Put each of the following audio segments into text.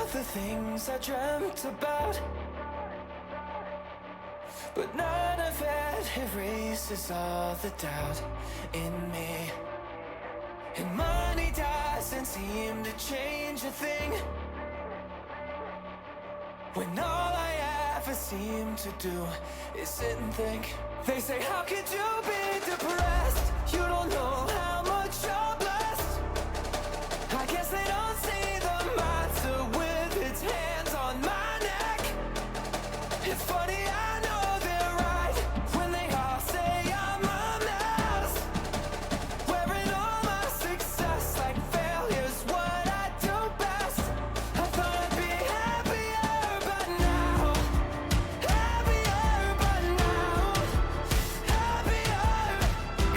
of the things I dreamt about, but none of it erases all the doubt in me. And money doesn't seem to change a thing, when all I ever seem to do is sit and think. They say, how could you be depressed? You don't know how much you're blessed. I guess they don't see the monster with its hands on my neck. It's funny, I know they're right when they all say I'm a mess. Wearing all my success like failure's what I do best. I thought I'd be happier, but now happier, but now happier.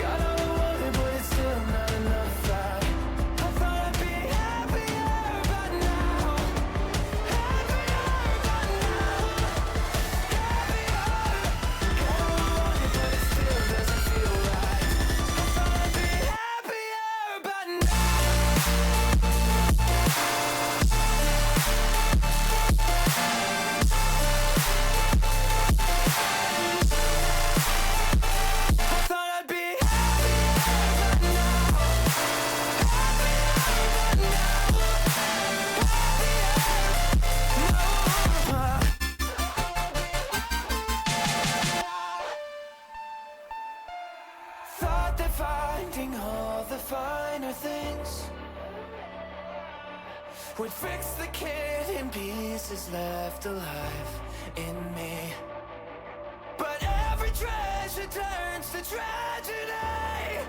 Got all I wanted, but it's still not enough. I thought I'd be happier, but now happier, but now happier. Got all I wanted, but it still doesn't feel right. I thought I'd be happier, but now. I thought I'd be happier, but now happier, but now thought that finding all the finer things would fix the kid in pieces left alive in me. But every treasure turns to tragedy,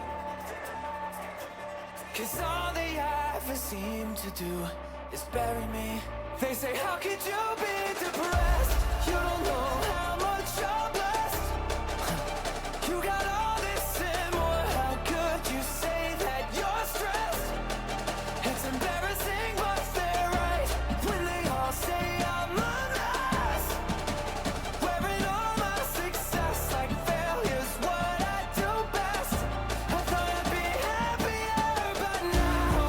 'cause all they ever seem to do is bury me. They say, how could you be depressed? You don't know how much you're blessed. You got all this and more, how could you say that you're stressed? It's embarrassing, but they're right when they all say I'm a mess. Wearing all my success like failure's what I do best. I thought I'd be happier, but now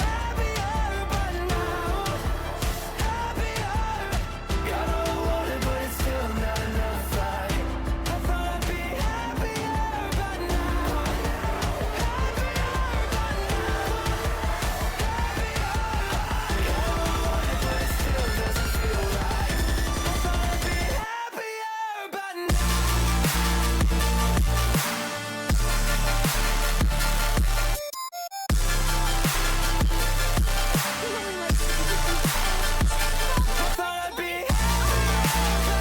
happier, but now happier. Got all I wanted, but it's still not enough. I thought I'd be happier, but now happier, but now happier. Got all I wanted, but it still doesn't feel right. I thought I'd be happier, but now. I thought I'd be happier, but now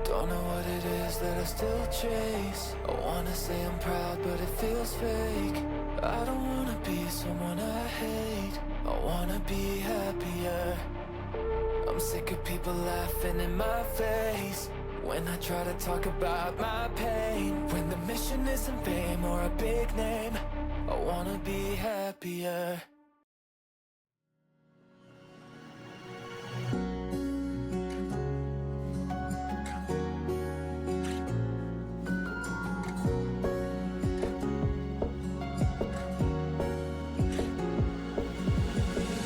don't know what it is that I still chase. I wanna say I'm proud, but it feels fake. I don't wanna be someone I hate. I wanna be happier. I'm sick of people laughing in my face when I try to talk about my pain. When the mission isn't fame or a big name, I wanna be happier.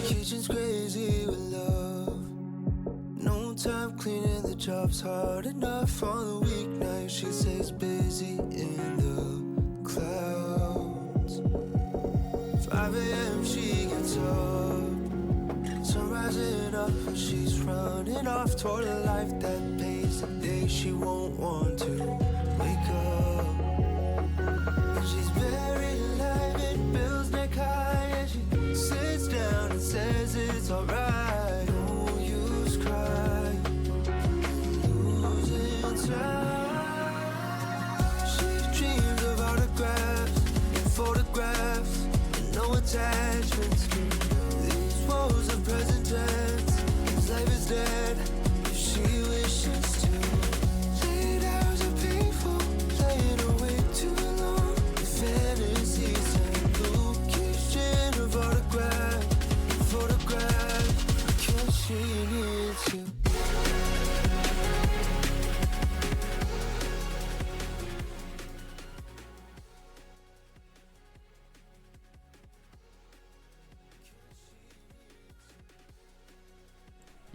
Kitchen's crazy with love. No time cleaning, the job's hard enough. On the weeknight she stays busy in the clouds. 5 a.m. she gets up, sun rising up and she's running off toward a life that pays the day she won't want to wake up. And she's buried alive in Bill's neck high, and she sits down and says it's alright. No use crying, losing time. She dreams of autographs and photographs and no attachments. These woes are present tense, 'cause life is dead if she wishes to. Late hours are painful, playing away too long. The fantasies and blue kitchen of autographs, photographs.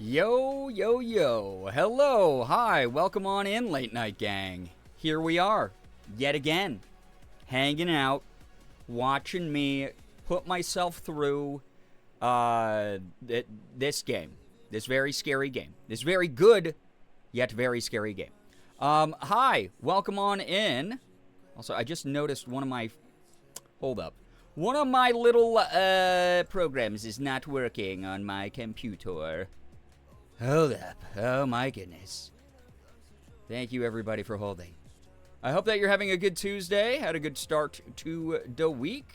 Yo, yo, yo. Hello, hi, welcome on in, Late Night Gang. Here we are, yet again, hanging out, watching me put myself through this game. This very scary game. This very good, yet very scary game. Hi, welcome on in. Also, I just noticed one of my... Hold up. One of my little programs is not working on my computer. Hold up. Oh my goodness. Thank you everybody for holding. I hope that you're having a good Tuesday. Had a good start to the week.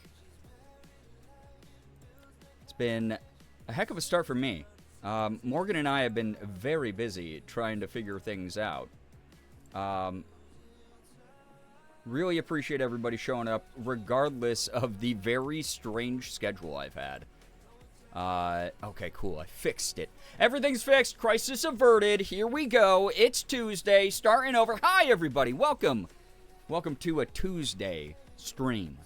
It's been a heck of a start for me. Morgan and I have been very busy trying to figure things out. Really appreciate everybody showing up regardless of the very strange schedule I've had. Okay, cool. I fixed it. Everything's fixed. Crisis averted. Here we go. It's Tuesday. Starting over. Hi, everybody. Welcome. Welcome to a Tuesday stream.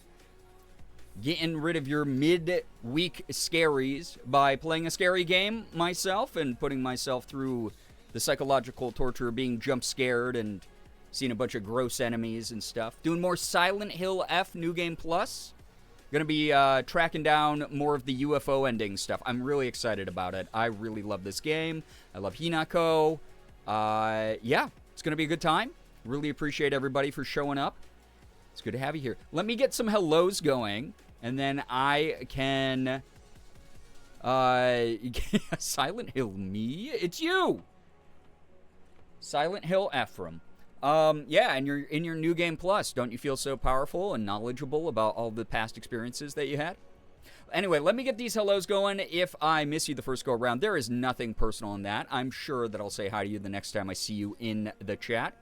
Getting rid of your mid-week scaries by playing a scary game myself and putting myself through the psychological torture of being jump-scared and seeing a bunch of gross enemies and stuff. Doing more Silent Hill F New Game Plus. Gonna be tracking down more of the UFO ending stuff. I'm really excited about it. I really love this game. I love Hinako. Yeah, it's gonna be a good time. Really appreciate everybody for showing up. It's good to have you here. Let me get some hellos going, and then I can... Silent Hill me? It's you! Silent Hill Ephraim. Yeah, and you're in your New Game Plus. Don't you feel so powerful and knowledgeable about all the past experiences that you had? Anyway, let me get these hellos going. If I miss you the first go around, there is nothing personal in that. I'm sure that I'll say hi to you the next time I see you in the chat.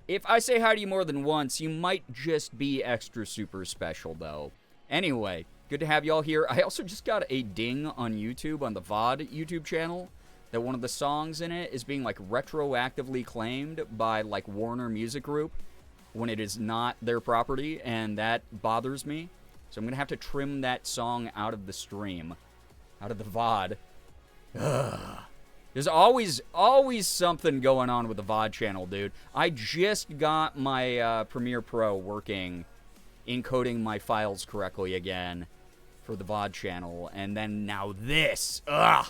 If I say hi to you more than once, you might just be extra super special, though. Anyway, good to have you all here. I also just got a ding on YouTube, on the VOD YouTube channel, that one of the songs in it is being, like, retroactively claimed by, like, Warner Music Group when it is not their property, and that bothers me. So I'm going to have to trim that song out of the stream, out of the VOD. Ugh. There's always something going on with the VOD channel, dude. I just got my Premiere Pro working, encoding my files correctly again for the VOD channel, and then now this. Ugh.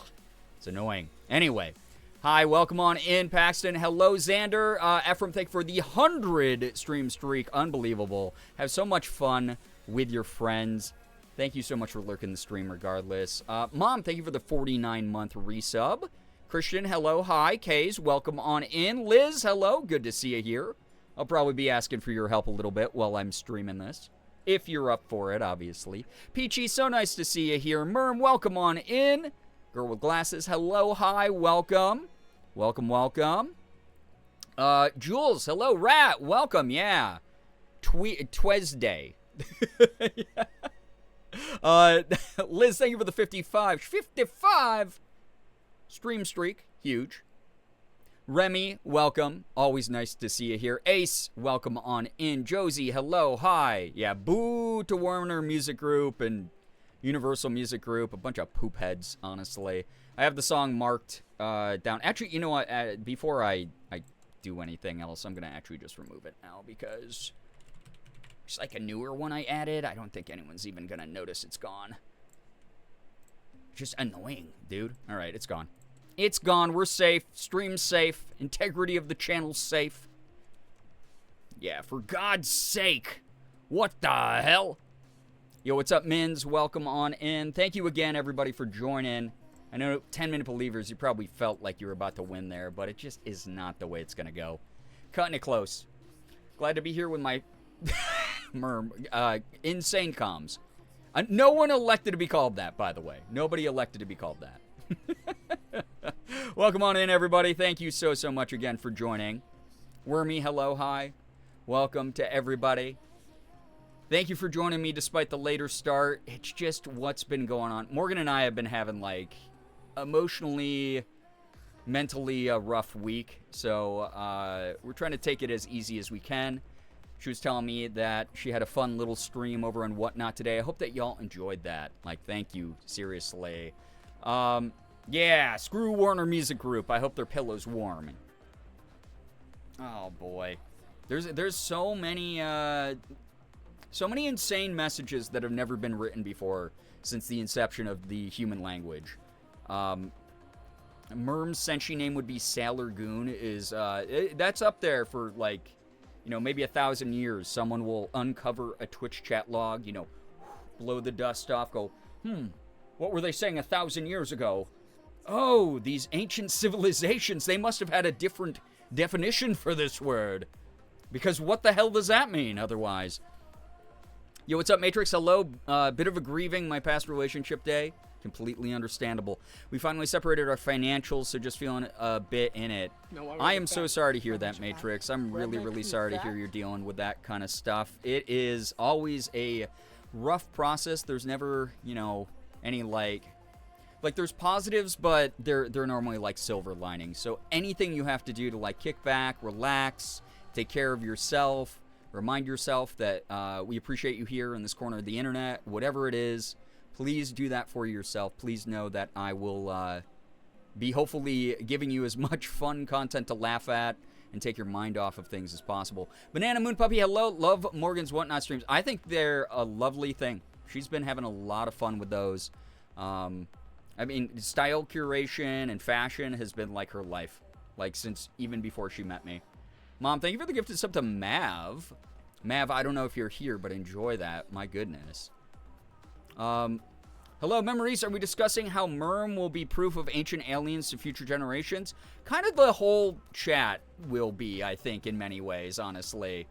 It's annoying. Anyway, hi, welcome on in, Paxton. Hello, Xander. Ephraim, thank you for the 100 stream streak. Unbelievable. Have so much fun with your friends. Thank you so much for lurking the stream regardless. Mom, thank you for the 49-month resub. Christian, hello, hi. Kays, welcome on in. Liz, hello. Good to see you here. I'll probably be asking for your help a little bit while I'm streaming this. If you're up for it, obviously. Peachy, so nice to see you here. Merm, welcome on in. Girl with glasses, hello, hi, welcome. Welcome, welcome. Jules, hello, Rat, welcome, yeah. Twesday. Yeah. Liz, thank you for the 55. 55 stream streak, huge. Remy, welcome. Always nice to see you here. Ace, welcome on in. Josie, hello, hi. Yeah, boo to Warner Music Group and Universal Music Group, a bunch of poop heads, honestly. I have the song marked down. Actually, you know what? Before I do anything else, I'm going to actually just remove it now because it's like a newer one I added. I don't think anyone's even going to notice it's gone. Just annoying, dude. All right, it's gone. It's gone. We're safe. Stream's safe. Integrity of the channel's safe. Yeah, for God's sake. What the hell? Yo, what's up, Mins? Welcome on in. Thank you again, everybody, for joining. I know 10-minute believers, you probably felt like you were about to win there, but it just is not the way it's going to go. Cutting it close. Glad to be here with my insane comms. No one elected to be called that, by the way. Nobody elected to be called that. Welcome on in, everybody. Thank you so much again for joining. Wormy, hello, hi. Welcome to everybody. Thank you for joining me despite the later start. It's just what's been going on. Morgan and I have been having, like, emotionally, mentally a rough week. So, we're trying to take it as easy as we can. She was telling me that she had a fun little stream over and whatnot today. I hope that y'all enjoyed that. Like, thank you, seriously. Yeah, screw Warner Music Group. I hope their pillow's warm. Oh boy, there's so many insane messages that have never been written before since the inception of the human language. Merm's Senshi name would be Sailor Goon. That's up there for, like, maybe 1,000 years. Someone will uncover a Twitch chat log, blow the dust off, go, what were they saying 1,000 years ago? Oh, these ancient civilizations, they must have had a different definition for this word. Because what the hell does that mean otherwise? Yo, what's up, Matrix? Hello. Bit of a grieving my past relationship day. Completely understandable. We finally separated our financials, so just feeling a bit in it. I am so sorry to hear that, Matrix. I'm really, really sorry to hear you're dealing with that kind of stuff. It is always a rough process. There's never, any, like there's positives, but they're normally like silver linings. So anything you have to do to, like, kick back, relax, take care of yourself, remind yourself that we appreciate you here in this corner of the internet, whatever it is. Please do that for yourself. Please know that I will be hopefully giving you as much fun content to laugh at and take your mind off of things as possible. Banana Moon Puppy, hello. Love Morgan's Whatnot streams. I think they're a lovely thing. She's been having a lot of fun with those. Style curation and fashion has been like her life. Like, since even before she met me. Mom, thank you for the gifted sub to Mav. Mav, I don't know if you're here, but enjoy that. My goodness. Hello, Memories. Are we discussing how Merm will be proof of ancient aliens to future generations? Kind of the whole chat will be, I think, in many ways, honestly.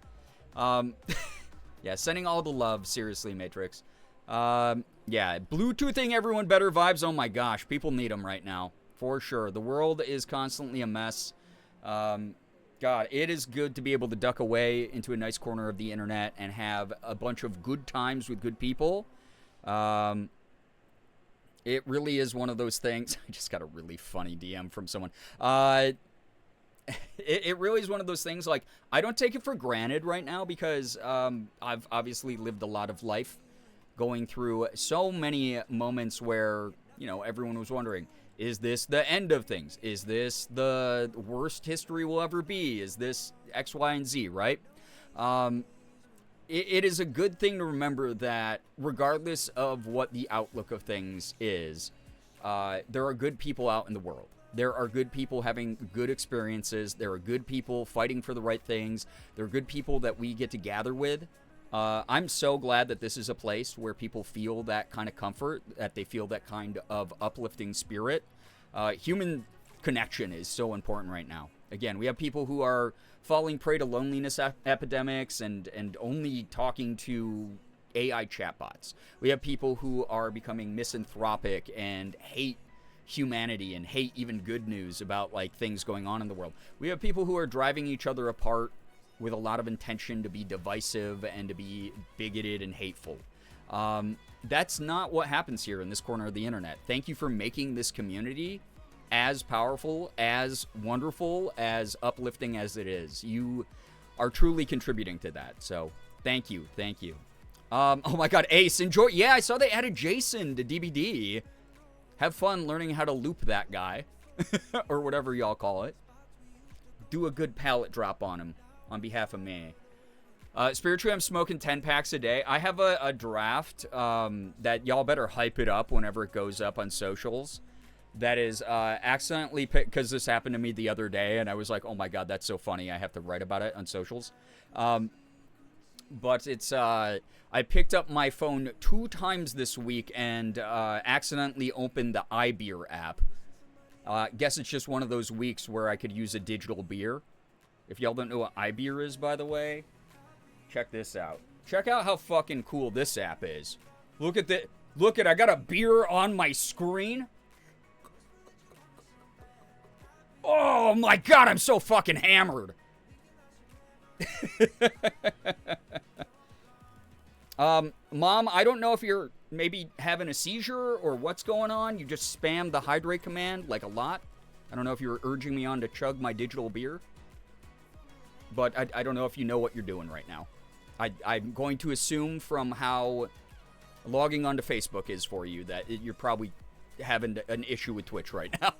Yeah, sending all the love. Seriously, Matrix. Yeah, Bluetoothing everyone better vibes. Oh my gosh, people need them right now. For sure. The world is constantly a mess. God, it is good to be able to duck away into a nice corner of the internet and have a bunch of good times with good people. It really is one of those things. I just got a really funny DM from someone. It really is one of those things, like, I don't take it for granted right now because I've obviously lived a lot of life going through so many moments where, everyone was wondering, is this the end of things? Is this the worst history will ever be? Is this X, Y, and Z, right? It is a good thing to remember that regardless of what the outlook of things is, there are good people out in the world. There are good people having good experiences. There are good people fighting for the right things. There are good people that we get to gather with. I'm so glad that this is a place where people feel that kind of comfort, that they feel that kind of uplifting spirit. Human connection is so important right now. Again, we have people who are falling prey to loneliness epidemics and only talking to AI chatbots. We have people who are becoming misanthropic and hate humanity and hate even good news about, like, things going on in the world. We have people who are driving each other apart with a lot of intention to be divisive and to be bigoted and hateful. That's not what happens here in this corner of the internet. Thank you for making this community as powerful, as wonderful, as uplifting as it is. You are truly contributing to that. So thank you. Thank you. Oh my God, Ace, enjoy. Yeah, I saw they added Jason to DBD. Have fun learning how to loop that guy. Or whatever y'all call it. Do a good pallet drop on him on behalf of me. Spiritually, I'm smoking 10 packs a day. I have a draft that y'all better hype it up whenever it goes up on socials. That is accidentally picked, because this happened to me the other day, and I was like, oh my God, that's so funny. I have to write about it on socials. But it's, I picked up my phone 2 times this week and accidentally opened the iBeer app. Guess it's just one of those weeks where I could use a digital beer. If y'all don't know what iBeer is, by the way, check this out. Check out how fucking cool this app is. Look at the, I got a beer on my screen. Oh my God, I'm so fucking hammered. Mom, I don't know if you're maybe having a seizure or what's going on. You just spammed the hydrate command like a lot. I don't know if you were urging me on to chug my digital beer. But I don't know if you know what you're doing right now. I'm going to assume from how logging onto Facebook is for you that you're probably having an issue with Twitch right now.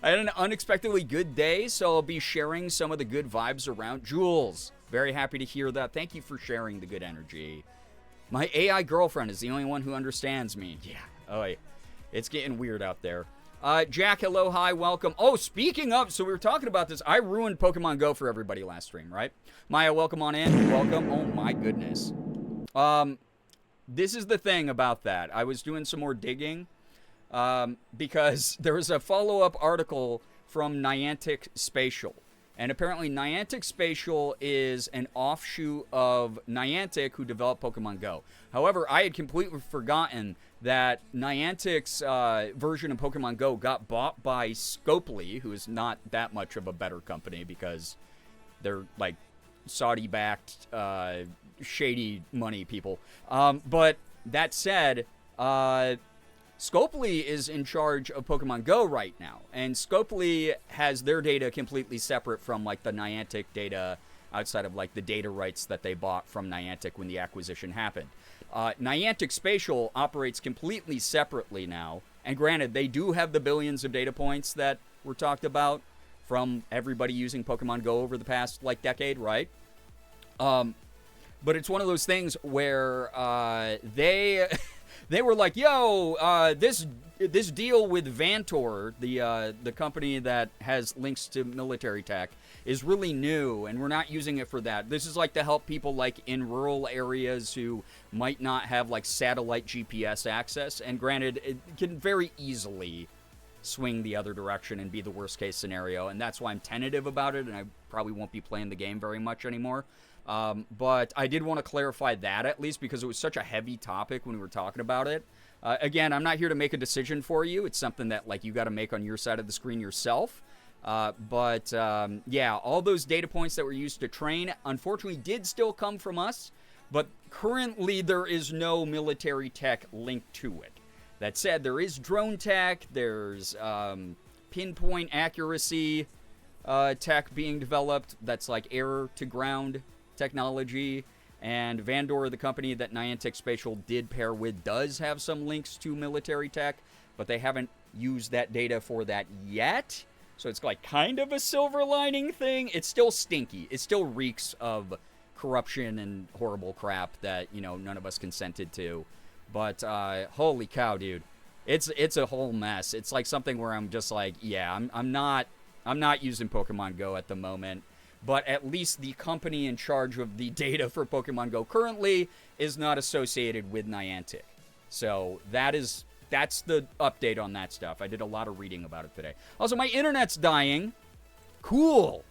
I had an unexpectedly good day, so I'll be sharing some of the good vibes around Jules. Very happy to hear that. Thank you for sharing the good energy. My AI girlfriend is the only one who understands me. Yeah. Oh, yeah. It's getting weird out there. Jack, hello, hi, welcome. Oh, speaking of, so we were talking about this. I ruined Pokemon Go for everybody last stream, right? Maya, welcome on in. Welcome. Oh, my goodness. This is the thing about that. I was doing some more digging because there was a follow-up article from Niantic Spatial. And apparently Niantic Spatial is an offshoot of Niantic, who developed Pokemon Go. However, I had completely forgotten that Niantic's version of Pokemon Go got bought by Scopely, who is not that much of a better company because they're like Saudi-backed, shady money people. But that said, Scopely is in charge of Pokemon Go right now, and Scopely has their data completely separate from like the Niantic data outside of like the data rights that they bought from Niantic when the acquisition happened. Niantic Spatial operates completely separately now, and granted, they do have the billions of data points that were talked about from everybody using Pokemon Go over the past like decade, right? But it's one of those things where they were like, yo, this deal with Vantor, the company that has links to military tech, is really new, and we're not using it for that. This is like to help people like in rural areas who might not have like satellite GPS access. And granted, it can very easily swing the other direction and be the worst case scenario. And that's why I'm tentative about it, and I probably won't be playing the game very much anymore. But I did want to clarify that at least because it was such a heavy topic when we were talking about it. Again, I'm not here to make a decision for you. It's something that like you got to make on your side of the screen yourself. Yeah, all those data points that were used to train, unfortunately, did still come from us. But currently, there is no military tech linked to it. That said, there is drone tech. There's pinpoint accuracy tech being developed. That's like air-to-ground technology. And Vandor, the company that Niantic Spatial did pair with, does have some links to military tech, but they haven't used that data for that yet. So it's like kind of a silver lining thing. It's still stinky. It still reeks of corruption and horrible crap that, you know, none of us consented to. But holy cow, dude. It's a whole mess. It's like something where I'm just like, yeah, I'm not using Pokemon Go at the moment. But at least the company in charge of the data for Pokemon Go currently is not associated with Niantic. So that's the update on that stuff. I did a lot of reading about it today. Also, my internet's dying. Cool.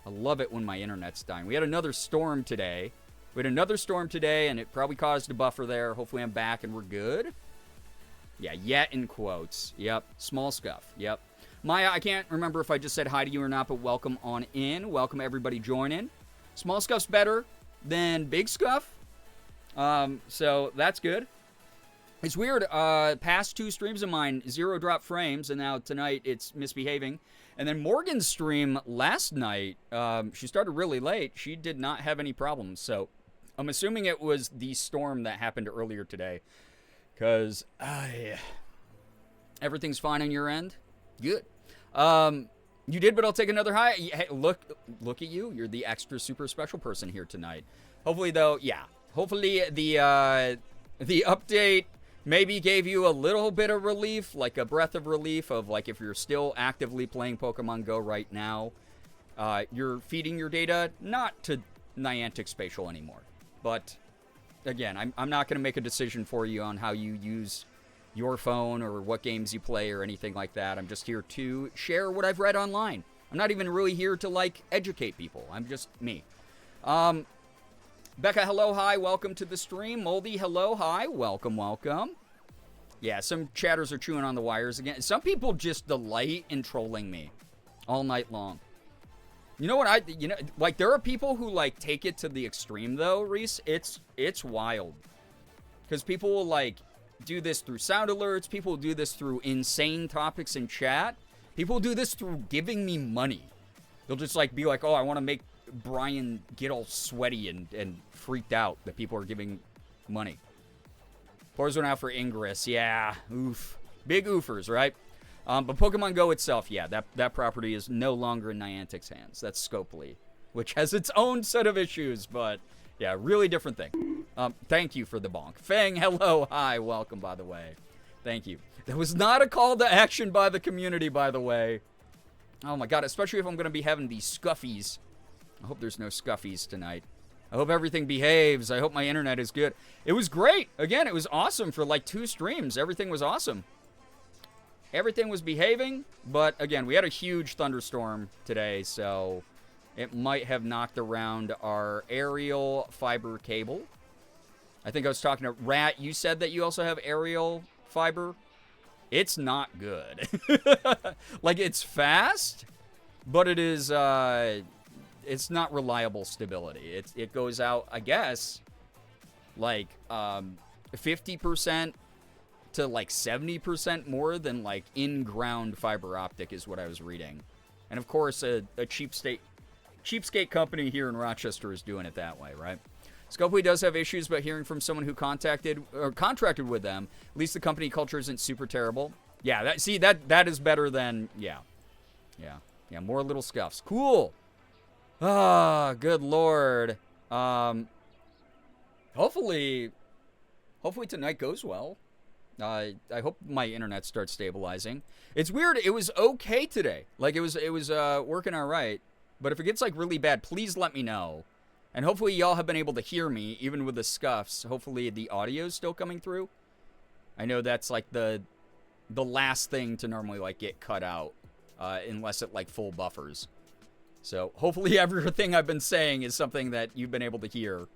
I love it when my internet's dying. We had another storm today. And it probably caused a buffer there. Hopefully I'm back and we're good. Yeah, yet in quotes. Yep. Small scuff. Yep. Maya, I can't remember if I just said hi to you or not, but welcome on in. Welcome everybody joining. Small scuff's better than big scuff. So that's good. It's weird. Past two streams of mine, 0 drop frames, and now tonight it's misbehaving. And then Morgan's stream last night, she started really late. She did not have any problems. So I'm assuming it was the storm that happened earlier today. Because everything's fine on your end. Good. You did, but I'll take another high. Hey, look at you. You're the extra super special person here tonight. Hopefully, though, yeah. Hopefully the update maybe gave you a little bit of relief, like a breath of relief of like if you're still actively playing Pokemon Go right now, you're feeding your data not to Niantic Spatial anymore. But again, I'm not going to make a decision for you on how you use your phone or what games you play or anything like that. I'm just here to share what I've read online. I'm not even really here to like educate people. I'm just me. Becca, hello, hi, welcome to the stream. Moldy, hello, hi, welcome. Yeah, some chatters are chewing on the wires again. Some people just delight in trolling me all night long. You know what like there are people who like take it to the extreme though, Reese. It's wild. Because people will like do this through sound alerts. People do this through insane topics in chat. People do this through giving me money. They'll just like be like, oh, I want to make Brian get all sweaty and freaked out that people are giving money. Pours one out for Ingress. Yeah, oof. Big oofers, right? But Pokemon Go itself, yeah, that property is no longer in Niantic's hands. That's Scopely, which has its own set of issues, but yeah, really different thing. Thank you for the bonk. Fang, hello, hi, welcome, by the way. Thank you. That was not a call to action by the community, by the way. Oh my god, especially if I'm going to be having these scuffies. I hope there's no scuffies tonight. I hope everything behaves. I hope my internet is good. It was great. Again, it was awesome for like 2 streams. Everything was awesome. Everything was behaving, but again, we had a huge thunderstorm today, so it might have knocked around our aerial fiber cable. I think I was talking to Rat. You said that you also have aerial fiber. It's not good. Like, it's fast, but it is, it's not reliable stability. It goes out, I guess, like, 50% to like 70% more than like in-ground fiber optic is what I was reading. And of course, a cheapskate company here in Rochester is doing it that way, right? Scopely does have issues, but hearing from someone who contracted with them, at least the company culture isn't super terrible. Yeah, that is better than, yeah, more little scuffs. Cool. Ah, good lord. Hopefully tonight goes well. I hope my internet starts stabilizing. It's weird. It was okay today. Like, it was working all right. But if it gets, like, really bad, please let me know. And hopefully y'all have been able to hear me, even with the scuffs. Hopefully the audio's still coming through. I know that's, like, the last thing to normally, like, get cut out. Unless it, like, full buffers. So, hopefully everything I've been saying is something that you've been able to hear.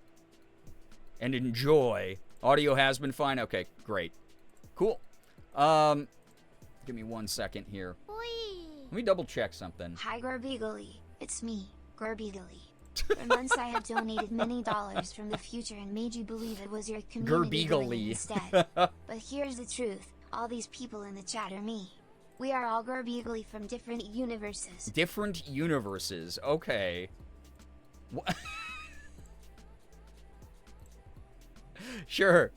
And enjoy. Audio has been fine? Okay, great. Cool. Give me 1 second here. Let me double check something. Hi, Girbeagly. It's me, Girbeagly. For months I have donated many dollars from the future and made you believe it was your community doing it instead. But here's the truth. All these people in the chat are me. We are all Girbeagly from different universes. Different universes. Okay. Sure.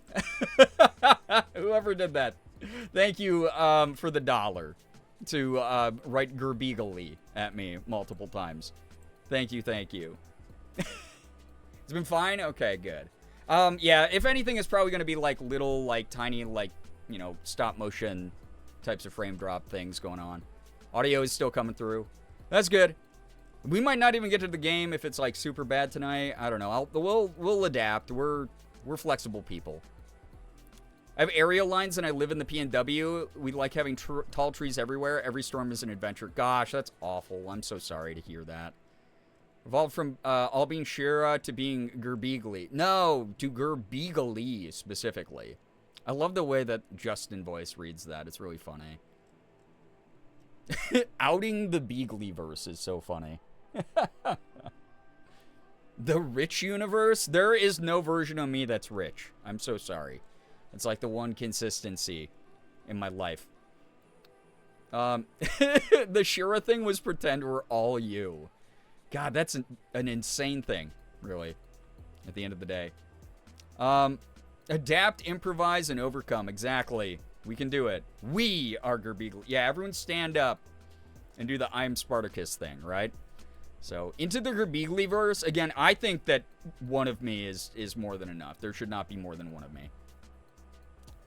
Whoever did that. Thank you for the $1 to write Girbeagly at me multiple times. Thank you, thank you. It's been fine? Okay, good. Yeah, if anything, it's probably going to be like little, like tiny, like, you know, stop motion types of frame drop things going on. Audio is still coming through. That's good. We might not even get to the game if it's like super bad tonight. I don't know. We'll adapt. We're flexible people. I have aerial lines and I live in the PNW. We like having tall trees everywhere. Every storm is an adventure. Gosh, that's awful. I'm so sorry to hear that. Evolved from all being Shira to being Girbeagly. No, to Girbeagly specifically. I love the way that Justin Voice reads that. It's really funny. Outing the Beaglyverse is so funny. The rich universe? There is no version of me that's rich. I'm so sorry. It's like the one consistency in my life. The Shira thing was pretend we're all you. God, that's an insane thing, really, at the end of the day. Adapt, improvise, and overcome. Exactly. We can do it. We are Girbeagly. Yeah, everyone stand up and do the I'm Spartacus thing, right? So, into the Girbeaglyverse. Again, I think that one of me is more than enough. There should not be more than one of me.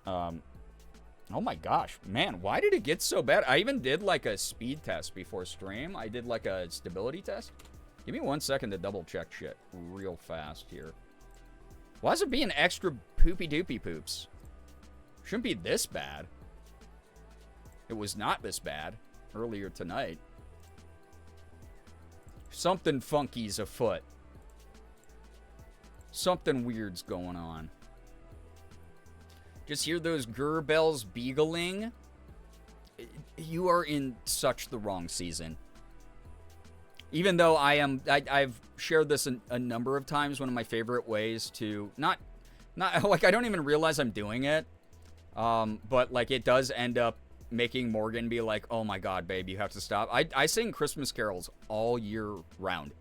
Oh my gosh. Man, why did it get so bad? I even did like a speed test before stream. I did like a stability test. Give me 1 second to double check shit real fast here. Why is it being extra poopy doopy poops? Shouldn't be this bad. It was not this bad earlier tonight. Something funky's afoot. Something weird's going on. Just hear those Gur bells beagling. You are in such the wrong season. Even though I've shared this a number of times. One of my favorite ways to not like I don't even realize I'm doing it. But like it does end up making Morgan be like, "Oh my God, babe, you have to stop." I sing Christmas carols all year round.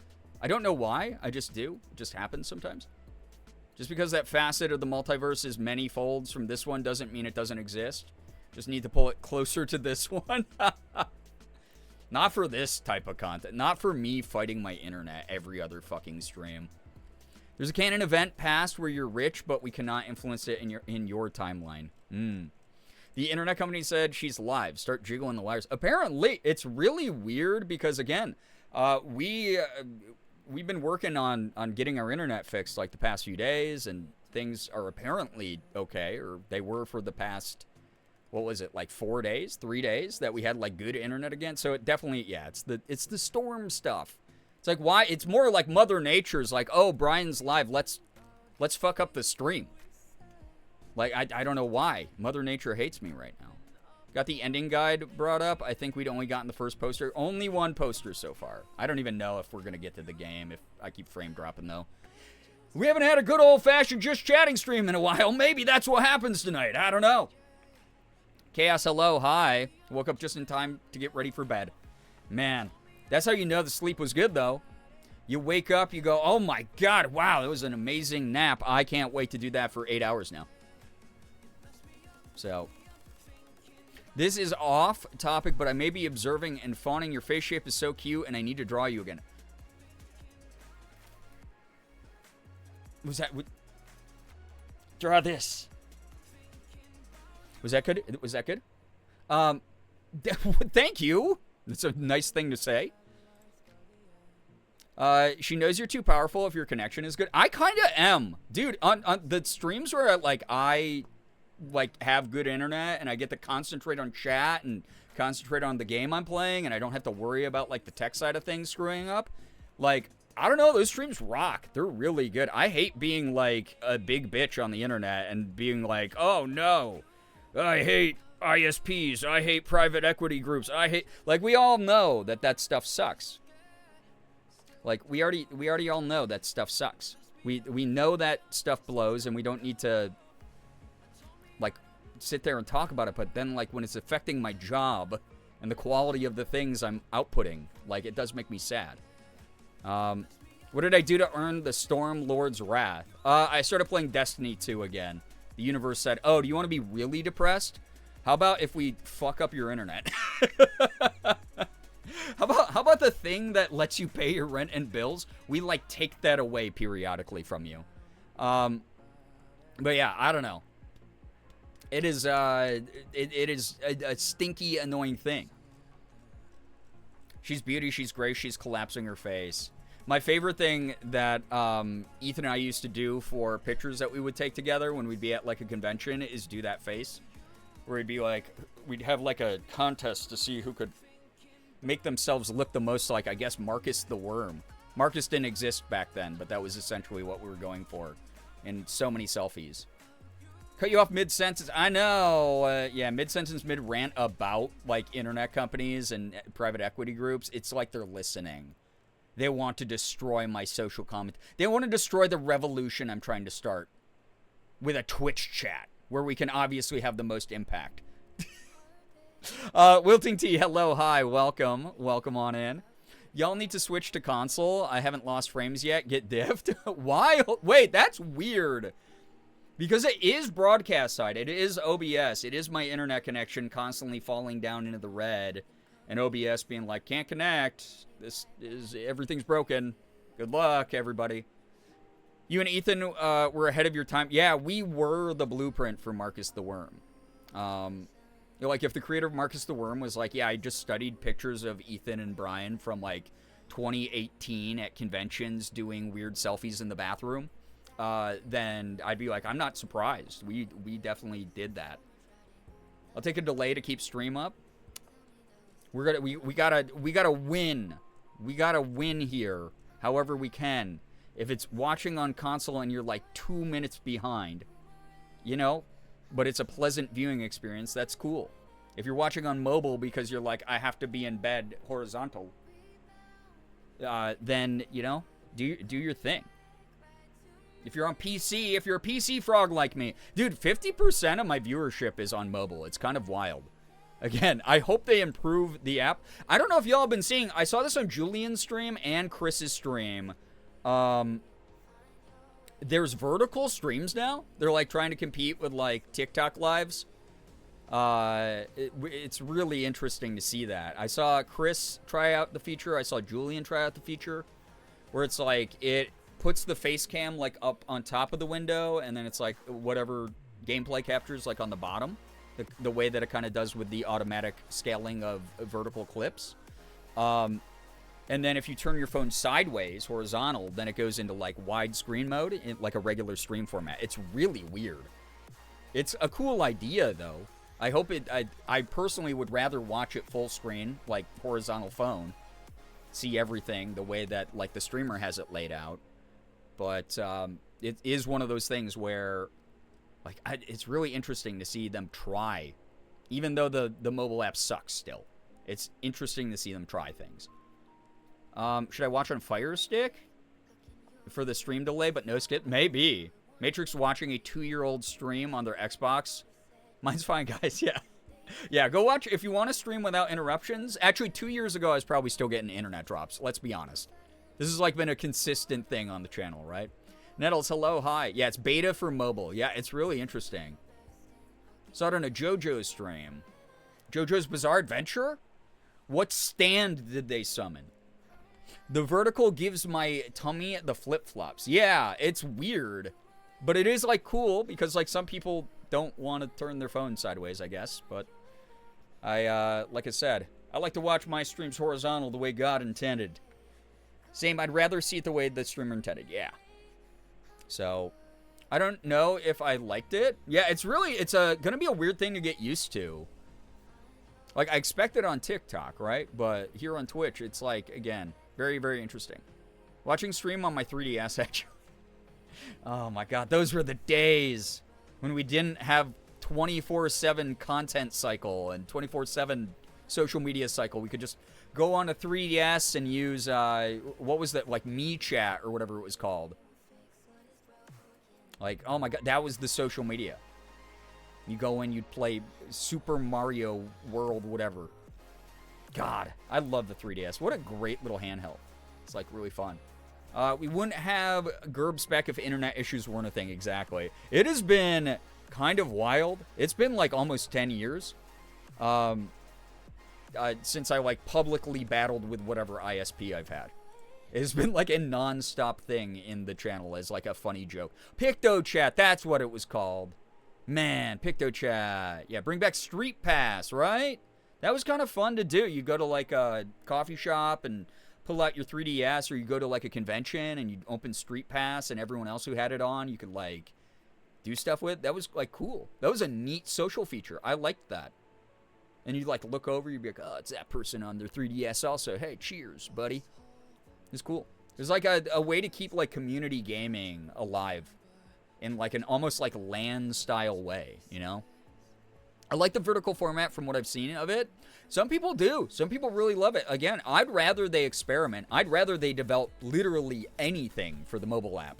I don't know why. I just do. It just happens sometimes. Just because that facet of the multiverse is many folds from this one doesn't mean it doesn't exist. Just need to pull it closer to this one. Not for this type of content. Not for me fighting my internet every other fucking stream. There's a canon event past where you're rich, but we cannot influence it in your timeline. The internet company said she's live. Start jiggling the wires. Apparently, it's really weird because, again, we've been working on getting our internet fixed like the past few days, and things are apparently okay, or they were for the past, what was it, like 4 days, 3 days that we had like good internet again. So it definitely, yeah, it's the storm stuff. It's like, why? It's more like Mother Nature's like, oh, Brian's live. Let's fuck up the stream. Like, I don't know why. Mother Nature hates me right now. Got the ending guide brought up. I think we'd only gotten the first poster. Only one poster so far. I don't even know if we're going to get to the game, if I keep frame dropping, though. We haven't had a good old-fashioned just chatting stream in a while. Maybe that's what happens tonight. I don't know. Chaos, hello, hi. Woke up just in time to get ready for bed. Man, that's how you know the sleep was good, though. You wake up, you go, oh my god, wow, that was an amazing nap. I can't wait to do that for 8 hours now. So, this is off topic, but I may be observing and fawning. Your face shape is so cute, and I need to draw you again. Was that... Draw this. Was that good? Was that good? Thank you. That's a nice thing to say. She knows you're too powerful if your connection is good. I kind of am. Dude, on the streams where I have good internet and I get to concentrate on chat and concentrate on the game I'm playing and I don't have to worry about like the tech side of things screwing up. Like, I don't know, those streams rock. They're really good. I hate being like a big bitch on the internet and being like, oh no, I hate ISPs. I hate private equity groups. I hate, like, we all know that stuff sucks. Like, we already all know that stuff sucks. We know that stuff blows and we don't need to like sit there and talk about it, but then like when it's affecting my job and the quality of the things I'm outputting, like it does make me sad. What did I do to earn the Storm Lord's wrath? I started playing Destiny 2 again. The universe said, oh, do you want to be really depressed? How about if we fuck up your internet? How about the thing that lets you pay your rent and bills? We like take that away periodically from you. But yeah, I don't know. It is it is a stinky, annoying thing. She's beauty, she's gray, she's collapsing her face. My favorite thing that Ethan and I used to do for pictures that we would take together when we'd be at like a convention is do that face. Where it'd be like, we'd have like a contest to see who could make themselves look the most like, I guess, Marcus the Worm. Marcus didn't exist back then, but that was essentially what we were going for in so many selfies. Cut you off mid-sentence. I know. Yeah, mid-sentence, mid-rant about, like, internet companies and private equity groups. It's like they're listening. They want to destroy my social comment. They want to destroy the revolution I'm trying to start with a Twitch chat, where we can obviously have the most impact. Wilting T, hello, hi, welcome. Welcome on in. Y'all need to switch to console. I haven't lost frames yet. Get diffed. Why? Wait, that's weird. Because it is broadcast side. It is OBS. It is my internet connection constantly falling down into the red. And OBS being like, can't connect. Everything's broken. Good luck, everybody. You and Ethan were ahead of your time. Yeah, we were the blueprint for Marcus the Worm. Like, if the creator of Marcus the Worm was like, yeah, I just studied pictures of Ethan and Brian from, like, 2018 at conventions doing weird selfies in the bathroom, then I'd be like, I'm not surprised. We definitely did that. I'll take a delay to keep stream up. We gotta win. We gotta win here, however we can. If it's watching on console and you're like 2 minutes behind, you know, but it's a pleasant viewing experience, that's cool. If you're watching on mobile because you're like, I have to be in bed horizontal, then, you know, do your thing. If you're on PC, if you're a PC frog like me, dude, 50% of my viewership is on mobile. It's kind of wild. Again, I hope they improve the app. I don't know if y'all have been seeing, I saw this on Julian's stream and Chris's stream. there's vertical streams now. They're like trying to compete with like TikTok lives. It's really interesting to see that. I saw Chris try out the feature. I saw Julian try out the feature where it's like it puts the face cam like up on top of the window, and then it's like whatever gameplay captures like on the bottom, the way that it kind of does with the automatic scaling of vertical clips. And then if you turn your phone sideways, horizontal, then it goes into like widescreen mode in like a regular stream format. It's really weird. It's a cool idea though. I hope it, I personally would rather watch it full screen, like horizontal phone, see everything the way that like the streamer has it laid out. But it is one of those things where like it's really interesting to see them try, even though the mobile app sucks still. It's interesting to see them try things. Should I watch on Fire Stick for the stream delay but no skip? Maybe. Matrix watching a 2-year-old stream on their Xbox. Mine's fine, guys. Yeah. Yeah, go watch if you want to stream without interruptions. Actually, 2 years ago, I was probably still getting internet drops. Let's be honest. This has like been a consistent thing on the channel, right? Nettles, hello, hi. Yeah, it's beta for mobile. Yeah, it's really interesting. Saw it on a JoJo stream. JoJo's Bizarre Adventure? What stand did they summon? The vertical gives my tummy the flip-flops. Yeah, it's weird. But it is, like, cool because, like, some people don't want to turn their phone sideways, I guess. But like I said, I like to watch my streams horizontal the way God intended. Same, I'd rather see it the way the streamer intended. Yeah. So, I don't know if I liked it. Yeah, it's gonna be a weird thing to get used to. Like, I expect it on TikTok, right? But here on Twitch, it's like, again, very, very interesting. Watching stream on my 3DS, actually. Oh my god, those were the days when we didn't have 24/7 content cycle and 24/7 social media cycle. We could just go on a 3DS and use, what was that, like MeChat or whatever it was called. Like, oh my god, that was the social media. You go in, you'd play Super Mario World, whatever. God, I love the 3DS. What a great little handheld. It's like really fun. We wouldn't have Gerb spec if internet issues weren't a thing. Exactly. It has been kind of wild. It's been like almost 10 years since I like publicly battled with whatever ISP I've had. It's been like a non-stop thing in the channel as like a funny joke. PictoChat, that's what it was called. Man, PictoChat. Yeah, bring back Street Pass, right? That was kind of fun to do. You go to like a coffee shop and pull out your 3DS, or you go to like a convention and you open Street Pass and everyone else who had it on, you could like do stuff with. That was like cool. That was a neat social feature. I liked that. And you'd like look over, you'd be like, oh, it's that person on their 3DS also. Hey, cheers, buddy. It's cool. There's like a way to keep like community gaming alive in like an almost like LAN style way, you know? I like the vertical format from what I've seen of it. Some people do. Some people really love it. Again, I'd rather they experiment. I'd rather they develop literally anything for the mobile app,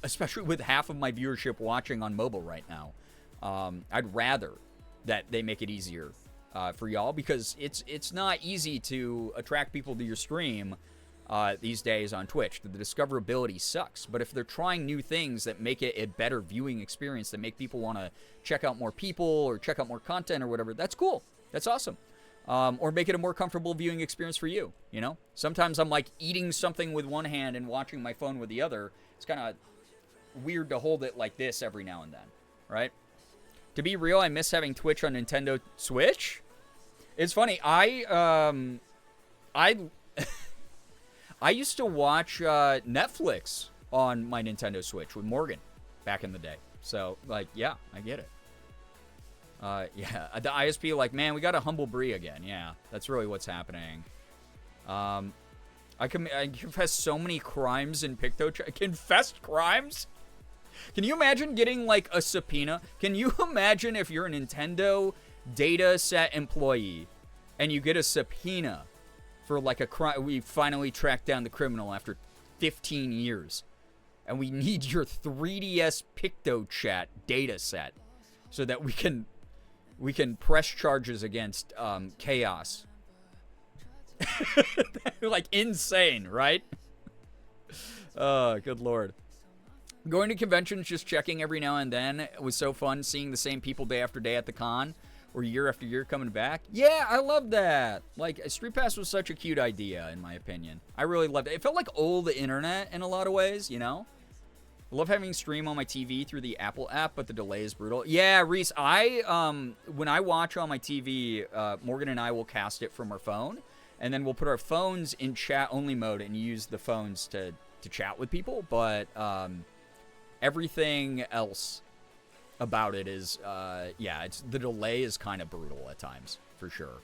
especially with half of my viewership watching on mobile right now. I'd rather that they make it easier for y'all, because it's not easy to attract people to your stream these days on Twitch. The discoverability sucks. But if they're trying new things that make it a better viewing experience, that make people want to check out more people or check out more content or whatever, that's cool. That's awesome. Or make it a more comfortable viewing experience for you, you know? Sometimes I'm like eating something with one hand and watching my phone with the other. It's kind of weird to hold it like this every now and then, right? To be real, I miss having Twitch on Nintendo Switch. It's funny, I used to watch Netflix on my Nintendo Switch with Morgan back in the day. So, like, yeah, I get it. Yeah, the ISP, like, man, we got a Humble Brie again. Yeah, that's really what's happening. I confess so many crimes in PictoChat. Confessed crimes? Can you imagine getting, like, a subpoena? Can you imagine if you're a Nintendo data set employee and you get a subpoena for, like, a crime? We finally tracked down the criminal after 15 years. And we need your 3DS PictoChat data set so that we can press charges against Chaos. Like, insane, right? Oh, good lord. Going to conventions, just checking every now and then. It was so fun seeing the same people day after day at the con, or year after year coming back. Yeah, I love that. Like, Street Pass was such a cute idea, in my opinion. I really loved it. It felt like old internet in a lot of ways, you know? I love having stream on my TV through the Apple app, but the delay is brutal. Yeah, Reese, when I watch on my TV, Morgan and I will cast it from our phone, and then we'll put our phones in chat-only mode and use the phones to chat with people, but everything else about it is, the delay is kind of brutal at times, for sure.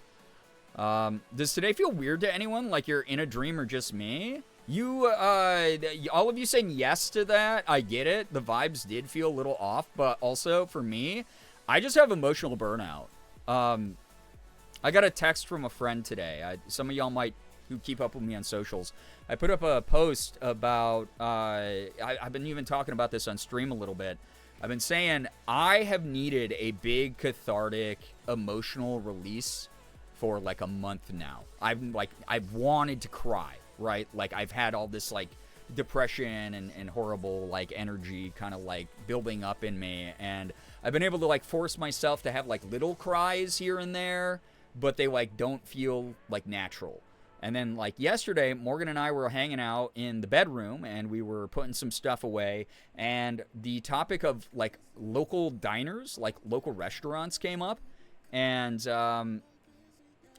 Does today feel weird to anyone? Like you're in a dream or just me? You, all of you saying yes to that, I get it. The vibes did feel a little off, but also, for me, I just have emotional burnout. I got a text from a friend today. Some of y'all might, who keep up with me on socials, I put up a post about, I've been even talking about this on stream a little bit. I've been saying I have needed a big cathartic emotional release for like a month now. I've wanted to cry, right? Like I've had all this like depression and horrible like energy kind of like building up in me, and I've been able to like force myself to have like little cries here and there, but they like don't feel like natural. And then like yesterday, Morgan and I were hanging out in the bedroom and we were putting some stuff away, and the topic of like local diners, like local restaurants came up, and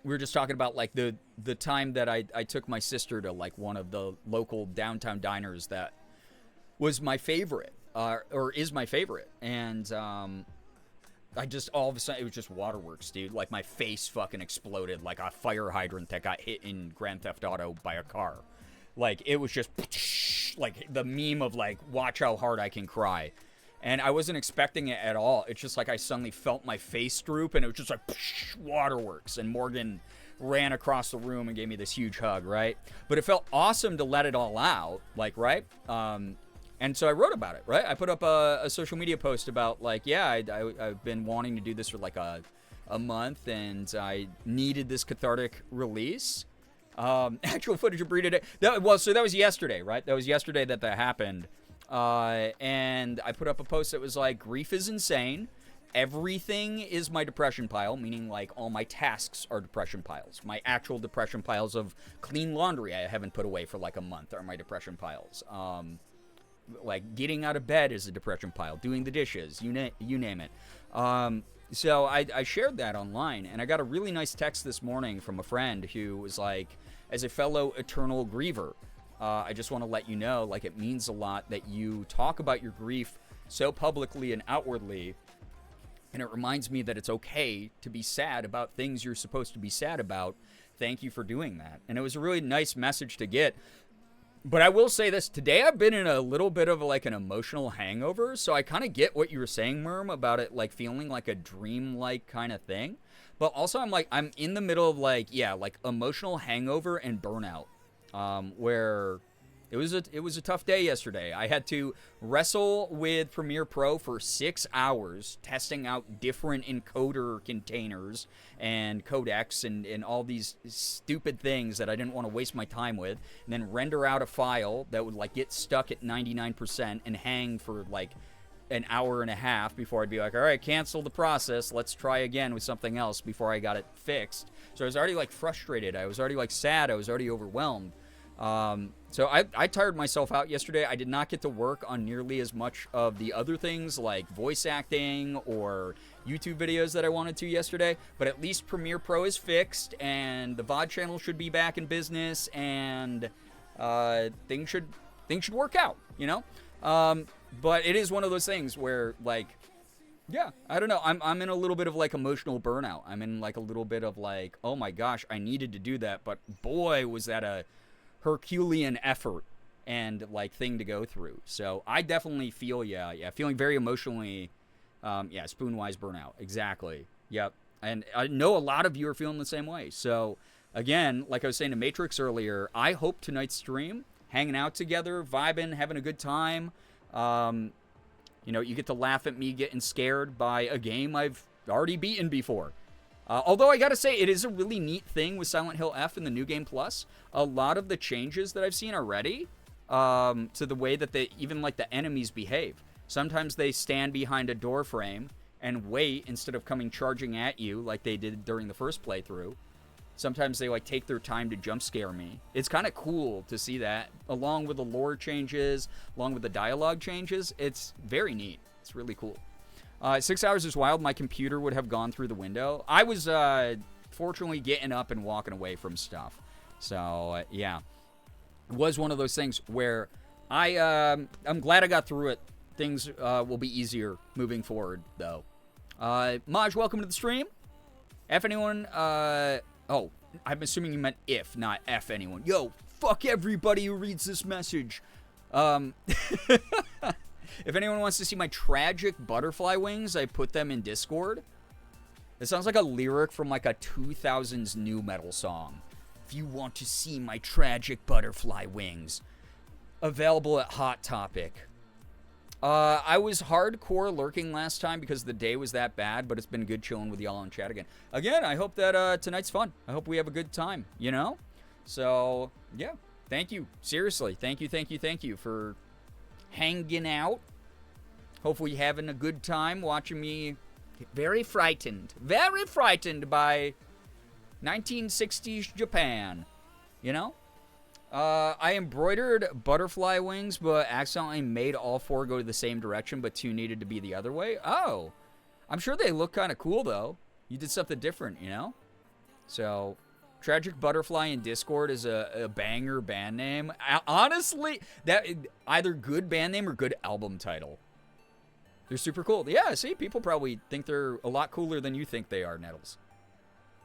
we were just talking about like the time that I took my sister to like one of the local downtown diners that was my favorite, or is my favorite. And I just, all of a sudden, it was just waterworks, dude. Like my face fucking exploded like a fire hydrant that got hit in Grand Theft Auto by a car. Like it was just like the meme of like, watch how hard I can cry. And I wasn't expecting it at all. It's just like I suddenly felt my face droop, and it was just like waterworks. And Morgan ran across the room and gave me this huge hug, right? But it felt awesome to let it all out, like, right? And so I wrote about it, right? I put up a social media post about like, yeah, I've been wanting to do this for like a month, and I needed this cathartic release. Actual footage of Bree today. So that was yesterday, right? That was yesterday that happened. And I put up a post that was like, grief is insane. Everything is my depression pile, meaning like all my tasks are depression piles. My actual depression piles of clean laundry I haven't put away for like a month are my depression piles. Like getting out of bed is a depression pile. Doing the dishes, you name it. So I shared that online, and I got a really nice text this morning from a friend who was like, as a fellow eternal griever, I just want to let you know, like, it means a lot that you talk about your grief so publicly and outwardly, and it reminds me that it's okay to be sad about things you're supposed to be sad about. Thank you for doing that. And it was a really nice message to get. But I will say this, today I've been in a little bit of like an emotional hangover, so I kind of get what you were saying, Merm, about it like feeling like a dream-like kind of thing. But also I'm in the middle of like, yeah, like emotional hangover and burnout, where it was a tough day yesterday. I had to wrestle with Premiere Pro for 6 hours, testing out different encoder containers and codecs and all these stupid things that I didn't want to waste my time with, and then render out a file that would like get stuck at 99% and hang for like an hour and a half before I'd be like, all right, cancel the process. Let's try again with something else before I got it fixed. So I was already like frustrated. I was already like sad. I was already overwhelmed. So I tired myself out yesterday. I did not get to work on nearly as much of the other things like voice acting or YouTube videos that I wanted to yesterday, but at least Premiere Pro is fixed and the VOD channel should be back in business, and things should work out, you know? But it is one of those things where like, yeah, I don't know. I'm in a little bit of like emotional burnout. I'm in like a little bit of like, oh my gosh, I needed to do that, but boy, was that a Herculean effort and like thing to go through. So I definitely feel, feeling very emotionally, spoon-wise burnout. Exactly. Yep. And I know a lot of you are feeling the same way. So again, like I was saying to Matrix earlier, I hope tonight's stream, hanging out together, vibing, having a good time. You know, you get to laugh at me getting scared by a game I've already beaten before. Although I gotta say, it is a really neat thing with Silent Hill F in the new Game Plus. A lot of the changes that I've seen already to the way that they, even like the enemies behave. Sometimes they stand behind a door frame and wait instead of coming charging at you like they did during the first playthrough. Sometimes they like take their time to jump scare me. It's kind of cool to see that, along with the lore changes, along with the dialogue changes. It's very neat. It's really cool. 6 hours is wild. My computer would have gone through the window. I was fortunately getting up and walking away from stuff. So yeah, it was one of those things where I'm glad I got through it. Things will be easier moving forward, though. Maj, welcome to the stream. If anyone, oh, I'm assuming you meant if, not F anyone. Yo, fuck everybody who reads this message. If anyone wants to see my tragic butterfly wings, I put them in Discord. It sounds like a lyric from like a 2000s nu metal song. If you want to see my tragic butterfly wings. Available at Hot Topic. I was hardcore lurking last time because the day was that bad, but it's been good chilling with y'all in chat again. Again, I hope that tonight's fun. I hope we have a good time, you know? So, yeah. Thank you. Seriously. Thank you for hanging out. Hopefully having a good time watching me get very frightened by 1960s Japan, you know? I embroidered butterfly wings, but accidentally made all 4 go the same direction, but 2 needed to be the other way. Oh, I'm sure they look kind of cool, though. You did something different, you know? So, Tragic Butterfly in Discord is a banger band name. Honestly, that either good band name or good album title. They're super cool. Yeah, see, people probably think they're a lot cooler than you think they are, Nettles.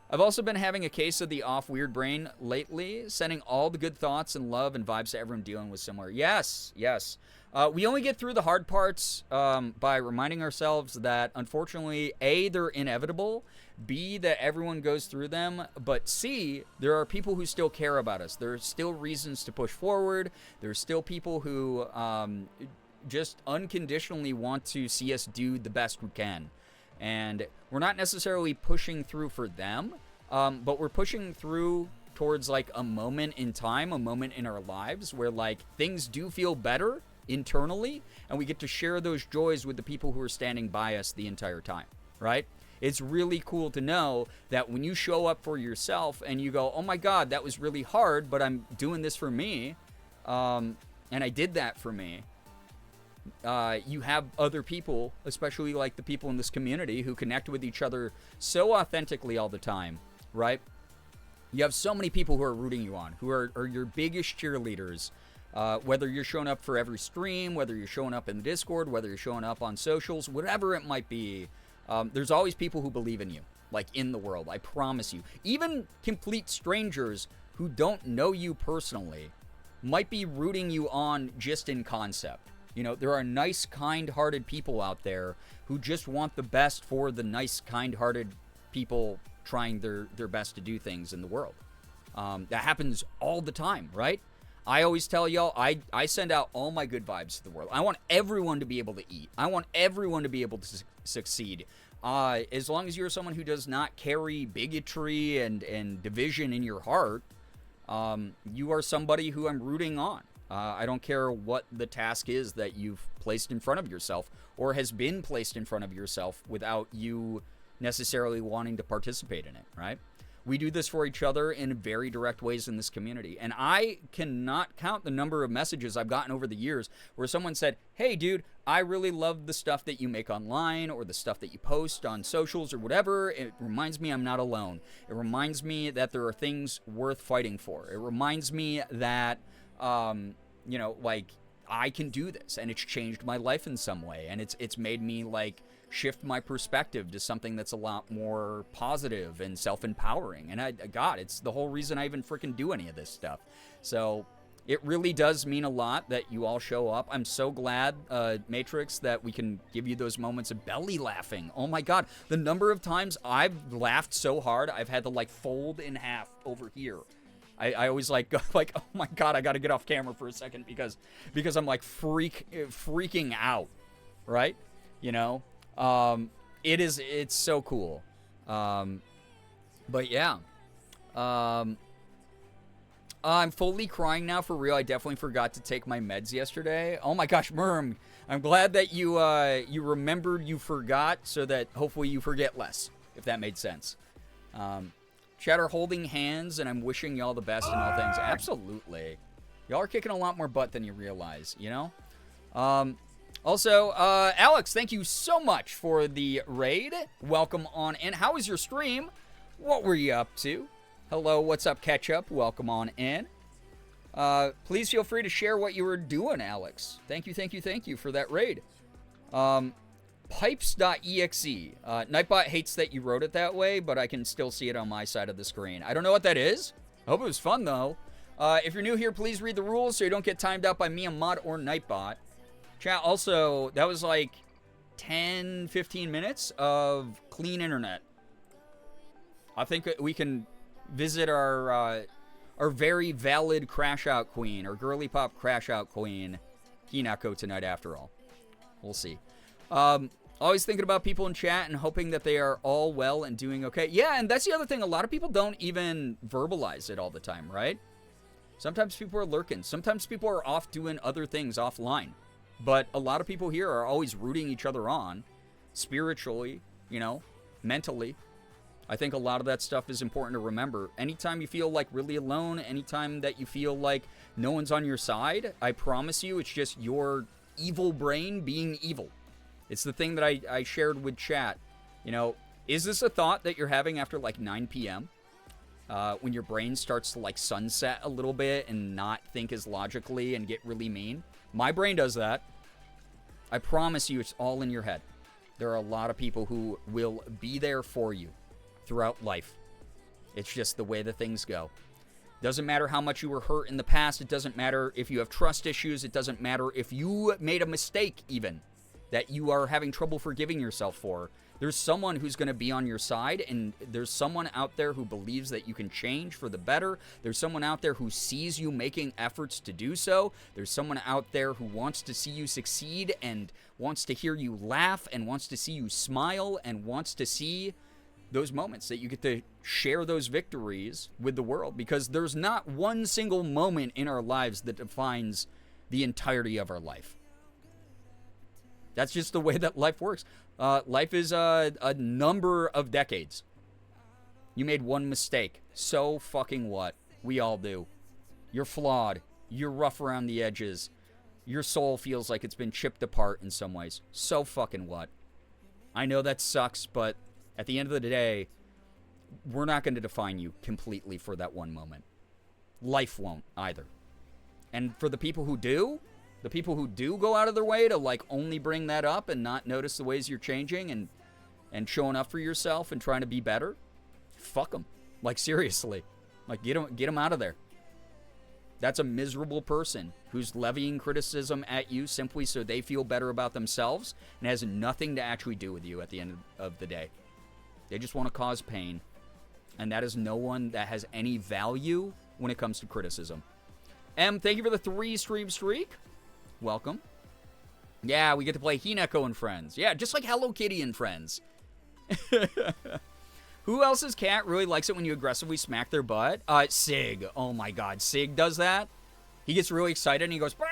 I've also been having a case of the off weird brain lately, sending all the good thoughts and love and vibes to everyone dealing with similar. Yes. We only get through the hard parts by reminding ourselves that, unfortunately, A, they're inevitable, B, that everyone goes through them, but C, there are people who still care about us. There are still reasons to push forward. There are still people who just unconditionally want to see us do the best we can. And we're not necessarily pushing through for them, but we're pushing through towards like a moment in time, a moment in our lives where like things do feel better internally, and we get to share those joys with the people who are standing by us the entire time, right? It's really cool to know that when you show up for yourself and you go, oh my God, that was really hard, but I'm doing this for me, and I did that for me. You have other people, especially like the people in this community, who connect with each other so authentically all the time, right? You have so many people who are rooting you on, who are your biggest cheerleaders, whether you're showing up for every stream, whether you're showing up in the Discord, whether you're showing up on socials, whatever it might be. There's always people who believe in you, like in the world, I promise you. Even complete strangers who don't know you personally might be rooting you on just in concept. You know, there are nice, kind-hearted people out there who just want the best for the nice, kind-hearted people trying their best to do things in the world. That happens all the time, right? I always tell y'all, I send out all my good vibes to the world. I want everyone to be able to eat. I want everyone to be able to succeed. As long as you're someone who does not carry bigotry and division in your heart, you are somebody who I'm rooting on. I don't care what the task is that you've placed in front of yourself or has been placed in front of yourself without you necessarily wanting to participate in it, right? We do this for each other in very direct ways in this community. And I cannot count the number of messages I've gotten over the years where someone said, hey, dude, I really love the stuff that you make online or the stuff that you post on socials or whatever. It reminds me I'm not alone. It reminds me that there are things worth fighting for. It reminds me that you know, like, I can do this, and it's changed my life in some way, and it's made me, like, shift my perspective to something that's a lot more positive and self-empowering, and God, it's the whole reason I even freaking do any of this stuff. So it really does mean a lot that you all show up. I'm so glad, Matrix, that we can give you those moments of belly laughing. Oh my God, the number of times I've laughed so hard, I've had to, like, fold in half over here. I always like oh my God, I got to get off camera for a second because I'm like freaking out, right? You know, it's so cool. But yeah, I'm fully crying now for real. I definitely forgot to take my meds yesterday. Oh my gosh, Merm. I'm glad that you you remembered you forgot so that hopefully you forget less, if that made sense. Chat are holding hands, and I'm wishing y'all the best in all things. Absolutely. Y'all are kicking a lot more butt than you realize, you know? Also, Alex, thank you so much for the raid. Welcome on in. How was your stream? What were you up to? Hello, what's up, Ketchup? Welcome on in. Please feel free to share what you were doing, Alex. Thank you for that raid. Pipes.exe. Nightbot hates that you wrote it that way, but I can still see it on my side of the screen. I don't know what that is. I hope it was fun, though. If you're new here, please read the rules so you don't get timed out by me, a mod, or Nightbot. Chat, also, that was like 10, 15 minutes of clean internet. I think we can visit our very valid crash out queen, or girly pop crash out queen, Hinako tonight after all. We'll see. Always thinking about people in chat and hoping that they are all well and doing okay. Yeah, and that's the other thing. A lot of people don't even verbalize it all the time, right? Sometimes people are lurking. Sometimes people are off doing other things offline. But a lot of people here are always rooting each other on, spiritually, you know, mentally. I think a lot of that stuff is important to remember. Anytime you feel like really alone, anytime that you feel like no one's on your side, I promise you it's just your evil brain being evil. It's the thing that I shared with chat. You know, is this a thought that you're having after like 9 p.m.? When your brain starts to like sunset a little bit and not think as logically and get really mean? My brain does that. I promise you it's all in your head. There are a lot of people who will be there for you throughout life. It's just the way that things go. Doesn't matter how much you were hurt in the past. It doesn't matter if you have trust issues. It doesn't matter if you made a mistake even that you are having trouble forgiving yourself for. There's someone who's going to be on your side, and there's someone out there who believes that you can change for the better. There's someone out there who sees you making efforts to do so. There's someone out there who wants to see you succeed and wants to hear you laugh and wants to see you smile and wants to see those moments that you get to share those victories with the world, because there's not one single moment in our lives that defines the entirety of our life. That's just the way that life works. Life is a number of decades. You made one mistake. So fucking what? We all do. You're flawed. You're rough around the edges. Your soul feels like it's been chipped apart in some ways. So fucking what? I know that sucks, but at the end of the day, we're not going to define you completely for that one moment. Life won't either. And for the people who do, go out of their way to like only bring that up and not notice the ways you're changing and showing up for yourself and trying to be better, fuck them. Like seriously, like get them out of there. That's a miserable person who's levying criticism at you simply so they feel better about themselves and has nothing to actually do with you at the end of the day. They just want to cause pain, and that is no one that has any value when it comes to criticism. M, thank you for the 3-stream streak. Welcome. Yeah, we get to play Hinako and Friends. Yeah, just like Hello Kitty and Friends. Who else's cat really likes it when you aggressively smack their butt? Sig. Oh my god, Sig does that. He gets really excited and he goes, "Bah!"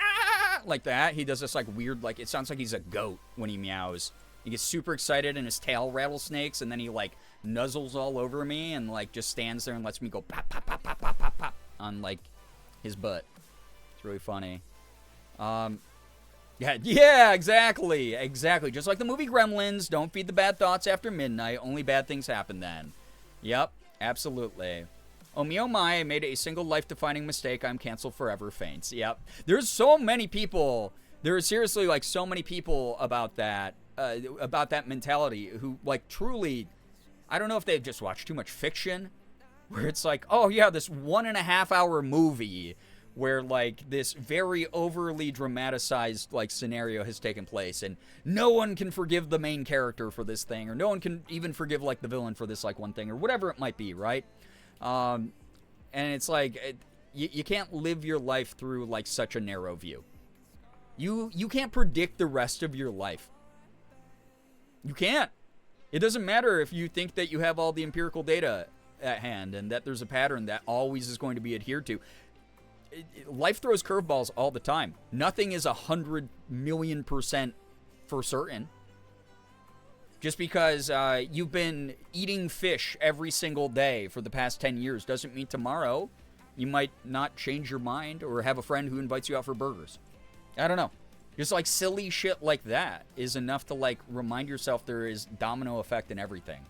like that. He does this like weird, like it sounds like he's a goat when he meows. He gets super excited and his tail rattlesnakes, and then he like nuzzles all over me and like just stands there and lets me go pop, pop, pop, pop, pop, pop, pop on like his butt. It's really funny. Yeah, exactly. Just like the movie Gremlins, don't feed the bad thoughts after midnight. Only bad things happen then. Yep, absolutely. Oh my, I made a single life-defining mistake. I'm canceled forever. Faints. Yep. There's so many people. There are seriously like so many people about that mentality who like truly, I don't know if they've just watched too much fiction, where it's like, oh yeah, this 1.5 hour movie where like this very overly dramatized like scenario has taken place and no one can forgive the main character for this thing, or no one can even forgive like the villain for this like one thing, or whatever it might be, right? And it's like you can't live your life through like such a narrow view. You can't predict the rest of your life. You can't. It doesn't matter if you think that you have all the empirical data at hand and that there's a pattern that always is going to be adhered to. life throws curveballs all the time. Nothing is 100,000,000% for certain. Just because you've been eating fish every single day for the past 10 years doesn't mean tomorrow you might not change your mind or have a friend who invites you out for burgers. I don't know. Just like silly shit like that is enough to like remind yourself there is domino effect in everything.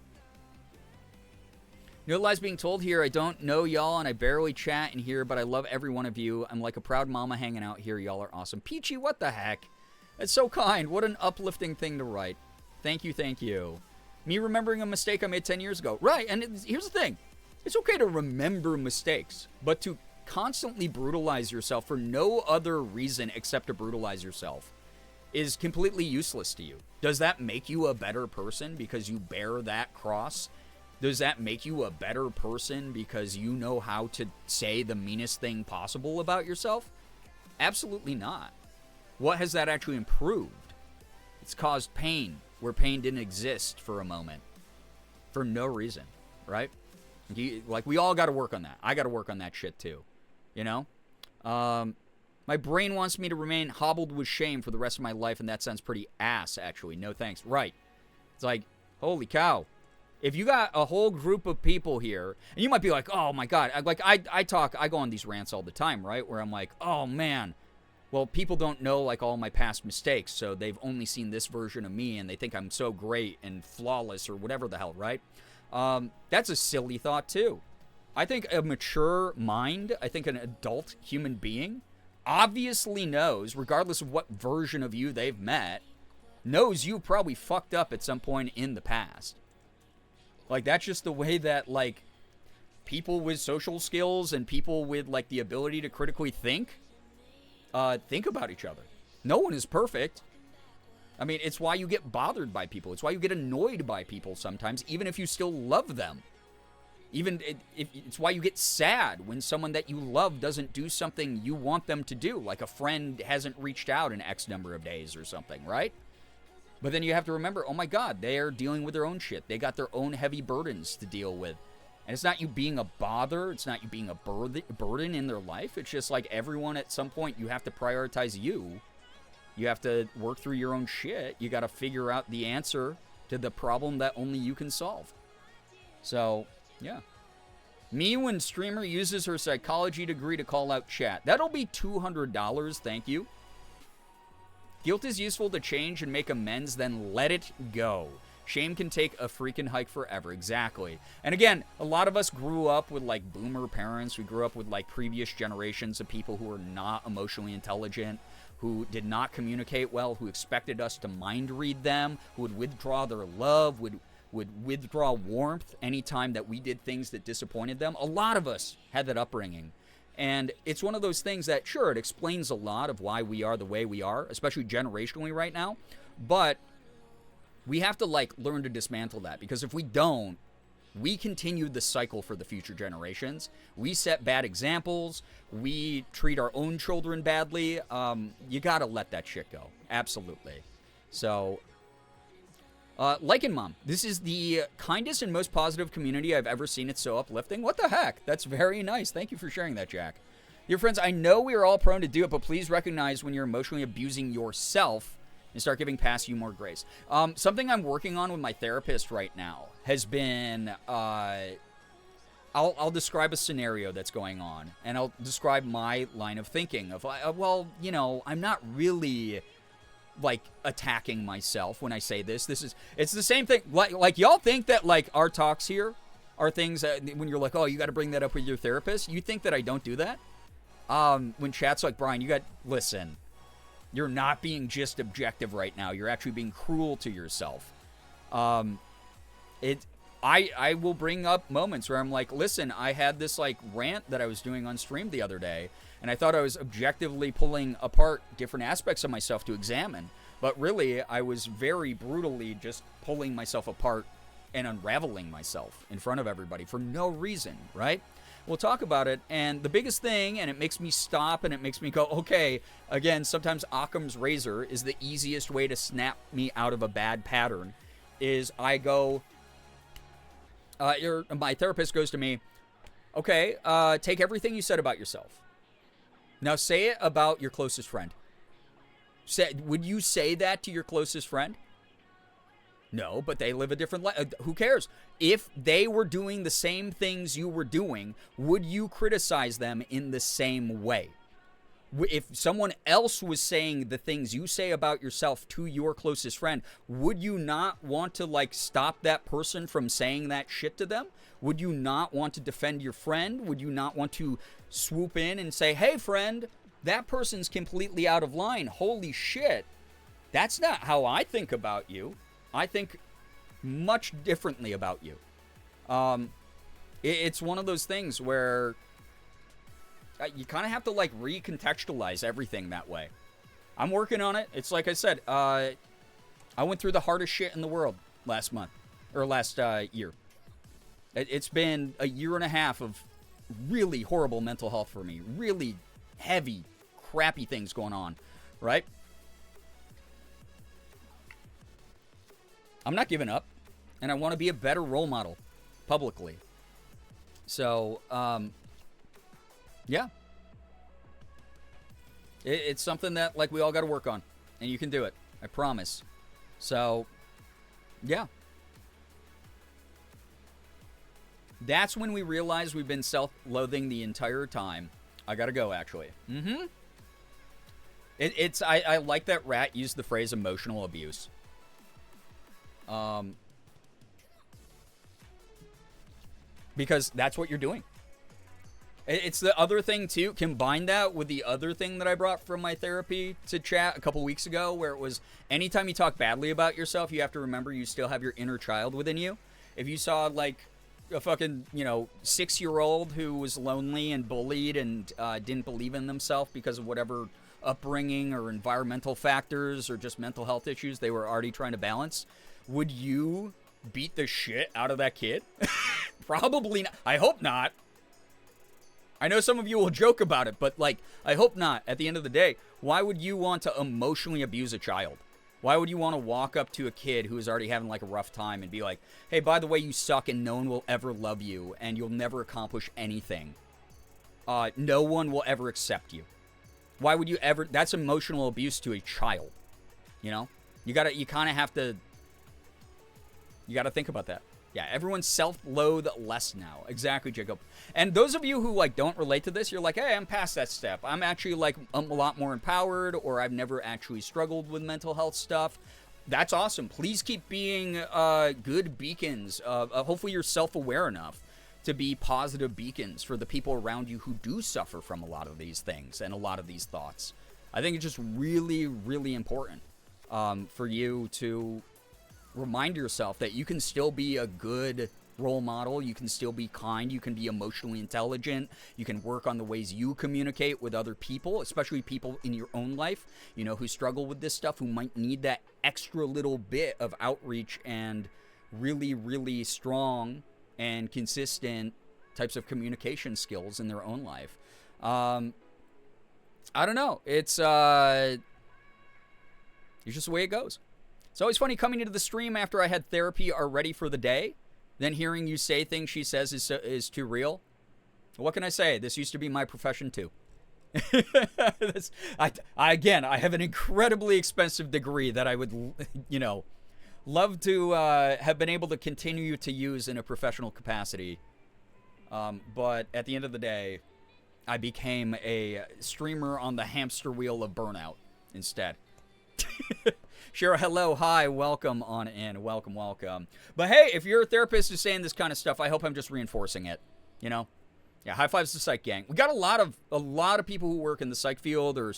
No lies being told here. I don't know y'all and I barely chat in here, but I love every one of you. I'm like a proud mama hanging out here. Y'all are awesome. Peachy, what the heck? That's so kind. What an uplifting thing to write. Thank you, thank you. Me remembering a mistake I made 10 years ago. Right, and here's the thing. It's okay to remember mistakes, but to constantly brutalize yourself for no other reason except to brutalize yourself is completely useless to you. Does that make you a better person because you bear that cross? Does that make you a better person because you know how to say the meanest thing possible about yourself? Absolutely not. What has that actually improved? It's caused pain where pain didn't exist for a moment. For no reason, right? Like, we all got to work on that. I got to work on that shit too. You know? My brain wants me to remain hobbled with shame for the rest of my life, and that sounds pretty ass, actually. No thanks. Right. It's like, holy cow. If you got a whole group of people here, and you might be like, oh my God. I go on these rants all the time, right? Where I'm like, oh man. Well, people don't know like all my past mistakes, so they've only seen this version of me, and they think I'm so great and flawless or whatever the hell, right? That's a silly thought too. I think a mature mind, I think an adult human being, obviously knows, regardless of what version of you they've met, knows you probably fucked up at some point in the past. Like, that's just the way that, like, people with social skills and people with, like, the ability to critically think about each other. No one is perfect. I mean, it's why you get bothered by people. It's why you get annoyed by people sometimes, even if you still love them. It's why you get sad when someone that you love doesn't do something you want them to do, like a friend hasn't reached out in X number of days or something, right? But then you have to remember, oh my God, they are dealing with their own shit. They got their own heavy burdens to deal with. And it's not you being a bother. It's not you being a burden in their life. It's just like everyone at some point, you have to prioritize you. You have to work through your own shit. You got to figure out the answer to the problem that only you can solve. So, yeah. Me when streamer uses her psychology degree to call out chat. That'll be $200, thank you. Guilt is useful to change and make amends, then let it go. Shame can take a freaking hike forever. Exactly. And again, a lot of us grew up with like boomer parents. We grew up with like previous generations of people who were not emotionally intelligent, who did not communicate well, who expected us to mind read them, who would withdraw their love, would withdraw warmth anytime that we did things that disappointed them. A lot of us had that upbringing. And it's one of those things that, sure, it explains a lot of why we are the way we are, especially generationally right now. But we have to, like, learn to dismantle that. Because if we don't, we continue the cycle for the future generations. We set bad examples. We treat our own children badly. You got to let that shit go. Absolutely. So, Lycan Mom, this is the kindest and most positive community I've ever seen. It's so uplifting. What the heck? That's very nice. Thank you for sharing that, Jack. Dear friends, I know we are all prone to do it, but please recognize when you're emotionally abusing yourself and start giving past you more grace. Something I'm working on with my therapist right now has been, I'll describe a scenario that's going on, and I'll describe my line of thinking of, well, you know, I'm not really like attacking myself when I say this. It's the same thing. Like y'all think that like our talks here are things that when you're like, oh, you got to bring that up with your therapist. You think that I don't do that? When chat's like, Brian, listen, you're not being just objective right now. You're actually being cruel to yourself. I will bring up moments where I'm like, listen, I had this like rant that I was doing on stream the other day, and I thought I was objectively pulling apart different aspects of myself to examine. But really, I was very brutally just pulling myself apart and unraveling myself in front of everybody for no reason, right? We'll talk about it, and the biggest thing, and it makes me stop, and it makes me go, okay, again, sometimes Occam's razor is the easiest way to snap me out of a bad pattern, is I go, my therapist goes to me, okay, take everything you said about yourself. Now say it about your closest friend. Would you say that to your closest friend? No, but they live a different life. Who cares? If they were doing the same things you were doing, would you criticize them in the same way? If someone else was saying the things you say about yourself to your closest friend, would you not want to, like, stop that person from saying that shit to them? Would you not want to defend your friend? Would you not want to swoop in and say, hey, friend, that person's completely out of line. Holy shit. That's not how I think about you. I think much differently about you. It's one of those things where you kind of have to, like, recontextualize everything that way. I'm working on it. It's like I said, I went through the hardest shit in the world last year. It's been a year and a half of really horrible mental health for me. Really heavy, crappy things going on, right? I'm not giving up, and I want to be a better role model publicly. So, yeah. It's something that, like, we all got to work on, and you can do it. I promise. So, yeah. That's when we realize we've been self-loathing the entire time. I gotta go, actually. I like that Rat used the phrase emotional abuse. Because that's what you're doing. It's the other thing, too. Combine that with the other thing that I brought from my therapy to chat a couple weeks ago, where it was anytime you talk badly about yourself, you have to remember you still have your inner child within you. If you saw, like, a fucking, 6-year-old who was lonely and bullied and didn't believe in themselves because of whatever upbringing or environmental factors or just mental health issues they were already trying to balance, would you beat the shit out of that kid? Probably not. I hope not. I know some of you will joke about it, but, like, I hope not. At the end of the day, why would you want to emotionally abuse a child? Why would you want to walk up to a kid who is already having, like, a rough time and be like, hey, by the way, you suck and no one will ever love you and you'll never accomplish anything. No one will ever accept you. Why would you ever? That's emotional abuse to a child. You know? You kind of have to, you got to think about that. Yeah, everyone's self-loathe less now. Exactly, Jacob. And those of you who, like, don't relate to this, you're like, hey, I'm past that step. I'm actually, like, I'm a lot more empowered, or I've never actually struggled with mental health stuff. That's awesome. Please keep being good beacons. Hopefully you're self-aware enough to be positive beacons for the people around you who do suffer from a lot of these things and a lot of these thoughts. I think it's just really, really important for you to remind yourself that you can still be a good role model. You can still be kind. You can be emotionally intelligent. You can work on the ways you communicate with other people, especially people in your own life, who struggle with this stuff, who might need that extra little bit of outreach and really, really strong and consistent types of communication skills in their own life. I don't know. It's just the way it goes. It's always funny coming into the stream after I had therapy already for the day, then hearing you say things she says is too real. What can I say? This used to be my profession too. I have an incredibly expensive degree that I would, love to have been able to continue to use in a professional capacity. But at the end of the day, I became a streamer on the hamster wheel of burnout instead. Cheryl, hello, hi, welcome on in, welcome. But hey, if your therapist is saying this kind of stuff, I hope I'm just reinforcing it, Yeah, high fives to Psych Gang. We got a lot of people who work in the psych field or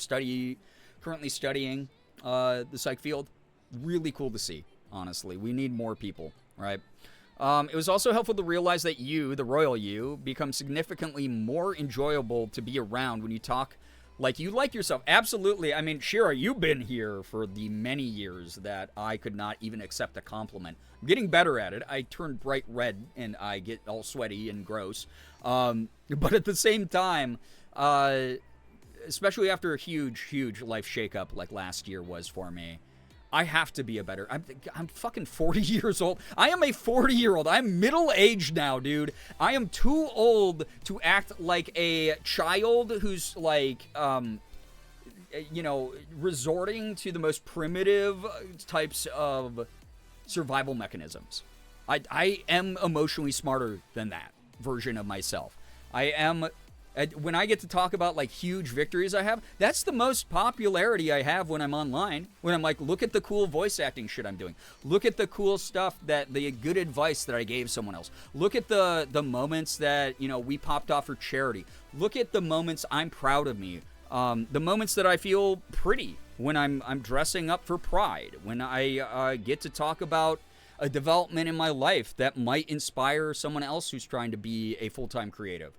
currently studying the psych field. Really cool to see, honestly. We need more people, right? It was also helpful to realize that you, the royal you, become significantly more enjoyable to be around when you talk like you like yourself. Absolutely. I mean, Shira, you've been here for the many years that I could not even accept a compliment. I'm getting better at it. I turn bright red and I get all sweaty and gross. But at the same time, especially after a huge life shakeup like last year was for me, I have to be a better. I'm fucking 40 years old. I am a 40-year-old. I'm middle-aged now, dude. I am too old to act like a child who's like, you know, resorting to the most primitive types of survival mechanisms. I am emotionally smarter than that version of myself. I am. When I get to talk about like huge victories I have, that's the most popularity I have when I'm online. When I'm like, look at the cool voice acting shit I'm doing. Look at the cool stuff the good advice that I gave someone else. Look at the moments that, you know, we popped off for charity. Look at the moments I'm proud of me. The moments that I feel pretty when I'm dressing up for Pride. When I get to talk about a development in my life that might inspire someone else who's trying to be a full-time creative.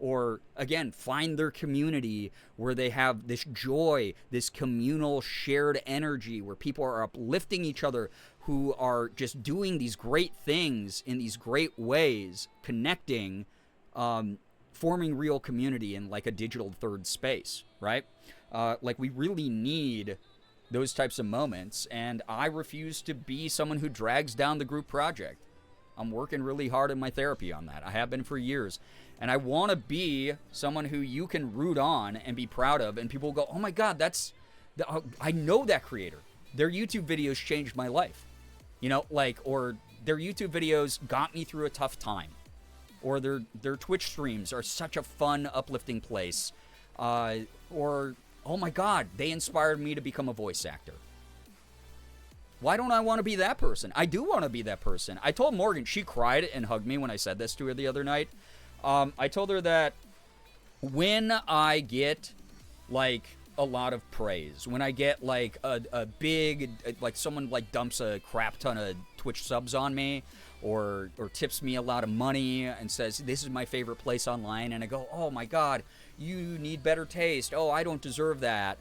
Or, again, find their community where they have this joy, this communal shared energy where people are uplifting each other, who are just doing these great things in these great ways, connecting, forming real community in like a digital third space, right? Like, we really need those types of moments, and I refuse to be someone who drags down the group project. I'm working really hard in my therapy on that. I have been for years. And I want to be someone who you can root on and be proud of. And people go, oh my God, I know that creator. Their YouTube videos changed my life. You know, like, or their YouTube videos got me through a tough time. Or their Twitch streams are such a fun, uplifting place. Or, oh my God, they inspired me to become a voice actor. Why don't I want to be that person? I do want to be that person. I told Morgan, she cried and hugged me when I said this to her the other night. I told her that when I get, like, a lot of praise, when I get, like, a big, like, someone, like, dumps a crap ton of Twitch subs on me, or tips me a lot of money and says, this is my favorite place online, and I go, oh, my God, you need better taste. Oh, I don't deserve that.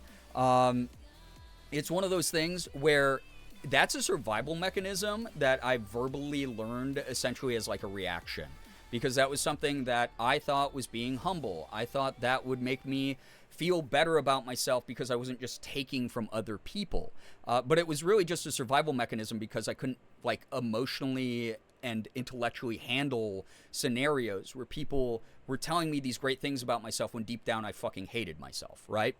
It's one of those things where that's a survival mechanism that I verbally learned essentially as, like, a reaction. Because that was something that I thought was being humble. I thought that would make me feel better about myself because I wasn't just taking from other people. But it was really just a survival mechanism because I couldn't, like, emotionally and intellectually handle scenarios where people were telling me these great things about myself when deep down I fucking hated myself, right?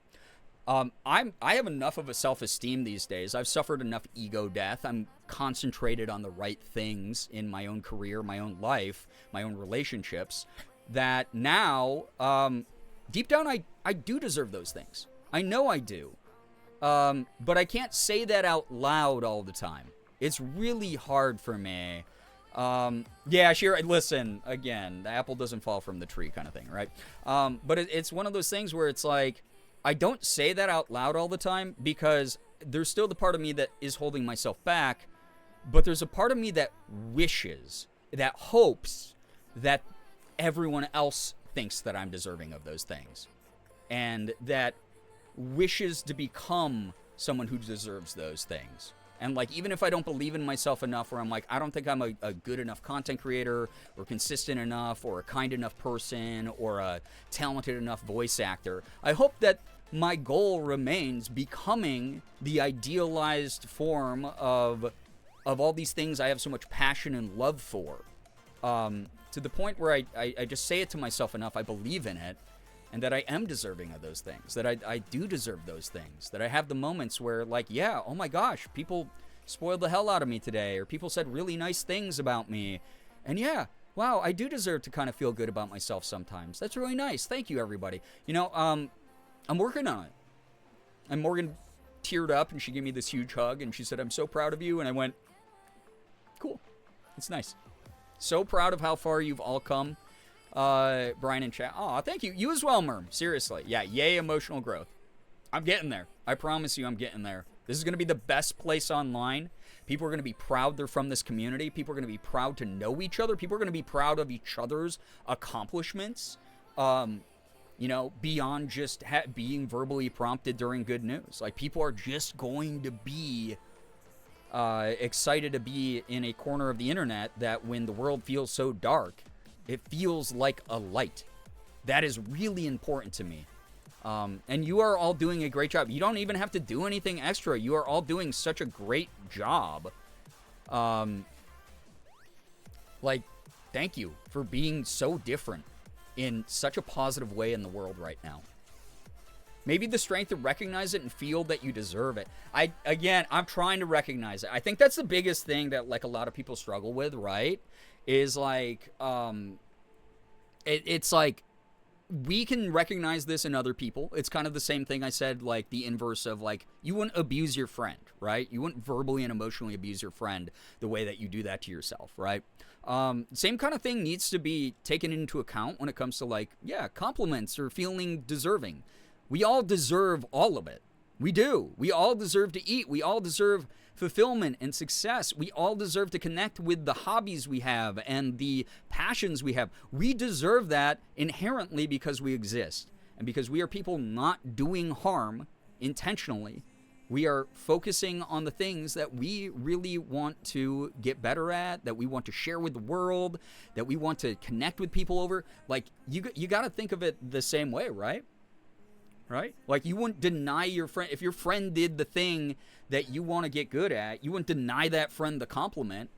I have enough of a self-esteem these days. I've suffered enough ego death. I'm concentrated on the right things in my own career, my own life, my own relationships, that now, deep down, I do deserve those things. I know I do. But I can't say that out loud all the time. It's really hard for me. Yeah, sure. Listen, again, the apple doesn't fall from the tree kind of thing, right? But it's one of those things where it's like, I don't say that out loud all the time because there's still the part of me that is holding myself back, but there's a part of me that wishes, that hopes that everyone else thinks that I'm deserving of those things, and that wishes to become someone who deserves those things. And, like, even if I don't believe in myself enough where I'm like, I don't think I'm a good enough content creator or consistent enough or a kind enough person or a talented enough voice actor, I hope that my goal remains becoming the idealized form of all these things I have so much passion and love for. To the point where I just say it to myself enough, I believe in it, and that I am deserving of those things, that I do deserve those things, that I have the moments where, like, yeah, oh my gosh, people spoiled the hell out of me today, or people said really nice things about me, and yeah, wow, I do deserve to kind of feel good about myself sometimes. That's really nice. Thank you, everybody. You know, I'm working on it. And Morgan teared up, and she gave me this huge hug, and she said, I'm so proud of you, and I went, cool. It's nice. So proud of how far you've all come. Brian and chat. Aw, thank you. You as well, Merm. Seriously. Yeah, yay emotional growth. I'm getting there. I promise you I'm getting there. This is going to be the best place online. People are going to be proud they're from this community. People are going to be proud to know each other. People are going to be proud of each other's accomplishments. You know, beyond just being verbally prompted during good news. Like, people are just going to be excited to be in a corner of the internet that when the world feels so dark, it feels like a light. That is really important to me. And you are all doing a great job. You don't even have to do anything extra. You are all doing such a great job. Like, thank you for being so different in such a positive way in the world right now. Maybe the strength to recognize it and feel that you deserve it. I'm trying to recognize it. I think that's the biggest thing that, like, a lot of people struggle with, right? Is, like, it's like, we can recognize this in other people. It's kind of the same thing I said, like, the inverse of, like, you wouldn't abuse your friend, right? You wouldn't verbally and emotionally abuse your friend the way that you do that to yourself, right? Same kind of thing needs to be taken into account when it comes to, like, yeah, compliments or feeling deserving. We all deserve all of it. We do. We all deserve to eat. We all deserve fulfillment and success. We all deserve to connect with the hobbies we have and the passions we have. We deserve that inherently because we exist. And because we are people not doing harm intentionally. We are focusing on the things that we really want to get better at, that we want to share with the world, that we want to connect with people over. Like, you got to think of it the same way, right? Right? Like, you wouldn't deny your friend. If your friend did the thing that you want to get good at, you wouldn't deny that friend the compliment,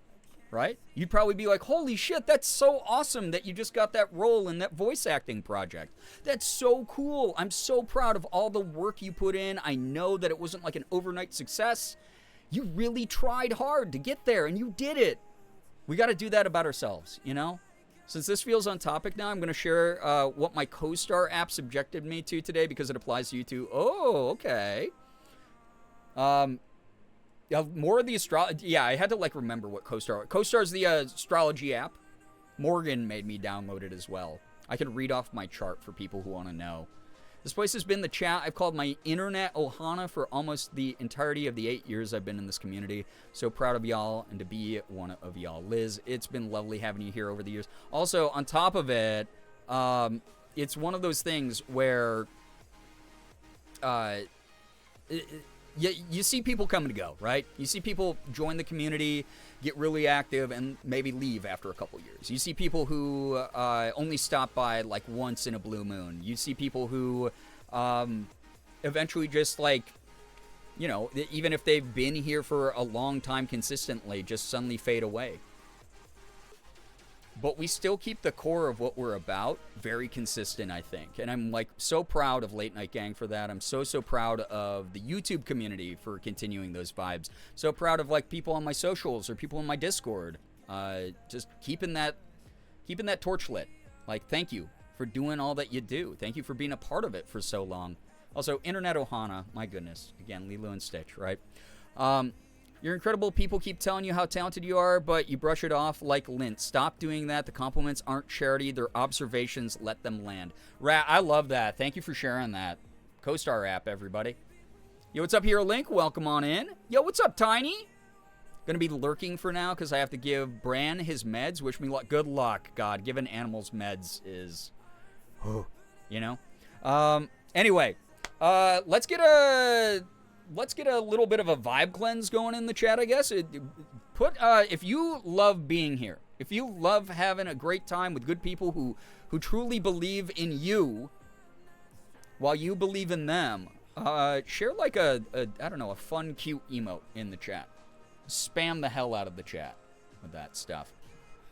right? You'd probably be like, holy shit, that's so awesome that you just got that role in that voice acting project. That's so cool. I'm so proud of all the work you put in. I know that it wasn't like an overnight success. You really tried hard to get there, and you did it. We got to do that about ourselves, you know? Since this feels on topic now, I'm going to share what my CoStar app subjected me to today because it applies to you too. Oh, okay. More of the astrology. Yeah, I had to, like, remember what CoStar. CoStar is the astrology app. Morgan made me download it as well. I can read off my chart for people who want to know. This place has been the chat I've called my internet ohana for almost the entirety of the 8 years I've been in this community. So proud of y'all and to be one of y'all. Liz, it's been lovely having you here over the years. Also, on top of it, it's one of those things where you see people come and go, right? You see people join the community, get really active, and maybe leave after a couple years. You see people who only stop by, like, once in a blue moon. You see people who eventually just, like, you know, even if they've been here for a long time consistently, just suddenly fade away. But we still keep the core of what we're about very consistent, I think. And I'm, like, so proud of Late Night Gang for that. I'm so proud of the YouTube community for continuing those vibes. So proud of, like, people on my socials or people in my Discord. Just keeping that torch lit. Like, thank you for doing all that you do. Thank you for being a part of it for so long. Also, Internet Ohana, my goodness. Again, Lilo and Stitch, right? You're incredible. People keep telling you how talented you are, but you brush it off like lint. Stop doing that. The compliments aren't charity. They're observations. Let them land. Rat, I love that. Thank you for sharing that. CoStar app, everybody. Yo, what's up, Hero Link? Welcome on in. Yo, what's up, Tiny? Gonna be lurking for now because I have to give Bran his meds. Wish me luck. Good luck, God. Giving animals meds is... you know? Anyway, let's get a little bit of a vibe cleanse going in the chat, I guess. If you love being here, if you love having a great time with good people who truly believe in you while you believe in them, share like a fun, cute emote in the chat. Spam the hell out of the chat with that stuff.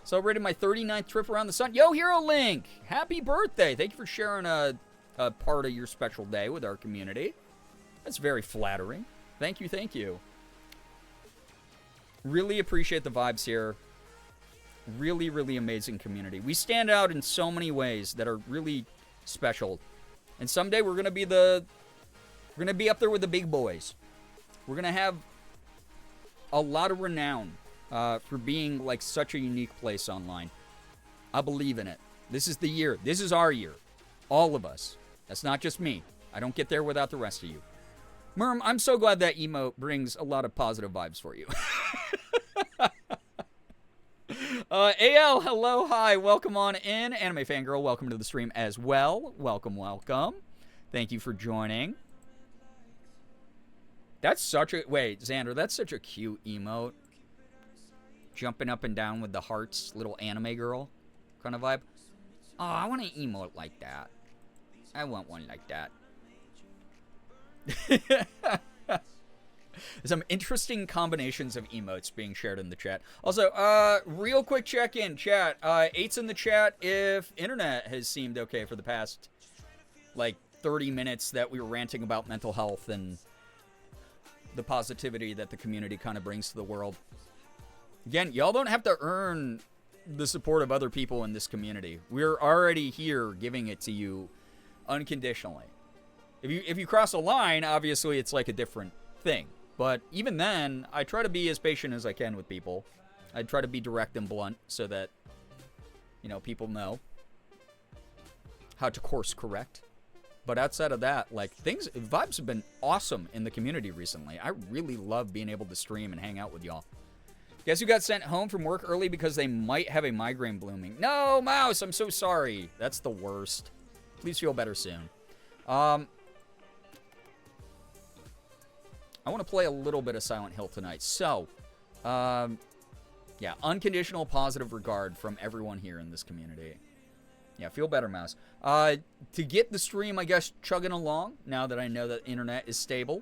Celebrated my 39th trip around the sun. Yo, Hero Link! Happy birthday! Thank you for sharing a part of your special day with our community. That's very flattering. Thank you, thank you. Really appreciate the vibes here. Really, really amazing community. We stand out in so many ways that are really special. And someday we're gonna be up there with the big boys. We're gonna have a lot of renown for being like such a unique place online. I believe in it. This is the year. This is our year. All of us. That's not just me. I don't get there without the rest of you. Merm, I'm so glad that emote brings a lot of positive vibes for you. AL, hello, hi, welcome on in. Anime Fangirl, welcome to the stream as well. Welcome, welcome. Thank you for joining. That's such a... Wait, Xander, that's such a cute emote. Jumping up and down with the hearts, little anime girl kind of vibe. Oh, I want an emote like that. I want one like that. Some interesting combinations of emotes being shared in the chat. Also, real quick check-in, chat. 8's in the chat if internet has seemed okay for the past, like, 30 minutes that we were ranting about mental health and the positivity that the community kind of brings to the world. Again, y'all don't have to earn the support of other people in this community. We're already here giving it to you unconditionally. If you cross a line, obviously it's like a different thing. But even then, I try to be as patient as I can with people. I try to be direct and blunt so that, you know, people know how to course correct. But outside of that, like, vibes have been awesome in the community recently. I really love being able to stream and hang out with y'all. Guess who got sent home from work early because they might have a migraine blooming? No, Mouse, I'm so sorry. That's the worst. Please feel better soon. I want to play a little bit of Silent Hill tonight. So, yeah, unconditional positive regard from everyone here in this community. Yeah, feel better, Mouse. To get the stream, I guess, chugging along, now that I know that the internet is stable.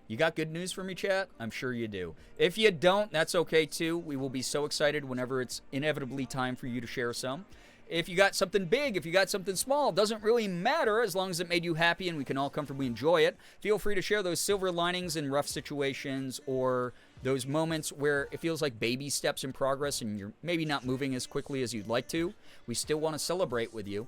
You got good news for me, chat? I'm sure you do. If you don't, that's okay, too. We will be so excited whenever it's inevitably time for you to share some. If you got something big, if you got something small, doesn't really matter as long as it made you happy and we can all comfortably enjoy it. Feel free to share those silver linings in rough situations or those moments where it feels like baby steps in progress and you're maybe not moving as quickly as you'd like to. We still want to celebrate with you.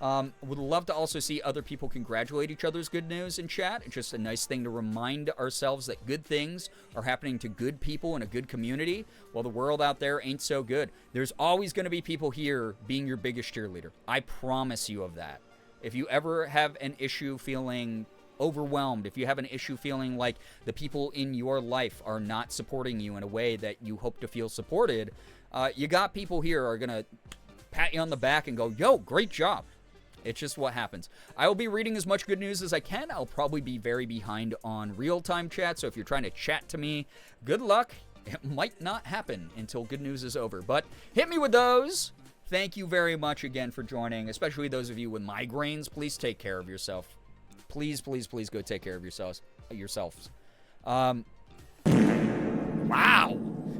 Would love to also see other people congratulate each other's good news in chat. It's just a nice thing to remind ourselves that good things are happening to good people in a good community, while the world out there ain't so good. There's always going to be people here being your biggest cheerleader. I promise you of that. If you ever have an issue feeling overwhelmed, if you have an issue feeling like the people in your life are not supporting you in a way that you hope to feel supported, you got people here who are going to pat you on the back and go, yo, great job. It's just what happens. I will be reading as much good news as I can. I'll probably be very behind on real-time chat, so if you're trying to chat to me, good luck. It might not happen until good news is over, but hit me with those. Thank you very much again for joining, especially those of you with migraines. Please take care of yourself. Please, please, please go take care of yourselves. Wow.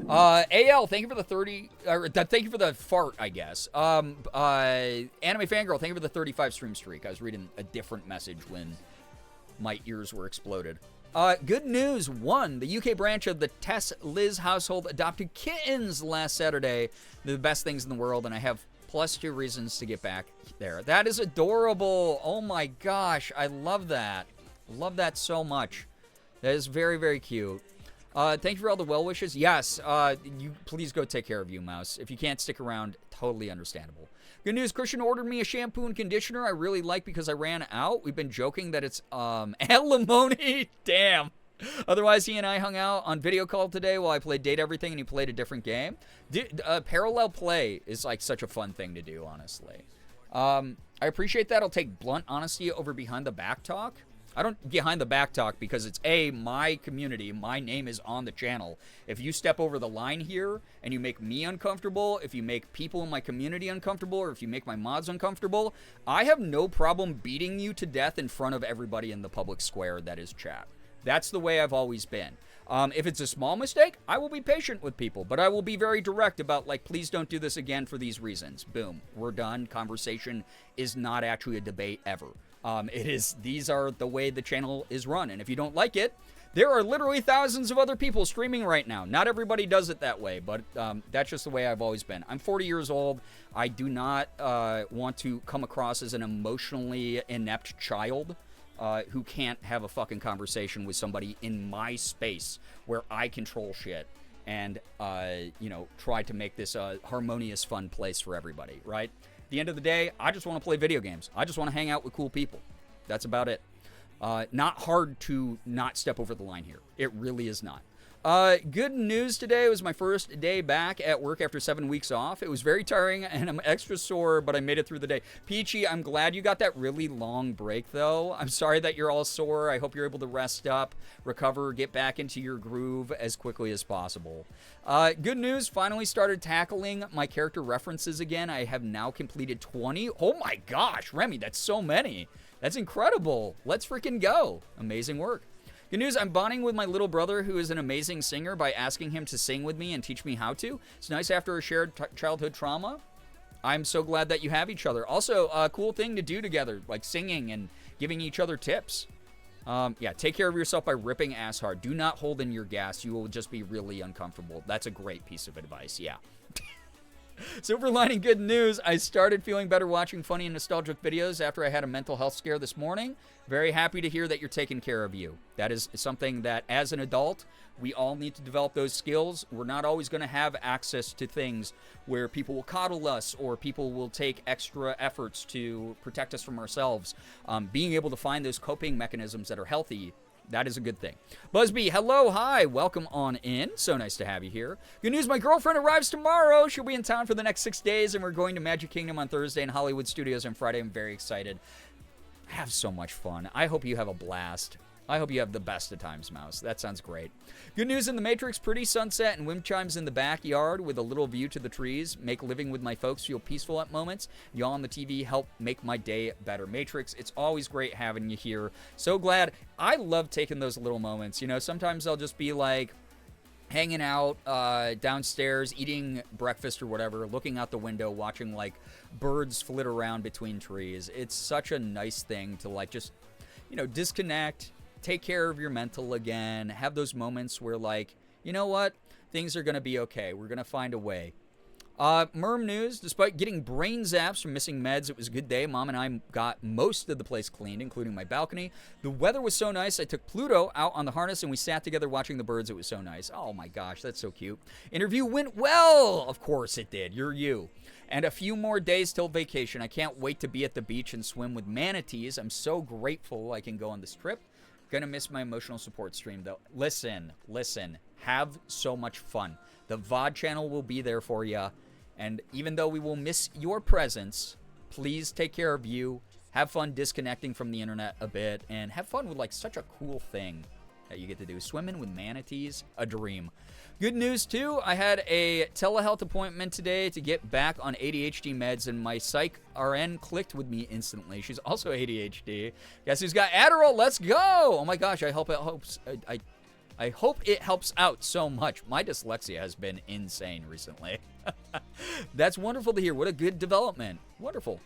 AL, thank you for the 30, thank you for the fart, I guess. Anime Fangirl, thank you for the 35 stream streak. I was reading a different message when my ears were exploded. Good news, one, the UK branch of the Tess Liz household adopted kittens last Saturday. They're the best things in the world, and I have +2 reasons to get back there. That is adorable. Oh my gosh, I love that. Love that so much. That is very, very cute. Thank you for all the well wishes. Yes, you please go take care of you, Mouse. If you can't stick around, totally understandable. Good news, Christian ordered me a shampoo and conditioner I really like because I ran out. We've been joking that it's alimony. Damn. Otherwise, he and I hung out on video call today while I played Date Everything and he played a different game. Parallel play is like such a fun thing to do, honestly. I appreciate that. I'll take blunt honesty over behind the back talk. I don't behind the back talk because it's my community, my name is on the channel. If you step over the line here and you make me uncomfortable, if you make people in my community uncomfortable, or if you make my mods uncomfortable, I have no problem beating you to death in front of everybody in the public square that is chat. That's the way I've always been. If it's a small mistake, I will be patient with people, but I will be very direct about, like, please don't do this again for these reasons. Boom. We're done. Conversation is not actually a debate ever. These are the way the channel is run, and if you don't like it, there are literally thousands of other people streaming right now. Not everybody does it that way, but that's just the way I've always been. I'm 40 years old. I do not want to come across as an emotionally inept child who can't have a fucking conversation with somebody in my space where I control shit and, try to make this a harmonious, fun place for everybody, right? At the end of the day, I just want to play video games. I just want to hang out with cool people. That's about it. Not hard to not step over the line here. It really is not. Good news today. It was my first day back at work after 7 weeks off. It was very tiring and I'm extra sore, but I made it through the day. Peachy, I'm glad you got that really long break, though. I'm sorry that you're all sore. I hope you're able to rest up, recover, get back into your groove as quickly as possible. Good news, finally started tackling my character references again. I have now completed 20. Oh my gosh, Remy, that's so many. That's incredible. Let's freaking go. Amazing work. Good news, I'm bonding with my little brother, who is an amazing singer, by asking him to sing with me and teach me how to. It's nice after a shared childhood trauma. I'm so glad that you have each other. Also, a cool thing to do together, like singing and giving each other tips. Yeah, take care of yourself by ripping ass hard. Do not hold in your gas. You will just be really uncomfortable. That's a great piece of advice, yeah. Silver lining good news, I started feeling better watching funny and nostalgic videos after I had a mental health scare this morning. Very happy to hear that you're taking care of you. That is something that, as an adult, we all need to develop those skills. We're not always going to have access to things where people will coddle us or people will take extra efforts to protect us from ourselves. Being able to find those coping mechanisms that are healthy, that is a good thing. Buzzbee, hello, hi, welcome on in. So nice to have you here. Good news, my girlfriend arrives tomorrow. She'll be in town for the next 6 days, and we're going to Magic Kingdom on Thursday and Hollywood Studios on Friday. I'm very excited. Have so much fun. I hope you have a blast. I hope you have the best of times, Mouse. That sounds great. Good news in the Matrix, pretty sunset and wind chimes in the backyard with a little view to the trees. Make living with my folks feel peaceful at moments. Y'all on the TV help make my day better. Matrix, it's always great having you here. So glad. I love taking those little moments. You know, sometimes I'll just be like hanging out downstairs, eating breakfast or whatever, looking out the window, watching like birds flit around between trees. It's such a nice thing to like just, you know, disconnect, take care of your mental again, have those moments where like, you know what, things are going to be okay. We're going to find a way. Merm news, despite getting brain zaps from missing meds, it was a good day. Mom and I got most of the place cleaned, including my balcony. The weather was so nice, I took Pluto out on the harness and we sat together watching the birds. It was so nice. Oh my gosh, that's so cute. Interview went well. Of course it did. You're you. And a few more days till vacation. I can't wait to be at the beach and swim with manatees. I'm so grateful I can go on this trip. Gonna miss my emotional support stream though. Listen. Have so much fun. The VOD channel will be there for you. And even though we will miss your presence, please take care of you. Have fun disconnecting from the internet a bit. And have fun with like such a cool thing that you get to do. Swimming with manatees, a dream. Good news too, I had a telehealth appointment today to get back on ADHD meds, and my psych RN clicked with me instantly. She's also ADHD. Guess who's got Adderall? Let's go! Oh my gosh, I hope it helps. I hope it helps out so much. My dyslexia has been insane recently. That's wonderful to hear. What a good development. Wonderful.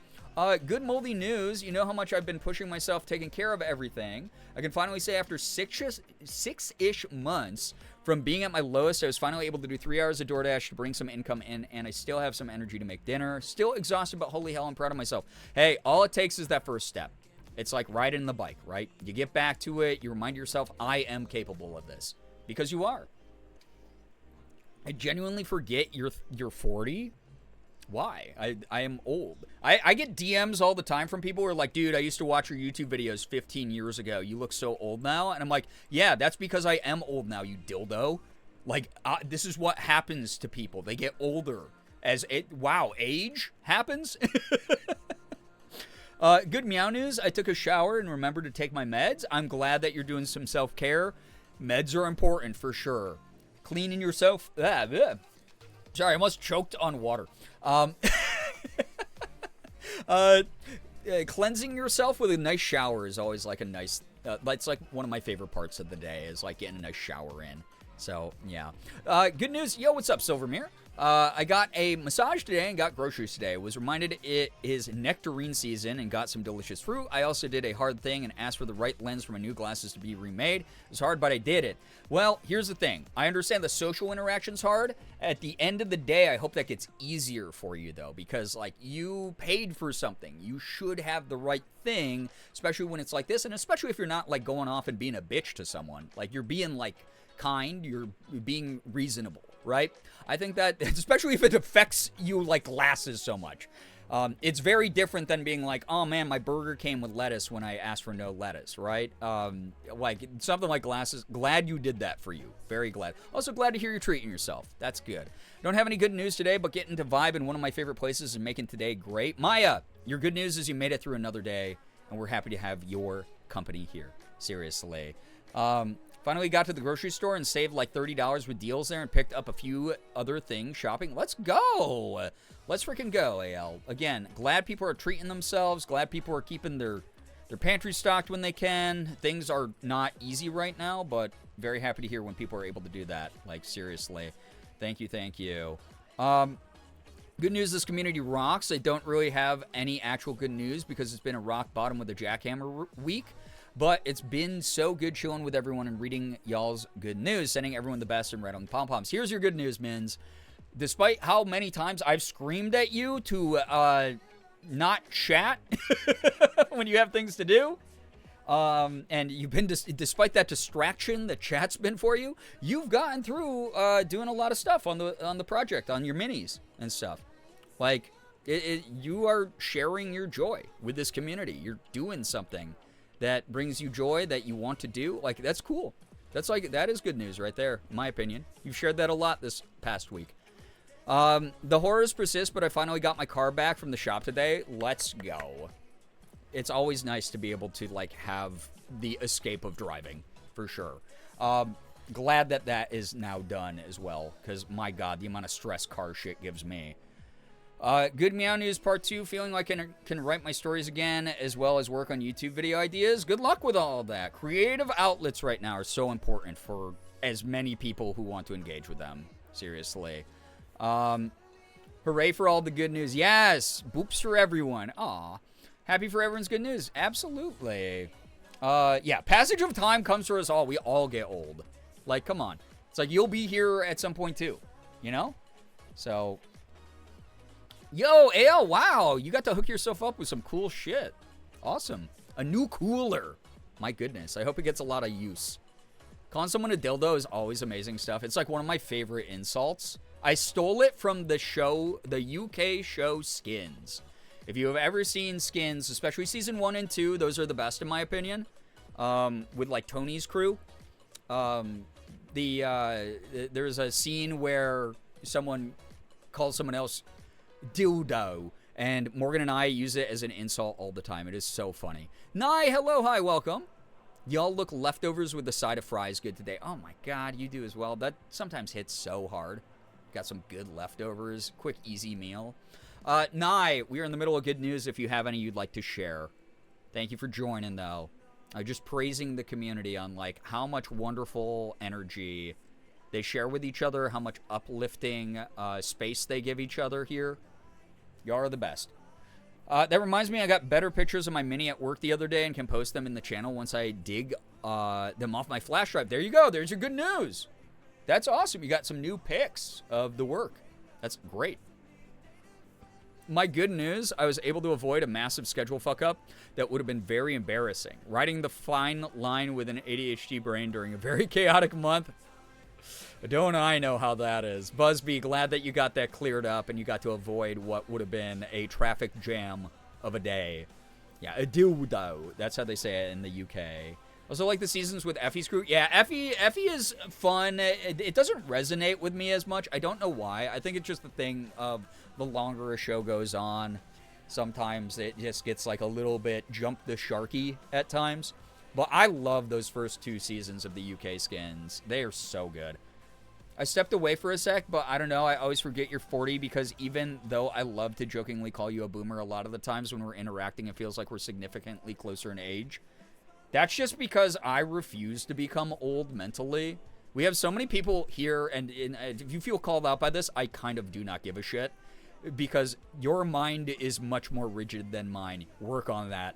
Good moldy news. You know how much I've been pushing myself, taking care of everything. I can finally say after six-ish months from being at my lowest, I was finally able to do 3 hours of DoorDash to bring some income in, and I still have some energy to make dinner. Still exhausted, but holy hell, I'm proud of myself. Hey, all it takes is that first step. It's like riding the bike, right? You get back to it. You remind yourself, I am capable of this. Because you are. I genuinely forget you're 40. Why? I am old. I get DMs all the time from people who are like, dude, I used to watch your YouTube videos 15 years ago. You look so old now. And I'm like, yeah, that's because I am old now, you dildo. Like, this is what happens to people. They get older. Wow, age happens? Good meow news. I took a shower and remembered to take my meds. I'm glad that you're doing some self-care. Meds are important for sure. Cleaning yourself. Sorry, I almost choked on water. Cleansing yourself with a nice shower is always like a nice, it's like one of my favorite parts of the day is like getting a nice shower in. So, yeah. Good news. Yo, what's up, Silvermere? I got a massage today and got groceries today. Was reminded it is nectarine season and got some delicious fruit. I also did a hard thing and asked for the right lens for my new glasses to be remade. It was hard, but I did it. Well, here's the thing. I understand the social interaction's hard. At the end of the day, I hope that gets easier for you, though, because, like, you paid for something. You should have the right thing, especially when it's like this, and especially if you're not, like, going off and being a bitch to someone. Like, you're being, like, kind, you're being reasonable, right? I think that, especially if it affects you like glasses so much. It's very different than being like, oh man, my burger came with lettuce when I asked for no lettuce, right? Like something like glasses. Glad you did that for you. Very glad. Also glad to hear you're treating yourself. That's good. Don't have any good news today, but getting to vibe in one of my favorite places and making today great. Maya, your good news is you made it through another day, and we're happy to have your company here. Seriously. Finally got to the grocery store and saved like $30 with deals there and picked up a few other things shopping. Let's go. Let's freaking go, AL. Again, glad people are treating themselves. Glad people are keeping their pantry stocked when they can. Things are not easy right now, but very happy to hear when people are able to do that. Like, seriously. Thank you, thank you. Good news, this community rocks. I don't really have any actual good news because it's been a rock bottom with a jackhammer week. But it's been so good chilling with everyone and reading y'all's good news. Sending everyone the best and right on the pom-poms. Here's your good news, Mins. Despite how many times I've screamed at you to not chat when you have things to do, and you've been, despite that distraction that chat's been for you, you've gotten through doing a lot of stuff on the project, on your minis and stuff. Like, you are sharing your joy with this community. You're doing something that brings you joy that you want to do. Like, that's cool. That is good news right there, in my opinion. You've shared that a lot this past week. The horrors persist, but I finally got my car back from the shop today. Let's go. It's always nice to be able to, like, have the escape of driving, for sure. Glad that is now done as well, because, my God, the amount of stress car shit gives me. Good Meow News Part 2, feeling like I can write my stories again, as well as work on YouTube video ideas. Good luck with all of that. Creative outlets right now are so important for as many people who want to engage with them. Seriously. Hooray for all the good news. Yes! Boops for everyone. Aw. Happy for everyone's good news. Absolutely. Yeah, passage of time comes for us all. We all get old. Like, come on. It's like you'll be here at some point too. You know? So... Yo, AL, wow, you got to hook yourself up with some cool shit. Awesome. A new cooler. My goodness, I hope it gets a lot of use. Calling someone a dildo is always amazing stuff. It's like one of my favorite insults. I stole it from the show, the UK show Skins. If you have ever seen Skins, especially season 1 and 2, those are the best in my opinion. With like Tony's crew. There's a scene where someone calls someone else dildo, and Morgan and I use it as an insult all the time. It is so funny. Nye, hello, hi, welcome. Y'all look leftovers with the side of fries good today. Oh my God, you do as well. That sometimes hits so hard. Got some good leftovers. Quick, easy meal. Nye, we are in the middle of good news if you have any you'd like to share. Thank you for joining, though. Just praising the community on, like, how much wonderful energy they share with each other, how much uplifting space they give each other here. Y'all are the best. That reminds me, I got better pictures of my Mini at work the other day and can post them in the channel once I dig them off my flash drive. There you go. There's your good news. That's awesome. You got some new pics of the work. That's great. My good news, I was able to avoid a massive schedule fuck-up that would have been very embarrassing. Riding the fine line with an ADHD brain during a very chaotic month. Don't I know how that is. Busby, glad that you got that cleared up and you got to avoid what would have been a traffic jam of a day. Yeah, a dildo. That's how they say it in the UK. Also like the seasons with Effie's crew. Yeah, Effie is fun. It doesn't resonate with me as much. I don't know why. I think it's just the thing of the longer a show goes on, sometimes it just gets like a little bit jump the sharky at times. But I love those first 2 seasons of the UK skins. They are so good. I stepped away for a sec, but I don't know. I always forget you're 40 because even though I love to jokingly call you a boomer a lot of the times when we're interacting, it feels like we're significantly closer in age. That's just because I refuse to become old mentally. We have so many people here, and if you feel called out by this, I kind of do not give a shit. Because your mind is much more rigid than mine. Work on that.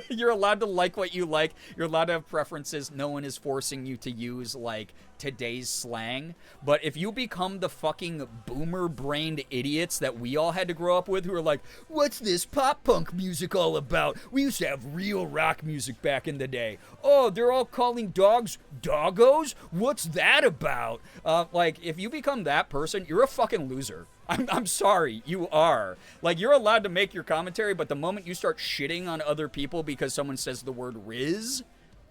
You're allowed to like what you like. You're allowed to have preferences. No one is forcing you to use, like, today's slang. But if you become the fucking boomer-brained idiots that we all had to grow up with who are like, what's this pop-punk music all about? We used to have real rock music back in the day. Oh, they're all calling dogs doggos? What's that about? Like, if you become that person, you're a fucking loser. I'm sorry, you are. Like, you're allowed to make your commentary, but the moment you start shitting on other people because someone says the word Riz,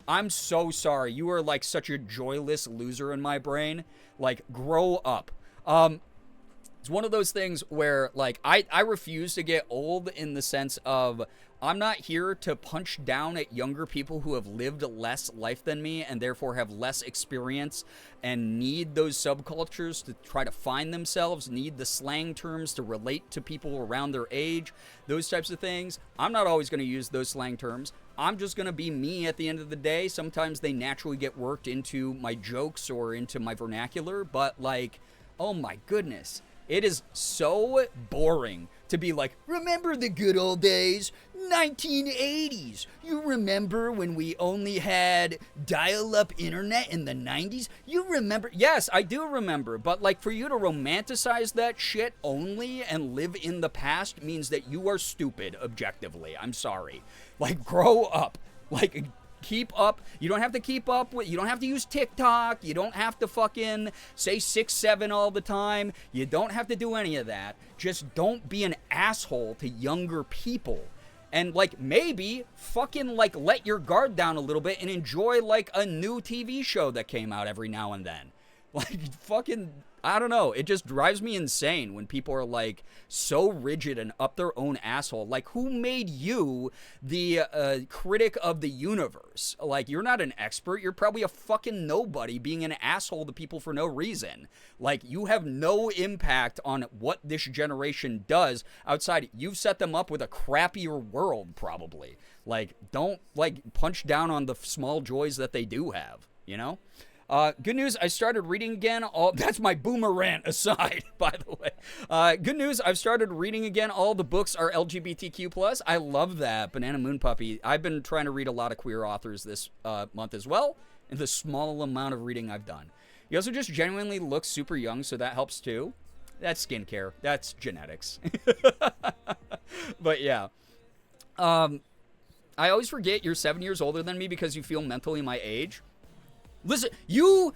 I'm so sorry. You are, like, such a joyless loser in my brain. Like, grow up. It's one of those things where, like, I refuse to get old in the sense of I'm not here to punch down at younger people who have lived less life than me and therefore have less experience and need those subcultures to try to find themselves, need the slang terms to relate to people around their age, those types of things. I'm not always going to use those slang terms. I'm just going to be me at the end of the day. Sometimes they naturally get worked into my jokes or into my vernacular, but, like, oh my goodness. It is so boring to be like, remember the good old days? 1980s. You remember when we only had dial-up internet in the 90s? You remember? Yes, I do remember. But, like, for you to romanticize that shit only and live in the past means that you are stupid, objectively. I'm sorry. Like, grow up. Like, keep up. You don't have to keep up with, you don't have to use TikTok. You don't have to fucking say 6'7" all the time. You don't have to do any of that. Just don't be an asshole to younger people. And, like, maybe fucking, like, let your guard down a little bit and enjoy, like, a new TV show that came out every now and then. Like, fucking, I don't know. It just drives me insane when people are, like, so rigid and up their own asshole. Like, who made you the critic of the universe? Like, you're not an expert. You're probably a fucking nobody being an asshole to people for no reason. Like, you have no impact on what this generation does outside. You've set them up with a crappier world, probably. Like, don't, like, punch down on the small joys that they do have, you know? Good news, I started reading again. That's my boomer rant aside, by the way. Good news, I've started reading again. All the books are LGBTQ+. I love that. Banana Moon Puppy. I've been trying to read a lot of queer authors this month as well, in the small amount of reading I've done. You also just genuinely look super young, so that helps too. That's skincare. That's genetics. But yeah. I always forget you're 7 years older than me because you feel mentally my age. Listen, you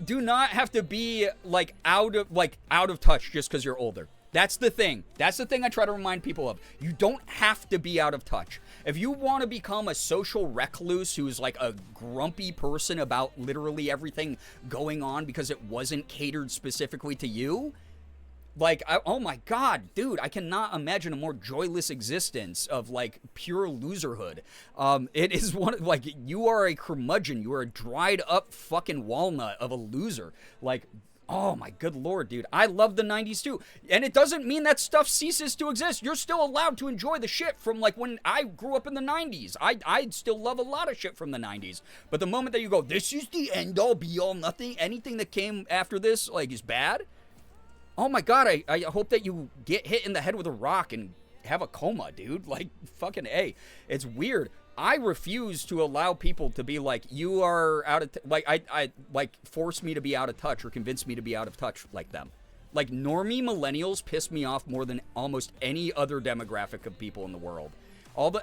do not have to be like out of touch just because you're older. That's the thing. That's the thing I try to remind people of. You don't have to be out of touch. If you want to become a social recluse who's like a grumpy person about literally everything going on because it wasn't catered specifically to you, like, oh my god, dude, I cannot imagine a more joyless existence of, like, pure loserhood. It is like, you are a curmudgeon. You are a dried up fucking walnut of a loser. Like, oh my good lord, dude. I love the 90s too. And it doesn't mean that stuff ceases to exist. You're still allowed to enjoy the shit from, like, when I grew up in the 90s. I still love a lot of shit from the 90s. But the moment that you go, this is the end all, be all, nothing, anything that came after this, like, is bad. Oh my god, I hope that you get hit in the head with a rock and have a coma, dude. Like, fucking A. It's weird. I refuse to allow people to be like, you are out of, I force me to be out of touch or convince me to be out of touch like them. Like, normie millennials piss me off more than almost any other demographic of people in the world.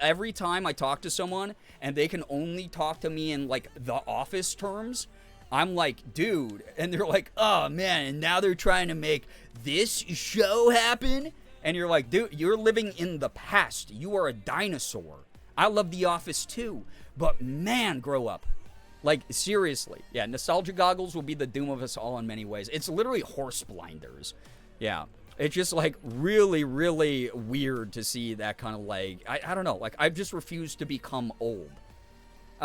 Every time I talk to someone and they can only talk to me in, like, the office terms, I'm like, dude, and they're like, oh man, and now they're trying to make this show happen? And you're like, dude, you're living in the past. You are a dinosaur. I love The Office too, but man, grow up. Like, seriously. Yeah, nostalgia goggles will be the doom of us all in many ways. It's literally horse blinders. Yeah. It's just, like, really, really weird to see that kind of, like, I don't know. Like, I've just refused to become old.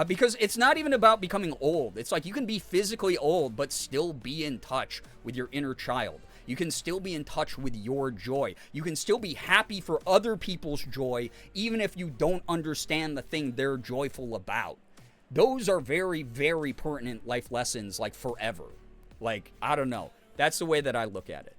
Because it's not even about becoming old. It's like you can be physically old, but still be in touch with your inner child. You can still be in touch with your joy. You can still be happy for other people's joy, even if you don't understand the thing they're joyful about. Those are very, very pertinent life lessons, like, forever. Like, I don't know. That's the way that I look at it.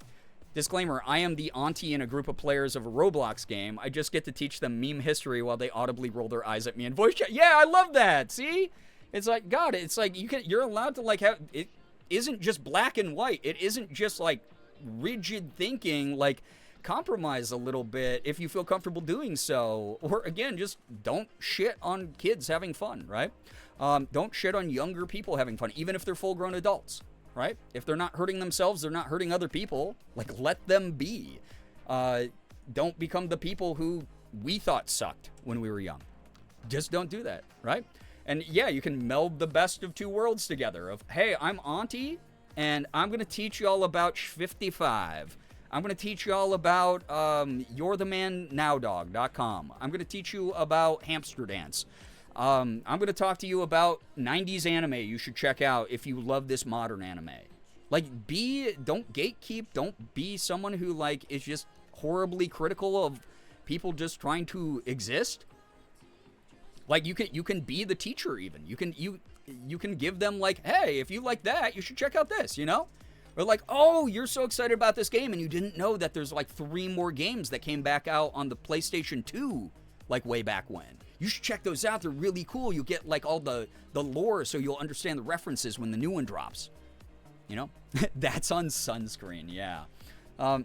Disclaimer, I am the auntie in a group of players of a Roblox game. I just get to teach them meme history while they audibly roll their eyes at me in voice chat. Yeah, I love that. See? It's like, God, it's like you're allowed to like have, it isn't just black and white. It isn't just like rigid thinking, like compromise a little bit if you feel comfortable doing so. Or again, just don't shit on kids having fun, right? Don't shit on younger people having fun, even if they're full-grown adults, right? If they're not hurting themselves, they're not hurting other people. Like, let them be. Don't become the people who we thought sucked when we were young. Just don't do that, right? And yeah, you can meld the best of two worlds together of, hey, I'm Auntie, and I'm going to teach you all about 55. I'm going to teach you all about you'rethemannowdog.com. I'm going to teach you about hamster dance. I'm going to talk to you about 90s anime you should check out if you love this modern anime. Like, don't gatekeep, don't be someone who, like, is just horribly critical of people just trying to exist. Like, you can be the teacher even. You can give them, like, hey, if you like that, you should check out this, you know? Or like, oh, you're so excited about this game and you didn't know that there's like 3 more games that came back out on the PlayStation 2, like way back when. You should check those out. They're really cool. You'll get like all the lore so you'll understand the references when the new one drops. You know? That's on Sunscreen, yeah.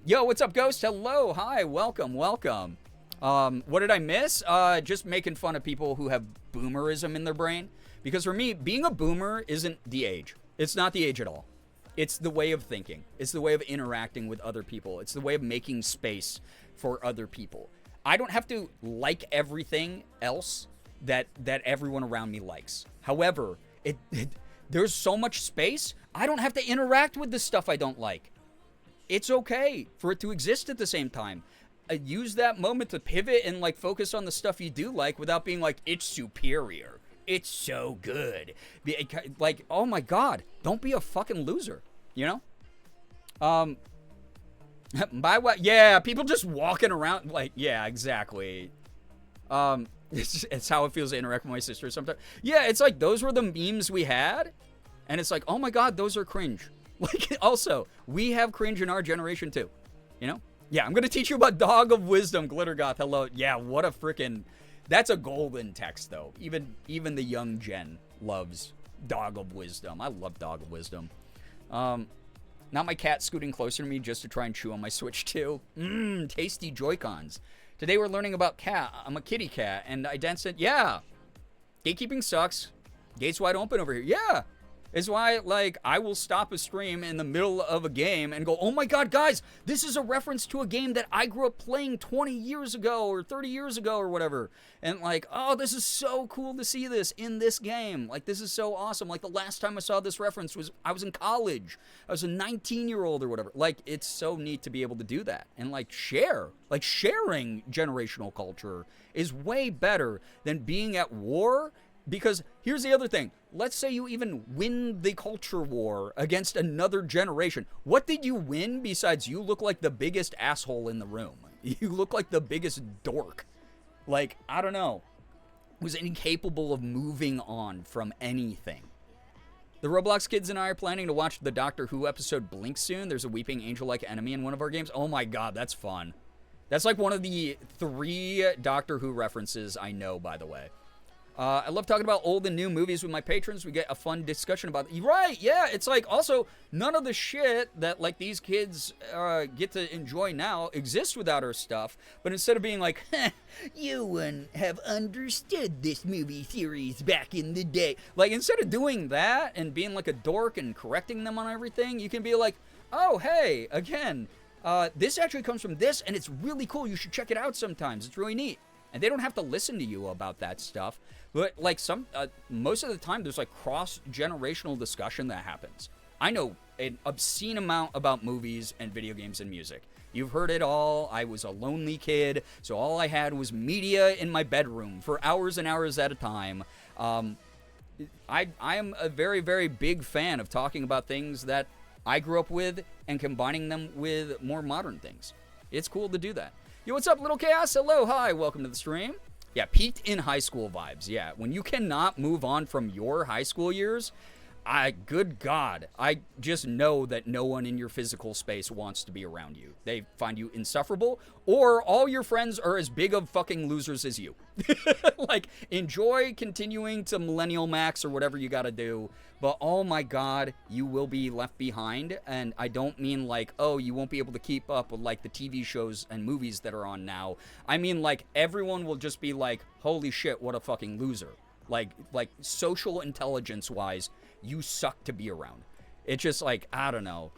Yo, what's up, Ghost? Hello, hi, welcome. What did I miss? Just making fun of people who have boomerism in their brain. Because for me, being a boomer isn't the age. It's not the age at all. It's the way of thinking. It's the way of interacting with other people. It's the way of making space for other people. I don't have to like everything else that everyone around me likes. However, there's so much space, I don't have to interact with the stuff I don't like. It's okay for it to exist at the same time. Use that moment to pivot and like focus on the stuff you do like without being like, it's superior. It's so good. Like, oh my God, don't be a fucking loser, you know? By what? Yeah, people just walking around like, yeah, exactly. It's how it feels to interact with my sister sometimes. Yeah, it's like those were the memes we had, and it's like, oh my God, those are cringe. Like, also, we have cringe in our generation too, you know? Yeah, I'm gonna teach you about Dog of Wisdom, Glittergoth. Hello. Yeah, what a freaking. That's a golden text though. Even the young gen loves Dog of Wisdom. I love Dog of Wisdom. Not my cat scooting closer to me just to try and chew on my Switch 2. Tasty Joy-Cons. Today we're learning about cat. I'm a kitty cat, and I said, yeah, gatekeeping sucks. Gates wide open over here. Yeah. Is why, like, I will stop a stream in the middle of a game and go, oh my God, guys, this is a reference to a game that I grew up playing 20 years ago or 30 years ago or whatever. And like, oh, this is so cool to see this in this game. Like, this is so awesome. Like, the last time I saw this reference was I was in college. I was a 19-year-old or whatever. Like, it's so neat to be able to do that and like share. Like, sharing generational culture is way better than being at war. Because here's the other thing. Let's say you even win the culture war against another generation. What did you win besides you look like the biggest asshole in the room? You look like the biggest dork. Like, I don't know. Was incapable of moving on from anything. The Roblox kids and I are planning to watch the Doctor Who episode Blink soon. There's a weeping angel-like enemy in one of our games. Oh my God, that's fun. That's like one of the 3 Doctor Who references I know, by the way. I love talking about old and new movies with my patrons. We get a fun discussion about it. Right, yeah, it's like also none of the shit that like these kids get to enjoy now exists without our stuff. But instead of being like, you wouldn't have understood this movie series back in the day. Like, instead of doing that and being like a dork and correcting them on everything, you can be like, oh, hey, again, this actually comes from this and it's really cool. You should check it out sometimes. It's really neat. And they don't have to listen to you about that stuff. But like most of the time, there's like cross-generational discussion that happens. I know an obscene amount about movies and video games and music. You've heard it all. I was a lonely kid, so all I had was media in my bedroom for hours and hours at a time. I am a very, very big fan of talking about things that I grew up with and combining them with more modern things. It's cool to do that. Yo, what's up, Little Chaos? Hello, hi, welcome to the stream. Yeah, peaked in high school vibes. Yeah, when you cannot move on from your high school years, good God, I just know that no one in your physical space wants to be around you. They find you insufferable, or all your friends are as big of fucking losers as you. Like, enjoy continuing to millennial max or whatever you gotta do, but oh my God, you will be left behind. And I don't mean like, oh, you won't be able to keep up with like the TV shows and movies that are on now. I mean like everyone will just be like, holy shit, what a fucking loser. Like social intelligence wise, you suck to be around. It's just like, I don't know.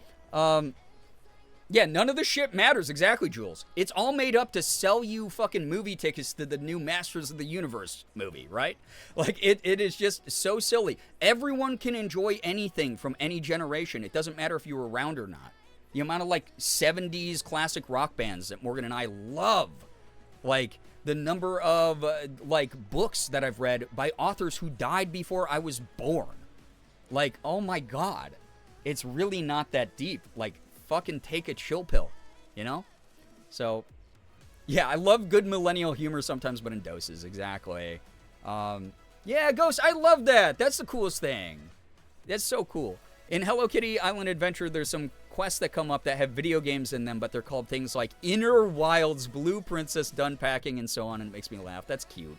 Yeah, none of this shit matters. Exactly, Jules. It's all made up to sell you fucking movie tickets to the new Masters of the Universe movie, right? Like, it is just so silly. Everyone can enjoy anything from any generation. It doesn't matter if you were around or not. The amount of, like, 70s classic rock bands that Morgan and I love. Like, the number of, like, books that I've read by authors who died before I was born. Like, oh my God, it's really not that deep. Like, fucking take a chill pill, you know? So, yeah, I love good millennial humor sometimes, but in doses, exactly. Yeah, Ghost, I love that. That's the coolest thing. That's so cool. In Hello Kitty Island Adventure, there's some quests that come up that have video games in them, but they're called things like Inner Wilds, Blue Princess, Done Packing, and so on, and it makes me laugh. That's cute.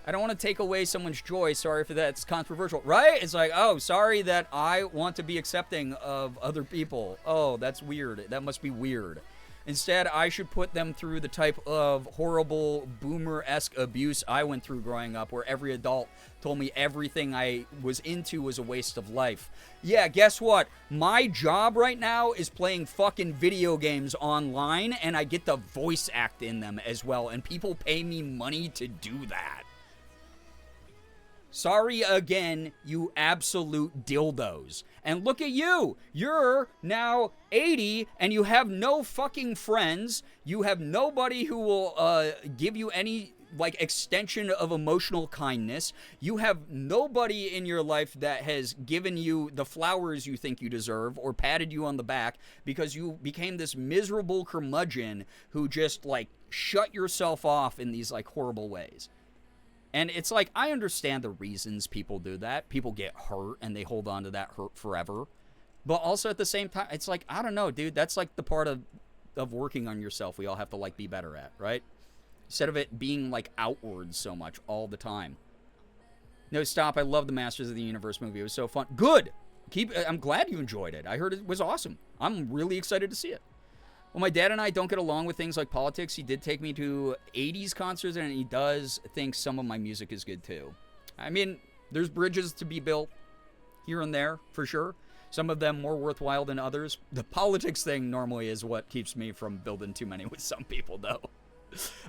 I don't want to take away someone's joy. Sorry for that. It's controversial. Right? It's like, oh, sorry that I want to be accepting of other people. Oh, that's weird. That must be weird. Instead, I should put them through the type of horrible boomer-esque abuse I went through growing up, where every adult told me everything I was into was a waste of life. Yeah, guess what? My job right now is playing fucking video games online, and I get the voice act in them as well, and people pay me money to do that. Sorry again, you absolute dildos. And look at you. You're now 80 and you have no fucking friends. You have nobody who will give you any like extension of emotional kindness. You have nobody in your life that has given you the flowers you think you deserve or patted you on the back, because you became this miserable curmudgeon who just like shut yourself off in these like horrible ways. And it's like, I understand the reasons people do that. People get hurt and they hold on to that hurt forever. But also at the same time, it's like, I don't know, dude. That's like the part of working on yourself we all have to like be better at, right? Instead of it being like outwards so much all the time. No, stop. I love the Masters of the Universe movie. It was so fun. Good. I'm glad you enjoyed it. I heard it was awesome. I'm really excited to see it. Well, my dad and I don't get along with things like politics. He did take me to 80s concerts, and he does think some of my music is good, too. I mean, there's bridges to be built here and there, for sure. Some of them more worthwhile than others. The politics thing normally is what keeps me from building too many with some people, though.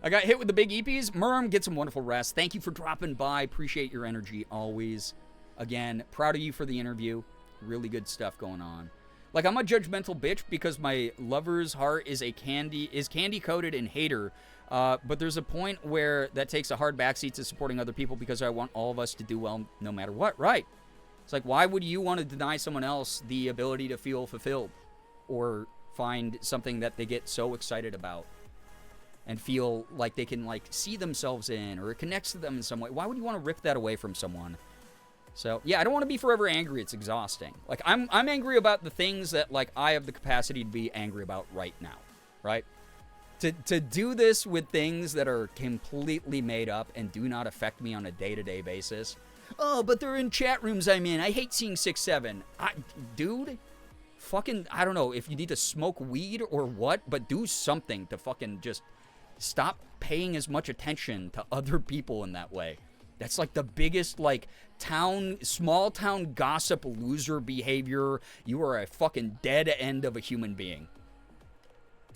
I got hit with the big EPs. Merm, get some wonderful rest. Thank you for dropping by. Appreciate your energy always. Again, proud of you for the interview. Really good stuff going on. Like, I'm a judgmental bitch because my lover's heart is candy-coated and hater, but there's a point where that takes a hard backseat to supporting other people because I want all of us to do well no matter what, right? It's like, why would you want to deny someone else the ability to feel fulfilled or find something that they get so excited about and feel like they can, like, see themselves in, or it connects to them in some way? Why would you want to rip that away from someone? So, yeah, I don't want to be forever angry. It's exhausting. Like, I'm angry about the things that, like, I have the capacity to be angry about right now, right? To do this with things that are completely made up and do not affect me on a day-to-day basis. Oh, but they're in chat rooms I'm in. I hate seeing 6-7. Dude, fucking, I don't know if you need to smoke weed or what, but do something to fucking just stop paying as much attention to other people in that way. That's like the biggest, like, small town gossip loser behavior. You are a fucking dead end of a human being.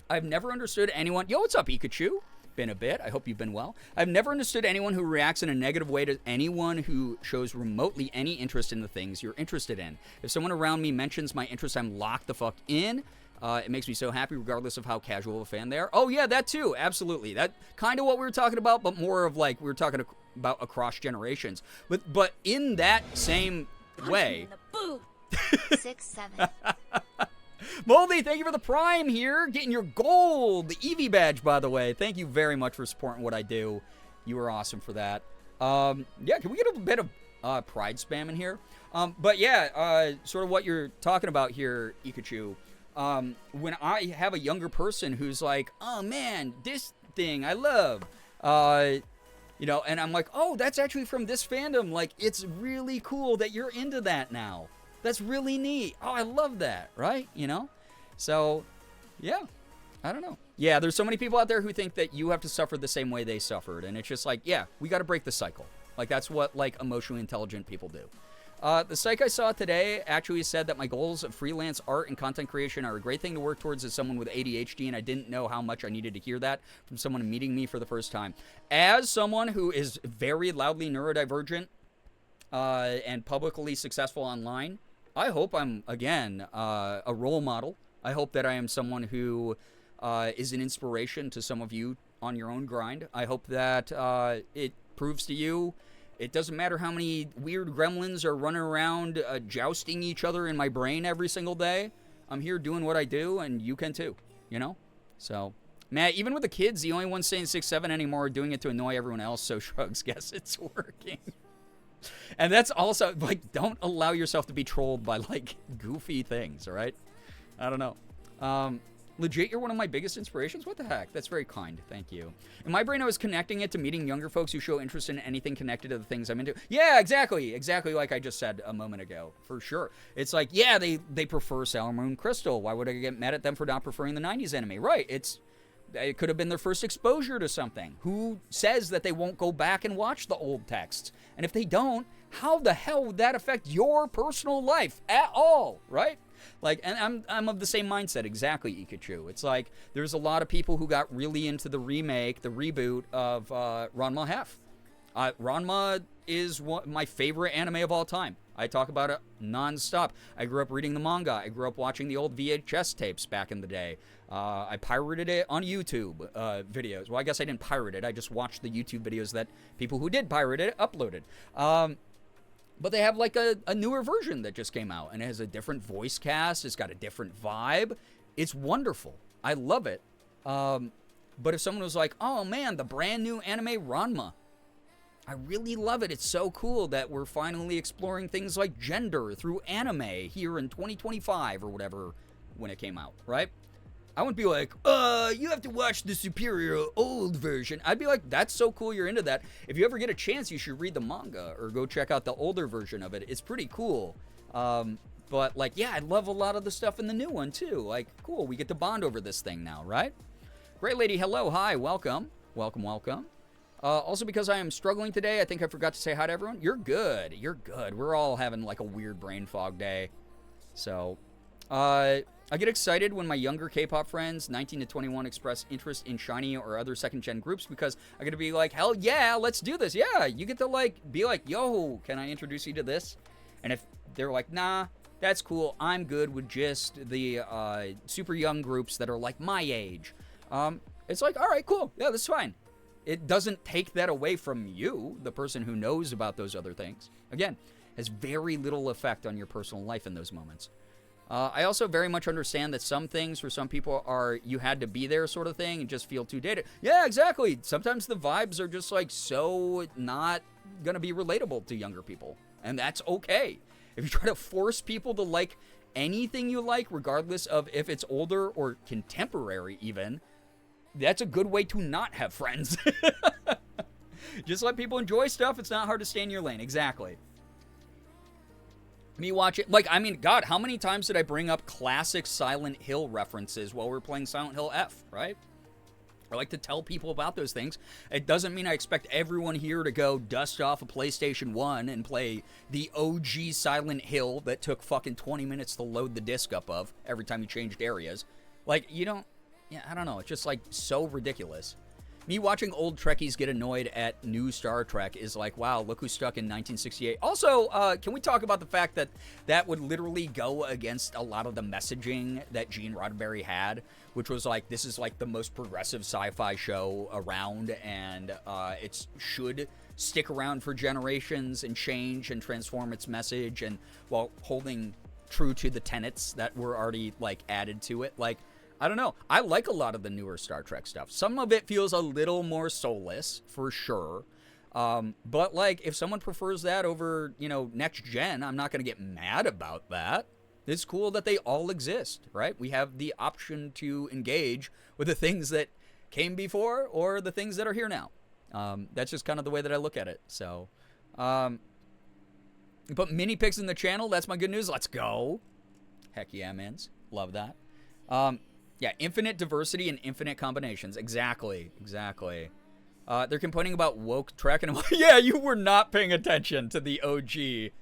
I've never understood anyone. Yo, what's up, Pikachu? Been a bit. I hope you've been well. I've never understood anyone who reacts in a negative way to anyone who shows remotely any interest in the things you're interested in. If someone around me mentions my interest, I'm locked the fuck in. It makes me so happy regardless of how casual of a fan they are. Oh, yeah, that too. Absolutely. That kind of what we were talking about, but more of like we were talking about across generations. But in that same way. 6-7. Moldy, thank you for the Prime here. Getting your gold. The Eevee badge, by the way. Thank you very much for supporting what I do. You are awesome for that. Yeah, can we get a bit of pride spam in here. But yeah, sort of what you're talking about here, Ikachu. When I have a younger person who's like, oh man, this thing I love, you know, and I'm like, oh, that's actually from this fandom. Like, it's really cool that you're into that now. That's really neat. Oh, I love that, right? You know? So, yeah, I don't know. Yeah, there's so many people out there who think that you have to suffer the same way they suffered. And it's just like, yeah, we got to break the cycle. Like, that's what, like, emotionally intelligent people do. The psych I saw today actually said that my goals of freelance art and content creation are a great thing to work towards as someone with ADHD, and I didn't know how much I needed to hear that from someone meeting me for the first time. As someone who is very loudly neurodivergent and publicly successful online, I hope I'm, again, a role model. I hope that I am someone who is an inspiration to some of you on your own grind. I hope that it proves to you it doesn't matter how many weird gremlins are running around jousting each other in my brain every single day. I'm here doing what I do, and you can too, you know? So, man, even with the kids, the only ones saying 6'7" anymore are doing it to annoy everyone else, so Shrugs guess it's working. And that's also, like, don't allow yourself to be trolled by, like, goofy things, all right? I don't know. Legit, you're one of my biggest inspirations? What the heck? That's very kind. Thank you. In my brain, I was connecting it to meeting younger folks who show interest in anything connected to the things I'm into. Yeah, exactly. Exactly like I just said a moment ago. For sure. It's like, yeah, they prefer Sailor Moon Crystal. Why would I get mad at them for not preferring the 90s anime? Right. It could have been their first exposure to something. Who says that they won't go back and watch the old texts? And if they don't, how the hell would that affect your personal life at all? Right? Like, and I'm of the same mindset, exactly, Ikachu. It's like, there's a lot of people who got really into the reboot of Ranma Hef. Ranma is my favorite anime of all time. I talk about it nonstop. I grew up reading the manga. I grew up watching the old VHS tapes back in the day. I pirated it on YouTube videos. Well, I guess I didn't pirate it. I just watched the YouTube videos that people who did pirate it uploaded. But they have like a newer version that just came out, and it has a different voice cast. It's got a different vibe. It's wonderful. I love it. But if someone was like, oh man, the brand new anime Ranma, I really love it. It's so cool that we're finally exploring things like gender through anime here in 2025 or whatever when it came out, right? I wouldn't be like, you have to watch the superior old version. I'd be like, that's so cool you're into that. If you ever get a chance, you should read the manga or go check out the older version of it. It's pretty cool. But, like, yeah, I love a lot of the stuff in the new one, too. Like, cool, we get to bond over this thing now, right? Great lady, hello, hi, welcome. Welcome, welcome. Also, because I am struggling today, I think I forgot to say hi to everyone. You're good. You're good. We're all having, like, a weird brain fog day. So, I get excited when my younger K-pop friends, 19 to 21, express interest in SHINee or other second-gen groups because I get to be like, hell yeah, let's do this. Yeah, you get to, like, be like, yo, can I introduce you to this? And if they're like, nah, that's cool. I'm good with just the super young groups that are, like, my age. It's like, all right, cool. Yeah, that's fine. It doesn't take that away from you, the person who knows about those other things. Again, has very little effect on your personal life in those moments. I also very much understand that some things for some people are you had to be there sort of thing and just feel too dated. Yeah, exactly. Sometimes the vibes are just like so not going to be relatable to younger people. And that's okay. If you try to force people to like anything you like, regardless of if it's older or contemporary even, that's a good way to not have friends. Just let people enjoy stuff. It's not hard to stay in your lane. Exactly. Me watch it, like, I mean, God, how many times did I bring up classic Silent Hill references while we were playing Silent Hill F, right? I like to tell people about those things. It doesn't mean I expect everyone here to go dust off a PlayStation 1 and play the OG Silent Hill that took fucking 20 minutes to load the disc up of every time you changed areas. Like, you don't, yeah, I don't know, it's just, like, so ridiculous. Me watching old Trekkies get annoyed at new Star Trek is like, wow, look who's stuck in 1968. Also, can we talk about the fact that that would literally go against a lot of the messaging that Gene Roddenberry had, which was like, this is like the most progressive sci-fi show around, and it should stick around for generations and change and transform its message, and while holding true to the tenets that were already like added to it. Like, I don't know. I like a lot of the newer Star Trek stuff. Some of it feels a little more soulless, for sure. But like, if someone prefers that over, next gen, I'm not going to get mad about that. It's cool that they all exist, right? We have the option to engage with the things that came before or the things that are here now. That's just kind of the way that I look at it. So, you put mini pics in the channel. That's my good news. Let's go. Heck yeah, mans. Love that. Yeah, infinite diversity and infinite combinations. Exactly. They're complaining about woke Trek, and yeah, you were not paying attention to the OG,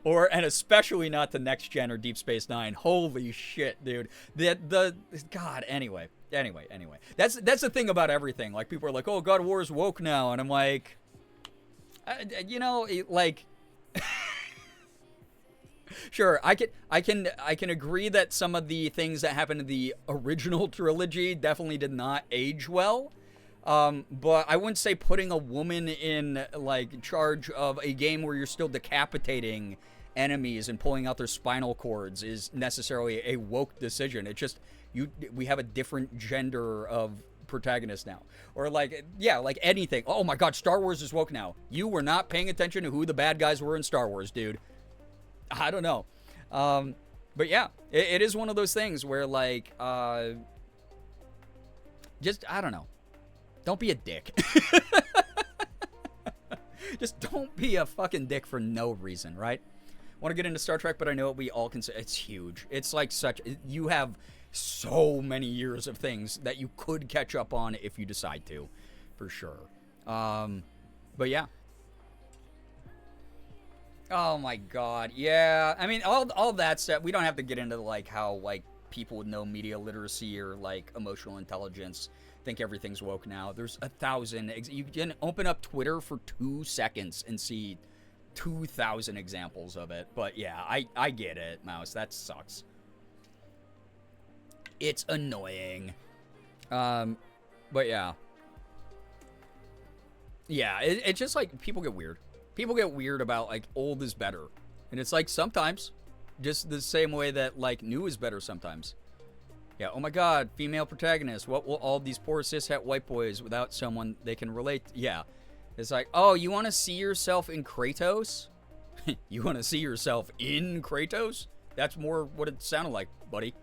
and especially not the Next Gen or Deep Space Nine. Holy shit, dude. God. Anyway. That's the thing about everything. Like, people are like, "Oh, God of War is woke now," and I'm like, like. Sure, I can agree that some of the things that happened in the original trilogy definitely did not age well. But I wouldn't say putting a woman in, like, charge of a game where you're still decapitating enemies and pulling out their spinal cords is necessarily a woke decision. It's just we have a different gender of protagonist now. Or like, yeah, like anything. Oh my God, Star Wars is woke now. You were not paying attention to who the bad guys were in Star Wars, dude. I don't know. But yeah, it is one of those things where, like, just, I don't know. Don't be a dick. Just don't be a fucking dick for no reason, right? Want to get into Star Trek, but I know what we all consider. It's huge. It's like you have so many years of things that you could catch up on if you decide to, for sure. But yeah. Oh my God, yeah. I mean, all that stuff. We don't have to get into, like, how, like, people with no media literacy or, like, emotional intelligence think everything's woke now. There's 1,000. You can open up Twitter for 2 seconds and see 2,000 examples of it. But yeah, I get it, Mouse. That sucks. It's annoying. But yeah. Yeah, it's just like people get weird. People get weird about, like, old is better. And it's like sometimes, just the same way that, like, new is better sometimes. Yeah, oh my God, female protagonist. What will all these poor cishet white boys without someone they can relate to? Yeah. It's like, oh, you want to see yourself in Kratos? You want to see yourself in Kratos? That's more what it sounded like, buddy.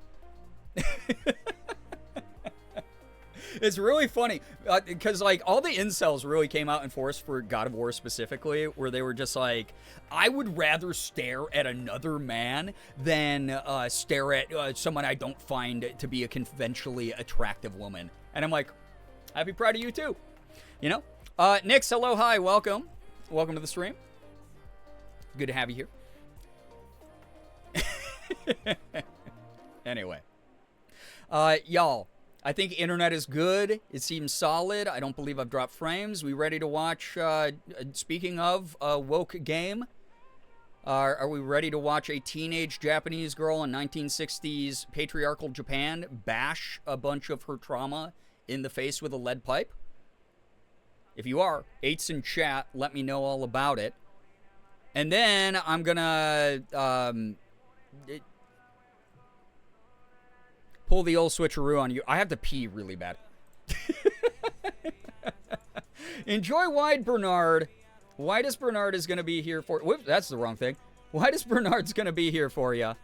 It's really funny, because, like, all the incels really came out in force for God of War specifically, where they were just like, I would rather stare at another man than stare at someone I don't find to be a conventionally attractive woman. And I'm like, I'd be proud of you too. You know? Nix, hello, hi, welcome. Welcome to the stream. Good to have you here. Anyway. Y'all. I think internet is good. It seems solid. I don't believe I've dropped frames. We ready to watch, speaking of a woke game, are we ready to watch a teenage Japanese girl in 1960s patriarchal Japan bash a bunch of her trauma in the face with a lead pipe? If you are, 8s in chat, let me know all about it. And then I'm gonna, pull the old switcheroo on you. I have to pee really bad. Enjoy Wide Bernard. Widest Bernard is going to be here for... Whoops, that's the wrong thing. Widest Bernard's going to be here for you.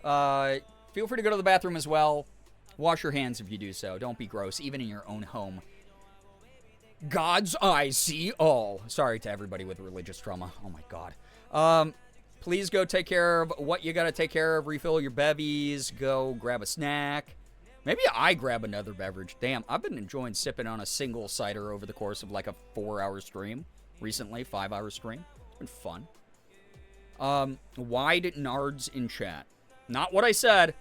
Feel free to go to the bathroom as well. Wash your hands if you do so. Don't be gross, even in your own home. God's eyes see all. Sorry to everybody with religious trauma. Oh my God. Please go take care of what you got to take care of. Refill your bevies. Go grab a snack. Maybe I grab another beverage. Damn, I've been enjoying sipping on a single cider over the course of like a 4-hour stream. Recently, 5-hour stream. It's been fun. Wide nards in chat. Not what I said.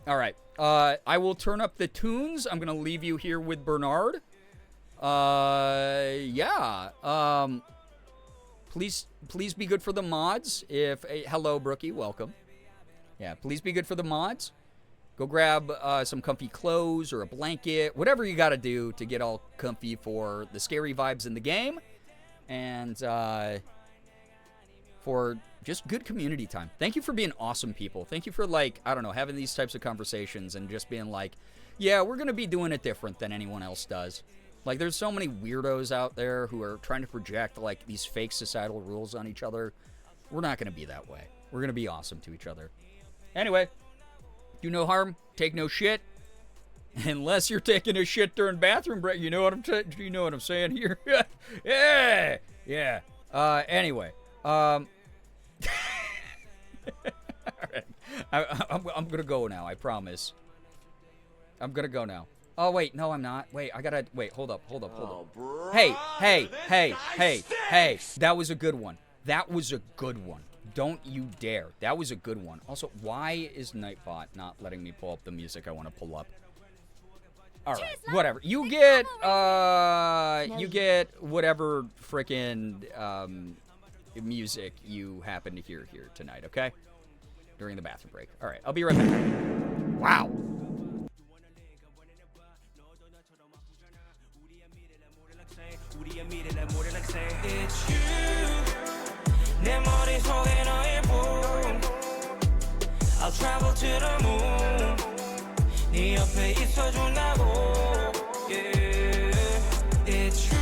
All right. I will turn up the tunes. I'm going to leave you here with Bernard. Yeah. Please be good for the mods. Hello, Brookie, welcome. Yeah, please be good for the mods. Go grab some comfy clothes or a blanket, whatever you got to do to get all comfy for the scary vibes in the game, and for just good community time. Thank you for being awesome people. Thank you for, like, I don't know, having these types of conversations and just being like, yeah, we're gonna be doing it different than anyone else does. Like, there's so many weirdos out there who are trying to project, like, these fake societal rules on each other. We're not going to be that way. We're going to be awesome to each other. Anyway, do no harm, take no shit. Unless you're taking a shit during bathroom break. You know what I'm saying here? Yeah. Yeah. Anyway. All right. I'm going to go now, I promise. I'm going to go now. Oh, wait, no, I'm not. Wait, hold up. Bro, Hey. That was a good one. Don't you dare. That was a good one. Also, why is Nightbot not letting me pull up the music I want to pull up? All right, whatever. You get whatever frickin' music you happen to hear here tonight, okay? During the bathroom break. All right, I'll be right back. Wow. It's you. 내 머릿속에 너의 봄. I'll travel to the moon. 네 옆에 있어준다고. Yeah, it's true.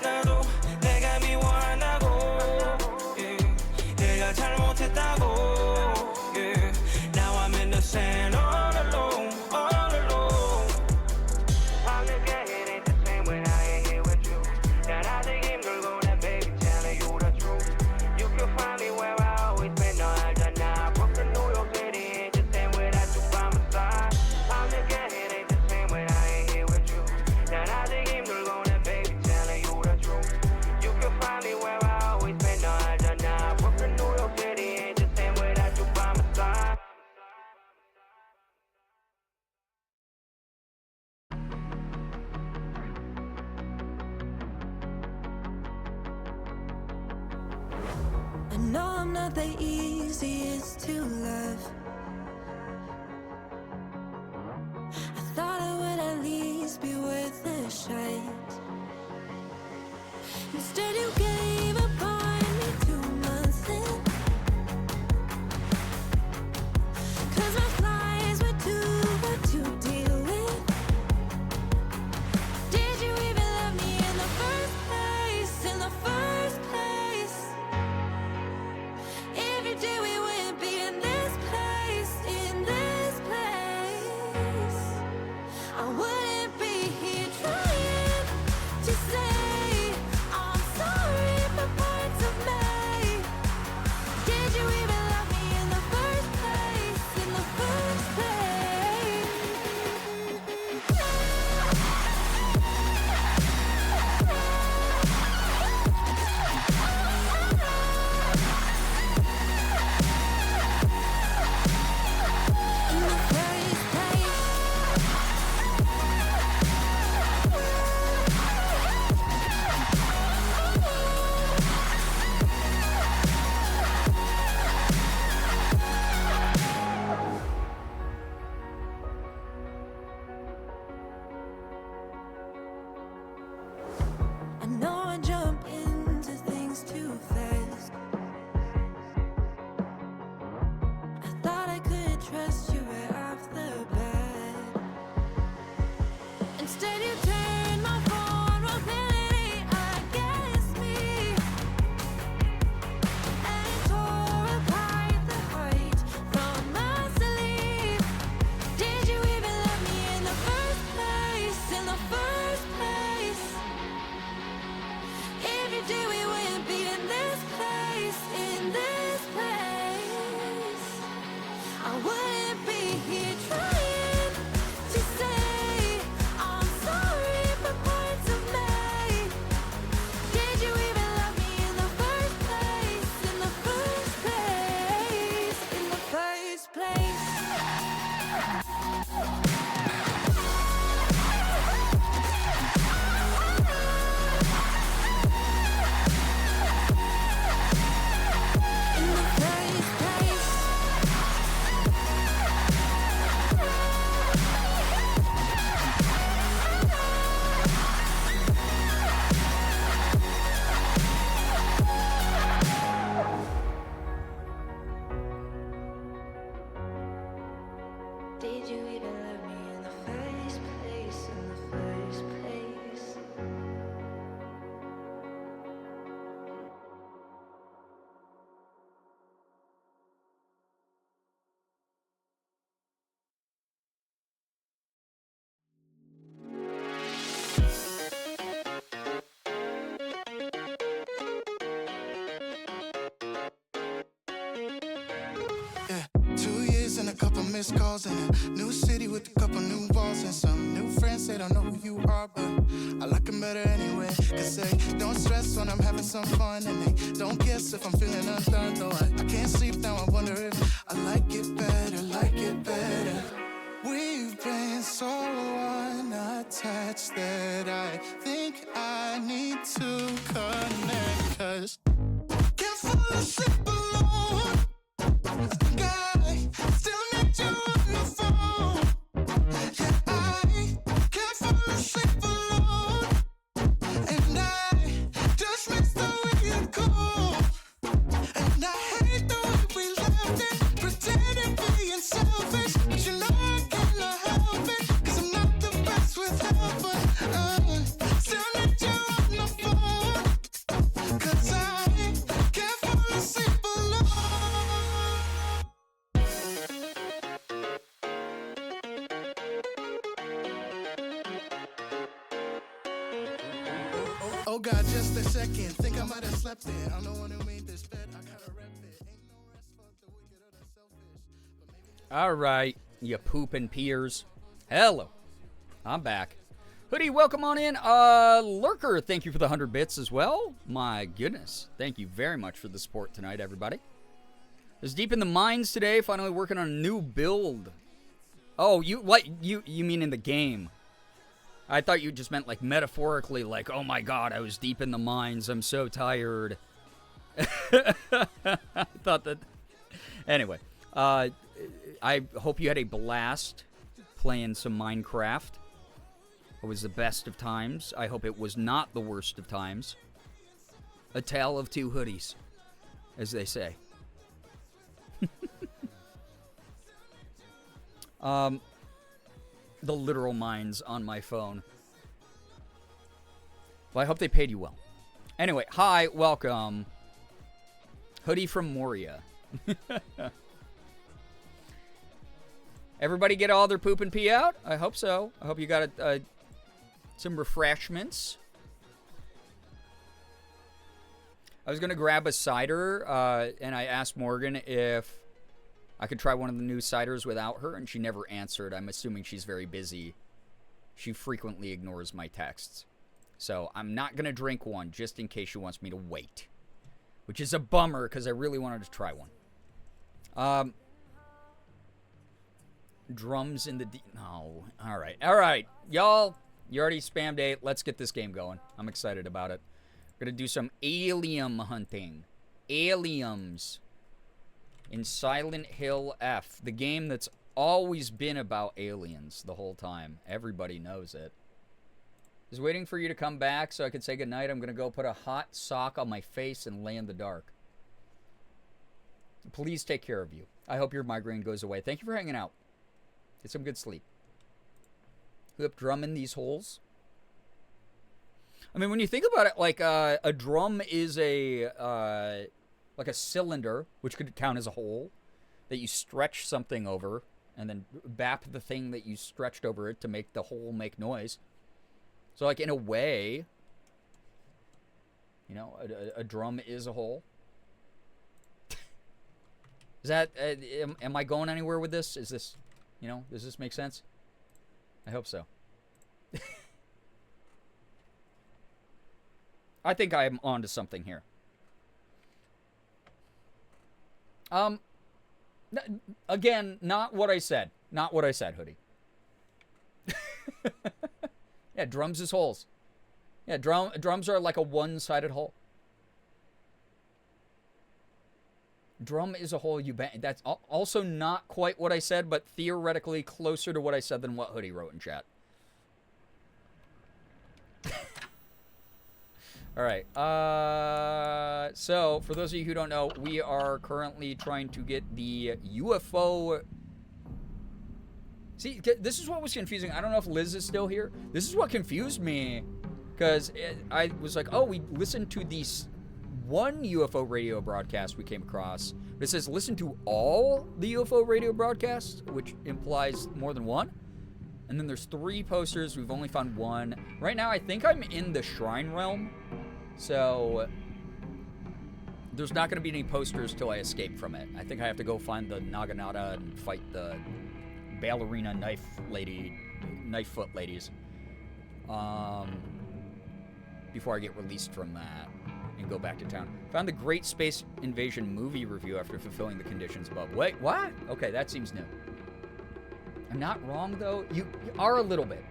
나도 내가 미워한다고. Yeah, 내가 잘못했다고. Yeah, now I'm in the sand all alone, all alone. 밤늦게 it ain't the same when I ain't here with you. 난 아직 힘들고 난 baby telling you the truth. You can find me where I always been. 너 알잖아. Brooklyn, New York City ain't the same without you by my side. 밤늦게 it ain't the same when I ain't here with you. 난 아직 힘들고 난 baby telling you the truth. You can find me where I always been. 너 알잖아. Brooklyn, New York City ain't the same without you by my side. I know I'm not the easiest to love. I thought I would at least be worth a shot. Instead you gave up on me 2 months in. 'Cause my flies were too hard to deal with. Did you even love me in the first place? In the first place? If you did, we wouldn't be in this place. In this place, I wouldn't be here trying to say I'm sorry for parts of me. Did you even love me in the first place? In the first place? In the first place. I know I jump into things too fast. I thought I could trust you right off the bat. Instead you turned my vulnerability against me. And you tore apart the heart from my sleeve. Did you even love me in the first place? In the first place? If you did, we wouldn't be in this place. In this place, I wouldn't be here trying to say I'm sorry for parts of me. Did you even love me in the first place? In the first place? In the first place? missed calls in a new city with a couple new walls and some new friends. They don't know who you are, but I like them better anyway. Cause they don't stress when I'm having some fun, and they don't guess if I'm feeling undone. Though I can't sleep now, I wonder if I like it better, like it better. We've been so unattached that I think I need to connect. Cause can't fall asleep alone. Think I still need you on the phone. Yeah, I can't fall asleep alone. And I just miss the way you go. And I hate the way we left it, pretending being selfish. But you know I cannot help it, cause I'm not the best with help. But still need you on the phone. Cause I can't fall asleep alone. Oh God, just a second. Think I might have slept in. I'm the one who made this bed. I gotta rep it. Ain't no rest for the wicked or the selfish. But maybe All right, you pooping peers. Hello, I'm back. Hoodie, welcome on in. Lurker, thank you for the 100 bits as well. My goodness, thank you very much for the support tonight, everybody. I was deep in the mines today, finally working on a new build. Oh, you mean in the game? I thought you just meant like metaphorically, like, oh my God, I was deep in the mines. I'm so tired. I thought that. Anyway, I hope you had a blast playing some Minecraft. It was the best of times. I hope it was not the worst of times. A tale of two hoodies, as they say. The literal mines on my phone. Well, I hope they paid you well. Anyway, hi, welcome. Hoodie from Moria. Everybody get all their poop and pee out? I hope so. I hope you got some refreshments. I was going to grab a cider, and I asked Morgan if I could try one of the new ciders without her, and she never answered. I'm assuming she's very busy. She frequently ignores my texts. So I'm not going to drink one, just in case she wants me to wait. Which is a bummer, because I really wanted to try one. Drums in the... No. All right. All right. Y'all, you already spammed 8. Let's get this game going. I'm excited about it. We're going to do some alien hunting. Aliens. In Silent Hill F, the game that's always been about aliens the whole time. Everybody knows it. I was waiting for you to come back so I could say goodnight. I'm going to go put a hot sock on my face and lay in the dark. Please take care of you. I hope your migraine goes away. Thank you for hanging out. Get some good sleep. Who up drum in these holes? I mean, when you think about it, like a drum is like a cylinder, which could count as a hole, that you stretch something over, and then bap the thing that you stretched over it to make the hole make noise. So, like, in a way, you know, a drum is a hole. Is that, am I going anywhere with this? Is this, you know, does this make sense? I hope so. I think I'm onto something here. Again, not what I said. Not what I said, Hoodie. Yeah, drums is holes. Yeah, drums are like a one-sided hole. Drum is a hole you bang. That's also not quite what I said, but theoretically closer to what I said than what Hoodie wrote in chat. All right. So, for those of you who don't know, we are currently trying to get the UFO... See, this is what was confusing. I don't know if Liz is still here. This is what confused me. Because I was like, oh, we listened to these one UFO radio broadcast we came across. But it says listen to all the UFO radio broadcasts, which implies more than one. And then there's 3 posters. We've only found 1. Right now, I think I'm in the Shrine Realm. So there's not going to be any posters till I escape from it. I think I have to go find the Naginata and fight the ballerina knife foot ladies. Before I get released from that and go back to town. Found the Great Space Invasion movie review after fulfilling the conditions above. Wait, what? Okay, that seems new. I'm not wrong, though. You are a little bit.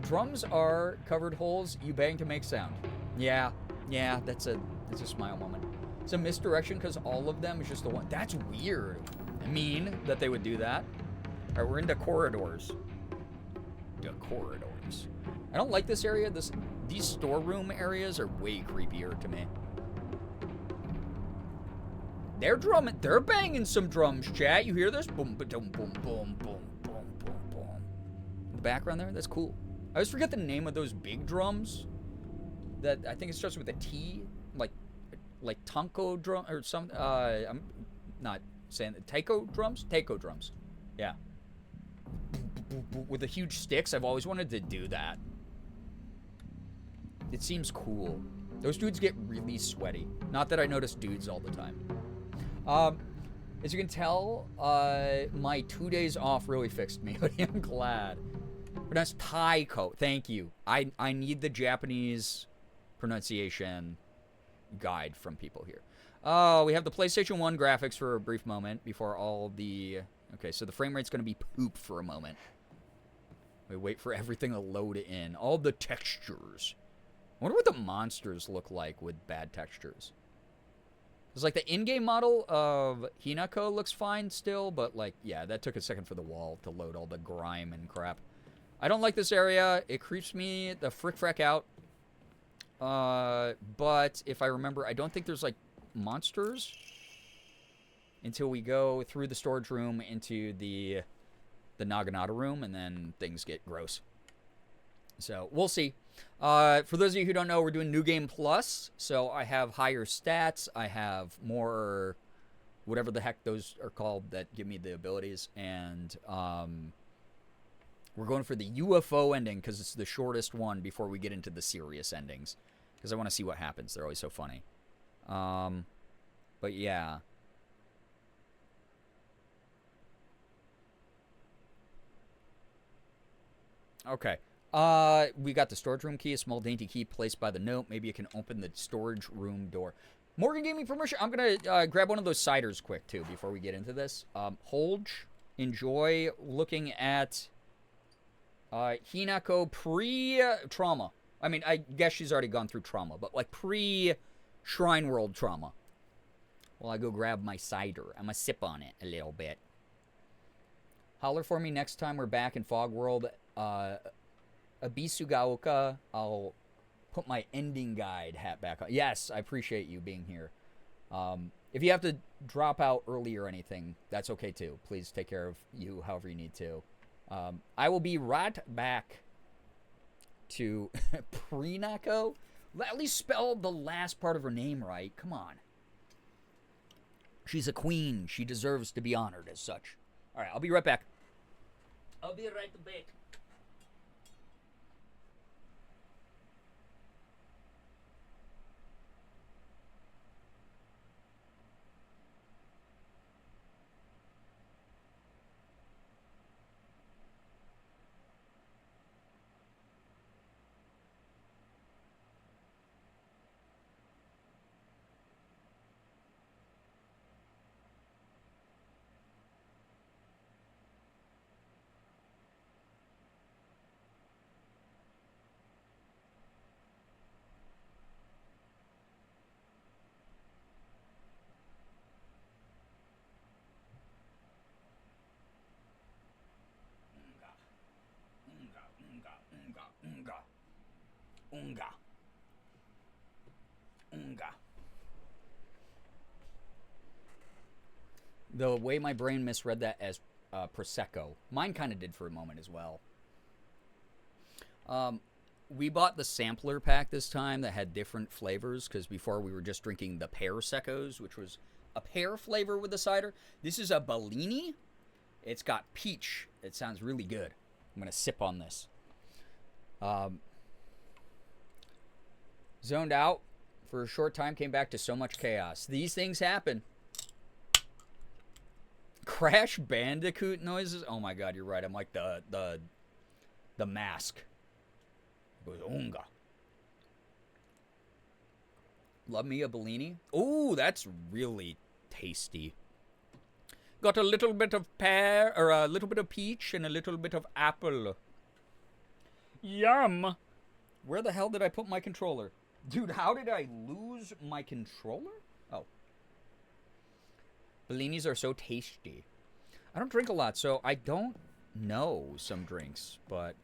Drums are covered holes you bang to make sound. Yeah, that's a smile moment. It's a misdirection because all of them is just the one. That's weird. Mean that they would do that. All right, we're into corridors. Corridors. I don't like this area. These storeroom areas are way creepier to me. They're drumming. They're banging some drums, chat. You hear this? Boom, boom, boom, boom, boom, boom, boom, boom. In the background there? That's cool. I always forget the name of those big drums. That I think it starts with a T, like Tonko drum or some. I'm not saying Taiko drums. Taiko drums. Yeah. With the huge sticks. I've always wanted to do that. It seems cool. Those dudes get really sweaty. Not that I notice dudes all the time. As you can tell, my 2 days off really fixed me. I'm glad. Pronounced Taiko. Thank you. I need the Japanese pronunciation guide from people here. Oh, we have the PlayStation 1 graphics for a brief moment before all the... Okay, so the frame rate's going to be poop for a moment. We wait for everything to load in. All the textures. I wonder what the monsters look like with bad textures. It's like the in-game model of Hinako looks fine still, but like, yeah, that took a second for the wall to load all the grime and crap. I don't like this area. It creeps me the frick out. But if I remember, I don't think there's like monsters until we go through the storage room into the Naginata room, and then things get gross. So, we'll see. For those of you who don't know, we're doing New Game Plus, so I have higher stats, I have more, whatever the heck those are called that give me the abilities, and we're going for the UFO ending, because it's the shortest one before we get into the serious endings, because I want to see what happens. They're always so funny. But yeah. Okay. We got the storage room key, a small dainty key placed by the note. Maybe it can open the storage room door. Morgan gave me permission. I'm going to grab one of those ciders quick, too, before we get into this. Holge, enjoy looking at Hinako pre-trauma. I mean, I guess she's already gone through trauma, but like pre-Shrine World trauma. Well, I go grab my cider. I'm going to sip on it a little bit. Holler for me next time we're back in Fog World. Abisugaoka, I'll put my ending guide hat back on. Yes, I appreciate you being here. If you have to drop out early or anything, that's okay too. Please take care of you however you need to. I will be right back to Prenako. At least spell the last part of her name right. Come on. She's a queen. She deserves to be honored as such. All right, I'll be right back. I'll be right back. Unga. The way my brain misread that as Prosecco. Mine kind of did for a moment as well. We bought the sampler pack this time that had different flavors, because before we were just drinking the pear Seccos, which was a pear flavor with the cider. This is a Bellini. It's got peach. It sounds really good. I'm going to sip on this. Zoned out for a short time, came back to so much chaos. These things happen. Crash Bandicoot noises? Oh my god, you're right. I'm like the mask. It goes, Oonga. Love me a Bellini. Ooh, that's really tasty. Got a little bit of pear, or a little bit of peach, and a little bit of apple. Yum! Where the hell did I put my controller? Dude, how did I lose my controller? Oh. Bellinis are so tasty. I don't drink a lot, so I don't know some drinks, but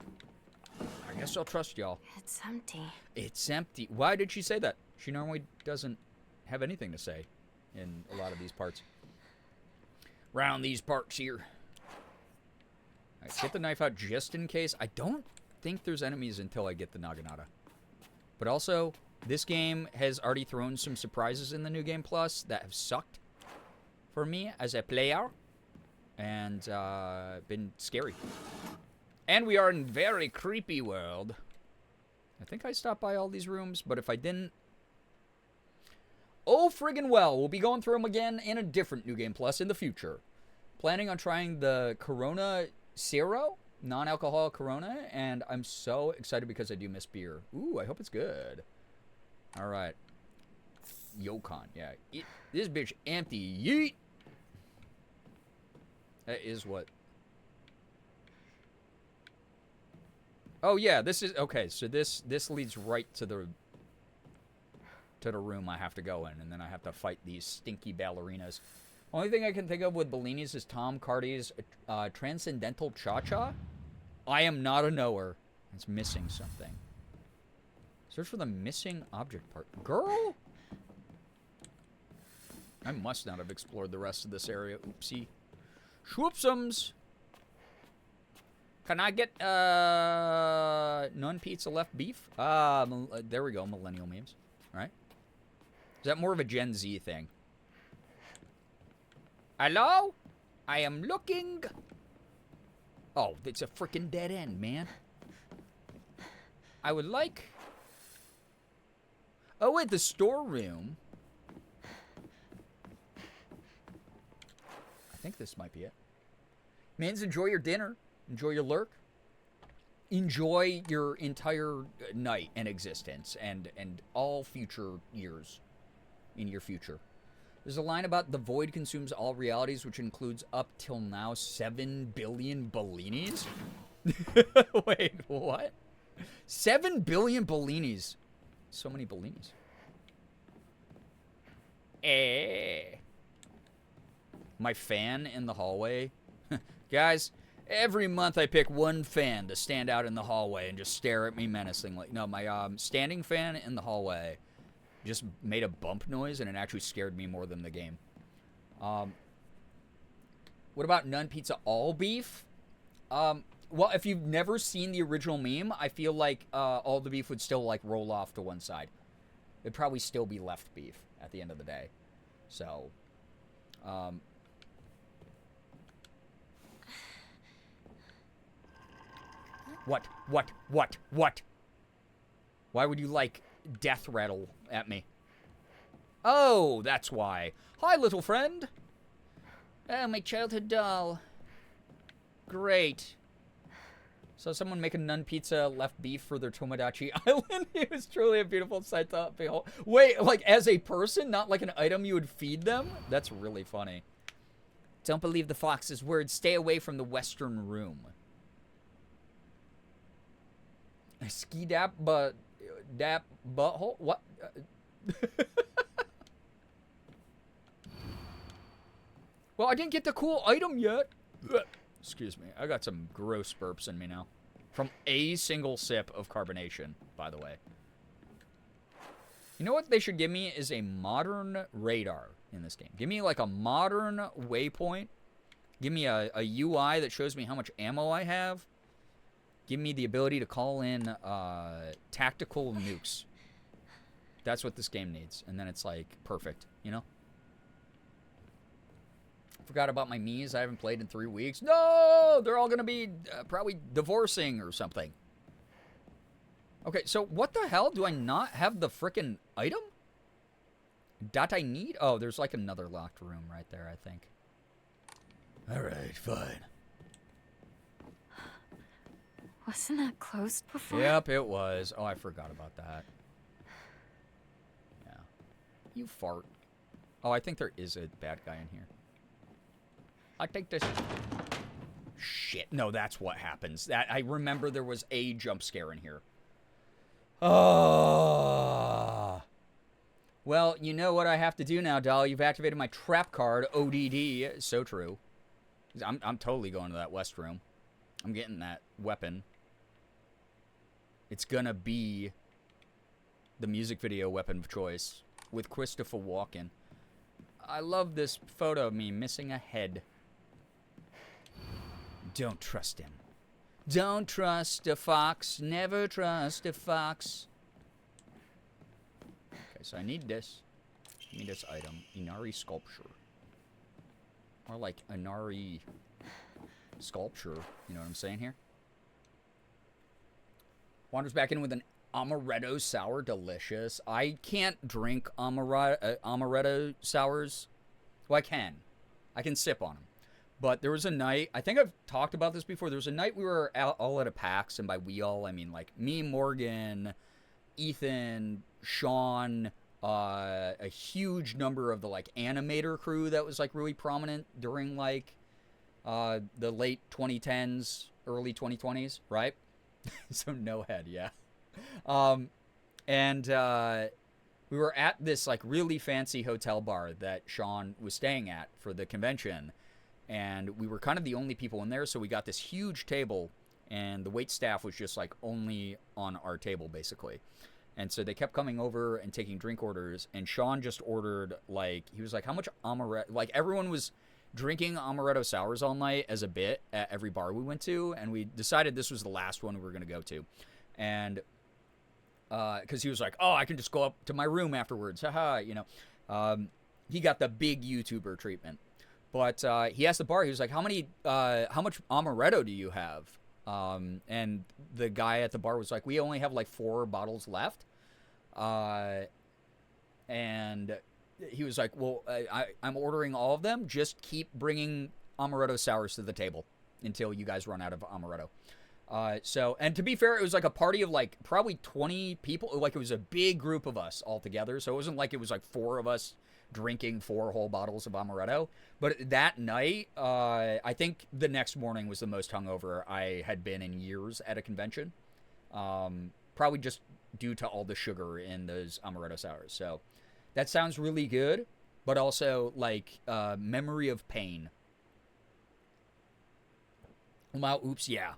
I guess I'll trust y'all. It's empty. It's empty. Why did she say that? She normally doesn't have anything to say in a lot of these parts. Round these parts here. All right, get the knife out just in case. I don't think there's enemies until I get the Naginata. But also, this game has already thrown some surprises in the New Game Plus that have sucked for me as a player. And been scary. And we are in very creepy world. I think I stopped by all these rooms, but if I didn't... Oh, friggin' well. We'll be going through them again in a different New Game Plus in the future. Planning on trying the Corona Zero, non-alcoholic Corona, and I'm so excited because I do miss beer. Ooh, I hope it's good. All right. Yokon, yeah. This bitch empty. Yeet! That is what... Oh, yeah, this is... Okay, so this leads right to the room I have to go in, and then I have to fight these stinky ballerinas. Only thing I can think of with Bellinis is Tom Cardy's Transcendental Cha-Cha. I am not a knower. It's missing something. Search for the missing object part. Girl? I must not have explored the rest of this area. Oopsie. Schwoopsums! Can I get, none pizza left beef? There we go, millennial memes. Alright. Is that more of a Gen Z thing? Hello? I am looking. Oh, it's a freaking dead end, man. I would like... Oh, wait, the storeroom. I think this might be it. Mans, enjoy your dinner. Enjoy your lurk. Enjoy your entire night and existence and all future years in your future. There's a line about the void consumes all realities, which includes up till now 7 billion Bellinis. Wait, what? 7 billion Bellinis. So many Bellinis. My fan in the hallway. Guys, every month I pick one fan to stand out in the hallway and just stare at me menacingly. No, my standing fan in the hallway just made a bump noise, and it actually scared me more than the game. What about none pizza all beef? Well, if you've never seen the original meme, I feel like all the beef would still, like, roll off to one side. It'd probably still be left beef at the end of the day. So, What? Why would you, like, death rattle at me? Oh, that's why. Hi, little friend. Oh, my childhood doll. Great. So someone make a nun pizza left beef for their Tomodachi Island. It was truly a beautiful sight to behold. Wait, like as a person, not like an item you would feed them? That's really funny. Don't believe the fox's words. Stay away from the western room. Ski dap, but dap butthole? What? Well, I didn't get the cool item yet. Excuse me. I got some gross burps in me now. From a single sip of carbonation, by the way. You know what they should give me is a modern radar in this game. Give me like a modern waypoint. Give me a UI that shows me how much ammo I have. Give me the ability to call in tactical nukes. That's what this game needs. And then it's like perfect, you know? Forgot about my Mii's. I haven't played in 3 weeks. No! They're all going to be probably divorcing or something. Okay, so what the hell? Do I not have the frickin' item? That I need? Oh, there's like another locked room right there, I think. Alright, fine. Wasn't that closed before? Yep, it was. Oh, I forgot about that. Yeah. You fart. Oh, I think there is a bad guy in here. I think this... Shit. No, that's what happens. I remember there was a jump scare in here. Oh. Well, you know what I have to do now, doll. You've activated my trap card, ODD. So true. I'm totally going to that west room. I'm getting that weapon. It's gonna be the music video weapon of choice with Christopher Walken. I love this photo of me missing a head. Don't trust him. Don't trust a fox. Never trust a fox. Okay, so I need this. I need this item. Inari sculpture. Or like Inari sculpture. You know what I'm saying here? Wanders back in with an amaretto sour, delicious. I can't drink amaretto sours. Well, I can. I can sip on them. But there was a night, I think I've talked about this before. There was a night we were all at a PAX, and by we all, I mean like me, Morgan, Ethan, Sean, a huge number of the like animator crew that was like really prominent during like the late 2010s, early 2020s, right? So no head, yeah. And we were at this like really fancy hotel bar that Sean was staying at for the convention, and we were kind of the only people in there, so we got this huge table, and the wait staff was just like only on our table basically. And so they kept coming over and taking drink orders, and Sean just ordered like, he was like, how much amaretto, like everyone was drinking amaretto sours all night as a bit at every bar we went to, and we decided this was the last one we were going to go to. And because he was like, oh, I can just go up to my room afterwards, haha, you know. He got the big YouTuber treatment. But he asked the bar, he was like, how much amaretto do you have? And the guy at the bar was like, we only have like 4 bottles left. And he was like, well, I'm ordering all of them. Just keep bringing amaretto sours to the table until you guys run out of amaretto. So, and to be fair, it was like a party of like probably 20 people. Like it was a big group of us all together. So it wasn't like it was like 4 of us drinking 4 whole bottles of amaretto. But that night, I think the next morning was the most hungover I had been in years at a convention. Probably just due to all the sugar in those amaretto sours. So that sounds really good, but also like memory of pain. Wow, oops, yeah.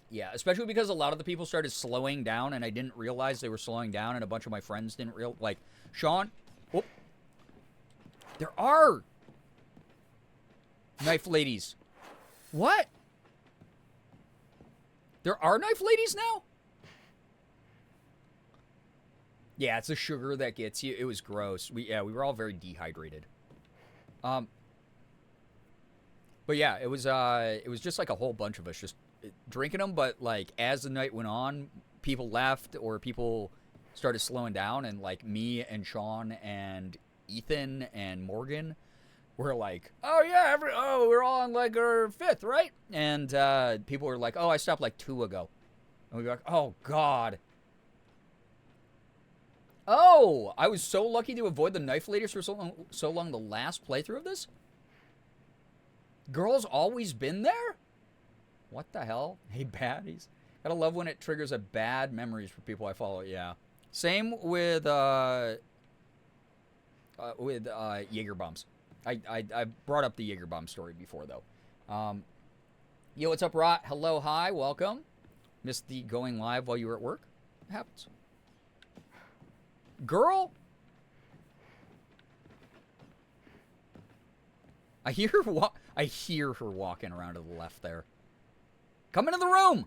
Yeah, especially because a lot of the people started slowing down, and I didn't realize they were slowing down, and a bunch of my friends didn't like, Sean, whoop. There are knife ladies. What? There are knife ladies now? Yeah, it's the sugar that gets you. It was gross. We were all very dehydrated. But yeah, it was just like a whole bunch of us just drinking them. But like as the night went on, people left or people started slowing down, and like me and Sean and Ethan and Morgan were like, oh yeah, we're all on like our 5th, right? And people were like, oh, I stopped like 2 ago. And we were like, oh god. Oh, I was so lucky to avoid the knife ladies for so long the last playthrough of this. Girl's always been there? What the hell? Hey, baddies. Gotta love when it triggers a bad memories for people I follow. Yeah. Same with Jaeger bombs. I brought up the Jaeger bomb story before though. Yo, what's up, Rot? Hello, hi, welcome. Missed the going live while you were at work? It happens. Girl? I hear her walking around to the left there. Come into the room.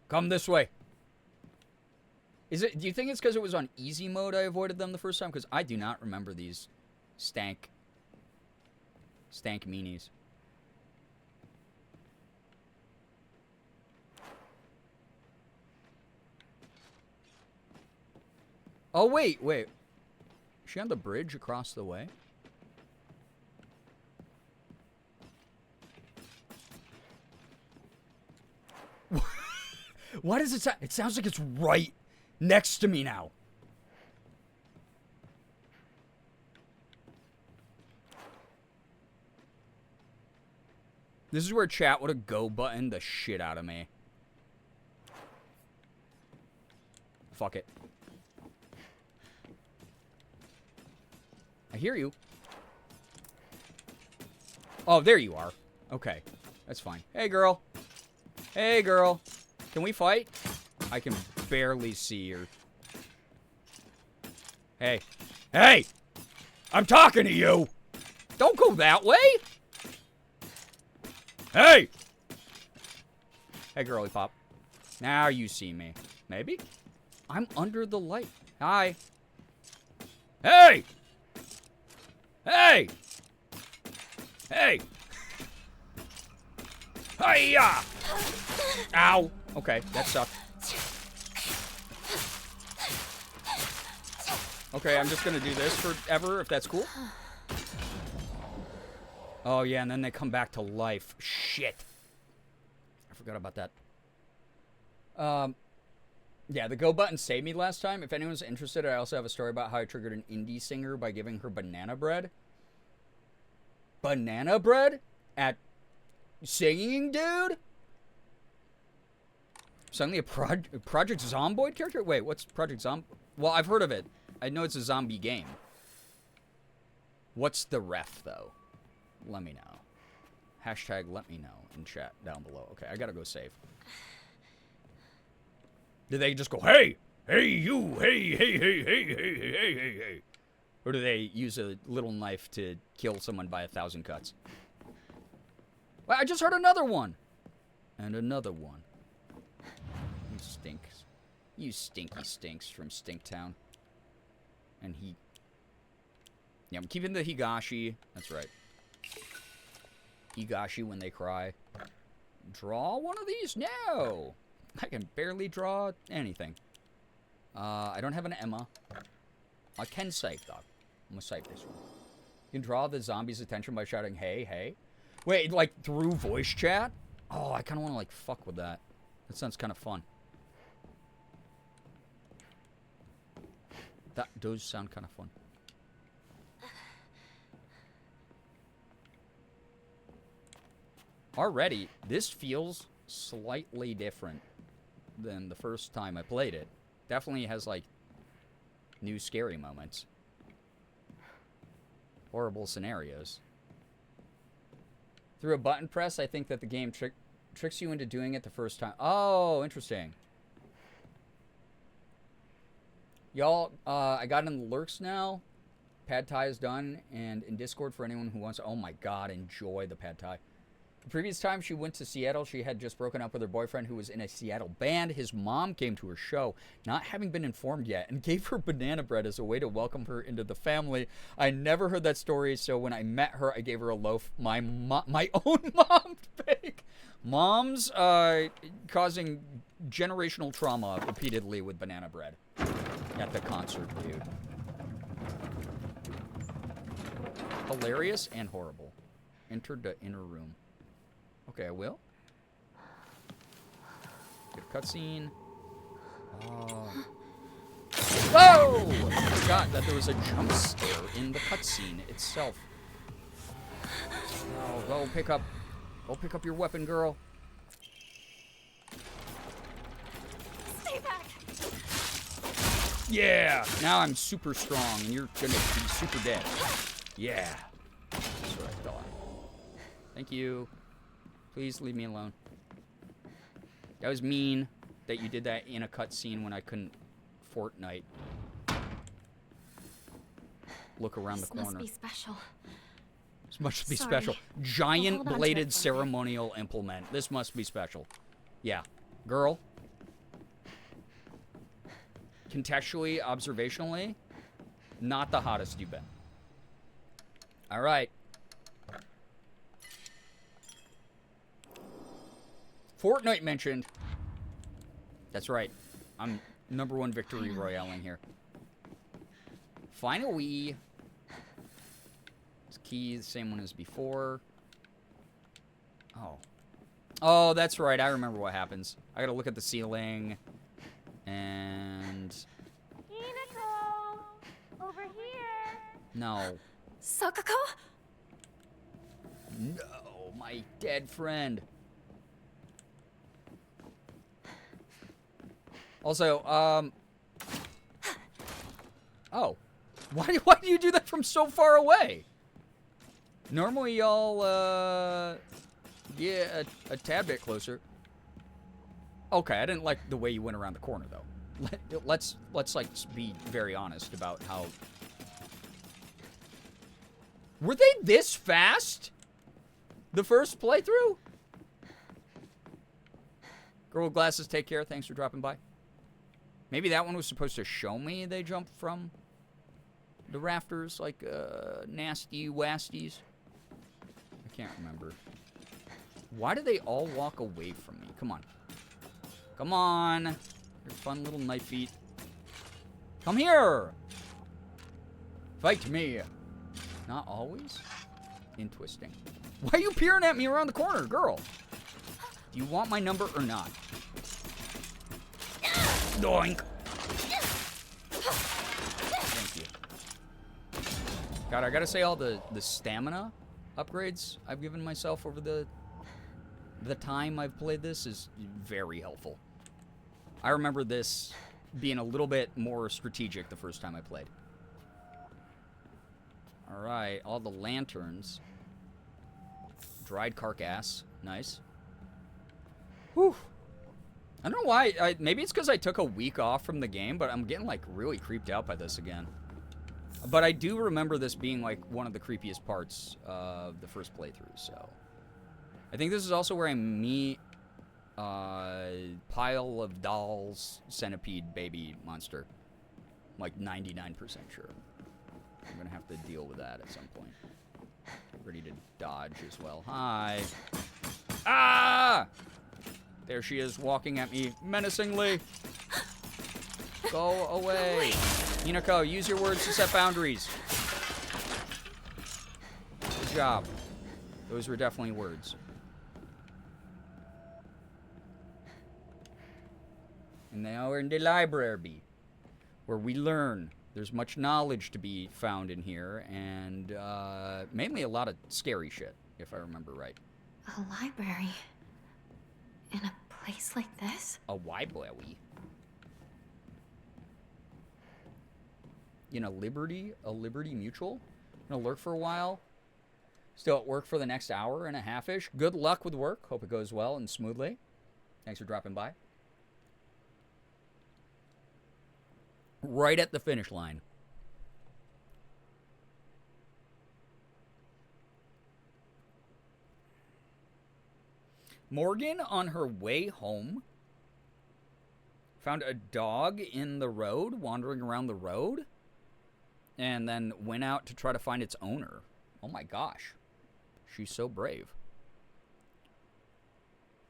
Come this way. Do you think it's because it was on easy mode I avoided them the first time? Because I do not remember these stank meanies. Oh, wait. Is she on the bridge across the way? Why does it sound... It sounds like it's right next to me now. This is where chat would have go buttoned the shit out of me. Fuck it. I hear you. Oh, there you are. Okay. That's fine. Hey, girl. Hey, girl. Can we fight? I can barely see her. Hey. Hey! I'm talking to you! Don't go that way! Hey! Hey, girly pop. Now you see me. Maybe? I'm under the light. Hi. Hey! Hey! Hey! Hiya! Ow! Okay, that sucked. Okay, I'm just gonna do this forever, if that's cool. Oh, yeah, and then they come back to life. Shit. I forgot about that. Yeah, the go button saved me last time. If anyone's interested, I also have a story about how I triggered an indie singer by giving her banana bread. Banana bread? At singing, dude? Suddenly a Project Zomboid character? Wait, what's Project Zomb... Well, I've heard of it. I know it's a zombie game. What's the ref, though? Let me know. Hashtag let me know in chat down below. Okay, I gotta go save. Did they just go, hey, hey, you, hey, hey, hey, hey, hey, hey, hey, hey, hey? Or do they use a little knife to kill someone by 1,000 cuts? Well, I just heard another one. And another one. You stinks. You stinky stinks from Stinktown. And he... Yeah, I'm keeping the Higashi. That's right. Higashi when they cry. Draw one of these? No! I can barely draw anything. I don't have an Emma. I can save, though. I'm gonna save this one. You can draw the zombie's attention by shouting, hey, hey. Wait, like, through voice chat? Oh, I kind of want to, like, fuck with that. That sounds kind of fun. That does sound kind of fun. Already, this feels slightly different than the first time I played it. Definitely has, like, new scary moments. Horrible scenarios. Through a button press, I think that the game tricks you into doing it the first time. Oh, interesting. Y'all, I got in the lurks now. Pad Thai is done. And in Discord for anyone who wants... Oh my god, enjoy the Pad Thai. The previous time she went to Seattle, she had just broken up with her boyfriend who was in a Seattle band. His mom came to her show, not having been informed yet, and gave her banana bread as a way to welcome her into the family. I never heard that story, so when I met her, I gave her a loaf my own mom to bake. Moms causing generational trauma repeatedly with banana bread at the concert, dude. Hilarious and horrible. Entered the inner room. Okay, I will. Get a cutscene. Whoa! I forgot that there was a jump scare in the cutscene itself. Oh, go pick up your weapon, girl. Stay back. Yeah! Now I'm super strong, and you're gonna be super dead. Yeah. That's what I thought. Thank you. Please leave me alone. That was mean that you did that in a cutscene when I couldn't Fortnite. Look around the corner. This must be special. This must be Sorry. special. Giant Hold on to bladed it for me. ceremonial implement. This must be special. Yeah. Girl. Contextually, observationally, not the hottest you've been. Alright. Fortnite mentioned. That's right. I'm #1 victory royaling here. Finally. This key, the same one as before. Oh. Oh, that's right. I remember what happens. I gotta look at the ceiling. And... Hinako! Over here! No. Sakako? No, my dead friend. Also, Oh. Why do you do that from so far away? Normally y'all, get a tad bit closer. Okay, I didn't like the way you went around the corner, though. Let's like, be very honest about how... Were they this fast? The first playthrough? Girl with glasses, take care. Thanks for dropping by. Maybe that one was supposed to show me they jumped from the rafters like nasty wasties. I can't remember. Why do they all walk away from me? Come on. Come on. Your fun little knife feet. Come here. Fight me. Not always? Interesting. Why are you peering at me around the corner, girl? Do you want my number or not? Doink. Thank you. God, I gotta say all the stamina upgrades I've given myself over the time I've played this is very helpful. I remember this being a little bit more strategic the first time I played. Alright, all the lanterns. Dried carcass. Nice. Whew. I don't know why. Maybe it's because I took a week off from the game, but I'm getting, like, really creeped out by this again. But I do remember this being, like, one of the creepiest parts of the first playthrough, so... I think this is also where I meet... Pile of dolls, centipede, baby monster. I'm, like, 99% sure. I'm gonna have to deal with that at some point. Ready to dodge as well. Hi. Ah! There she is, walking at me menacingly. Go away. Hinako, use your words to set boundaries. Good job. Those were definitely words. And now we're in the library, where we learn. There's much knowledge to be found in here, and mainly a lot of scary shit, if I remember right. A library? In a place like this? A library? In a Liberty Mutual? Gonna lurk for a while. Still at work for the next hour and a half-ish. Good luck with work. Hope it goes well and smoothly. Thanks for dropping by. Right at the finish line. Morgan, on her way home, found a dog in the road, wandering around the road, and then went out to try to find its owner. Oh my gosh. She's so brave.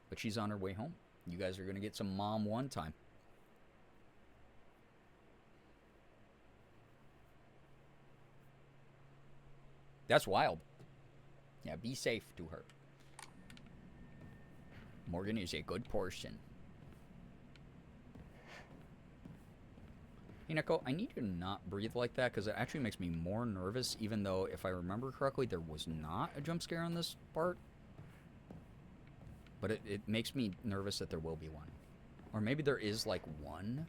But she's on her way home. You guys are going to get some Mom 1 time. That's wild. Yeah, be safe to her. Morgan is a good person. Hinako, I need you to not breathe like that because it actually makes me more nervous, even though, if I remember correctly, there was not a jump scare on this part. But it makes me nervous that there will be one. Or maybe there is, like, one.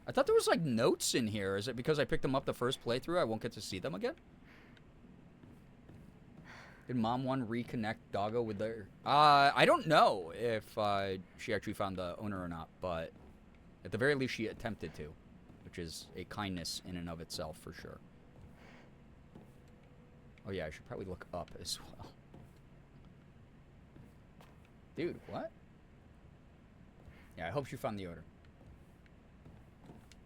I thought there was, like, notes in here. Is it because I picked them up the first playthrough I won't get to see them again? Did Mom 1 reconnect Doggo with their... I don't know if she actually found the owner or not, but at the very least she attempted to, which is a kindness in and of itself for sure. Oh yeah, I should probably look up as well. Dude, what? Yeah, I hope she found the owner.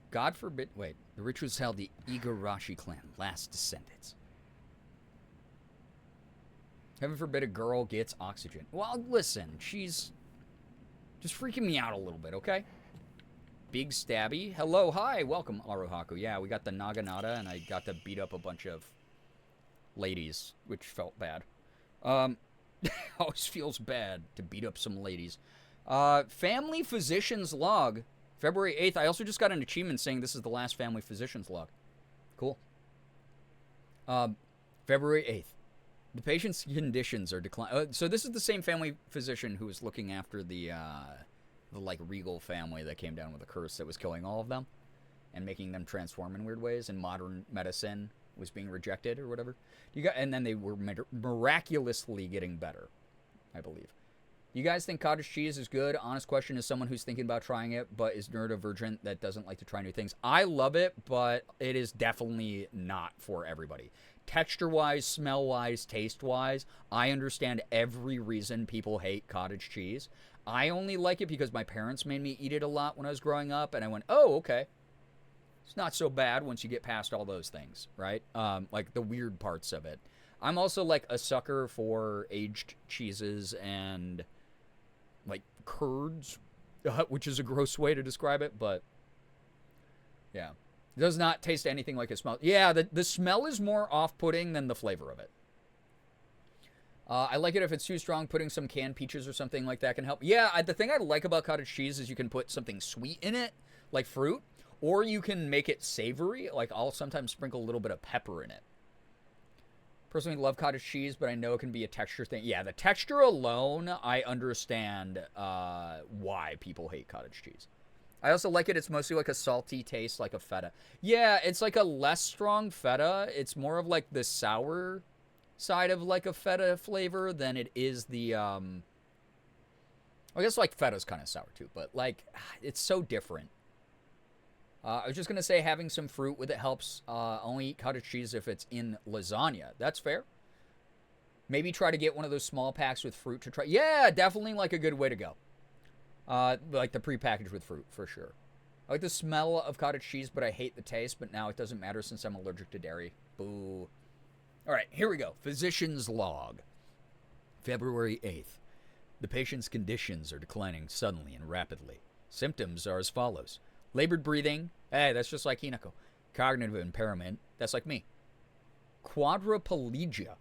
God forbid... Wait, the rituals held the Igarashi clan, last descendants. Heaven forbid a girl gets oxygen. Well, listen, she's just freaking me out a little bit, okay? Big Stabby. Hello, hi, welcome, Aruhaku. Yeah, we got the Naginata, and I got to beat up a bunch of ladies, which felt bad. Always feels bad to beat up some ladies. Family physician's log, February 8th. I also just got an achievement saying this is the last family physician's log. Cool. February 8th. The patient's conditions are declining. So this is the same family physician who was looking after the like Regal family that came down with a curse that was killing all of them and making them transform in weird ways, and modern medicine was being rejected or whatever. And then they were miraculously getting better, I believe. You guys think cottage cheese is good? Honest question, as someone who's thinking about trying it but is neurodivergent that doesn't like to try new things. I love it, but it is definitely not for everybody. Texture-wise, smell-wise, taste-wise, I understand every reason people hate cottage cheese. I only like it because my parents made me eat it a lot when I was growing up, and I went, oh, okay. It's not so bad once you get past all those things, right? Like the weird parts of it. I'm also like a sucker for aged cheeses and like curds, which is a gross way to describe it, but yeah. It does not taste anything like it smells. Yeah, the smell is more off-putting than the flavor of it. I like it if it's too strong. Putting some canned peaches or something like that can help. Yeah, the thing I like about cottage cheese is you can put something sweet in it, like fruit, or you can make it savory. Like I'll sometimes sprinkle a little bit of pepper in it. Personally love cottage cheese, but I know it can be a texture thing. Yeah, the texture alone, I understand why people hate cottage cheese. I also like it. It's mostly like a salty taste, like a feta. Yeah, it's like a less strong feta. It's more of like the sour side of like a feta flavor than it is the, I guess like feta's kind of sour too, but like it's so different. I was just going to say having some fruit with it helps. Only eat cottage cheese if it's in lasagna. That's fair. Maybe try to get one of those small packs with fruit to try. Yeah, definitely like a good way to go. Like the prepackaged with fruit, for sure. I like the smell of cottage cheese, but I hate the taste. But now it doesn't matter since I'm allergic to dairy. Boo. All right, here we go. Physician's log. February 8th. The patient's conditions are declining suddenly and rapidly. Symptoms are as follows. Labored breathing. Hey, that's just like Hinako. Cognitive impairment. That's like me. Quadriplegia.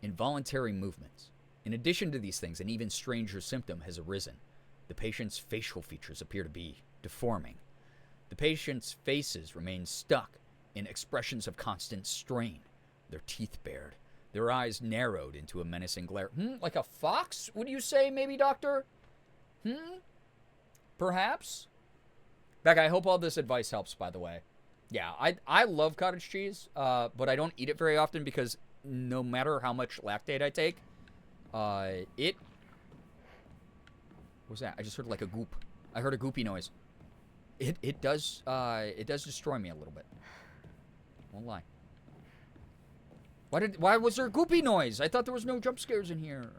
Involuntary movements. In addition to these things, an even stranger symptom has arisen. The patient's facial features appear to be deforming. The patient's faces remain stuck in expressions of constant strain. Their teeth bared. Their eyes narrowed into a menacing glare. Like a fox, would you say, maybe, doctor? Perhaps? Becca, I hope all this advice helps, by the way. Yeah, I love cottage cheese, but I don't eat it very often because no matter how much lactate I take, it... What was that? I just heard like a goop. I heard a goopy noise. It does destroy me a little bit. Won't lie. Why was there a goopy noise? I thought there was no jump scares in here.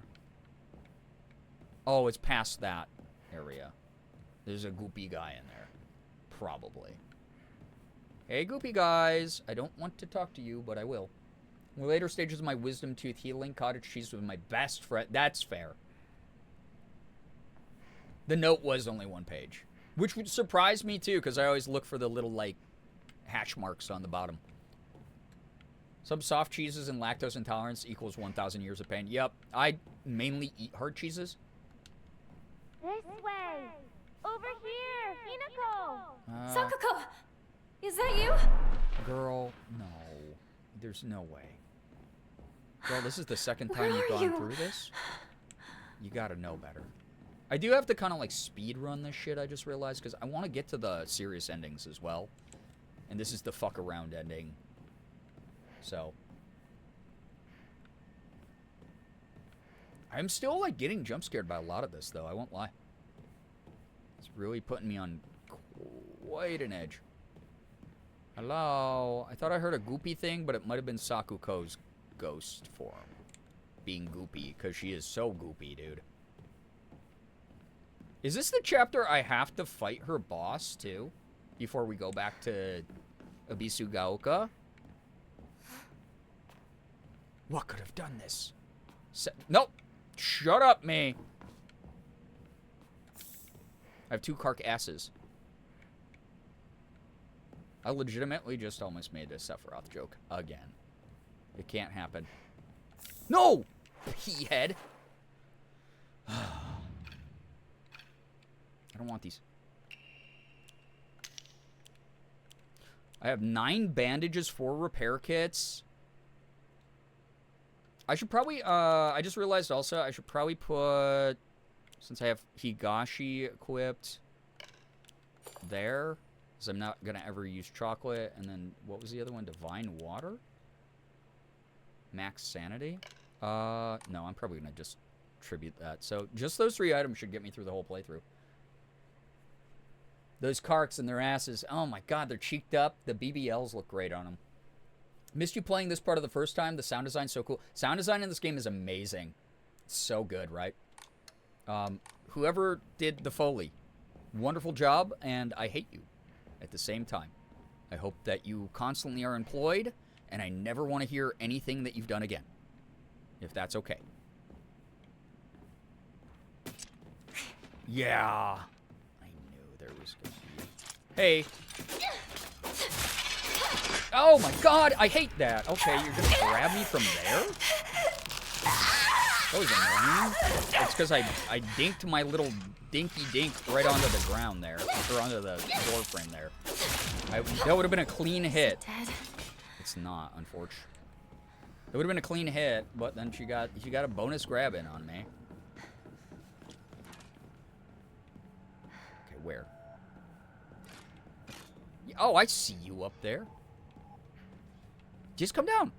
Oh, it's past that area. There's a goopy guy in there. Probably. Hey, goopy guys. I don't want to talk to you, but I will. In the later stages of my wisdom tooth healing, cottage cheese was my best friend. That's fair. The note was only one page, which would surprise me too, because I always look for the little, like, hash marks on the bottom. Some soft cheeses and lactose intolerance equals 1,000 years of pain. Yep, I mainly eat hard cheeses. This way! Over here! Hinako! Sakuko! Is that you? Girl, no. There's no way. Girl, this is the second time Where you've are gone you? through this? You gotta know better. I do have to kind of like speed run this shit, I just realized, because I want to get to the serious endings as well. And this is the fuck around ending. So. I'm still like getting jump scared by a lot of this though, I won't lie. It's really putting me on quite an edge. Hello? I thought I heard a goopy thing, but it might have been Sakuko's ghost form. Being goopy, because she is so goopy, dude. Is this the chapter I have to fight her boss, too? Before we go back to Abisugaoka? What could have done this? Nope! Shut up, me! I have 2 carcasses. I legitimately just almost made a Sephiroth joke again. It can't happen. No! Pea head! I don't want these. I have 9 bandages, 4 repair kits. I should probably, I just realized also, I should probably put, since I have Higashi equipped there, because I'm not going to ever use chocolate, and then, what was the other one? Divine Water? Max Sanity? No, I'm probably going to just tribute that. So, just those 3 items should get me through the whole playthrough. Those Karks and their asses, oh my god, they're cheeked up. The BBLs look great on them. Missed you playing this part of the first time. The sound design's so cool. Sound design in this game is amazing. It's so good, right? Whoever did the Foley, wonderful job, and I hate you at the same time. I hope that you constantly are employed, and I never want to hear anything that you've done again. If that's okay. Yeah. I knew there was going to be... Hey. Oh my god, I hate that. Okay, you're going to grab me from there? That was annoying. It's because I dinked my little dinky dink right onto the ground there. Or onto the door frame there. That would have been a clean hit. It's not, unfortunately. It would have been a clean hit, but then she got a bonus grab in on me. Okay, where? Oh, I see you up there. Just come down.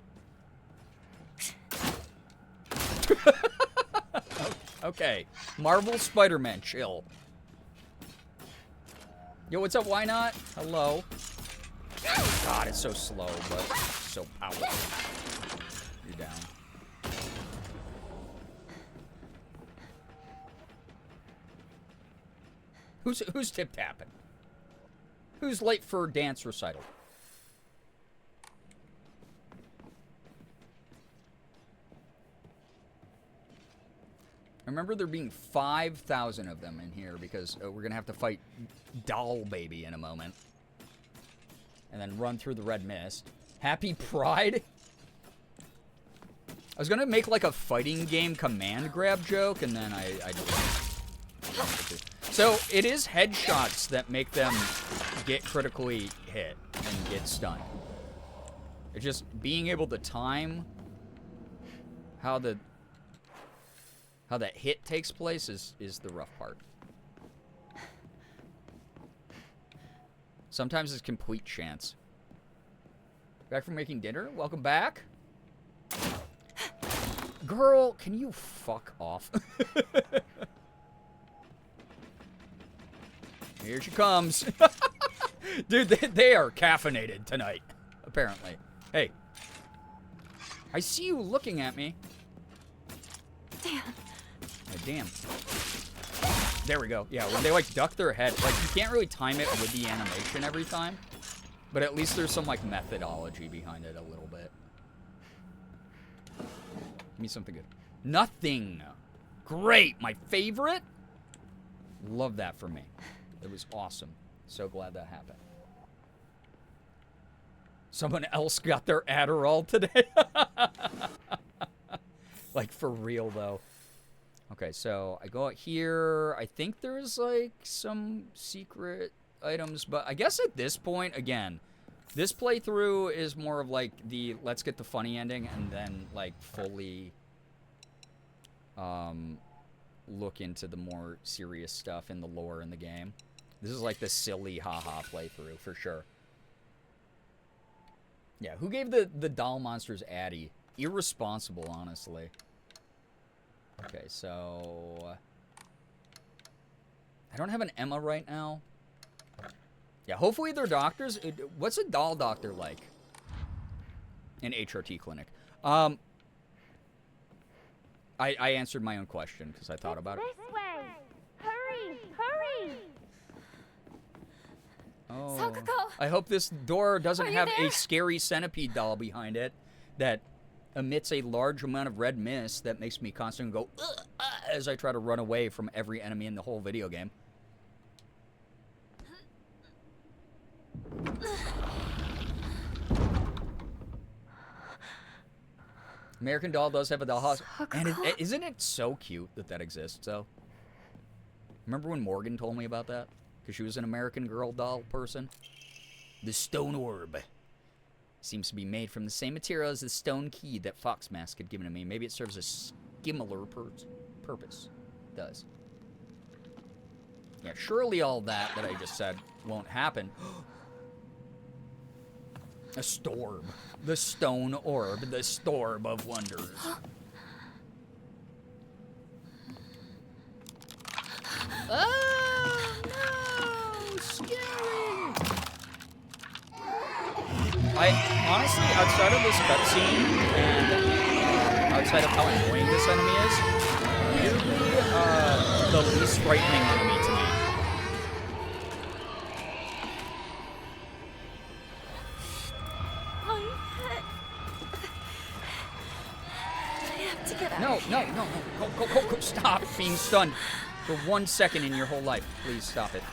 Okay. Marvel Spider-Man, chill. Yo, what's up? Why not? Hello. God, it's so slow, but so powerful. You're down. Who's tip-tapping? Who's late for dance recital? I remember there being 5,000 of them in here because we're going to have to fight Doll Baby in a moment. And then run through the red mist. Happy Pride? I was going to make like a fighting game command grab joke, and then I didn't. So, it is headshots that make them get critically hit and get stunned. It's just being able to time how that hit takes place is the rough part. Sometimes it's complete chance. Back from making dinner? Welcome back. Girl, can you fuck off? Here she comes. Dude, they are caffeinated tonight, apparently. Hey. I see you looking at me. Damn. Oh, damn. There we go. Yeah, when they, like, duck their head, like, you can't really time it with the animation every time, but at least there's some, like, methodology behind it a little bit. Give me something good. Nothing. Great. My favorite. Love that for me. It was awesome. So glad that happened. Someone else got their Adderall today. Like, for real, though. Okay, so I go out here. I think there's, like, some secret items. But I guess at this point, again, this playthrough is more of, like, the let's get the funny ending and then, like, fully look into the more serious stuff in the lore in the game. This is, like, the silly haha playthrough, for sure. Yeah, who gave the doll monsters Addy? Irresponsible, honestly. Okay, so... I don't have an Emma right now. Yeah, hopefully they're doctors. What's a doll doctor like? An HRT clinic. I answered my own question because I thought about it. This way! Hurry! Hurry! Oh. Sakuko! I hope this door doesn't Are you have there? a scary centipede doll behind it that emits a large amount of red mist that makes me constantly go ugh, as I try to run away from every enemy in the whole video game. American Doll does have a dollhouse. So And cool. isn't it so cute that that exists, though? Remember when Morgan told me about that? Because she was an American Girl doll person? The stone orb. Seems to be made from the same material as the stone key that Fox Mask had given to me. Maybe it serves a similar purpose. It does. Yeah, surely all that I just said won't happen. A storm. The stone orb. The storm of wonders. Oh, no! Scary! Honestly, outside of this cutscene and outside of how annoying this enemy is, weirdly, the least frightening enemy to me. I have to get out. No. Go. Stop being stunned for 1 second in your whole life. Please stop it.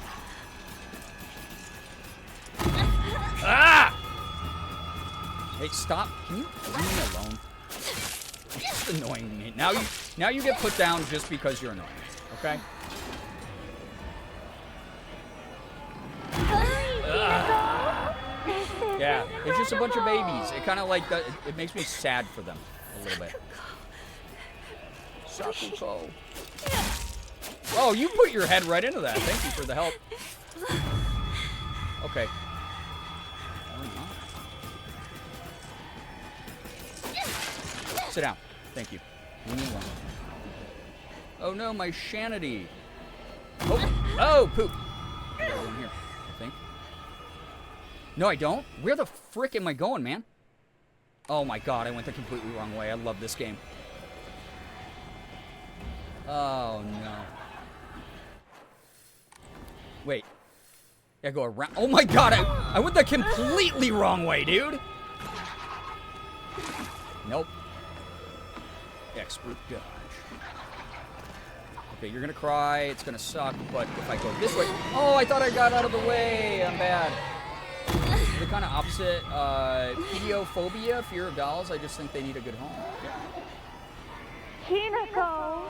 Ah! Hey, stop. Can you leave me alone? It's just annoying me. Now you get put down just because you're annoying. Okay? Yeah, it's just a bunch of babies. It kind of like, it makes me sad for them a little bit. Sakuko. Oh, you put your head right into that. Thank you for the help. Okay. Sit down. Thank you. Leave me alone. Oh no, my shanity. Oh, poop. I got one here, I think. No, I don't. Where the frick am I going, man? Oh my god, I went the completely wrong way. I love this game. Oh no. Wait. I go around. Oh my god, I went the completely wrong way, dude. Nope. Expert dodge. Okay, you're gonna cry. It's gonna suck, but if I go this way... Oh, I thought I got out of the way. I'm bad. The kind of opposite. Pediophobia, fear of dolls. I just think they need a good home. Yeah. Hinako,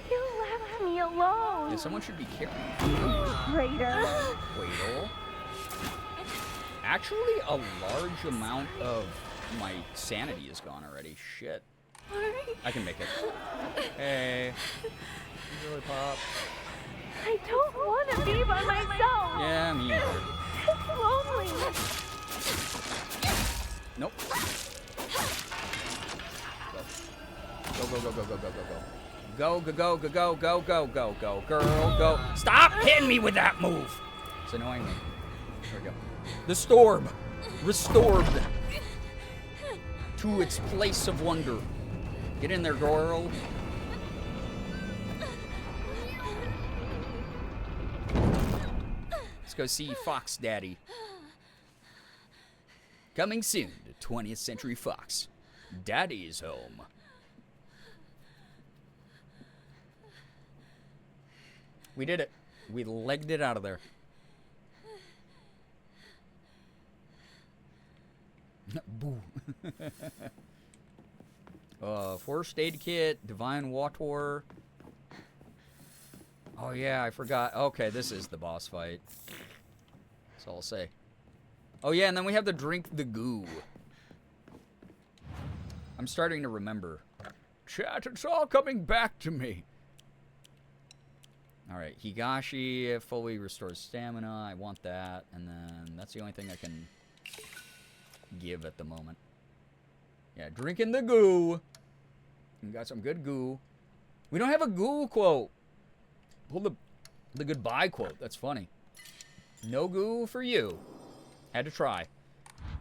you left me alone. Yeah, someone should be careful. Traitor. Wait. Actually, a large amount of my sanity is gone already. Shit. I can make it. Hey. Really pop. I don't want to be by myself. Yeah, me either. It's lonely. Nope. Go. Girl, go. Stop hitting me with that move. It's annoying me. There we go. The storm. Restored to its place of wonder. Get in there, girl. Let's go see Fox Daddy. Coming soon to 20th Century Fox. Daddy's home. We did it. We legged it out of there. Boo. First aid kit, divine water. Oh yeah, I forgot. Okay, this is the boss fight. That's all I'll say. Oh yeah, and then we have to drink the goo. I'm starting to remember. Chat, it's all coming back to me. Alright, Higashi fully restores stamina. I want that. And then that's the only thing I can give at the moment. Yeah, drinking the goo. We got some good goo. We don't have a goo quote. Pull the goodbye quote. That's funny. No goo for you. Had to try.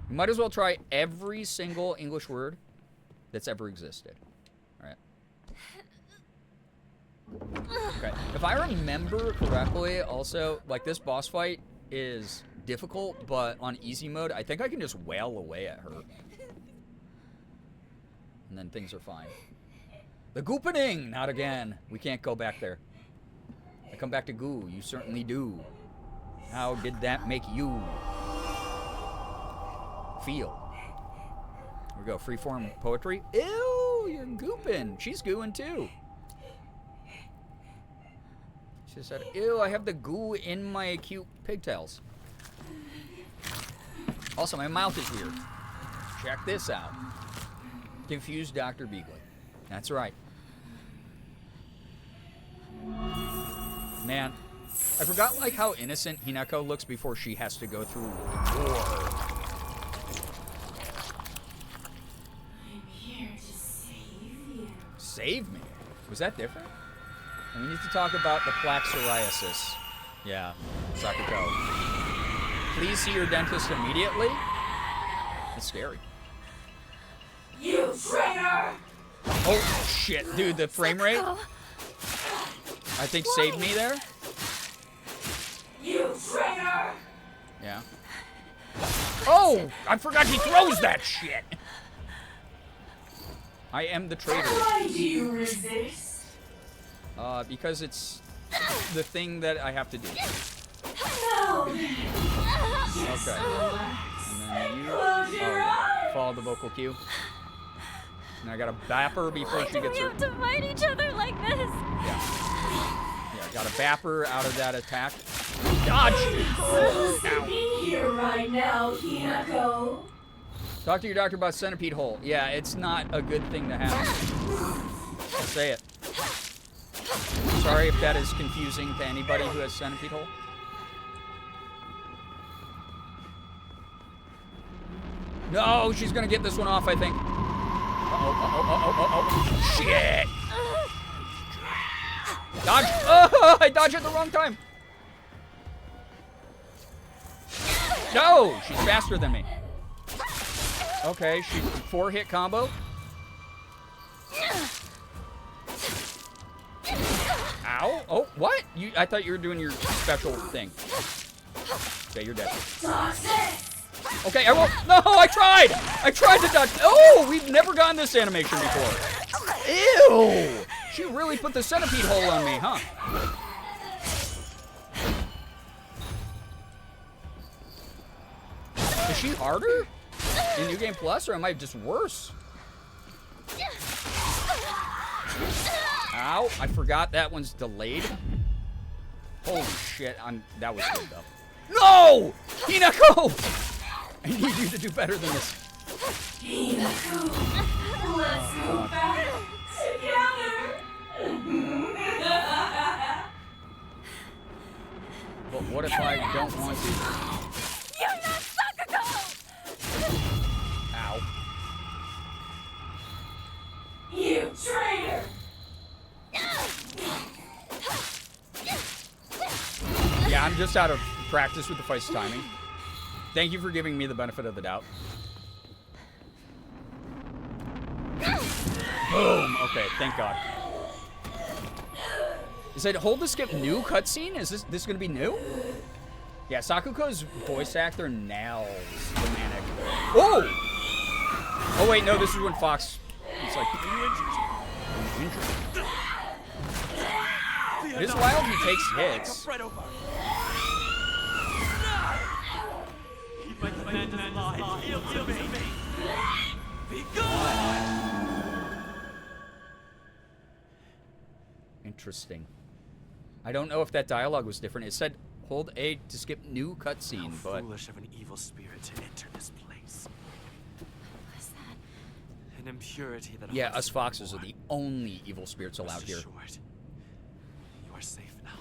You might as well try every single English word that's ever existed. Alright. Okay. If I remember correctly, also, like, this boss fight is difficult, but on easy mode, I think I can just wail away at her. And then things are fine. The goopening! Not again. We can't go back there. I come back to goo. You certainly do. How did that make you feel? we go. Freeform poetry. Ew, you're gooping. She's gooing too. She said, ew, I have the goo in my cute pigtails. Also, my mouth is weird. Check this out. Confused Dr. Beagley. That's right. Man, I forgot like how innocent Hinako looks before she has to go through war. I'm here to save you. Save me? Was that different? And we need to talk about the plaque psoriasis. Yeah, Sakuko. Please see your dentist immediately. It's scary. You traitor! Oh, shit. Dude, the frame rate, I think, saved me there. You traitor! Yeah. Oh, I forgot he throws that shit. I am the traitor. Why do you resist? Because it's the thing that I have to do. No. Okay. And then you follow the vocal cue. And I gotta bap her before she gets her. We have to fight each other like this. Yeah, gotta bap her out of that attack. Dodge! Supposed to be here right now, Hinako. Talk to your doctor about centipede hole. Yeah, it's not a good thing to have. I'll say it. Sorry if that is confusing to anybody who has centipede hole. No, she's gonna get this one off, I think. Uh-oh. Shit! Dodge! Oh, I dodged at the wrong time. No, she's faster than me. Okay, she's 4-hit combo. Ow! Oh, what? I thought you were doing your special thing. Okay, you're dead. Okay, I won't. No, I tried! I tried to dodge. Oh, we've never gotten this animation before. Ew! She really put the centipede hole on me, huh? Is she harder in New Game Plus, or am I just worse? Ow, I forgot that one's delayed. Holy shit, that was good though. No! Hinako! I need you to do better than this. Hinako, let's go back together. But what if I don't want to? You're not Sakuko! Ow. You traitor! Yeah, I'm just out of practice with the fight's timing. Thank you for giving me the benefit of the doubt. Boom! Okay, thank God. Is it hold to skip new cutscene? Is this gonna be new? Yeah, Sakuko's voice actor nails the manic. Whoa! Oh wait, no, this is when Fox. It's like. It is wild he takes hits. Interesting. I don't know if that dialogue was different. It said hold A to skip new cutscene, but Foolish of an evil spirit to enter this place. What is that? An impurity that yeah, haunts us me foxes are more. the only evil spirits allowed Rest here. assured, you are safe now.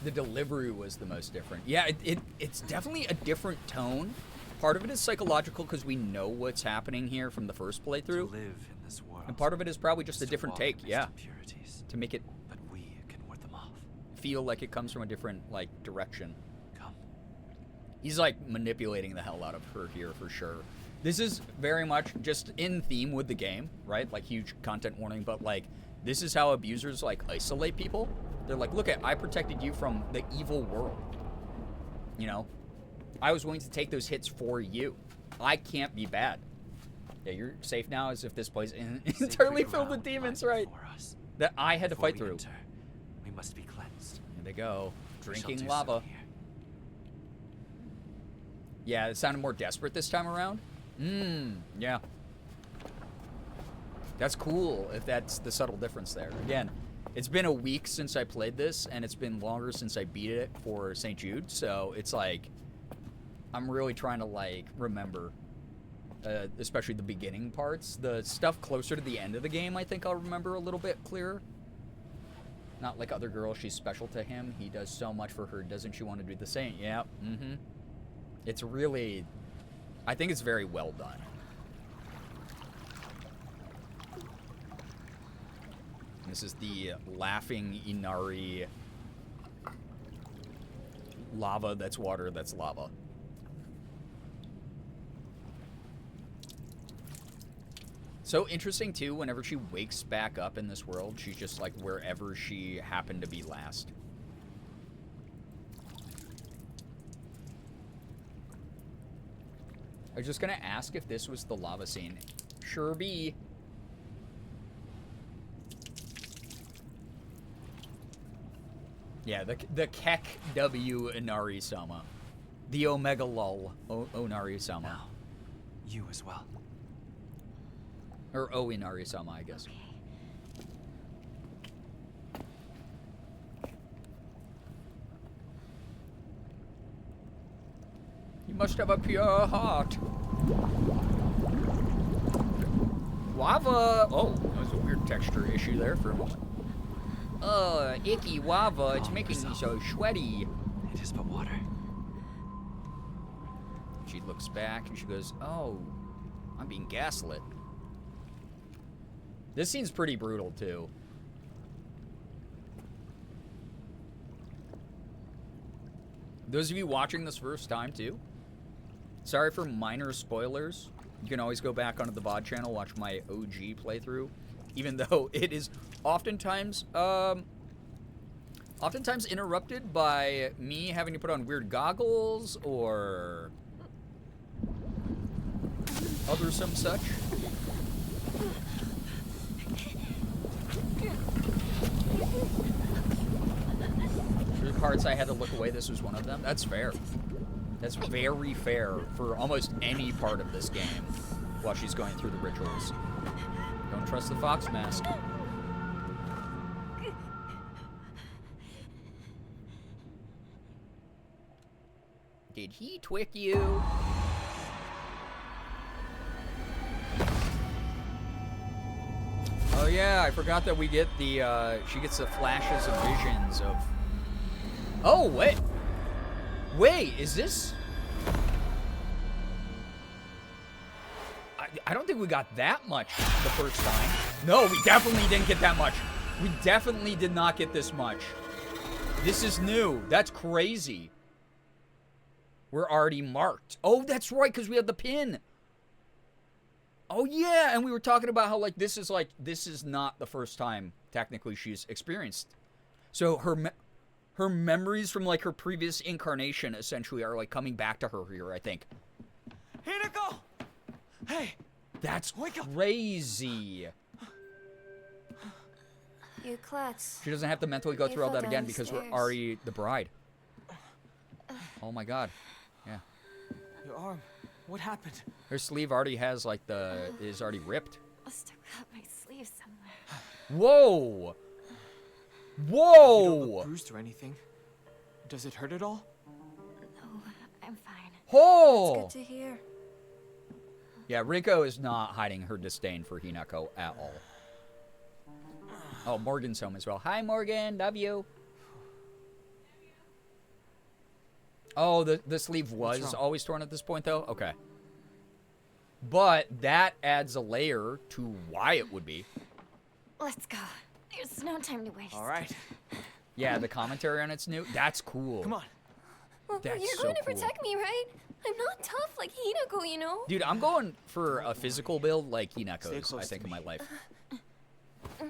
The delivery was the most different. Yeah, it's definitely a different tone. Part of it is psychological because we know what's happening here from the first To playthrough. live in this world. And part of it is probably just a is to different walk take, amidst yeah. Impurities, To make it but we can ward them off. feel like it comes from a different, like, direction. Come. He's, like, manipulating the hell out of her here for sure. This is very much just in theme with the game, right? Like, huge content warning, but, like, this is how abusers, like, isolate people. They're like, look, I protected you from the evil world. You know? I was willing to take those hits for you. I can't be bad. Yeah, you're safe now as if this place is entirely Sacred filled with ground demons, lies right? before us. That I had to Before fight we through. enter, we must be cleansed. Here they go. We shall Drinking do so lava. here. Yeah, it sounded more desperate this time around. Yeah. That's cool if that's the subtle difference there. Again, it's been a week since I played this, and it's been longer since I beat it for St. Jude, so it's like, I'm really trying to, like, remember, especially the beginning parts. The stuff closer to the end of the game, I think I'll remember a little bit clearer. Not like other girls, she's special to him. He does so much for her, doesn't she want to do the same? Yeah, It's really, I think it's very well done. This is the laughing Inari lava that's water that's lava. So interesting too, whenever she wakes back up in this world, she's just like wherever she happened to be last. I was just gonna ask if this was the lava scene. Sure be. Yeah, the Kek W Inari Sama. The Omega Lol Onari Sama. Now, you as well. Or O Inari Sama, I guess. You must have a pure heart. Lava! Oh, that was a weird texture issue there for a moment. Icky lava, it's making me so sweaty. It is but water. She looks back and she goes, oh, I'm being gaslit. This scene's pretty brutal, too. Those of you watching this first time, too, sorry for minor spoilers. You can always go back onto the VOD channel, watch my OG playthrough. Even though it is oftentimes interrupted by me having to put on weird goggles or other some such. For the parts I had to look away, this was one of them. That's fair. That's very fair for almost any part of this game while she's going through the rituals. Don't trust the fox mask. Did he twick you? Oh yeah, I forgot that we get the, she gets the flashes of visions of... Oh, wait! Wait, is this... I don't think we got that much the first time. No, we definitely didn't get that much. We definitely did not get this much. This is new. That's crazy. We're already marked. Oh, that's right, because we have the pin. Oh, yeah, and we were talking about how, like, this is not the first time, technically, she's experienced. So her memories from, like, her previous incarnation, essentially, are, like, coming back to her here, I think. Hinako! Hey! That's wake up! Crazy. You klutz. She doesn't have to mentally go through all fell that again because we're downstairs. already the bride. Oh my god. Yeah. Your arm. What happened? Her sleeve already has, like, is already ripped. Must have cut my sleeve somewhere. Whoa! You don't Whoa! look bruised or anything. Does it hurt at all? No, I'm fine. Oh! It's good to hear. Yeah, Riko is not hiding her disdain for Hinako at all. Oh, Morgan's home as well. Hi, Morgan. Love you. Oh, the sleeve was always torn at this point, though? Okay. But that adds a layer to why it would be. Let's go. There's no time to waste. All right. Yeah, the commentary on it's new. That's cool. Come on. Well, That's you're so going to cool. protect me, right? I'm not tough like Hinako, you know? Dude, I'm going for a physical build like Stay Hinako's, close I think, to in my me. life. All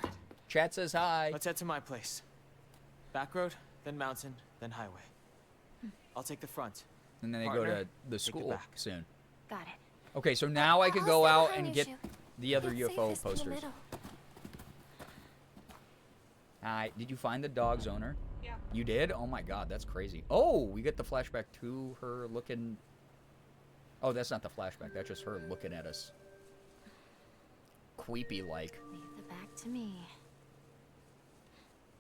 right. Chat says hi. Let's head to my place. Back road, then mountain, then highway. I'll take the front. And then they go Partner, to the take it school back. soon. Got it. Okay, so now I can I'll go stay out behind and you, get Shu. the other It's UFO safest in the posters. middle. Hi. Did you find the dog's owner? Yeah. You did? Oh my god, that's crazy. Oh, we get the flashback to her looking... Oh, that's not the flashback. That's just her looking at us. Creepy-like. Leave the back to me.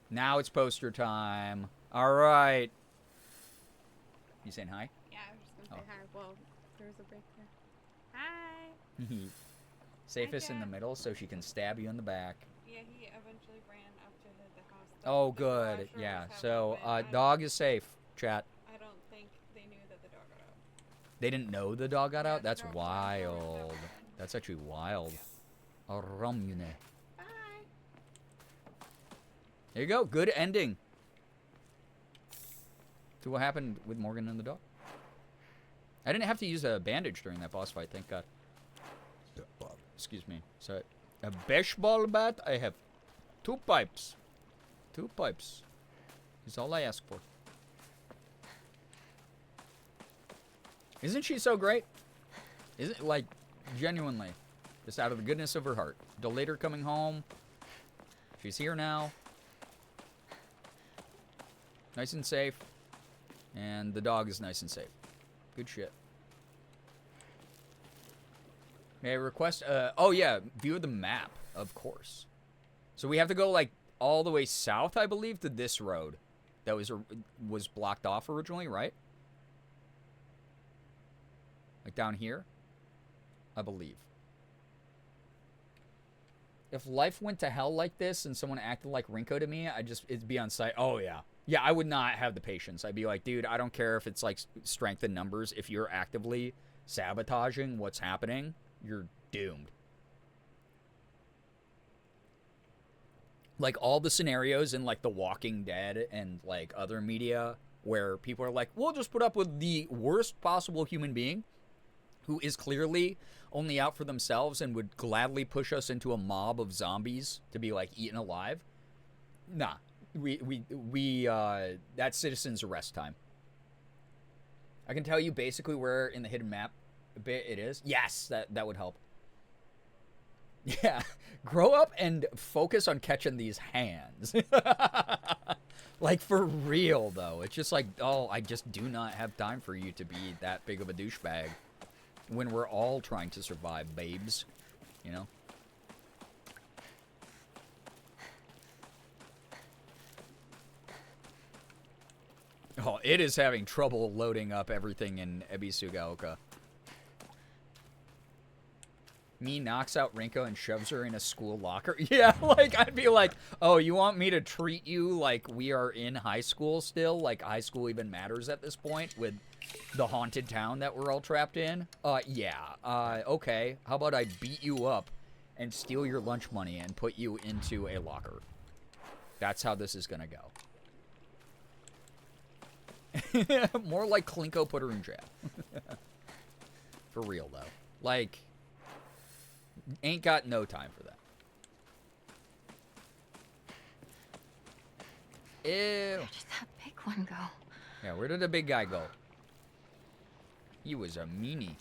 Now it's poster time. All right. You saying hi? Yeah, I was just gonna say hi. Well, there's a break there. Hi. Safest in the Jack. middle so she can stab you in the back. Yeah, he eventually ran up to the house. Oh, The good. garage door Yeah. was So, half open. dog is safe, chat. I don't think they knew that the dog got out. They didn't know the dog got Yeah, out? the That's garage door was half wild. open. That's actually wild. Ramune. Bye. There you go. Good ending. To what happened with Morgan and the dog. I didn't have to use a bandage during that boss fight, thank God. Excuse me. So, a baseball bat, I have 2 pipes. 2 pipes. Is all I ask for. Isn't she so great? Isn't, like, genuinely. Just out of the goodness of her heart. Delator coming home. She's here now. Nice and safe. And the dog is nice and safe. Good shit. May I request, oh yeah, view of the map, of course. So we have to go, like, all the way south, I believe, to this road. That was blocked off originally, right? Like down here? I believe. If life went to hell like this and someone acted like Rinko to me, it'd be on site. Oh, yeah. Yeah, I would not have the patience. I'd be like, dude, I don't care if it's, like, strength in numbers. If you're actively sabotaging what's happening, you're doomed. Like, all the scenarios in, like, The Walking Dead and, like, other media where people are like, we'll just put up with the worst possible human being who is clearly only out for themselves and would gladly push us into a mob of zombies to be, like, eaten alive. Nah. That's citizen's arrest time. I can tell you basically where in the hidden map bit it is. Yes, that would help. Yeah, grow up and focus on catching these hands. Like, for real, though. It's just like, oh, I just do not have time for you to be that big of a douchebag when we're all trying to survive, babes. You know? Oh, it is having trouble loading up everything in Ebisugaoka. Me knocks out Rinko and shoves her in a school locker. Yeah, like, I'd be like, oh, you want me to treat you like we are in high school still? Like high school even matters at this point with the haunted town that we're all trapped in? Yeah. Okay. How about I beat you up and steal your lunch money and put you into a locker? That's how this is gonna go. More like Klinko put her in jail. For real, though. Like, ain't got no time for that. Ew. Where did that big one go? Yeah, where did the big guy go? He was a meanie.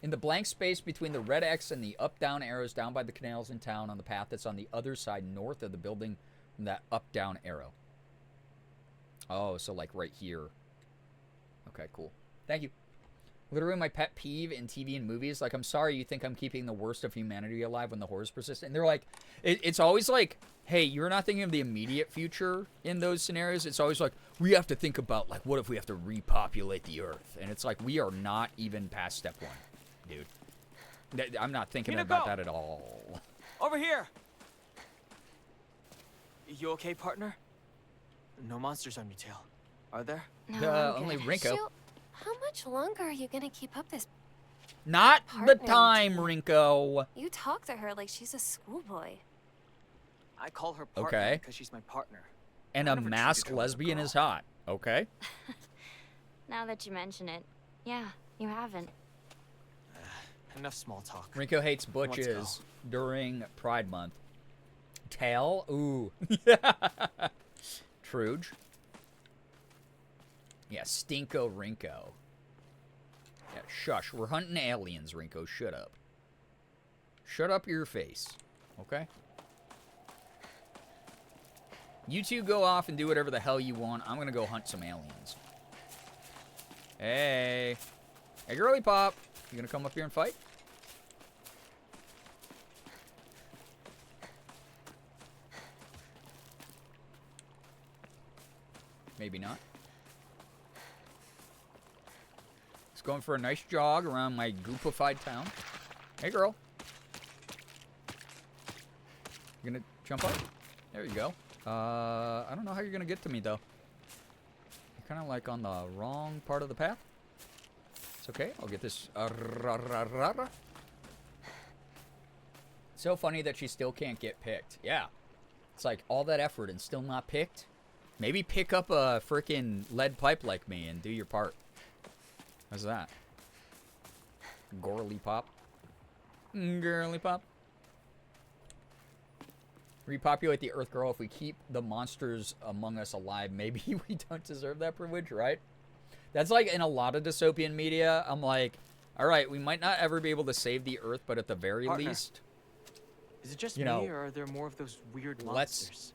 In the blank space between the red X and the up-down arrows down by the canals in town on the path that's on the other side north of the building from that up-down arrow. Oh, so like right here. Okay, cool. Thank you. Literally my pet peeve in TV and movies. Like, I'm sorry you think I'm keeping the worst of humanity alive when the horrors persist. And they're like, it's always like, hey, you're not thinking of the immediate future in those scenarios. It's always like, we have to think about, like, what if we have to repopulate the Earth? And it's like, we are not even past step 1, dude. I'm not thinking about that at all. Over here! You okay, partner? No monsters on your tail, are there? No, I'm only good. Rinko. Shoot, how much longer are you gonna keep up this? Not the Partner time, routine. Rinko. You talk to her like she's a schoolboy. I call her partner Okay. because she's my partner. And I a never treated masked her like a lesbian girl. is hot. Okay. Now that you mention it, yeah, you haven't. Enough small talk. Rinko hates Let's butches go. during Pride Month. Tail? Ooh. Truge. Yeah, Stinko Rinko. Yeah, shush. We're hunting aliens, Rinko. Shut up. Shut up your face. Okay? You two go off and do whatever the hell you want. I'm gonna go hunt some aliens. Hey. Hey, girly pop. You gonna come up here and fight? Maybe not. Just going for a nice jog around my goopified town. Hey, girl. You gonna jump up? There you go. I don't know how you're gonna get to me, though. You're kind of like on the wrong part of the path. It's okay. I'll get this. So funny that she still can't get picked. Yeah. It's like all that effort and still not picked. Maybe pick up a freaking lead pipe like me and do your part. How's that? Girly pop. Girly pop. Repopulate the Earth, girl. If we keep the monsters among us alive, maybe we don't deserve that privilege, right? That's like in a lot of dystopian media. I'm like, all right, we might not ever be able to save the Earth, but at the very least, is it just me, or are there more of those weird monsters?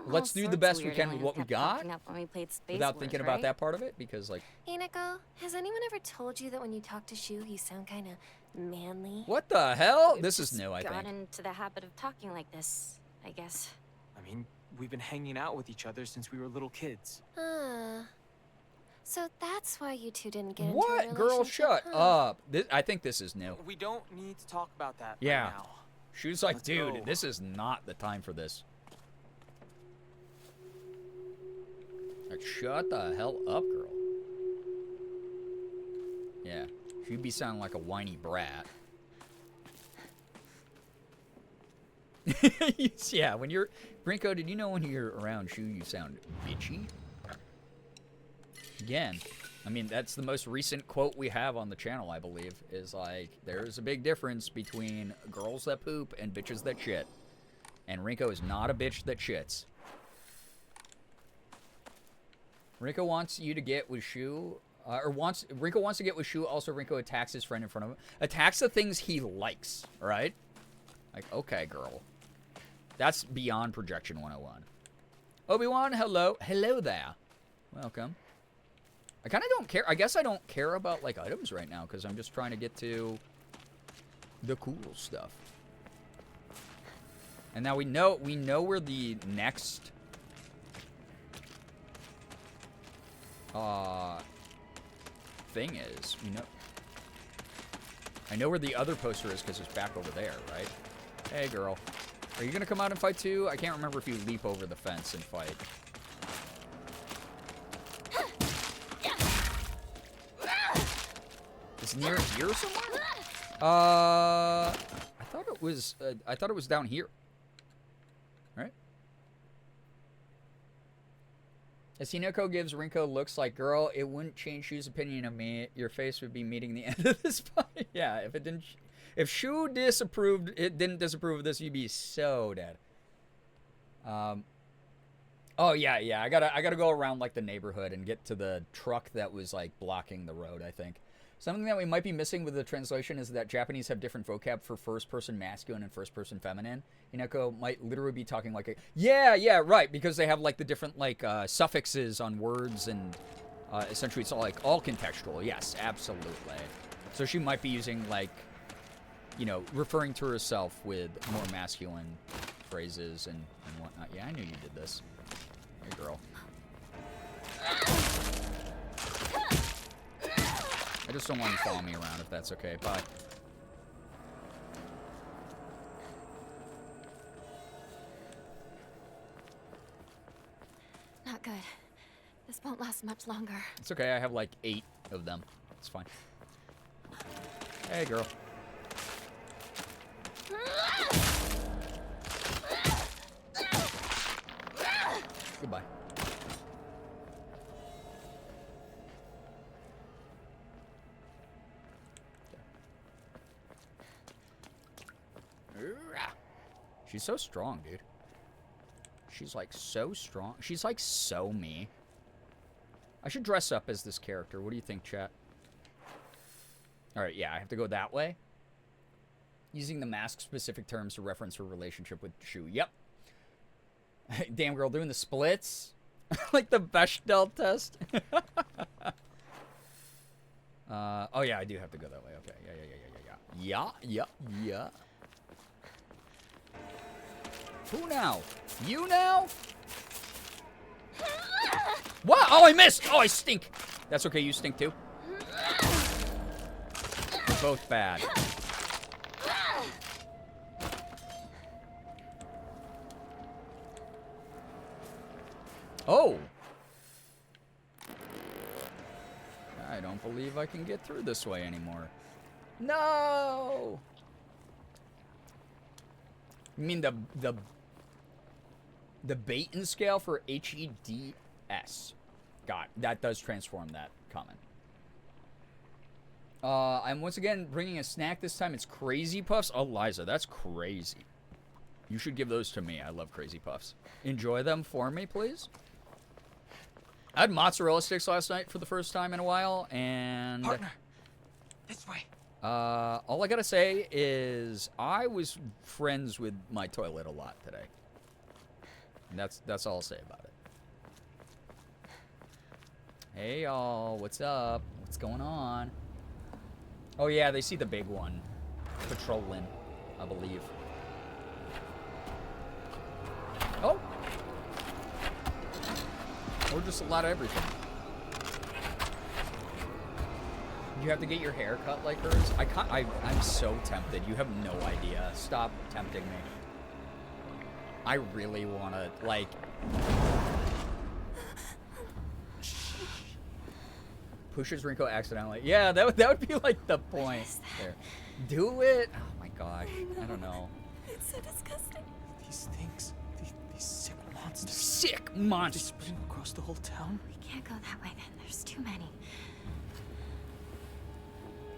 Let's do the best we can with what we got without Wars, thinking right? about that part of it, because like... Hey, Nico, has anyone ever told you that when you talk to Shu, you sound kind of manly? What the hell? We've This is just new, I think. got into the habit of talking like this, I guess. I mean, we've been hanging out with each other since we were little kids. So that's why you two didn't get into a What? Girl, relationship, shut huh? up. I think this is new. We don't need to talk about that Yeah. right now. She was like, Let's dude, go. this is not the time for this. Like, shut the hell up, girl. Yeah. She'd be sounding like a whiny brat. Yeah, when you're... Brinko, did you know when you're around Shu, you sound bitchy? Again, I mean, that's the most recent quote we have on the channel, I believe, is like, there's a big difference between girls that poop and bitches that shit. And Rinko is not a bitch that shits. Rinko wants you to get with Shu, Rinko wants to get with Shu, also Rinko attacks his friend in front of him. Attacks the things he likes, right? Like, okay, girl. That's beyond projection 101. Obi-Wan, hello. Hello there. Welcome. I kind of don't care. I guess I don't care about, like, items right now, because I'm just trying to get to the cool stuff. And now we know where the next... thing is. I know where the other poster is because it's back over there, right? Hey, girl. Are you going to come out and fight too? I can't remember if you leap over the fence and fight. Is near here somewhere? I thought it was down here. Right? As Hinako gives Rinko looks like, girl, it wouldn't change Shu's opinion of me. Your face would be meeting the end of this fight. Yeah, if Shu didn't disapprove of this, you'd be so dead. Oh yeah. I gotta go around like the neighborhood and get to the truck that was like blocking the road, I think. Something that we might be missing with the translation is that Japanese have different vocab for first-person masculine and first-person feminine. Hinako might literally be talking like a... Yeah, right, because they have, like, the different, like, suffixes on words, and essentially it's all contextual. Yes, absolutely. So she might be using, like, you know, referring to herself with more masculine phrases and whatnot. Yeah, I knew you did this. Hey, girl. I just don't want you to follow me around, if that's okay. Bye. Not good. This won't last much longer. It's okay, I have like 8 of them. It's fine. Hey, girl. Goodbye. She's so strong, dude. She's like so strong. She's like so me. I should dress up as this character. What do you think, chat? Alright, yeah, I have to go that way. Using the mask-specific terms to reference her relationship with Shu. Yep. Damn girl doing the splits. Like the Bechdel test. Oh yeah, I do have to go that way. Okay. Yeah. Who now? You now? What? Oh, I missed. Oh, I stink. That's okay. You stink too. We're both bad. Oh. I don't believe I can get through this way anymore. No. You mean the Baton scale for HEDS? God, that does transform that comment. I'm once again bringing a snack. This time it's Crazy Puffs. Oh, Liza, that's crazy. You should give those to me. I love Crazy Puffs. Enjoy them for me, please. I had mozzarella sticks last night for the first time in a while, and... Partner, this way. All I gotta say is I was friends with my toilet a lot today. And that's all I'll say about it. Hey, y'all. What's up? What's going on? Oh, yeah, they see the big one. Patrolling, I believe. Oh! Or just a lot of everything. You have to get your hair cut like hers? I'm so tempted. You have no idea. Stop tempting me. I really want to, like... Pushes Rinko accidentally. Yeah, that would be, like, the point. There. Do it? Oh, my gosh. I don't know. It's so disgusting. These things. These sick monsters. Sick monsters. Spreading across the whole town? We can't go that way then. There's too many.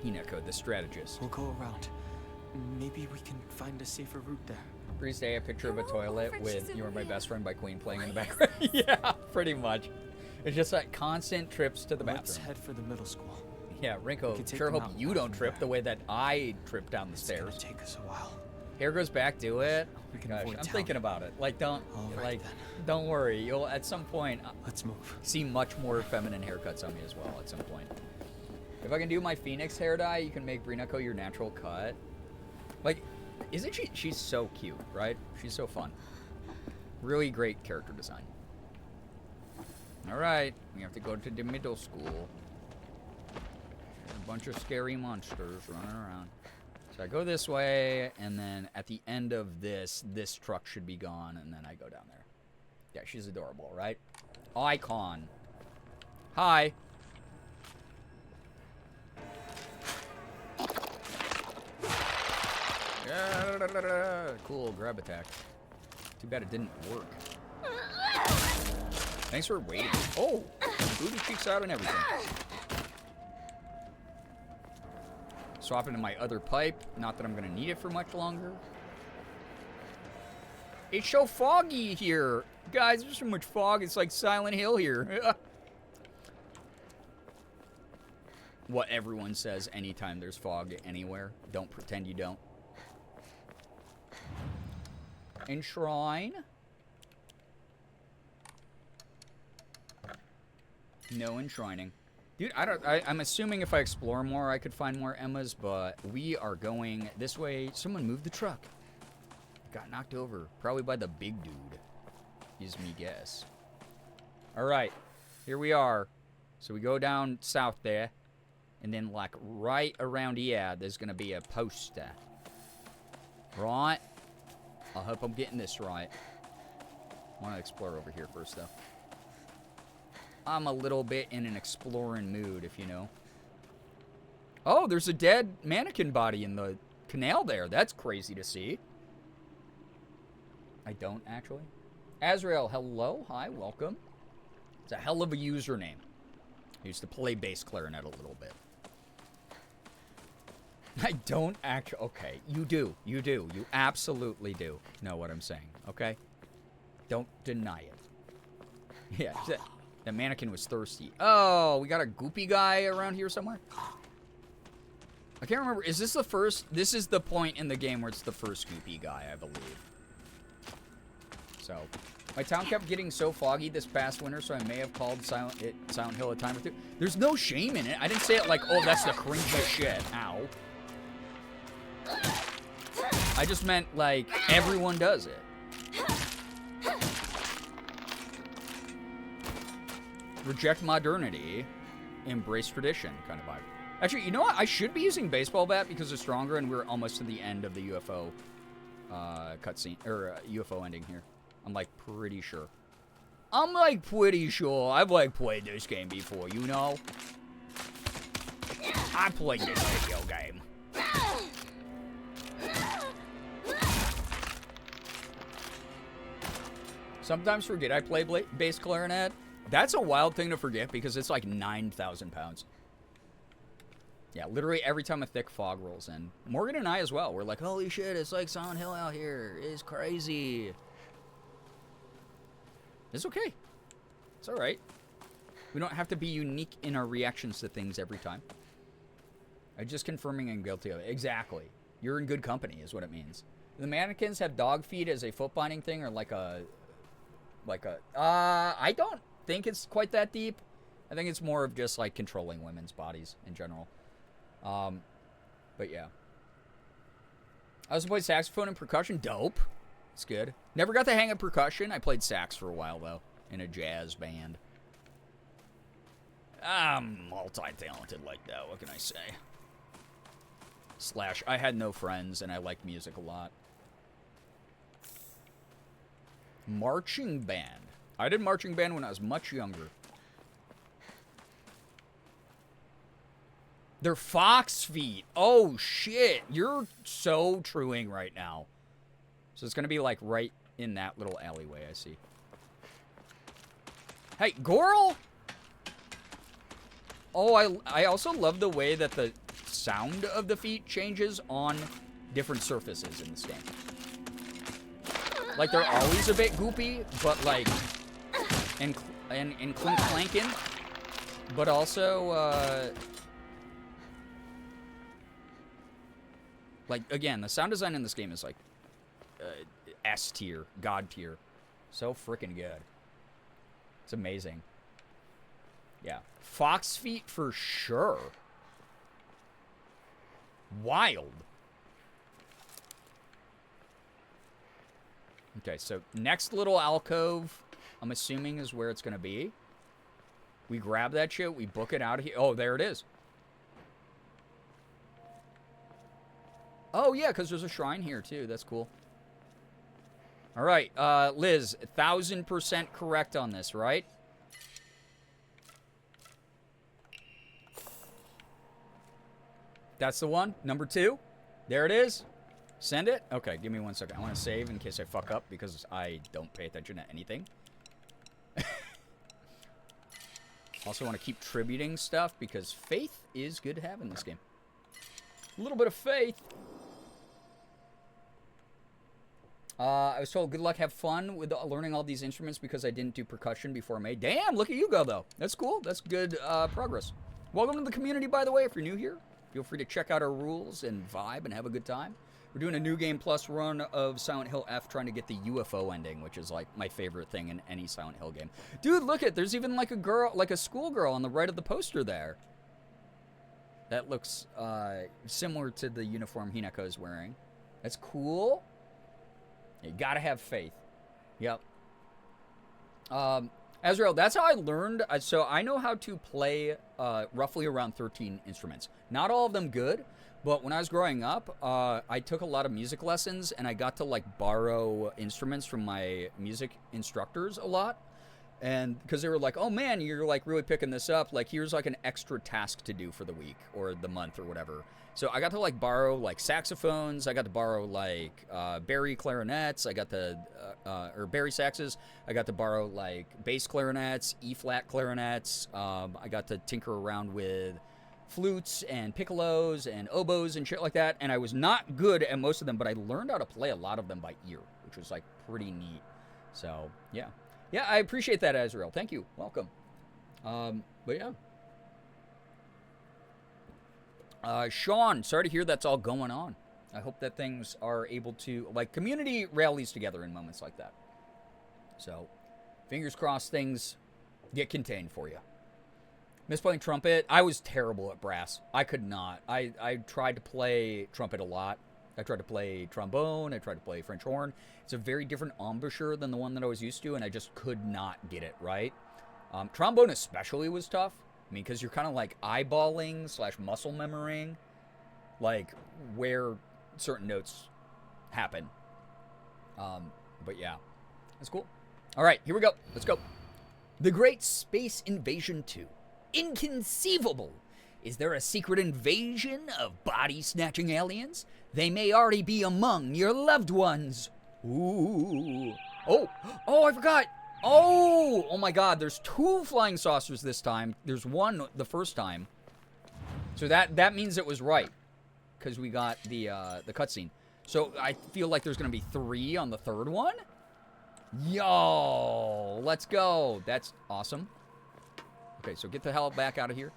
Hinako, the strategist. We'll go around. Maybe we can find a safer route there. Breeze Day, a picture of a toilet with You Are My Best Friend by Queen playing in the background. Yeah, pretty much. It's just like constant trips to the bathroom. Let's head for the middle school. Yeah, Rinko, sure hope you don't trip the way that I tripped down the stairs. It's gonna take us a while. Hair goes back, do it. We can Gosh, avoid I'm town. thinking about it. Like, don't worry. You'll at some point Let's move. see much more feminine haircuts on me as well. At some point, if I can do my Phoenix hair dye, you can make Rinako your natural cut. Like, isn't she? She's so cute, right? She's so fun. Really great character design. All right, we have to go to the middle school. A bunch of scary monsters running around. So I go this way, and then at the end of this truck should be gone, and then I go down there. Yeah, she's adorable, right? Icon. Hi. Yeah, cool, grab attack. Too bad it didn't work. Thanks for waiting. Oh, booty cheeks out and everything. Swap into my other pipe. Not that I'm gonna need it for much longer. It's so foggy here. Guys, there's so much fog. It's like Silent Hill here. What everyone says anytime there's fog anywhere. Don't pretend you don't. Enshrine. No enshrining. Dude, I'm assuming if I explore more, I could find more Emmas, but we are going this way. Someone moved the truck. Got knocked over. Probably by the big dude, is me guess. All right, here we are. So we go down south there, and then like right around here, there's gonna be a poster. Right? I hope I'm getting this right. I want to explore over here first, though. I'm a little bit in an exploring mood, if you know. Oh, there's a dead mannequin body in the canal there. That's crazy to see. I don't, actually. Azrael, hello. Hi, welcome. It's a hell of a username. I used to play bass clarinet a little bit. I don't actually... Okay, you do. You do. You absolutely do know what I'm saying, okay? Don't deny it. Yeah, that mannequin was thirsty. Oh, we got a goopy guy around here somewhere? I can't remember. Is this the first... This is the point in the game where it's the first goopy guy, I believe. So, My town kept getting so foggy this past winter, so I may have called Silent Hill a time or two. There's no shame in it. I didn't say it like, oh, that's the cringiest shit. Ow. I just meant, like, everyone does it. Reject modernity, embrace tradition kind of vibe. Actually, you know what? I should be using baseball bat because it's stronger, and we're almost to the end of the UFO cutscene, or UFO ending here. I'm, like, pretty sure. I'm, like, pretty sure. I've, like, played this game before, you know? I played this video game. Sometimes forget I play bass clarinet. That's a wild thing to forget because it's like 9,000 pounds. Yeah, literally every time a thick fog rolls in. Morgan and I as well. We're like, holy shit, it's like Silent Hill out here. It's crazy. It's okay. It's alright. We don't have to be unique in our reactions to things every time. I'm just confirming I'm guilty of it. Exactly. You're in good company is what it means. Do the mannequins have dog feet as a foot binding thing or like a... I don't think it's quite that deep. I think it's more of just like controlling women's bodies in general. But yeah. I also played saxophone and percussion. Dope. It's good. Never got the hang of percussion. I played sax for a while though, in a jazz band. I'm multi-talented like that. What can I say? Slash, I had no friends and I liked music a lot. Marching band. I did marching band when I was much younger. They're fox feet. Oh, shit. You're so truing right now. So it's going to be, like, right in that little alleyway, I see. Hey, Goral! Oh, I also love the way that the sound of the feet changes on different surfaces in this game. Like, they're always a bit goopy, but, like, and clink-clankin'. But also, like, again, the sound design in this game is, like, S tier, God tier. So freaking good. It's amazing. Yeah. Fox feet for sure. Wild. Okay, so next little alcove, I'm assuming is where it's going to be. We grab that shit, we book it out of here. Oh, there it is. Oh, yeah, because there's a shrine here, too. That's cool. All right, Liz, 1,000% correct on this, right? That's the one. Number 2. There it is. Send it? Okay, give me 1 second. I want to save in case I fuck up because I don't pay attention to anything. Also want to keep tributing stuff because faith is good to have in this game. A little bit of faith. I was told good luck, have fun with learning all these instruments because I didn't do percussion before May. Damn, look at you go, though. That's cool. That's good progress. Welcome to the community, by the way, if you're new here. Feel free to check out our rules and vibe and have a good time. We're doing a new game plus run of Silent Hill F trying to get the UFO ending, which is like my favorite thing in any Silent Hill game. Dude, look at, there's even like a girl, like a schoolgirl on the right of the poster there. That looks similar to the uniform Hinako is wearing. That's cool. You gotta have faith. Yep. Azrael, that's how I learned. So I know how to play roughly around 13 instruments. Not all of them good, but when I was growing up, I took a lot of music lessons, and I got to, like, borrow instruments from my music instructors a lot. And because they were like, oh, man, you're, like, really picking this up. Like, here's, like, an extra task to do for the week or the month or whatever. So I got to, like, borrow, like, saxophones. I got to borrow, like, Barry clarinets. I got to, or Barry saxes. I got to borrow, like, bass clarinets, E-flat clarinets. I got to tinker around with flutes and piccolos and oboes and shit like that. And I was not good at most of them, but I learned how to play a lot of them by ear, which was, like, pretty neat. So, yeah. Yeah, I appreciate that, Azrael. Thank you. Welcome. But, yeah. Sean, sorry to hear that's all going on. I hope that things are able to, like, community rallies together in moments like that. So, fingers crossed things get contained for you. Miss playing trumpet. I was terrible at brass. I could not. I tried to play trumpet a lot. I tried to play trombone. I tried to play French horn. It's a very different embouchure than the one that I was used to, and I just could not get it right. Trombone especially was tough. I mean, because you're kind of like eyeballing / muscle memorying, like where certain notes happen. But yeah, that's cool. All right, here we go. Let's go. The Great Space Invasion 2. Inconceivable! Is there a secret invasion of body-snatching aliens? They may already be among your loved ones. Ooh. Oh, I forgot. Oh my God, there's 2 flying saucers this time. There's 1 the first time. So that means it was right, because we got the cutscene. So I feel like there's going to be 3 on the 3rd one. Yo, let's go. That's awesome. Okay, so get the hell back out of here.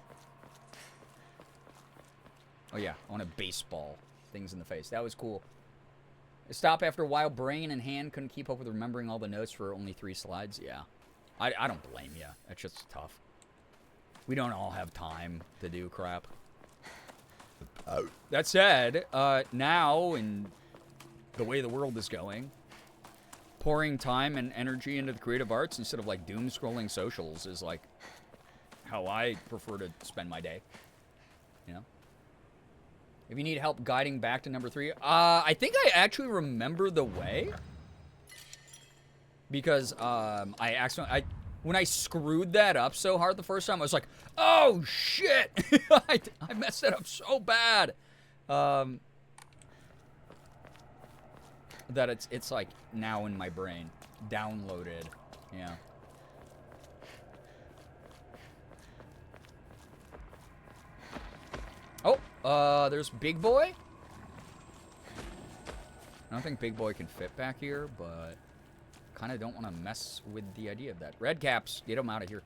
Oh yeah, I want a baseball. Things in the face. That was cool. Stop after a while. Brain and hand couldn't keep up with remembering all the notes for only 3 slides. Yeah. I don't blame you. That's just tough. We don't all have time to do crap. That said, now, in the way the world is going, pouring time and energy into the creative arts instead of, like, doom-scrolling socials is, like, how I prefer to spend my day. You know? If you need help guiding back to number 3, I think I actually remember the way. Because, when I screwed that up so hard the first time, I was like, oh, shit! I messed that up so bad. That it's like, now in my brain. Downloaded. Yeah. Oh, there's Big Boy. I don't think Big Boy can fit back here, but kind of don't want to mess with the idea of that. Red caps, get them out of here.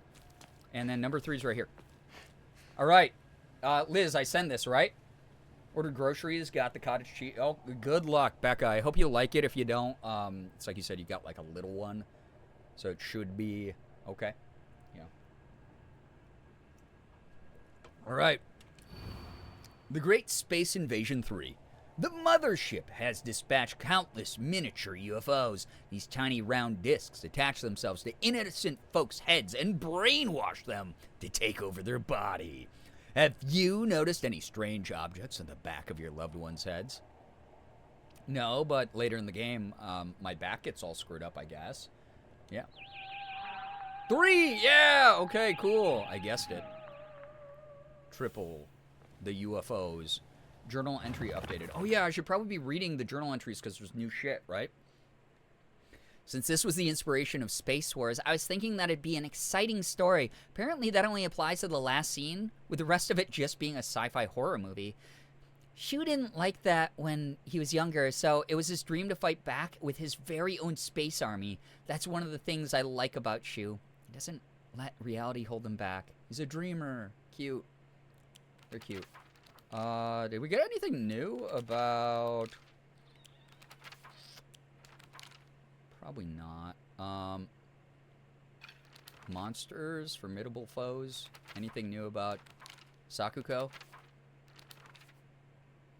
And then number 3's right here. All right, Liz, I send this, right? Ordered groceries, got the cottage cheese. Oh, good luck, Becca. I hope you like it. If you don't, it's like you said, you got like a little one, so it should be okay. Yeah. All right. The Great Space Invasion 3. The mothership has dispatched countless miniature UFOs. These tiny round discs attach themselves to innocent folks' heads and brainwash them to take over their body. Have you noticed any strange objects in the back of your loved ones' heads? No, but later in the game, my back gets all screwed up, I guess. Yeah. 3! Yeah! Okay, cool. I guessed it. Triple the UFOs. Journal entry updated. Oh yeah, I should probably be reading the journal entries because there's new shit, right? Since this was the inspiration of Space Wars, I was thinking that it'd be an exciting story. Apparently that only applies to the last scene, with the rest of it just being a sci-fi horror movie. Shu didn't like that when he was younger, so it was his dream to fight back with his very own space army. That's one of the things I like about Shu. He doesn't let reality hold him back. He's a dreamer. Cute. They're cute. Did we get anything new about... Probably not. Monsters, formidable foes. Anything new about Sakuko?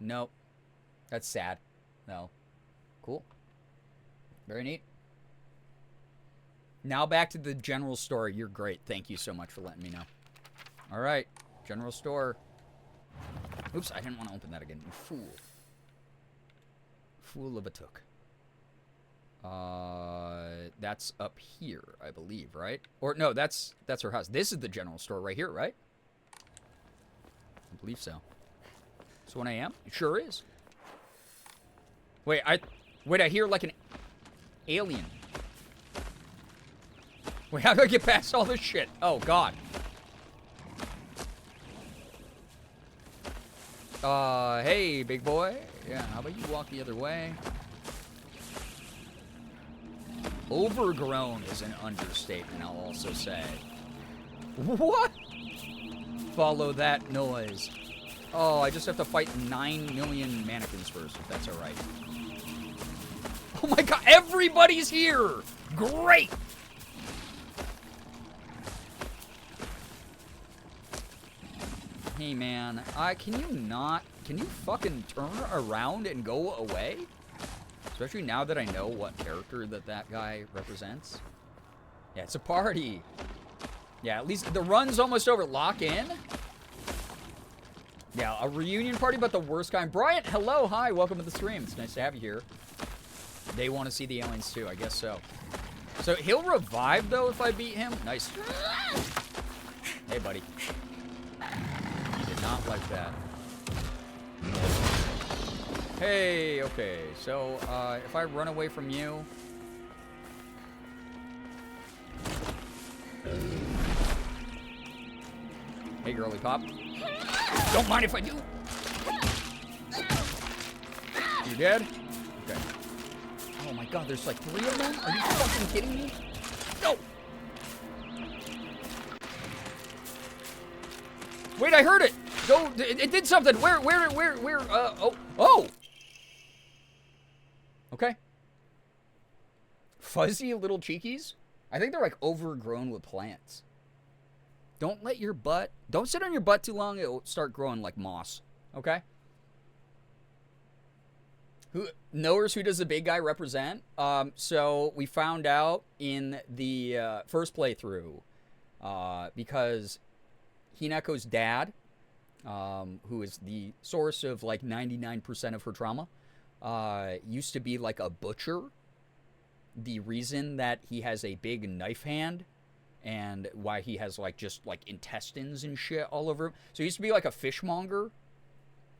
Nope. That's sad. No. Cool. Very neat. Now back to the general store. You're great. Thank you so much for letting me know. All right. General store. Oops, I didn't want to open that again. You fool. Fool of a took. That's up here, I believe, right? Or no, that's her house. This is the general store right here, right? I believe so. It's 1 a.m.? It sure is. Wait, I hear like an alien. Wait, how do I get past all this shit? Oh, God. Hey, big boy. Yeah, how about you walk the other way? Overgrown is an understatement, I'll also say. What? Follow that noise. Oh, I just have to fight 9 million mannequins first, if that's alright. Oh my God, everybody's here! Great! Hey, man. Can you fucking turn around and go away? Especially now that I know what character that guy represents. Yeah, it's a party. Yeah, at least the run's almost over. Lock in? Yeah, a reunion party, but the worst kind. Bryant, hello, hi, welcome to the stream. It's nice to have you here. They want to see the aliens too, I guess so. So he'll revive, though, if I beat him? Nice. Hey, buddy. He did not like that. Hey, okay. So, if I run away from you... Hey, girly pop. Don't mind if I do. You dead? Okay. Oh my god, there's like 3 of them? Are you fucking kidding me? No! Wait, I heard it! Go, it did something! Where, oh! Okay. Fuzzy little cheekies? I think they're like overgrown with plants. Don't sit on your butt too long, it'll start growing like moss. Okay? Who does the big guy represent? So we found out in the first playthrough, because Hineko's dad, who is the source of like 99% of her trauma, used to be like a butcher. The reason that he has a big knife hand and why he has like just like intestines and shit all over him. So he used to be like a fishmonger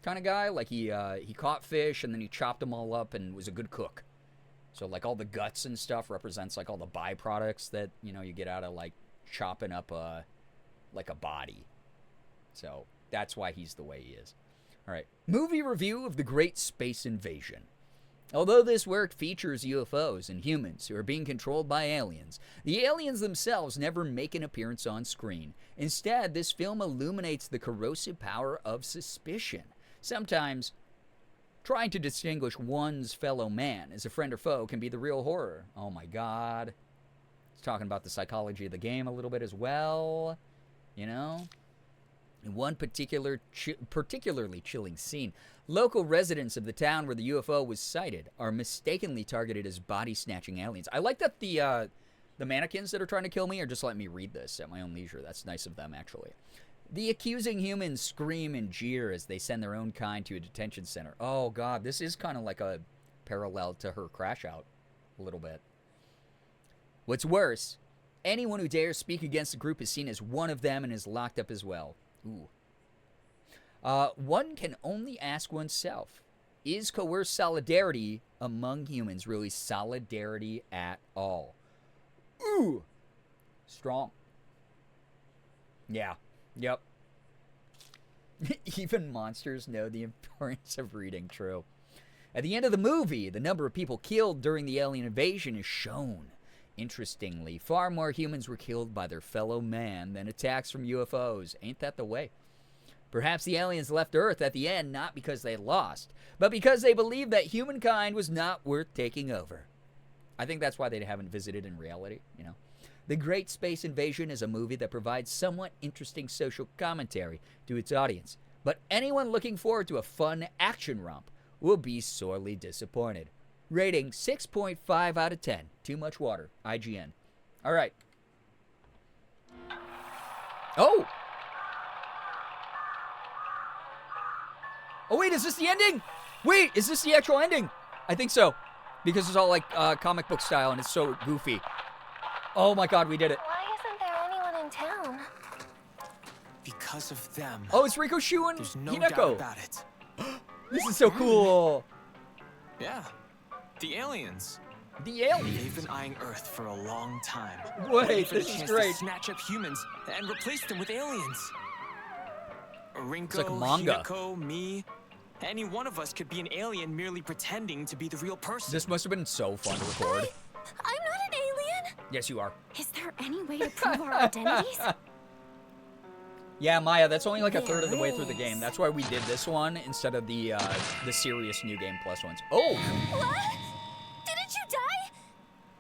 kind of guy. Like he caught fish and then he chopped them all up and was a good cook. So like all the guts and stuff represents like all the byproducts that, you know, you get out of like chopping up like a body. So that's why he's the way he is. All right. Movie review of The Great Space Invasion. Although this work features UFOs and humans who are being controlled by aliens, the aliens themselves never make an appearance on screen. Instead, this film illuminates the corrosive power of suspicion. Sometimes, trying to distinguish one's fellow man as a friend or foe can be the real horror. Oh my god. It's talking about the psychology of the game a little bit as well. You know? In one particularly chilling scene, local residents of the town where the UFO was sighted are mistakenly targeted as body-snatching aliens. I like that the mannequins that are trying to kill me are just letting me read this at my own leisure. That's nice of them, actually. The accusing humans scream and jeer as they send their own kind to a detention center. Oh, God, this is kind of like a parallel to her crash out a little bit. What's worse, anyone who dares speak against the group is seen as one of them and is locked up as well. Ooh. One can only ask oneself, is coerced solidarity among humans really solidarity at all? Ooh. Strong. Yeah. Yep. Even monsters know the importance of reading. True. At the end of the movie, the number of people killed during the alien invasion is shown. Interestingly, far more humans were killed by their fellow man than attacks from UFOs. Ain't that the way? Perhaps the aliens left Earth at the end not because they lost, but because they believed that humankind was not worth taking over. I think that's why they haven't visited in reality, you know. The Great Space Invasion is a movie that provides somewhat interesting social commentary to its audience, but anyone looking forward to a fun action romp will be sorely disappointed. Rating 6.5 out of 10. Too much water. IGN. All right. Oh! Oh, wait, is this the ending? Wait, is this the actual ending? I think so. Because it's all like comic book style and it's so goofy. Oh my god, we did it. Why isn't there anyone in town? Because of them. Oh, it's Rico Shu and There's no Hineko. doubt about it. This is so cool. Yeah. The aliens. The aliens. They've been eyeing Earth for a long time. Wait, for the this is chance great. to snatch up humans and replace them with aliens. Rinko, It's like a manga. Hineko, me. Any one of us could be an alien merely pretending to be the real person. This must have been so fun to record. I'm not an alien! Yes, you are. Is there any way to prove our identities? Yeah, Maya, that's only like a third of the way through the game. That's why we did this one instead of the serious New Game Plus ones. Oh! What? Didn't you die?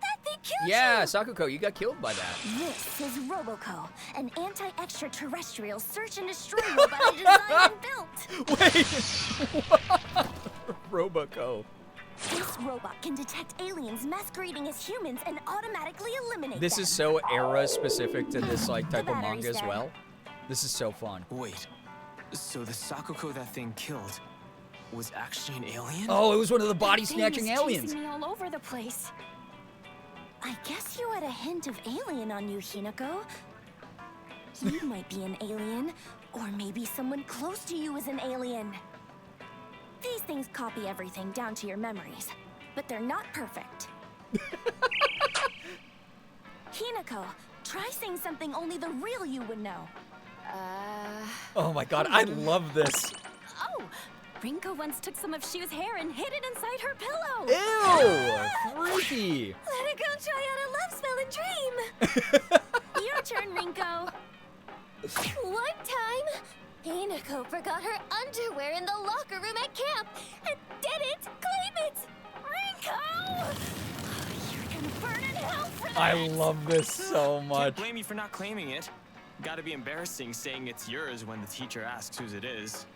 That thing killed Yeah, Sakuko, you got killed by that. This is Roboco, an anti-extraterrestrial search and destroy robot I designed and built. Wait, Roboco. This robot can detect aliens masquerading as humans and automatically eliminate This them. is so era specific to this like type The of battery's manga as dead. well. This is so fun. Wait, so the Sakuko that thing killed was actually an alien? Oh, it was one of the body That thing snatching is aliens. chasing me all over the place. I guess you had a hint of alien on you, Hinako. You might be an alien, or maybe someone close to you is an alien. These things copy everything down to your memories, but they're not perfect. Hinako, try saying something only the real you would know. Oh my god, I love this. Oh, Rinko once took some of Shu's hair and hid it inside her pillow. Ew, freaky. Let it go try out a love spell and dream. Your turn, Rinko. One time, Hinako forgot her underwear in the locker room at camp and didn't claim it. Rinko! You're gonna burn in hell for that. I love this so Can't much. blame you for not claiming it. Gotta be embarrassing saying it's yours when the teacher asks whose it is.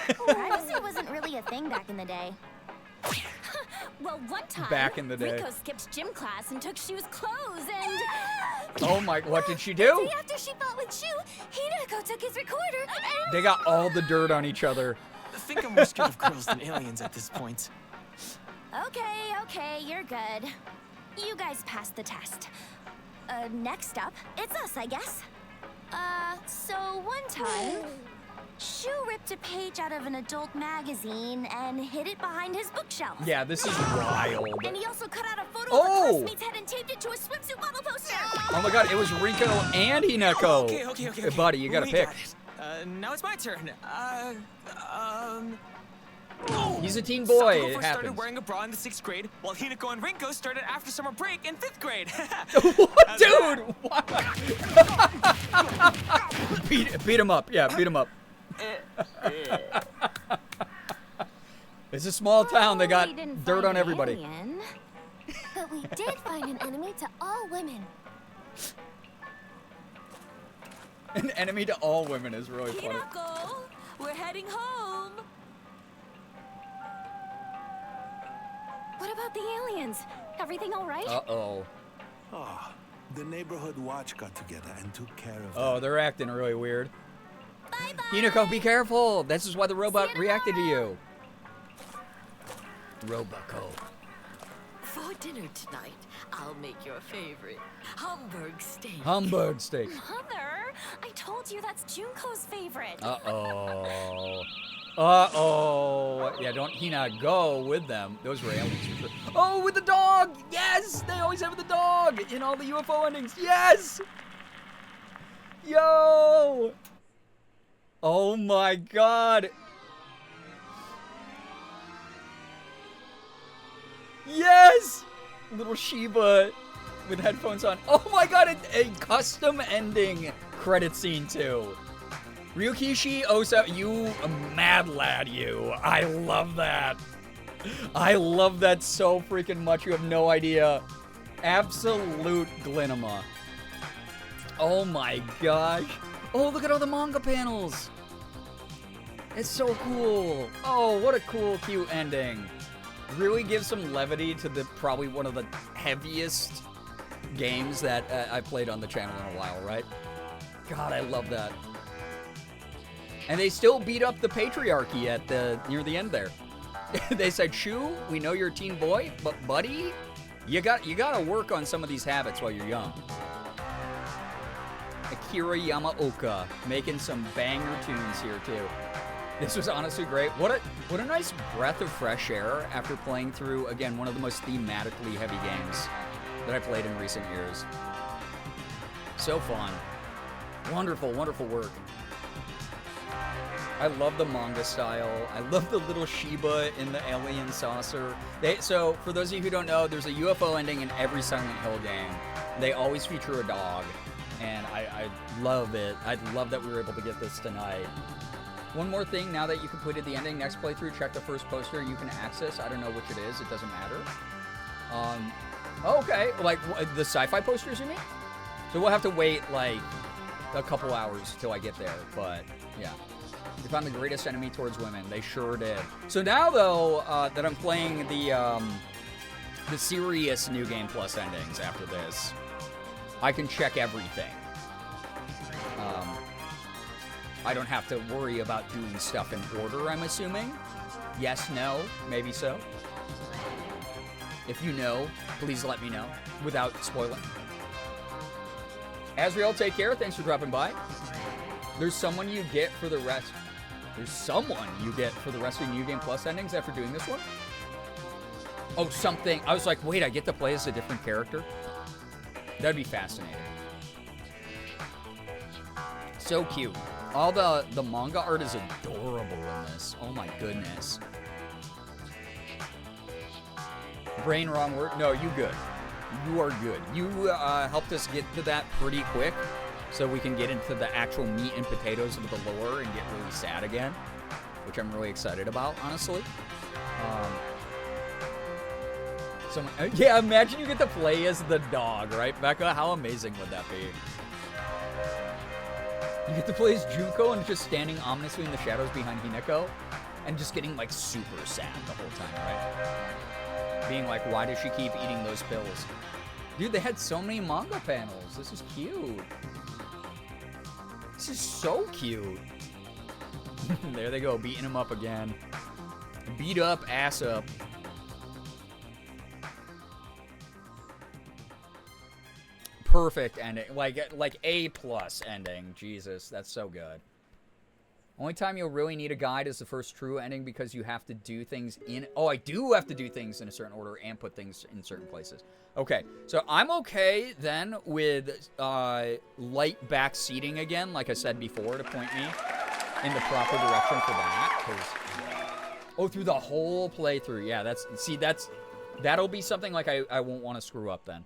Privacy wasn't really a thing back in the day. Well, one time, Back in the day. Rinko skipped gym class and took Shu's clothes and... Oh my, what did she The do? day after she fought with Shu, Hinako took his recorder and... They got all the dirt on each other. I think I'm more scared of girls than aliens at this point. Okay, you're good. You guys passed the test. Next up, it's us, I guess. So one time, Shu ripped a page out of an adult magazine and hid it behind his bookshelf. Yeah, this is wild. And he also cut out a photo Oh! of a classmate's head and taped it to a swimsuit model poster. Oh my god, it was Rinko and Hinako. Okay. Buddy, you gotta We pick. got it. Now it's my turn. He's a teen boy, Sakuko it first started happens. wearing a bra in the 6th grade, while Hinako and Rinko started after summer break in 5th grade. What, dude? What? beat him up. Yeah, beat him up. It's a small town. They got We didn't dirt find on an everybody. alien, but we did find an enemy to all women. An enemy to all women is really funny. Hinako, we're heading home. What about the aliens? Everything all right? Uh-oh. Ah, the neighborhood watch got together and took care of Oh, them. they're acting really weird. Bye-bye. Hinako, be careful. This is why the robot See you reacted to tomorrow. you. Roboco. For dinner tonight, I'll make your favorite Hamburg steak. Hamburg steak. Mother, I told you that's Junko's favorite. Uh-oh. Uh-oh. Yeah, don't Hina go with them. Those were aliens for sure. Oh, with the dog! Yes! They always have the dog in all the UFO endings. Yes! Yo! Oh my god. Yes! Little Shiba with headphones on. Oh my god, a custom ending credit scene too. Ryukishi Osa, you a mad lad, you. I love that. I love that so freaking much. You have no idea. Absolute Glinema. Oh my gosh. Oh, look at all the manga panels. It's so cool. Oh, what a cool, cute ending. Really gives some levity to the probably one of the heaviest games that I played on the channel in a while, right? God, I love that. And they still beat up the patriarchy at near the end there. They said, Shu, we know you're a teen boy, but buddy, you gotta work on some of these habits while you're young. Akira Yamaoka making some banger tunes here too. This was honestly great. What a nice breath of fresh air after playing through, again, one of the most thematically heavy games that I played in recent years. So fun. Wonderful, wonderful work. I love the manga style. I love the little Shiba in the alien saucer. So, for those of you who don't know, there's a UFO ending in every Silent Hill game. They always feature a dog, and I love it. I love that we were able to get this tonight. One more thing, now that you completed the ending, next playthrough, check the first poster you can access. I don't know which it is, it doesn't matter. Okay, like the sci-fi posters, you mean? So we'll have to wait like a couple hours till I get there, but yeah. They found the greatest enemy towards women. They sure did. So now, though, that I'm playing the serious New Game Plus endings after this, I can check everything. I don't have to worry about doing stuff in order, I'm assuming. Yes, no, maybe so. If you know, please let me know without spoiling. Azriel, take care. Thanks for dropping by. There's someone you get for the rest. There's someone you get for the rest of your New Game Plus endings after doing this one? Oh, something. I was like, wait, I get to play as a different character? That'd be fascinating. So cute. All the manga art is adorable in this. Oh my goodness. Brain, wrong word. No, you good. You are good. You helped us get to that pretty quick, so we can get into the actual meat and potatoes of the lore and get really sad again, which I'm really excited about, honestly. Yeah, imagine you get to play as the dog, right, Becca? How amazing would that be? You get to play as Junko and just standing ominously in the shadows behind Hineko and just getting, like, super sad the whole time, right? Being like, why does she keep eating those pills? Dude, they had so many manga panels. This is cute. This is so cute. There they go, beating him up again. Beat up, ass up. Perfect ending, like A+ ending. Jesus, that's so good. Only time you'll really need a guide is the first true ending because you have to do things in... Oh, I do have to do things in a certain order and put things in certain places. Okay, so I'm okay then with light back seating again, like I said before, to point me in the proper direction for that. 'Cause... Oh, through the whole playthrough. Yeah, that'll be something like I won't want to screw up then.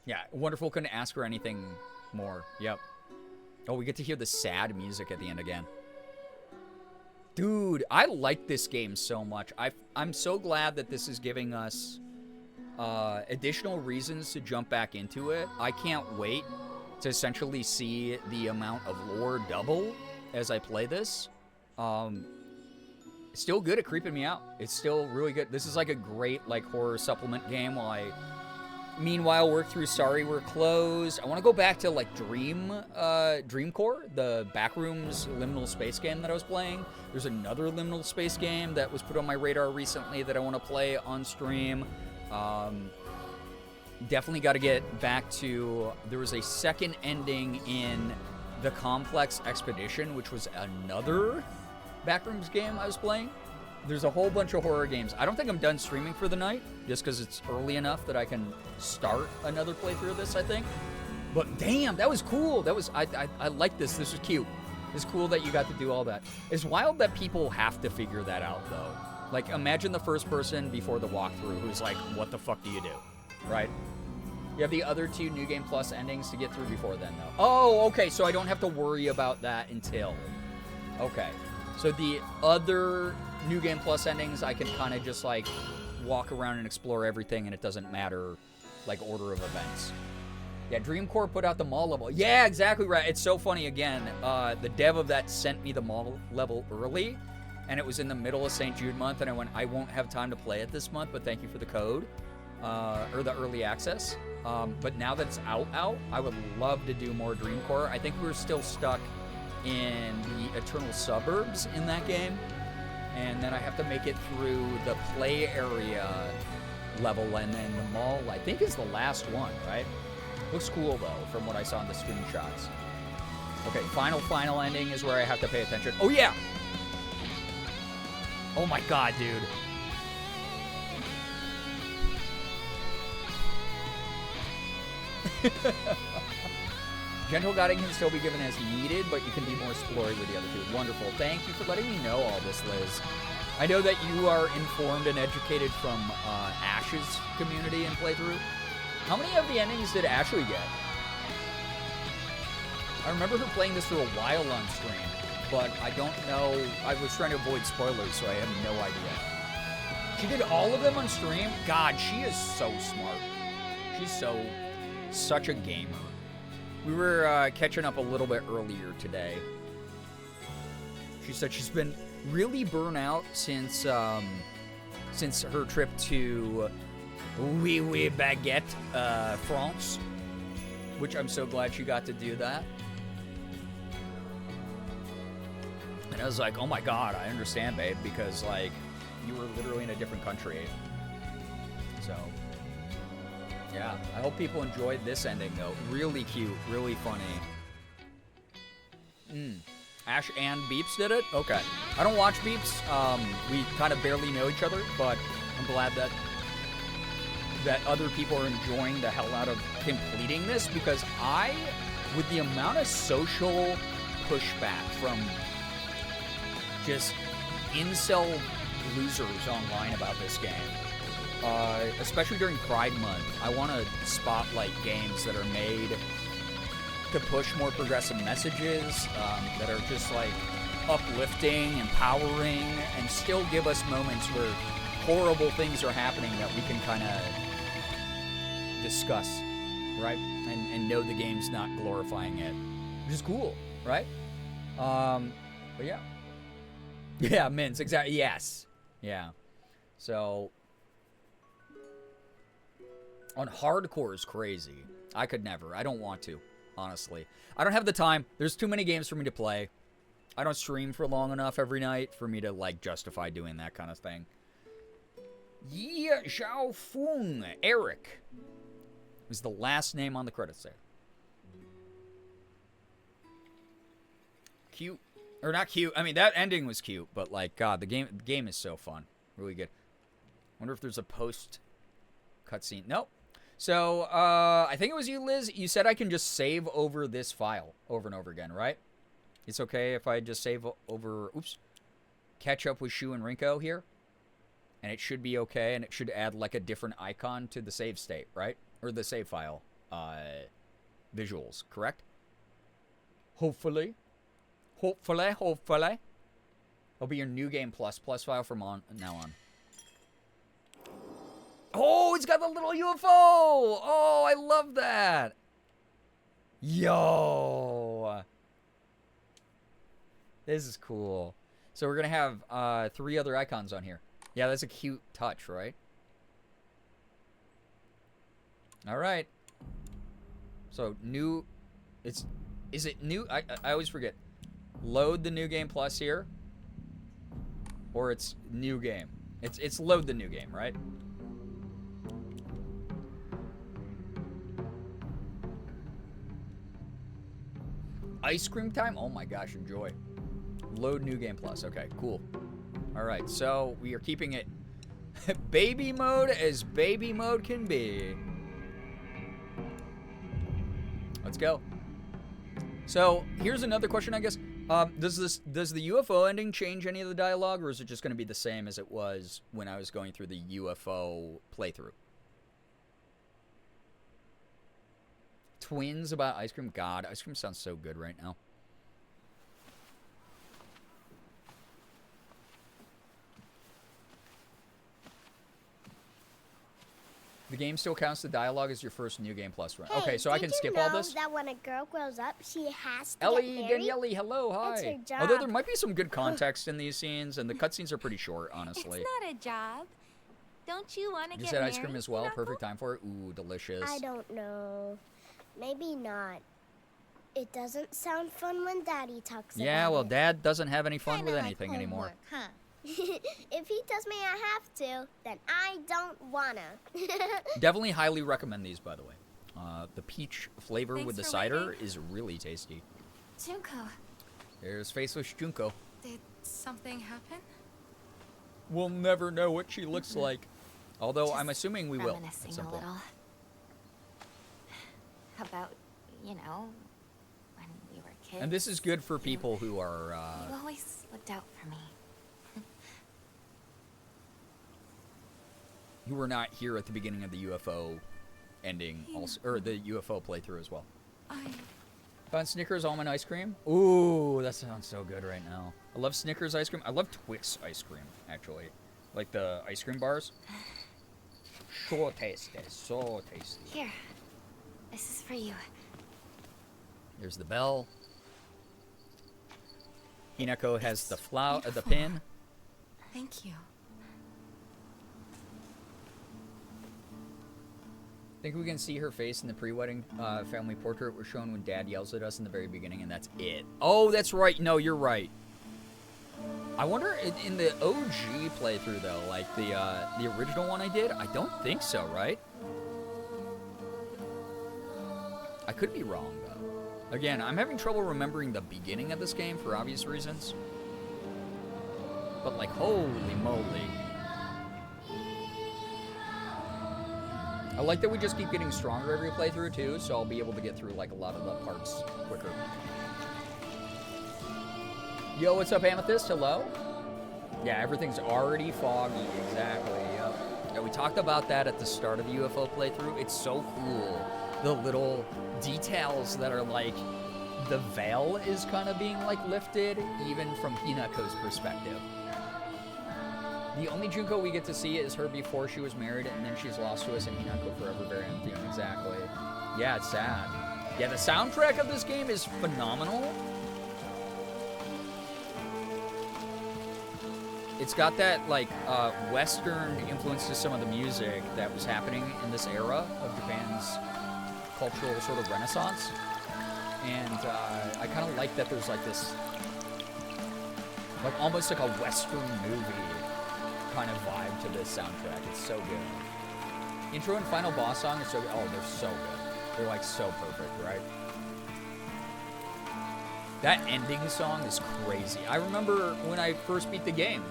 Yeah, Wonderful couldn't ask for anything more. Yep. Oh, we get to hear the sad music at the end again. Dude, I like this game so much. I'm so glad that this is giving us additional reasons to jump back into it. I can't wait to essentially see the amount of lore double as I play this. Still good at creeping me out. It's still really good. This is like a great like horror supplement game while I... Meanwhile, work through Sorry We're Closed. I want to go back to, like, Dreamcore, the Backrooms liminal space game that I was playing. There's another liminal space game that was put on my radar recently that I want to play on stream. Definitely got to get back to... There was a second ending in The Complex Expedition, which was another Backrooms game I was playing. There's a whole bunch of horror games. I don't think I'm done streaming for the night, just because it's early enough that I can start another playthrough of this, I think. But damn, that was cool. That was I like this. This was cute. It's cool that you got to do all that. It's wild that people have to figure that out, though. Like, imagine the first person before the walkthrough who's like, what the fuck do you do? Right? You have the other two New Game Plus endings to get through before then, though. Oh, okay, so I don't have to worry about that until... Okay. So the other... New Game Plus endings, I can kind of just, like, walk around and explore everything, and it doesn't matter, like, order of events. Yeah, Dreamcore put out the mall level. Yeah, exactly right. It's so funny, again. The dev of that sent me the mall level early, and it was in the middle of St. Jude month, and I went, I won't have time to play it this month, but thank you for the code, or the early access. But now that it's out, I would love to do more Dreamcore. I think we're still stuck in the Eternal Suburbs in that game. And then I have to make it through the play area level, and then the mall, I think, is the last one, right? Looks cool, though, from what I saw in the screenshots. Okay, final ending is where I have to pay attention. Oh, yeah! Oh, my God, dude. Gentle guiding can still be given as needed, but you can be more exploring with the other two. Wonderful. Thank you for letting me know all this, Liz. I know that you are informed and educated from Ash's community and playthrough. How many of the endings did Ashley get? I remember her playing this for a while on stream, but I don't know. I was trying to avoid spoilers, so I have no idea. She did all of them on stream? God, she is so smart. She's such a gamer. We were catching up a little bit earlier today. She said she's been really burnt out since her trip to Oui Baguette, France. Which I'm so glad she got to do that. And I was like, oh my god, I understand, babe, because, like, you were literally in a different country. So, yeah. I hope people enjoyed this ending, though. Really cute, really funny. Ash and Beeps did it? Okay. I don't watch Beeps. We kind of barely know each other, but I'm glad that other people are enjoying the hell out of completing this, because with the amount of social pushback from just incel losers online about this game, especially during Pride Month, I want to spotlight games that are made to push more progressive messages, that are just like uplifting, empowering, and still give us moments where horrible things are happening that we can kind of discuss, right? And know the game's not glorifying it, which is cool, right? But yeah. Yeah, Mints, exactly. Yes. Yeah. So, on hardcore is crazy. I could never. I don't want to, honestly. I don't have the time. There's too many games for me to play. I don't stream for long enough every night for me to, like, justify doing that kind of thing. Yeah, Xiao Fung. Eric was the last name on the credits there. Cute. Or not cute. I mean, that ending was cute, but, like, God, the game is so fun. Really good. Wonder if there's a post cutscene. Nope. So, I think it was you, Liz. You said I can just save over this file over and over again, right? It's okay if I just save over, oops, catch up with Shu and Rinko here? And it should be okay, and it should add, like, a different icon to the save state, right? Or the save file visuals, correct? Hopefully. Hopefully. It'll be your new game plus file from now on. Oh, it's got the little UFO! Oh, I love that! Yo! This is cool. So we're going to have 3 other icons on here. Yeah, that's a cute touch, right? Alright. So, new... Is it new? I always forget. Load the new game plus here. Or it's new game. It's load the new game, right? Ice cream time? Oh my gosh, enjoy. Load new game plus. Okay, cool. Alright, so we are keeping it baby mode as baby mode can be. Let's go. So, here's another question, I guess. Does the UFO ending change any of the dialogue, or is it just going to be the same as it was when I was going through the UFO playthrough? Twins about ice cream? God, ice cream sounds so good right now. The game still counts the dialogue as your first new game plus run. Hey, okay, so I can skip all this. That when a girl grows up, she has to Ellie, get married? Daniele, hello, hi. That's her job. Although there might be some good context in these scenes, and the cutscenes are pretty short, honestly. It's not a job. Don't you want to get You said married? ice cream as well. Perfect time for it. Ooh, delicious. I don't know. Maybe not. It doesn't sound fun when Daddy talks about it. Yeah, well, Dad doesn't have any fun with Kinda anything like anymore. homework, huh? If he tells me I have to, then I don't wanna. Definitely highly recommend these, by the way. The peach flavor Thanks with the for cider waiting. is really tasty. Junko, There's Faceless Junko. did something happen? We'll never know what she looks like. Although, I'm assuming we will. Reminiscing At some a point. little. About, you know, when we were kids. And this is good for people who are... You always looked out for me. who were not here at the beginning of the UFO ending, also, or the UFO playthrough as well. Found Snickers almond ice cream. Ooh, that sounds so good right now. I love Snickers ice cream. I love Twix ice cream, actually. Like the ice cream bars. So tasty, so tasty. Here. This is for you. There's the bell. Hinako has the beautiful. pin. Thank you. Think we can see her face in the pre-wedding family portrait we're shown when Dad yells at us in the very beginning, and that's it. Oh, that's right. No, you're right. I wonder in the OG playthrough though, like the original one I did. I don't think so, right? I could be wrong though. Again, I'm having trouble remembering the beginning of this game for obvious reasons. But like, holy moly. I like that we just keep getting stronger every playthrough too, so I'll be able to get through like a lot of the parts quicker. Yo, what's up, Amethyst? Hello? Yeah, everything's already foggy. Exactly, yep. Yeah, we talked about that at the start of the UFO playthrough. It's so cool. The little details that are like, the veil is kind of being like lifted, even from Hinako's perspective. The only Junko we get to see is her before she was married, and then she's lost to us, and Hinako forever buried theme. Exactly. Yeah, it's sad. Yeah, the soundtrack of this game is phenomenal. It's got that, like, Western influence to some of the music that was happening in this era of Japan's cultural sort of renaissance. And I kind of like that there's, like, this, like, almost like a Western movie kind of vibe to this soundtrack. It's so good. Intro and final boss song is so good. Oh, they're so good. They're, like, so perfect, right? That ending song is crazy. I remember when I first beat the game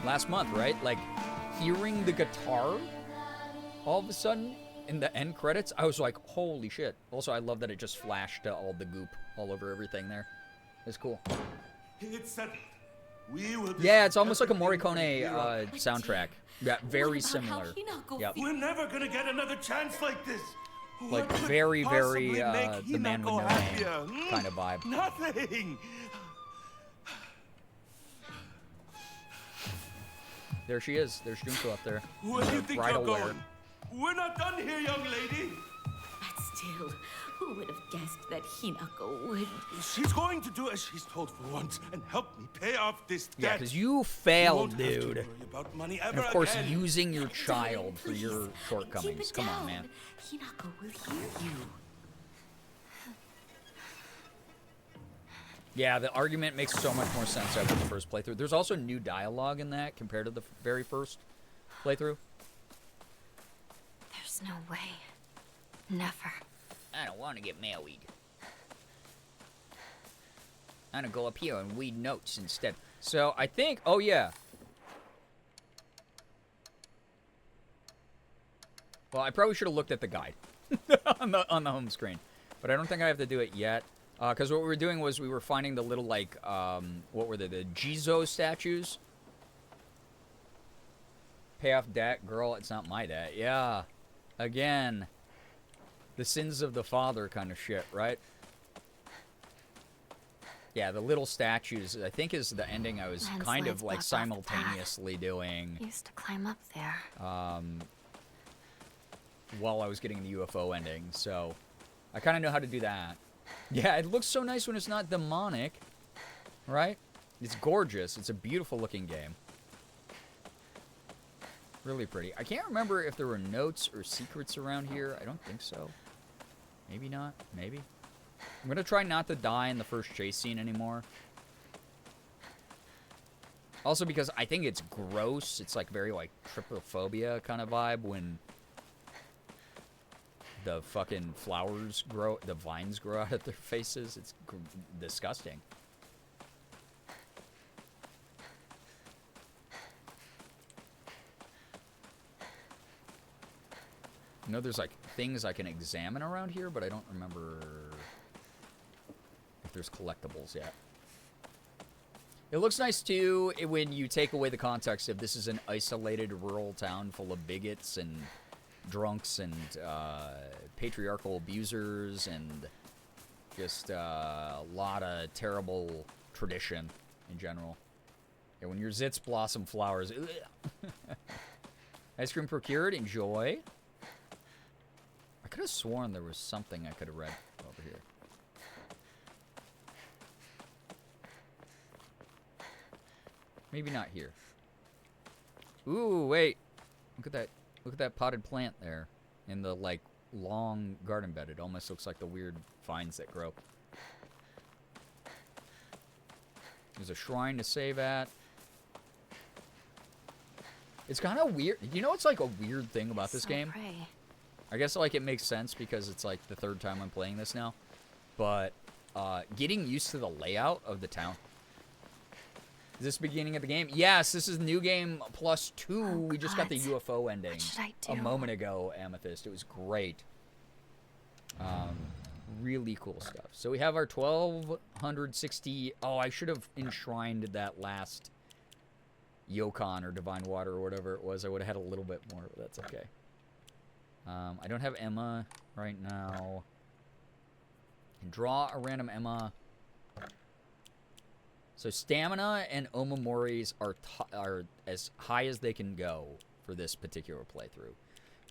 last month, right? Like, hearing the guitar all of a sudden in the end credits, I was like, holy shit. Also, I love that it just flashed all the goop all over everything there. It's cool. It's settled. We will Yeah, it's almost like a Morricone soundtrack. Yeah, very similar. Yep. We're never gonna get another chance like this. Like, What could very, possibly very, make the man with Hinako no happier? name kind of vibe. Nothing. There she is. There's Junko up there. Where do you think Bridal you're wear. going? We're not done here, young lady. But still, who would have guessed that Hinako would? She's going to do as she's told for once and help me pay off this debt. Yeah, because you You failed, won't have to dude. worry about money And ever of course, again. using your child for Please, your keep shortcomings. it Come on, down. man. Hinako will hear you. Yeah, the argument makes so much more sense after the first playthrough. There's also new dialogue in that compared to the very first playthrough. There's no way. Never. I don't want to get married. I'm gonna go up here and read notes instead. So I think, oh yeah. Well, I probably should have looked at the guide on the home screen, but I don't think I have to do it yet. Because what we were doing was we were finding the little, like, what were they, the Jizo statues? Pay off debt, girl, it's not my debt. Yeah. Again. The sins of the father kind of shit, right? Yeah, the little statues, I think is the ending I was kind of, like, simultaneously doing. Used to climb up there. While I was getting the UFO ending, so I kind of know how to do that. Yeah, it looks so nice when it's not demonic, right? It's gorgeous. It's a beautiful looking game. Really pretty. I can't remember if there were notes or secrets around here. I don't think so. Maybe not. Maybe. I'm going to try not to die in the first chase scene anymore. Also because I think it's gross. It's like very like trypophobia kind of vibe when the fucking flowers grow, the vines grow out of their faces. It's disgusting. You know, there's like things I can examine around here, but I don't remember if there's collectibles yet. It looks nice too when you take away the context of this is an isolated rural town full of bigots and drunks and patriarchal abusers and just a lot of terrible tradition in general. Yeah, when your zits blossom flowers. Ice cream procured. Enjoy. I could have sworn there was something I could have read over here. Maybe not here. Ooh, wait. Look at that. Look at that potted plant there in the, like, long garden bed. It almost looks like the weird vines that grow. There's a shrine to save at. It's kind of weird. You know what's, like, a weird thing about this game? I guess, like, it makes sense because it's, like, the third time I'm playing this now. But getting used to the layout of the town. Is this the beginning of the game? Yes, this is New Game Plus 2. Oh, we just got the UFO ending a moment ago, Amethyst. It was great. Really cool stuff. So we have our 1260... Oh, I should have enshrined that last Yokon or Divine Water or whatever it was. I would have had a little bit more, but that's okay. I don't have Emma right now. And draw a random Emma. So stamina and Omomoris are as high as they can go for this particular playthrough.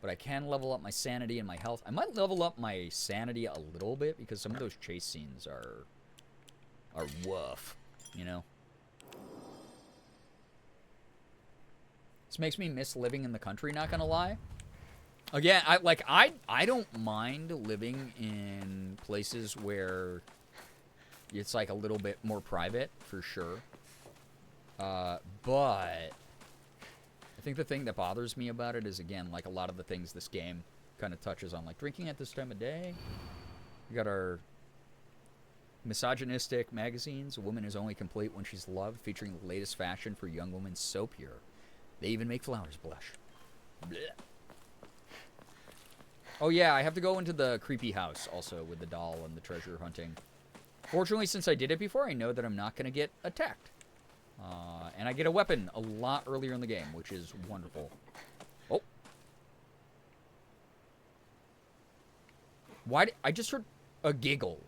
But I can level up my sanity and my health. I might level up my sanity a little bit because some of those chase scenes are woof, you know? This makes me miss living in the country, not gonna lie. Again, I don't mind living in places where it's like a little bit more private, for sure. But I think the thing that bothers me about it is, again, like a lot of the things this game kind of touches on, like drinking at this time of day. We got our misogynistic magazines. A woman is only complete when she's loved, featuring the latest fashion for young women, so pure. They even make flowers blush. Blech. Oh yeah, I have to go into the creepy house also with the doll and the treasure hunting. Fortunately, since I did it before, I know that I'm not going to get attacked. And I get a weapon a lot earlier in the game, which is wonderful. Oh. Why did I just heard a giggle?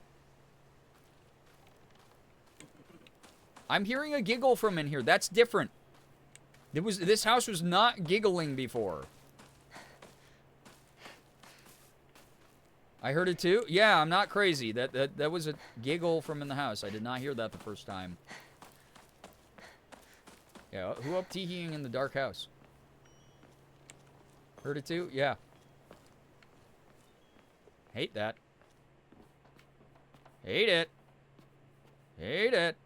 I'm hearing a giggle from in here. That's different. This house was not giggling before. I heard it too? Yeah, I'm not crazy. That was a giggle from in the house. I did not hear that the first time. Yeah, who up teeheeing in the dark house? Heard it too? Yeah. Hate that. Hate it. Hate it.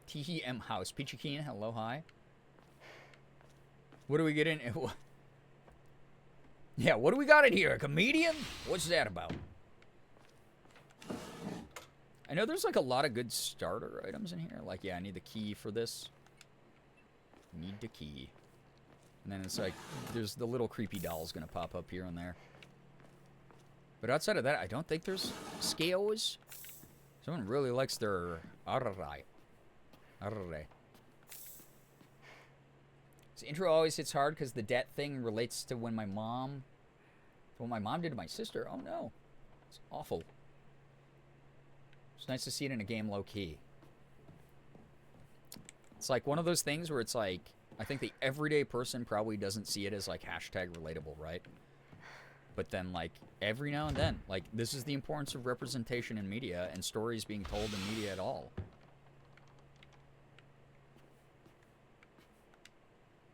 Teehee M house. Peachy Keen, hello, hi. What do we get in? Yeah, what do we got in here? A comedian? What's that about? I know there's like a lot of good starter items in here. Like, yeah, I need the key for this. Need the key. And then it's like, there's the little creepy dolls gonna pop up here and there. But outside of that, I don't think there's scales. Someone really likes their arrai. Arrai. This intro always hits hard because the debt thing relates to when my mom... what my mom did to my sister. Oh, no. It's awful. It's nice to see it in a game low-key. It's like one of those things where it's like... I think the everyday person probably doesn't see it as, like, hashtag relatable, right? But then, like, every now and then, like, this is the importance of representation in media and stories being told in media at all.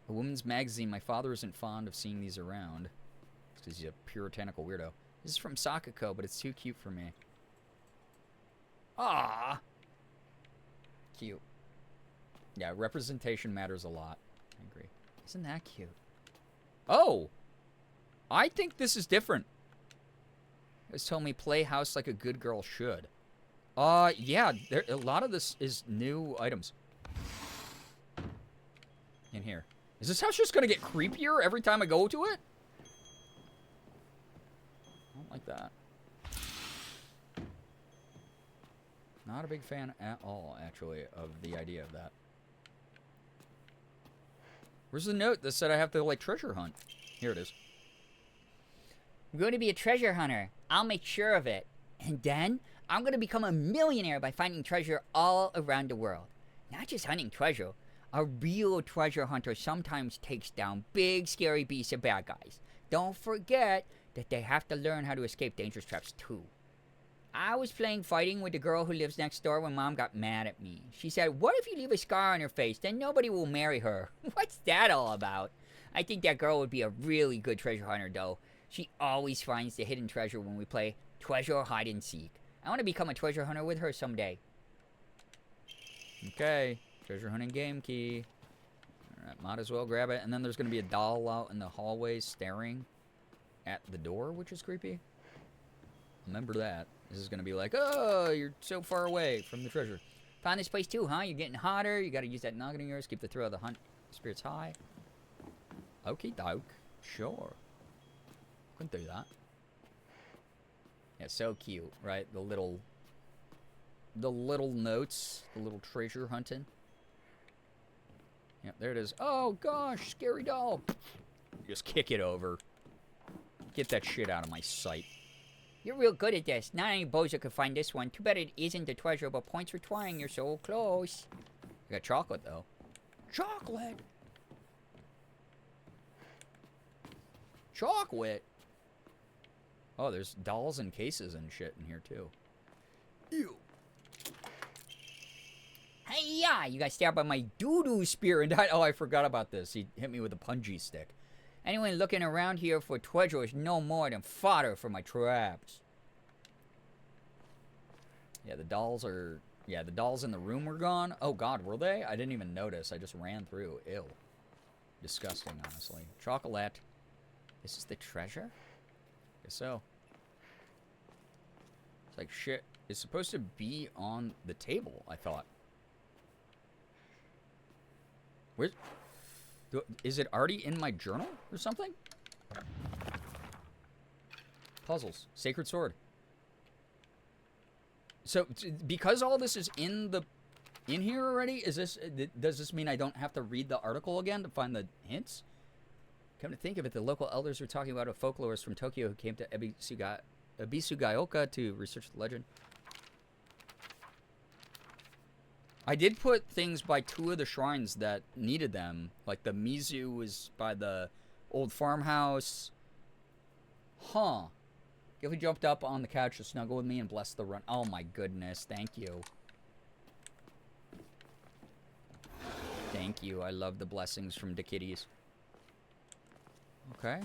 A woman's magazine. My father isn't fond of seeing these around. Because he's a puritanical weirdo. This is from Sakako, but it's too cute for me. Ah, cute. Yeah, representation matters a lot. I agree. Isn't that cute? Oh! I think this is different. It's telling me play house like a good girl should. Yeah, a lot of this is new items. In here. Is this house just gonna get creepier every time I go to it? I don't like that. Not a big fan at all, actually, of the idea of that. Where's the note that said I have to, like, treasure hunt? Here it is. I'm going to be a treasure hunter. I'll make sure of it. And then, I'm going to become a millionaire by finding treasure all around the world. Not just hunting treasure. A real treasure hunter sometimes takes down big, scary beasts and bad guys. Don't forget that they have to learn how to escape dangerous traps, too. I was playing fighting with the girl who lives next door when Mom got mad at me. She said, what if you leave a scar on her face? Then nobody will marry her. What's that all about? I think that girl would be a really good treasure hunter, though. She always finds the hidden treasure when we play treasure or hide and seek. I want to become a treasure hunter with her someday. Okay. Treasure hunting game key. Alright, might as well grab it. And then there's going to be a doll out in the hallway staring at the door, which is creepy. Remember that. This is going to be like, oh, you're so far away from the treasure. Found this place too, huh? You're getting hotter. You got to use that noggin of yours. Keep the thrill of the hunt spirits high. Okie doke. Sure. Couldn't do that. Yeah, so cute, right? The little notes. The little treasure hunting. Yep, there it is. Oh, gosh. Scary doll. Just kick it over. Get that shit out of my sight. You're real good at this. Not any bozo could find this one. Too bad it isn't the treasure, but points for trying. You're so close. I got chocolate, though. Chocolate! Chocolate! Oh, there's dolls and cases and shit in here, too. Ew. Hey-ya! You got stabbed by my doo-doo spear and died. Oh, I forgot about this. He hit me with a punji stick. Anyone looking around here for treasure is no more than fodder for my traps. Yeah, the dolls are... Yeah, the dolls in the room were gone. Oh, God, were they? I didn't even notice. I just ran through. Ew. Disgusting, honestly. Chocolate. This is the treasure? Guess so. It's like shit. It's supposed to be on the table, I thought. Where's... Is it already in my journal or something? Puzzles. Sacred sword. So, because all this is in here already, does this mean I don't have to read the article again to find the hints? Come to think of it, the local elders were talking about a folklorist from Tokyo who came to Ebisugaoka to research the legend. I did put things by 2 of the shrines that needed them. Like the Mizu was by the old farmhouse. Huh. Gilly jumped up on the couch to snuggle with me and bless the run. Oh my goodness, thank you. Thank you, I love the blessings from the kitties. Okay.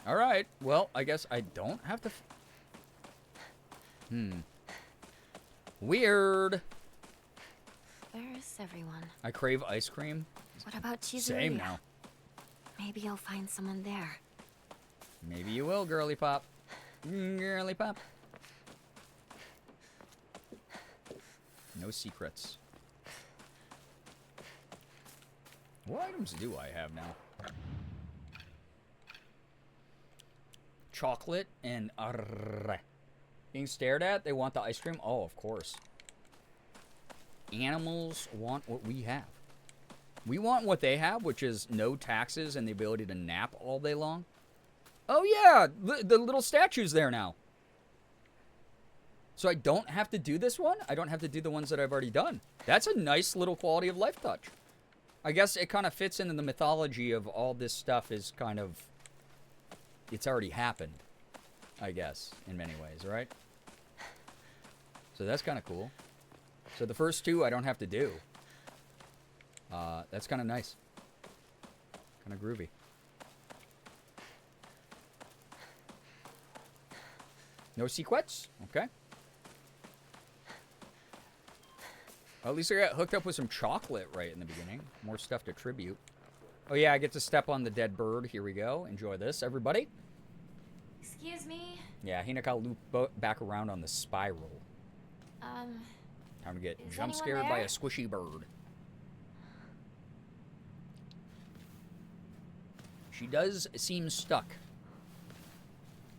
Alright, well, I guess I don't have to... Weird. Where is everyone? I crave ice cream. What about Chizuya? Same now. Maybe I'll find someone there. Maybe you will, girly pop. Girly pop. No secrets. What items do I have now? Chocolate and being stared at. They want the ice cream. Oh, of course. Animals want what we have. We want what they have, which is no taxes and the ability to nap all day long. Oh yeah, the little statue's there now. So I don't have to do this one? I don't have to do the ones that I've already done. That's a nice little quality of life touch. I guess it kind of fits into the mythology of all this stuff is kind of... It's already happened, I guess, in many ways, right? So that's kind of cool. So the first 2 I don't have to do. That's kind of nice. Kind of groovy. No secrets? Okay. Well, at least I got hooked up with some chocolate right in the beginning. More stuff to tribute. Oh yeah, I get to step on the dead bird. Here we go. Enjoy this, everybody. Excuse me? Yeah, Hinaka loop back around on the spiral. Time to get jump scared by a squishy bird. She does seem stuck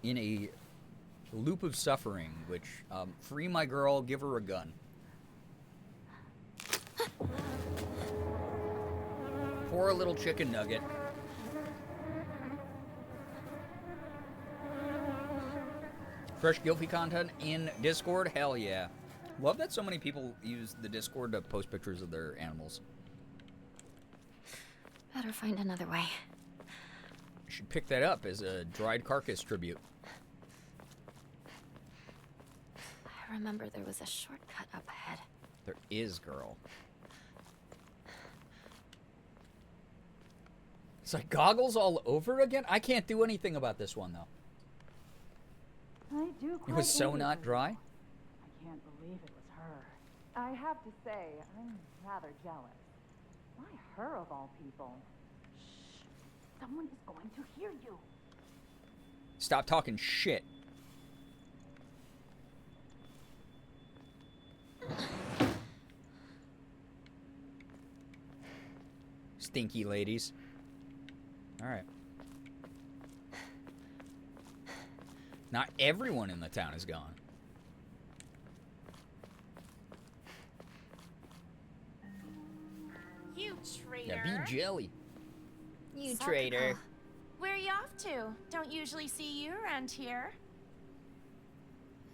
in a loop of suffering, which, free my girl, give her a gun. Poor little chicken nugget. Fresh Gilfy content in Discord? Hell yeah. Love that so many people use the Discord to post pictures of their animals. Better find another way. You should pick that up as a dried carcass tribute. I remember there was a shortcut up ahead. There is, girl. It's like goggles all over again? I can't do anything about this one, though. I do It was so not dry. I can't believe it was her. I have to say, I'm rather jealous. Why her of all people? Shh. Someone is going to hear you. Stop talking shit. Stinky ladies. All right. Not everyone in the town is gone. You traitor. Yeah, be jelly. You Sakura. traitor. Where are you off to? Don't usually see you around here.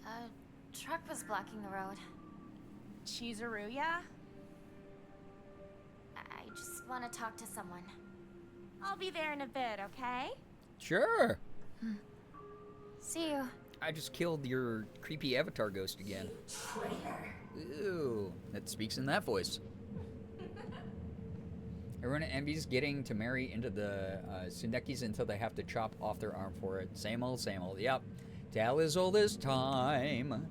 A truck was blocking the road. Chizuruya? I just want to talk to someone. I'll be there in a bit, okay? Sure. See you. I just killed your creepy avatar ghost again. Ew. That speaks in that voice. Everyone envies getting to marry into the Sundekis until they have to chop off their arm for it. Same old, same old. Yep. Tale as old as time.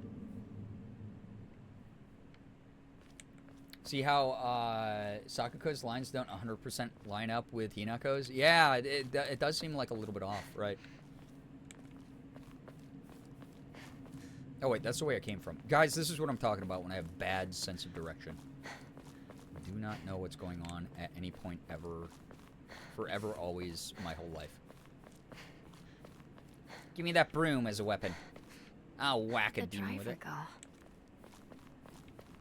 See how Sakuko's lines don't 100% line up with Hinako's? Yeah, it does seem like a little bit off, right? Oh, wait, that's the way I came from. Guys, this is what I'm talking about when I have bad sense of direction. I do not know what's going on at any point ever. Forever, always, my whole life. Give me that broom as a weapon. I'll whack a demon with it.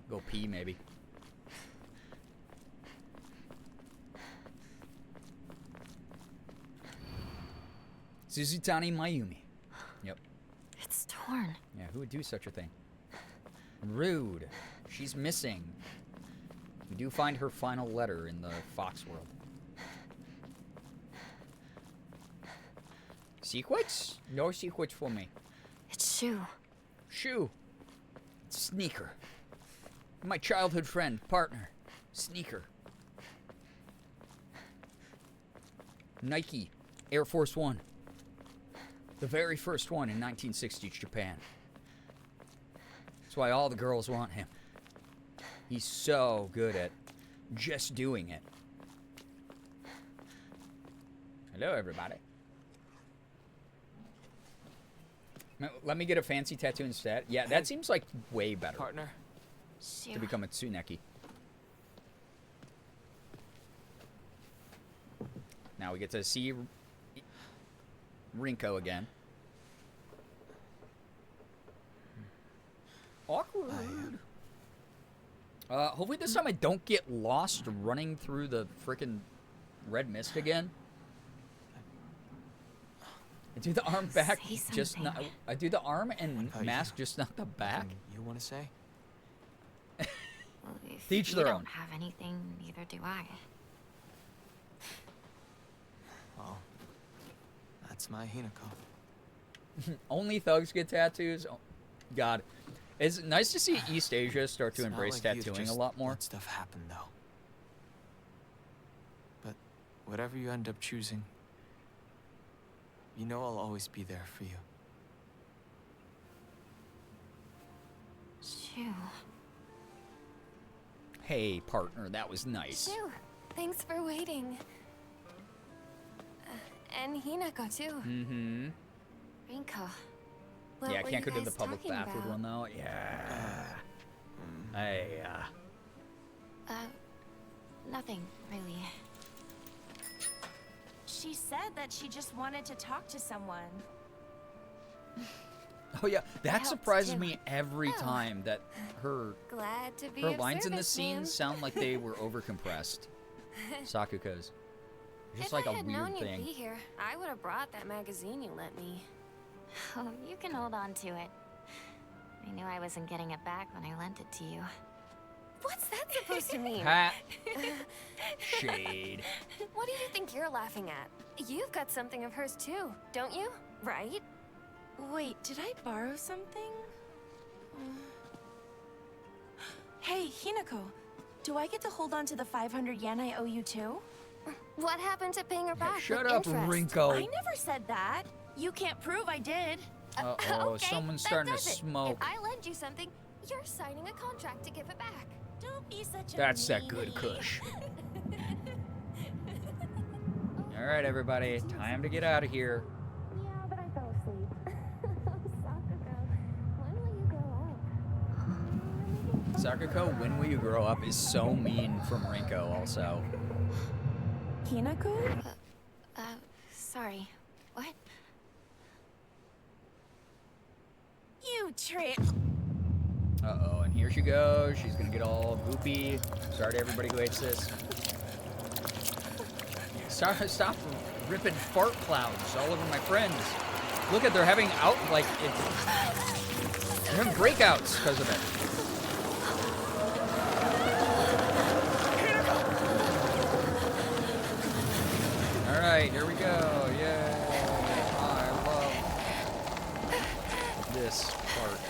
Go pee, maybe. Suzutani Mayumi. Yep. It's torn. Yeah, who would do such a thing? Rude. She's missing. We do find her final letter in the Fox world. Secrets? No secrets for me. It's Shu. Shu. Sneaker. My childhood friend, partner. Sneaker. Nike. Air Force One. The very first one in 1960s Japan. That's why all the girls want him. He's so good at just doing it. Hello, everybody. Let me get a fancy tattoo instead. Yeah, that seems like way better. Partner. To become a Tsuneki. Now we get to see Rinko again. Awkward. Hopefully this time I don't get lost running through the frickin' red mist again. I do the arm back, just not. I do the arm and mask, just not the back. You want to say? Well, if Teach you their don't own. have anything, neither do I. Well, that's my Hinako. Only thugs get tattoos. Oh, God, it's nice to see East Asia start to It's not embrace like you'd tattooing a just lot more. let stuff happen, though. But whatever you end up choosing, you know I'll always be there for you. Shu. Hey, partner, that was nice. Shu, thanks for waiting. And Hinako, too. Mm-hmm. Rinko. Yeah, I can't go to the public bathroom one, though. Yeah. Nothing, really. She said that she just wanted to talk to someone. Oh yeah, that helps, surprises too. me every Oh. time that her Glad to be her of lines in the service, scene ma'am. sound like they were overcompressed. Sakuko's. It's just If like I a had weird known thing. you'd be here, I would have brought that magazine you lent me. Oh, you can hold on to it. I knew I wasn't getting it back when I lent it to you. What's that supposed to mean? Ha! Shade. What do you think you're laughing at? You've got something of hers too, don't you? Right? Wait, did I borrow something? Hey, Hinako. Do I get to hold on to the 500 yen I owe you too? What happened to paying her back? Shut with up, interest? Rinko. I never said that. You can't prove I did. Uh-oh, Okay, someone's that starting to does it. smoke. If I lend you something, you're signing a contract to give it back. Don't be such a That's that good meanie. kush. All right, everybody, time to get out of here. Yeah, but I fell asleep. Sakuko, when will you grow up is so mean from Rinko also. Hinako? Sorry. What? You trick. Uh-oh, and here she goes. She's gonna get all goopy. Sorry to everybody who hates this. Stop ripping fart clouds all over my friends. Look at, they're having they're having breakouts because of it. All right, here we go. Yay. I love this part.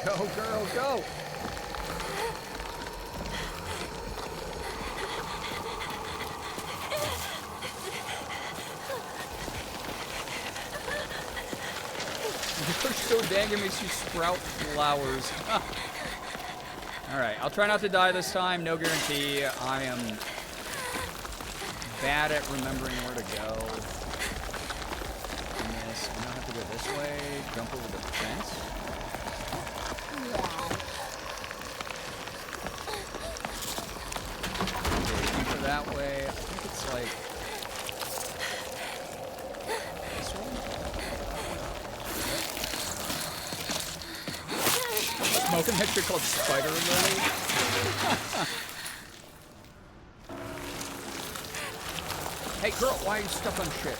Go, girl, go! You're so dang, it makes you sprout flowers. Alright, I'll try not to die this time, no guarantee. I am bad at remembering where to go. And this, I now have to go this way, jump over the fence. Okay, that way. I think it's like this one. Smoking mixture called Spider Lily. Hey girl, why are you stuck on shit?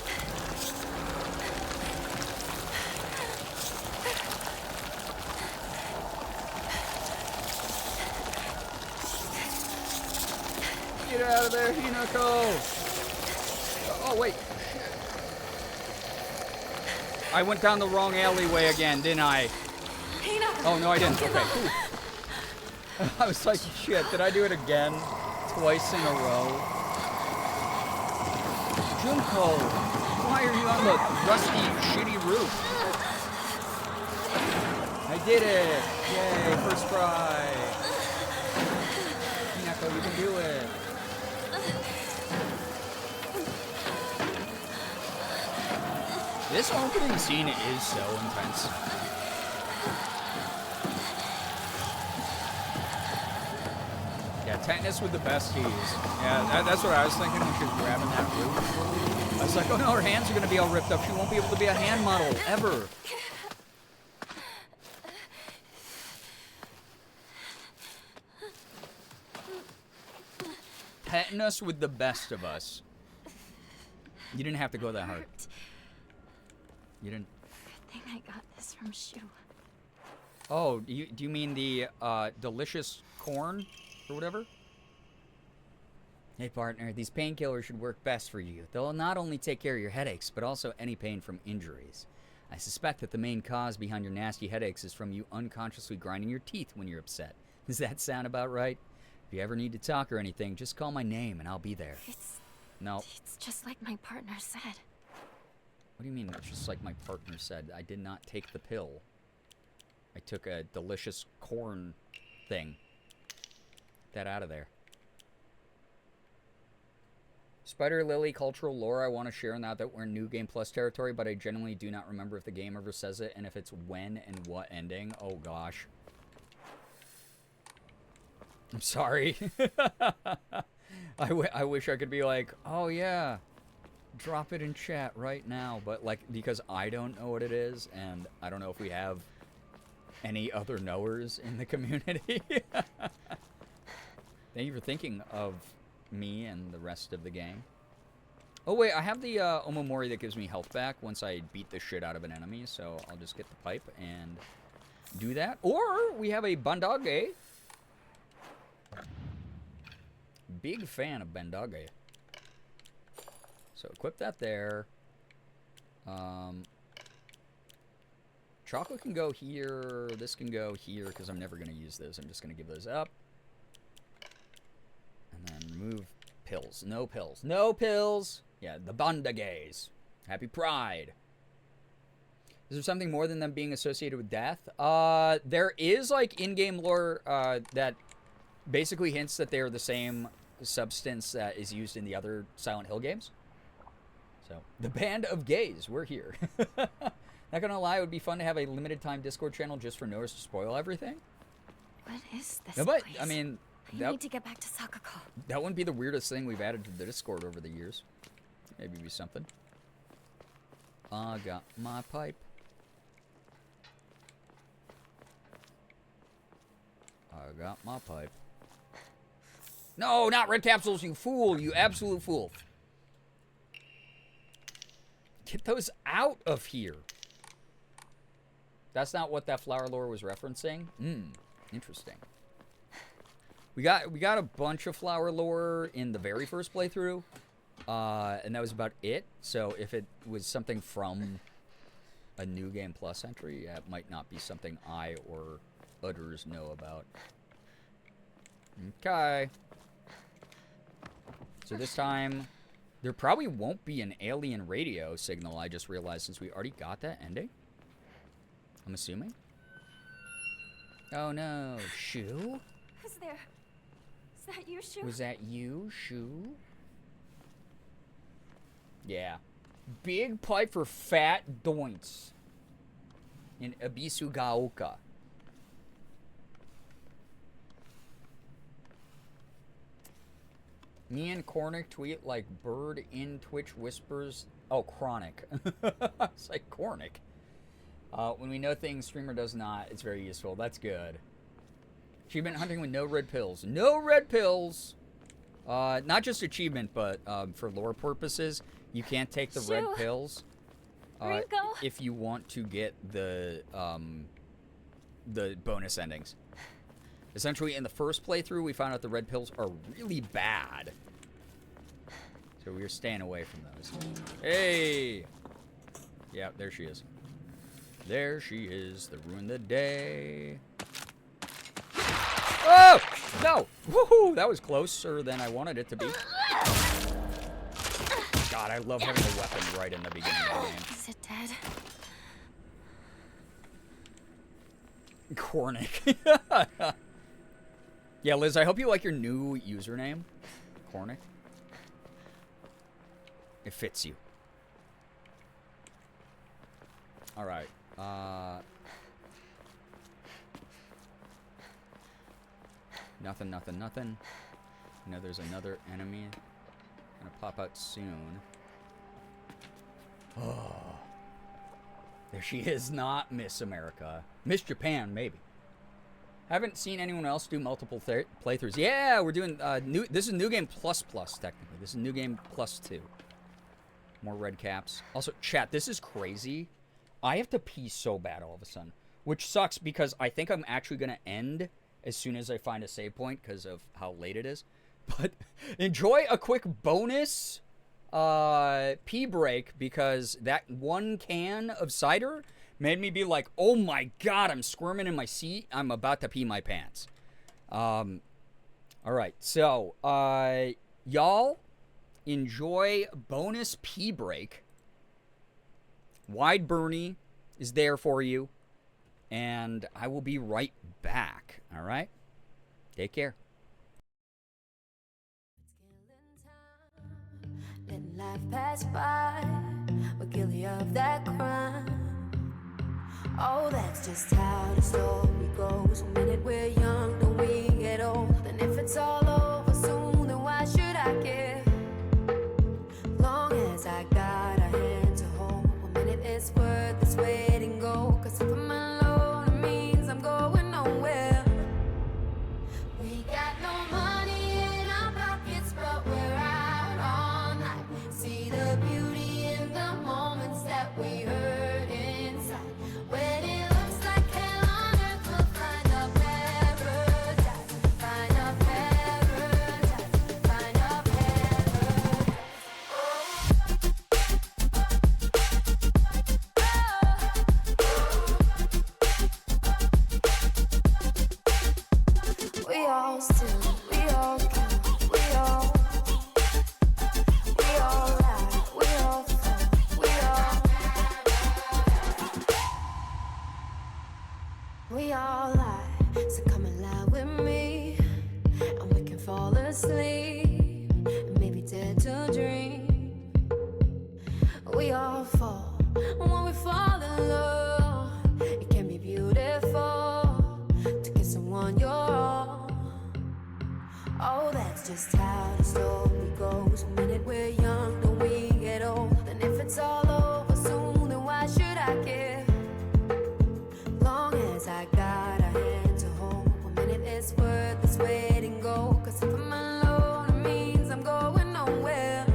Get out of there, Hinako! Oh, wait. I went down the wrong alleyway again, didn't I? Oh, no, I didn't. Okay. Ooh. I was like, shit, did I do it again? Twice in a row? Junko, why are you on the rusty, shitty roof? I did it! Yay, first try! Hinako, you can do it! This opening scene is so intense. Yeah, tetanus with the besties. Yeah, that's what I was thinking when she was grabbing that root. I was like, oh no, her hands are going to be all ripped up. She won't be able to be a hand model, ever. Tetanus with the best of us. You didn't have to go that hard. You didn't. I think I got this from Shu. Oh, do you mean the delicious corn or whatever? Hey partner, these painkillers should work best for you. They'll not only take care of your headaches, but also any pain from injuries. I suspect that the main cause behind your nasty headaches is from you unconsciously grinding your teeth when you're upset. Does that sound about right? If you ever need to talk or anything, just call my name and I'll be there. No. It's just like my partner said. What do you mean, just like my partner said? I did not take the pill. I took a delicious corn thing. Get that out of there. Spider Lily cultural lore I want to share on that we're in New Game Plus territory, but I genuinely do not remember if the game ever says it and if it's when and what ending. Oh gosh. I'm sorry. I wish I could be like, oh yeah, drop it in chat right now, but like, because I don't know what it is, and I don't know if we have any other knowers in the community. Thank you for thinking of me and the rest of the gang. Oh, wait, I have the Omamori that gives me health back once I beat the shit out of an enemy, so I'll just get the pipe and do that. Or we have a Bandage. Big fan of Bandage. So equip that there. Chocolate can go here. This can go here because I'm never going to use those. I'm just going to give those up. And then remove pills. No pills. No pills. Yeah, the Bandages. Happy Pride. Is there something more than them being associated with death? There is, like, in-game lore that basically hints that they are the same substance that is used in the other Silent Hill games. So, the Band of Gays, we're here. Not gonna lie, it would be fun to have a limited time Discord channel just for Noah's to spoil everything. What is this No, but, place? I mean... I need to get back to Sakako. That wouldn't be the weirdest thing we've added to the Discord over the years. Maybe be something. I got my pipe. I got my pipe. No, not red capsules, you fool. You absolute fool. Get those out of here. That's not what that flower lore was referencing? Interesting. We got a bunch of flower lore in the very first playthrough. And that was about it. So if it was something from a New Game Plus entry, it might not be something I or others know about. Okay. So this time, there probably won't be an alien radio signal, I just realized, since we already got that ending. I'm assuming. Oh no, Shu? Who's there? Is that you, Shu? Was that you, Shu? Yeah. Big pipe for fat doints. In Abisugaoka. Me and Cornic tweet like bird in Twitch whispers. Oh, Chronic. It's like Cornic. When we know things streamer does not, it's very useful. That's good. Achievement hunting with no red pills. No red pills! Not just achievement, but for lore purposes, you can't take the red pills if you want to get the bonus endings. Essentially, in the first playthrough, we found out the red pills are really bad. So we were staying away from those. Hey! Yeah, there she is. There she is, the ruin the day. Oh! No! Woohoo! That was closer than I wanted it to be. God, I love having a weapon right in the beginning of the game. Is it dead? Cornic. Yeah, Liz, I hope you like your new username. Cornic. It fits you. Alright. Nothing, nothing, nothing. You know, there's another enemy. Gonna pop out soon. Oh. There she is, not Miss America. Miss Japan, maybe. Haven't seen anyone else do multiple playthroughs. Yeah, we're doing this is New Game Plus technically. This is New Game Plus 2. More red caps. Also, chat, this is crazy. I have to pee so bad all of a sudden, which sucks because I think I'm actually going to end as soon as I find a save point because of how late it is. But enjoy a quick bonus pee break because that one can of cider made me be like, oh my god, I'm squirming in my seat. I'm about to pee my pants. All right, so y'all enjoy bonus pee break. Wide Bernie is there for you. And I will be right back. All right? Take care. Let life pass by. We're guilty of that crime. Oh, that's just how the story goes. The minute we're young, then we get old. Then if it's all over soon, then why should I care? Long as I got a hand to hold, 1 minute is worth this waiting go. 'Cause if I'm alone, it means I'm going nowhere. We got no money in our pockets, but we're out all night. See the all steal, we all kill, we all lie, we all fall, we all lie. So come and lie with me, and we can fall asleep, and maybe dare to dream. We all fall when we fall in love. It can be beautiful to get someone you're all. Oh, that's just how the story goes. The minute we're young, then we get old. And if it's all over soon, then why should I care? Long as I got a hand to hold, 1 minute is worth this waiting go. Cause if I'm alone, it means I'm going nowhere.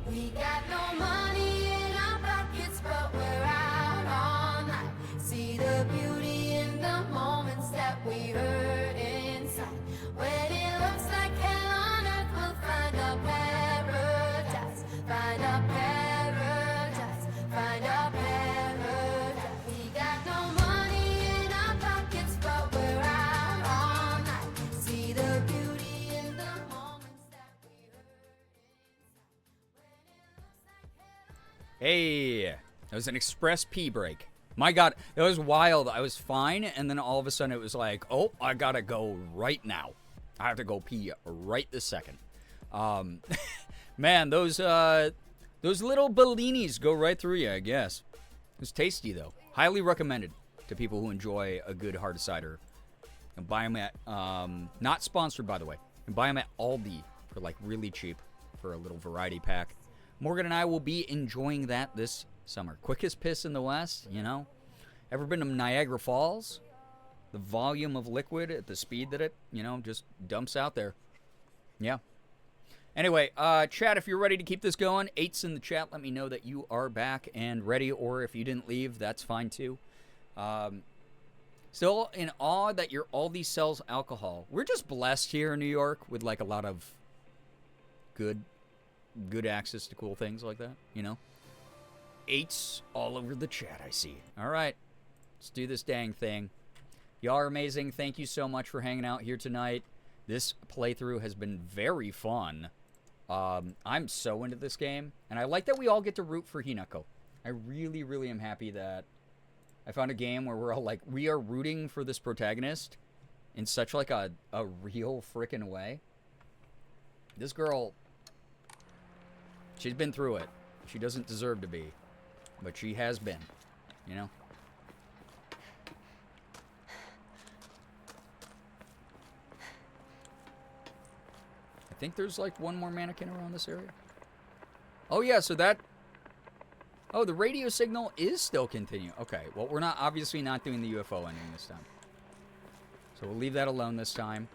We got no money in our pockets, but we're out all night. See the beauty in the moments that we hurt inside. When it looks like hell on earth, we'll find a paradise. Find a paradise. Find a paradise. We got no money in our pockets, but we're out all night. See the beauty in the moments that we hurt inside. Hey, that was an express pee break. My God, that was wild. I was fine, and then all of a sudden it was like, oh, I gotta go right now. I have to go pee right this second. Man, those little bellinis go right through you, I guess. It was tasty, though. Highly recommended to people who enjoy a good hard cider. You can buy them at, not sponsored, by the way. You can buy them at Aldi for, like, really cheap for a little variety pack. Morgan and I will be enjoying that this summer. Quickest piss in the West, you know. Ever been to Niagara Falls? The volume of liquid at the speed that it, you know, just dumps out there. Yeah. Anyway, chat, if you're ready to keep this going, 8's in the chat. Let me know that you are back and ready, or if you didn't leave, that's fine too. Still in awe that your Aldi sells alcohol. We're just blessed here in New York with, like, a lot of good access to cool things like that, you know? 8's all over the chat, I see. All right, let's do this dang thing. Y'all are amazing. Thank you so much for hanging out here tonight. This playthrough has been very fun. I'm so into this game, and I like that we all get to root for Hinako. I really, really am happy that I found a game where we're all like, we are rooting for this protagonist in such like a real frickin' way. This girl, she's been through it. She doesn't deserve to be, but she has been, you know? I think there's like one more mannequin around this area. Oh yeah, so that... Oh, the radio signal is still continuing. Okay, well, we're not obviously not doing the UFO ending this time. So we'll leave that alone this time.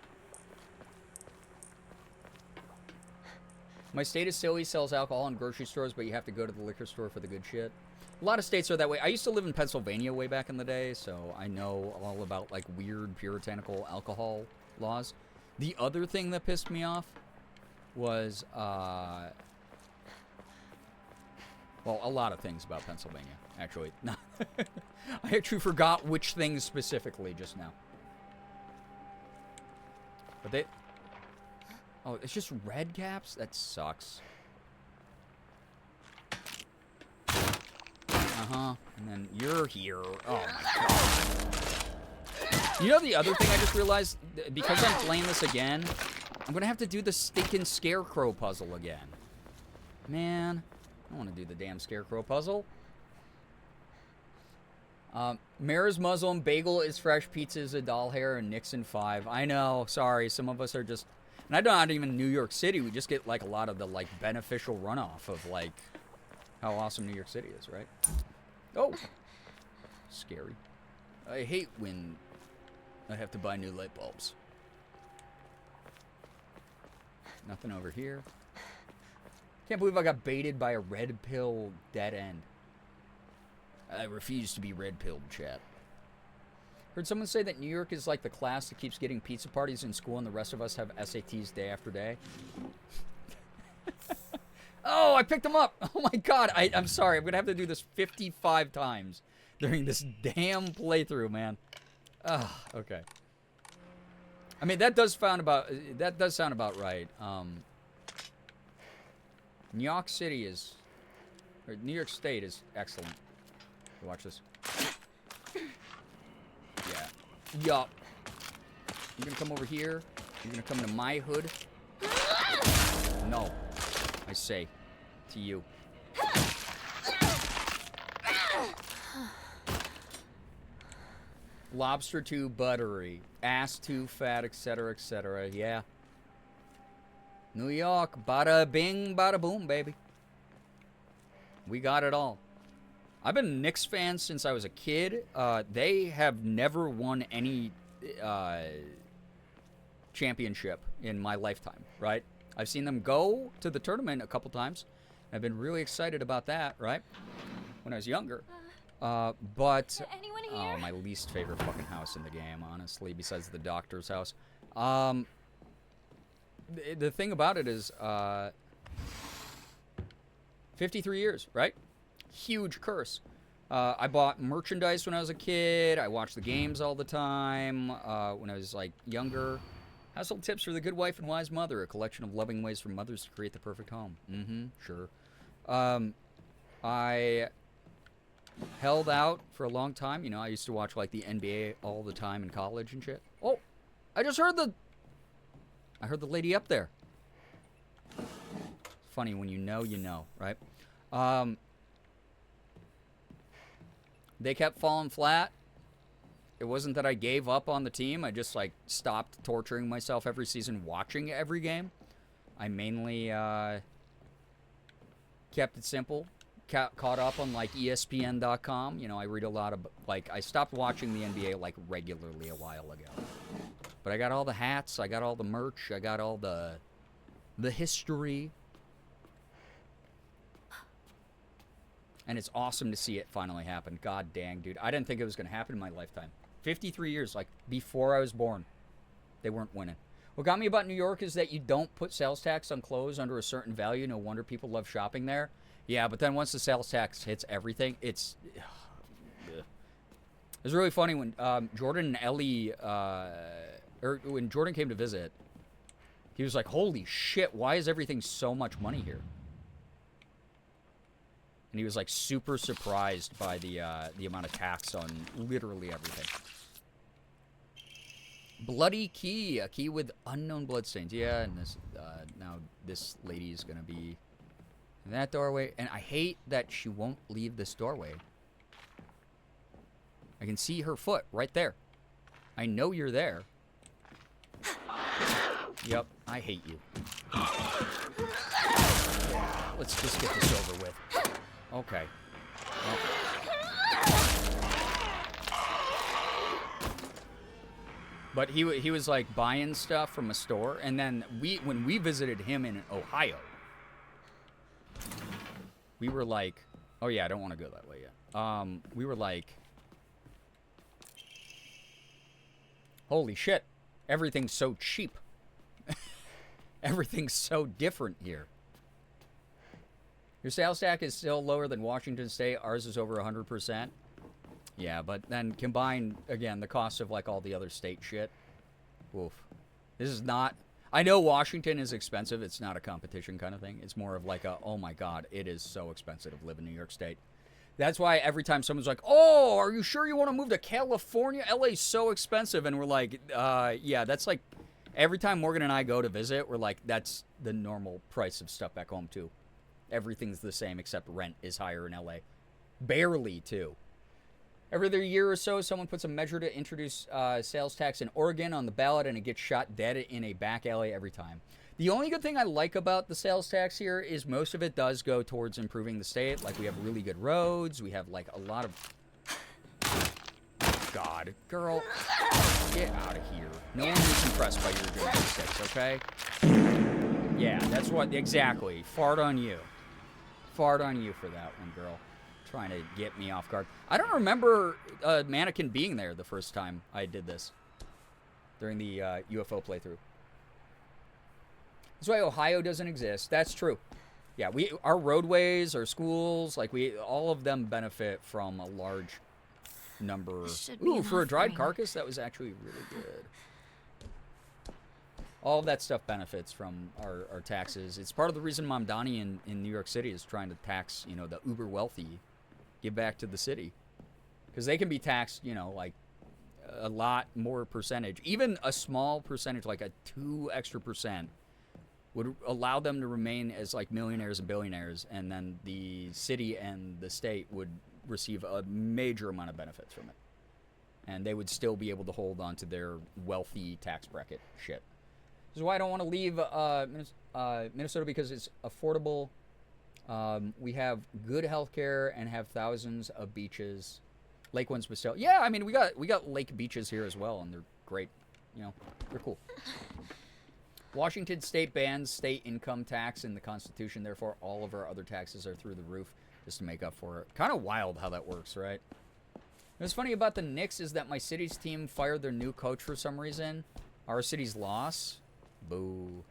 My state is silly, sells alcohol in grocery stores, but you have to go to the liquor store for the good shit. A lot of states are that way. I used to live in Pennsylvania way back in the day, so I know all about, like, weird puritanical alcohol laws. The other thing that pissed me off was, well, a lot of things about Pennsylvania, actually. I actually forgot which things specifically just now. But they... Oh, it's just red caps? That sucks. Uh-huh. And then you're here. Oh, my God. You know the other thing I just realized? Because I'm playing this again, I'm going to have to do the stinking scarecrow puzzle again. Man, I don't want to do the damn scarecrow puzzle. Mara's Muslim, bagel is fresh, pizza is a doll hair, and Nixon 5. I know, sorry, some of us are just... And I'm not even New York City. We just get, like, a lot of the, like, beneficial runoff of, like, how awesome New York City is, right? Oh! Scary. I hate when I have to buy new light bulbs. Nothing over here. Can't believe I got baited by a red pill dead end. I refuse to be red pilled, chat. Heard someone say that New York is like the class that keeps getting pizza parties in school and the rest of us have SATs day after day. Oh, I picked them up. Oh my God. I'm sorry. I'm going to have to do this 55 times during this damn playthrough, man. Ah, okay. I mean, that does sound about right. New York City is, or New York State is excellent. Watch this. Yeah. Yup. You're gonna come over here. You're gonna come to my hood. No, I say to you. Lobster too buttery, ass too fat, etc., etc. Yeah. New York, bada bing, bada boom, baby. We got it all. I've been a Knicks fan since I was a kid. They have never won any championship in my lifetime, right? I've seen them go to the tournament a couple times. I've been really excited about that, right? When I was younger. But oh, my least favorite fucking house in the game, honestly, besides the doctor's house. The thing about it is 53 years, right? Huge curse. I bought merchandise when I was a kid. I watched the games all the time when I was like younger. Household tips for the good wife and wise mother: a collection of loving ways for mothers to create the perfect home. Sure. I held out for a long time. You know, I used to watch like the NBA all the time in college and shit. Oh, I just heard the lady up there. Funny when you know, right? They kept falling flat. It wasn't that I gave up on the team. I just like stopped torturing myself every season watching every game. I mainly kept it simple. Caught up on like ESPN.com. You know, I read a lot of like I stopped watching the NBA like regularly a while ago. But I got all the hats, I got all the merch, I got all the history. And it's awesome to see it finally happen. God dang, dude. I didn't think it was going to happen in my lifetime. 53 years, like, before I was born. They weren't winning. What got me about New York is that you don't put sales tax on clothes under a certain value. No wonder people love shopping there. Yeah, but then once the sales tax hits everything, it's... It was really funny when Jordan and Ellie... or when Jordan came to visit, he was like, holy shit, why is everything so much money here? And he was like super surprised by the amount of tax on literally everything. Bloody key, a key with unknown bloodstains. Yeah, and this now this lady is gonna be in that doorway, and I hate that she won't leave this doorway. I can see her foot right there. I know you're there. Yep, I hate you. Let's just get this over with. Okay. Well. But he was like buying stuff from a store, and then when we visited him in Ohio, we were like, oh yeah, I don't want to go that way yet. We were like, holy shit, everything's so cheap. Everything's so different here. Your sales tax is still lower than Washington State. Ours is over 100%. Yeah, but then combine, again, the cost of, like, all the other state shit. Oof. This is not... I know Washington is expensive. It's not a competition kind of thing. It's more of like a, oh, my God, it is so expensive to live in New York State. That's why every time someone's like, oh, are you sure you want to move to California? LA's so expensive. And we're like, yeah, that's like... Every time Morgan and I go to visit, we're like, that's the normal price of stuff back home, too. Everything's the same except rent is higher in LA. Barely, too. Every other year or so, someone puts a measure to introduce sales tax in Oregon on the ballot, and it gets shot dead in a back alley every time. The only good thing I like about the sales tax here is most of it does go towards improving the state. Like, we have really good roads. We have, like, a lot of... God, girl, get out of here. No one is impressed by your gymnastics, okay? Yeah, that's what... Exactly. Fart on you. Fart on you for that one, girl. Trying to get me off guard. I don't remember a mannequin being there the first time I did this. During the UFO playthrough. That's why Ohio doesn't exist. That's true. Yeah, our roadways, our schools, like all of them benefit from a large number. Ooh, for a dried carcass, that was actually really good. All of that stuff benefits from our taxes. It's part of the reason Mamdani in New York City is trying to tax, you know, the uber wealthy, give back to the city. Because they can be taxed, you know, like a lot more percentage. Even a small percentage, like a 2 extra percent, would allow them to remain as like millionaires and billionaires, and then the city and the state would receive a major amount of benefits from it. And they would still be able to hold on to their wealthy tax bracket shit. This is why I don't want to leave Minnesota, because it's affordable. We have good healthcare and have thousands of beaches. Lake ones, but still, yeah. I mean, we got lake beaches here as well, and they're great. You know, they're cool. Washington state bans state income tax in the Constitution. Therefore, all of our other taxes are through the roof just to make up for it. Kind of wild how that works, right? What's funny about the Knicks is that my city's team fired their new coach for some reason. Our city's loss. Boo.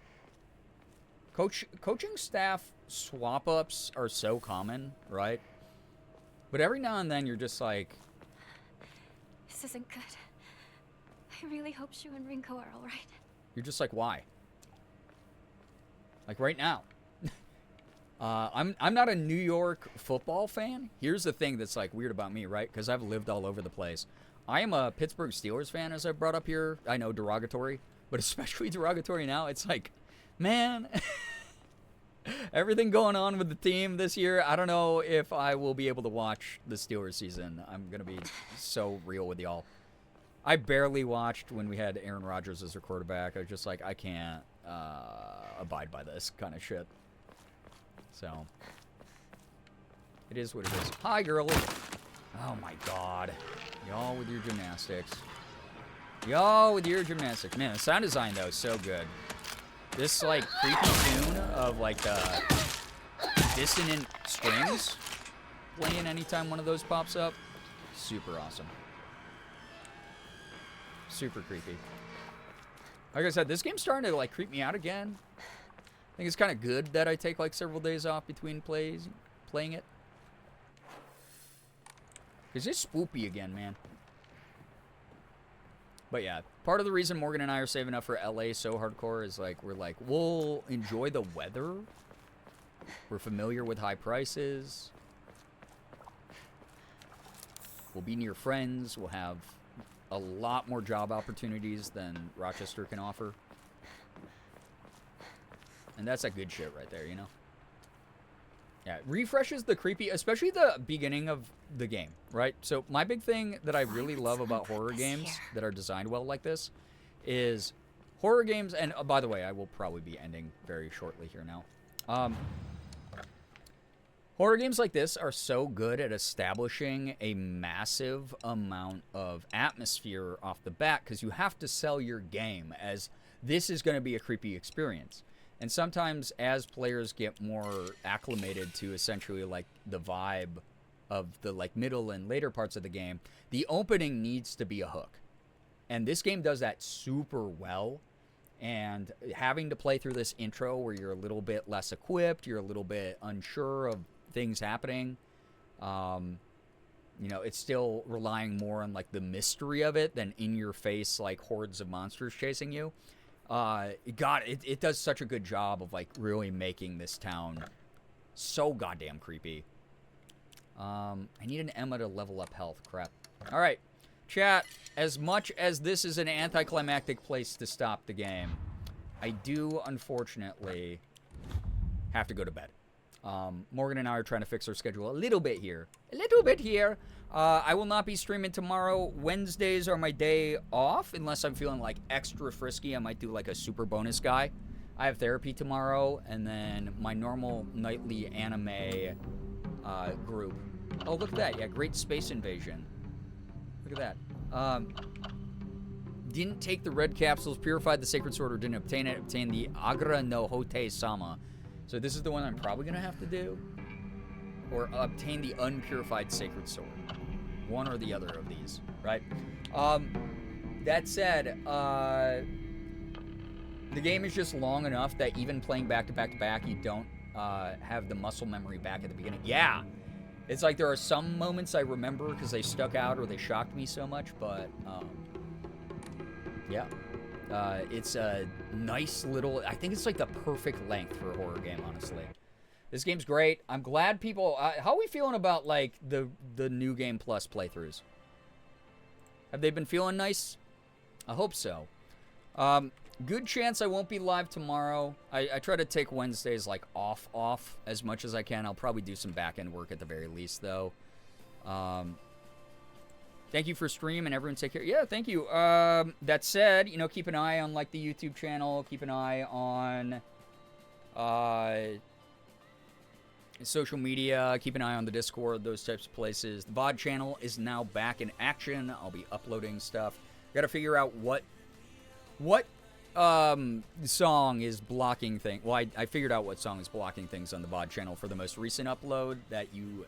Coaching staff swap-ups are so common, right? But every now and then you're just like... This isn't good. I really hope Shu and Rinko are alright. You're just like, why? Like right now. I'm not a New York football fan. Here's the thing that's like weird about me, right? Because I've lived all over the place. I am a Pittsburgh Steelers fan, as I brought up here. I know, derogatory. But especially derogatory now. It's like, man... Everything going on with the team this year, I don't know if I will be able to watch the Steelers season. I'm going to be so real with y'all. I barely watched when we had Aaron Rodgers as our quarterback. I was just like, I can't abide by this kind of shit. So, it is what it is. Hi, girlie. Oh, my God. Y'all with your gymnastics. Y'all with your gymnastics. Man, the sound design, though, is so good. This, like, creepy tune of, like, dissonant strings playing anytime one of those pops up. Super awesome. Super creepy. Like I said, this game's starting to, like, creep me out again. I think it's kind of good that I take, like, several days off between playing it. Because it's spoopy again, man. But yeah, part of the reason Morgan and I are saving up for LA so hardcore is like, we'll enjoy the weather. We're familiar with high prices. We'll be near friends. We'll have a lot more job opportunities than Rochester can offer. And that's that good shit right there, you know? Yeah, it refreshes the creepy, especially the beginning of the game, right? So my big thing that I really love about horror games that are designed well like this is horror games, and by the way, I will probably be ending very shortly here now. Horror games like this are so good at establishing a massive amount of atmosphere off the bat because you have to sell your game as this is going to be a creepy experience. And sometimes as players get more acclimated to essentially like the vibe of the like middle and later parts of the game, the opening needs to be a hook. And this game does that super well. And having to play through this intro where you're a little bit less equipped, you're a little bit unsure of things happening, you know, it's still relying more on like the mystery of it than in your face like hordes of monsters chasing you. It does such a good job of like really making this town so goddamn creepy. I need an Emma to level up health. Crap. All right, chat. As much as this is an anticlimactic place to stop the game, I do unfortunately have to go to bed. Morgan and I are trying to fix our schedule a little bit here. I will not be streaming tomorrow. Wednesdays are my day off, unless I'm feeling like extra frisky. I might do like a super bonus guy. I have therapy tomorrow, and then my normal nightly anime group. Oh, look at that. Yeah, Great Space Invasion. Look at that. Didn't take the red capsules, purified the sacred sword, or didn't obtain it. Obtained the Agra no Hote Sama. So this is the one I'm probably going to have to do. Or obtain the unpurified sacred sword. One or the other of these, right? That said, the game is just long enough that even playing back to back to back, you don't have the muscle memory back at the beginning. Yeah! It's like there are some moments I remember because they stuck out or they shocked me so much, but yeah. It's a nice little... I think it's like the perfect length for a horror game, honestly. This game's great. I'm glad people... how are we feeling about, like, the new Game Plus playthroughs? Have they been feeling nice? I hope so. Good chance I won't be live tomorrow. I try to take Wednesdays, like, off as much as I can. I'll probably do some back-end work at the very least, though. Thank you for stream, and everyone take care. Yeah, thank you. That said, you know, keep an eye on, like, the YouTube channel. Keep an eye on social media. Keep an eye on the Discord, those types of places. The VOD channel is now back in action. I'll be uploading stuff. Got to figure out what song is blocking things. Well, I figured out what song is blocking things on the VOD channel for the most recent upload that you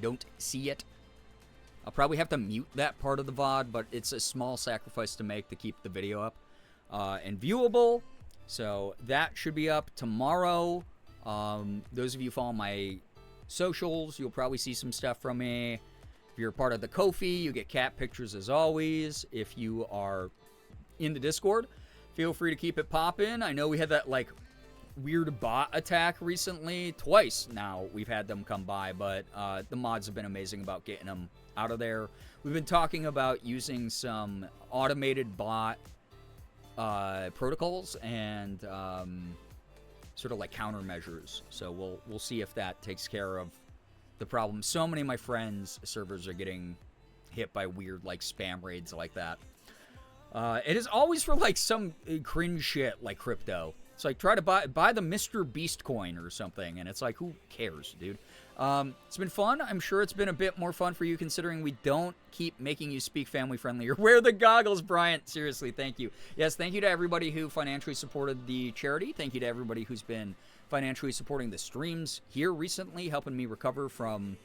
don't see it. I'll probably have to mute that part of the VOD, but it's a small sacrifice to make to keep the video up and viewable. So that should be up tomorrow. Those of you follow my socials, you'll probably see some stuff from me. If you're a part of the Ko-fi, you get cat pictures as always. If you are in the Discord, feel free to keep it popping. I know we had that, like, weird bot attack recently. Twice now we've had them come by, but the mods have been amazing about getting them out of there. We've been talking about using some automated bot protocols and sort of like countermeasures. So we'll see if that takes care of the problem. So many of my friends' servers are getting hit by weird, like, spam raids like that. It is always for, like, some cringe shit like crypto. It's like, try to buy the Mr. Beast coin or something, and it's like, who cares, dude? It's been fun. I'm sure it's been a bit more fun for you, considering we don't keep making you speak family-friendlier. Wear the goggles, Bryant. Seriously, thank you. Yes, thank you to everybody who financially supported the charity. Thank you to everybody who's been financially supporting the streams here recently, helping me recover from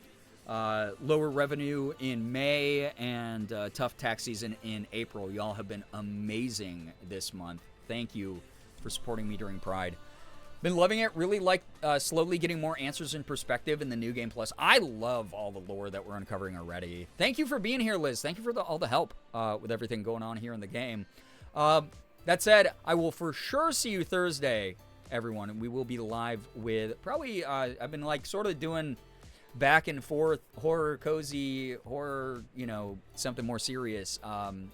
lower revenue in May and tough tax season in April. Y'all have been amazing this month. Thank you for supporting me during Pride. Been loving it. Really like slowly getting more answers and perspective in the new Game Plus. I love all the lore that we're uncovering already. Thank you for being here, Liz. Thank you for all the help with everything going on here in the game. That said, I will for sure see you Thursday, everyone. We will be live with probably, I've been like sort of doing back and forth horror, cozy, horror, you know, something more serious.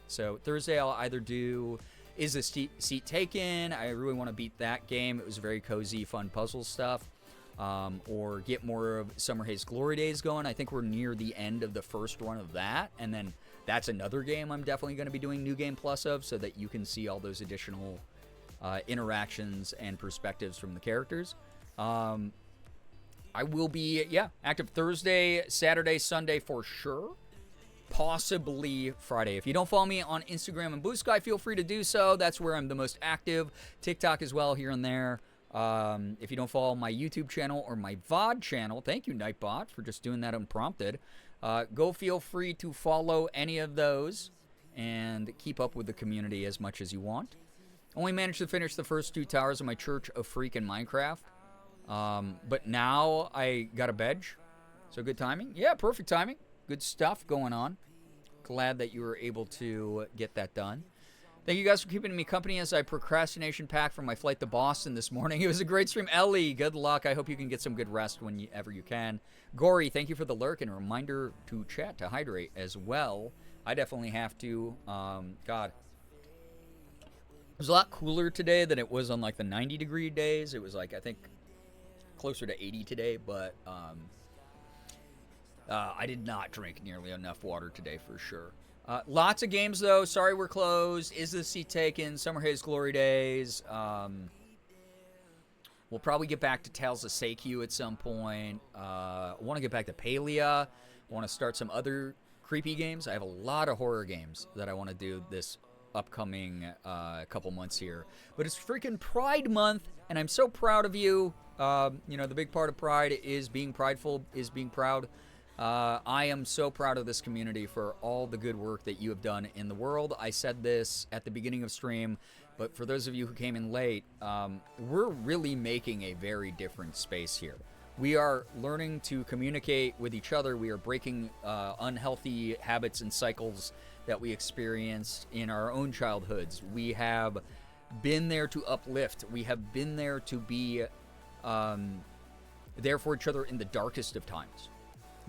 So Thursday I'll either do Is the Seat Taken? I really want to beat that game. It was very cozy, fun puzzle stuff. Or get more of Summer Haze Glory Days going. I think we're near the end of the first run of that. And then that's another game I'm definitely going to be doing New Game Plus of, so that you can see all those additional interactions and perspectives from the characters. I will be, active Thursday, Saturday, Sunday for sure. Possibly Friday. If you don't follow me on Instagram and Blue Sky, feel free to do so. That's where I'm the most active. TikTok as well, here and there. If you don't follow my YouTube channel or my VOD channel, thank you, Nightbot, for just doing that unprompted. Go feel free to follow any of those and keep up with the community as much as you want. Only managed to finish the first 2 towers of my Church of Freak in Minecraft. But now I got a badge. So good timing. Yeah, perfect timing. Good stuff going on. Glad that you were able to get that done. Thank you guys for keeping me company as I procrastination pack for my flight to Boston this morning. It was a great stream. Ellie, good luck. I hope you can get some good rest whenever you can. Gory, thank you for the lurk, and a reminder to chat, to hydrate as well. I definitely have to. God. It was a lot cooler today than it was on like the 90-degree days. It was like, I think, closer to 80 today, but I did not drink nearly enough water today for sure. Lots of games though. Sorry we're closed. Is the Seat Taken? Summer Haze Glory Days. We'll probably get back to Tales of Seikyu at some point. I want to get back to Palia. I want to start some other creepy games. I have a lot of horror games that I want to do this upcoming couple months here. But it's freaking Pride Month, and I'm so proud of you. You know, the big part of Pride is being prideful, is being proud. I am so proud of this community for all the good work that you have done in the world. I said this at the beginning of stream, but for those of you who came in late, we're really making a very different space here. We are learning to communicate with each other. We are breaking unhealthy habits and cycles that we experienced in our own childhoods. We have been there to uplift. We have been there to be there for each other in the darkest of times.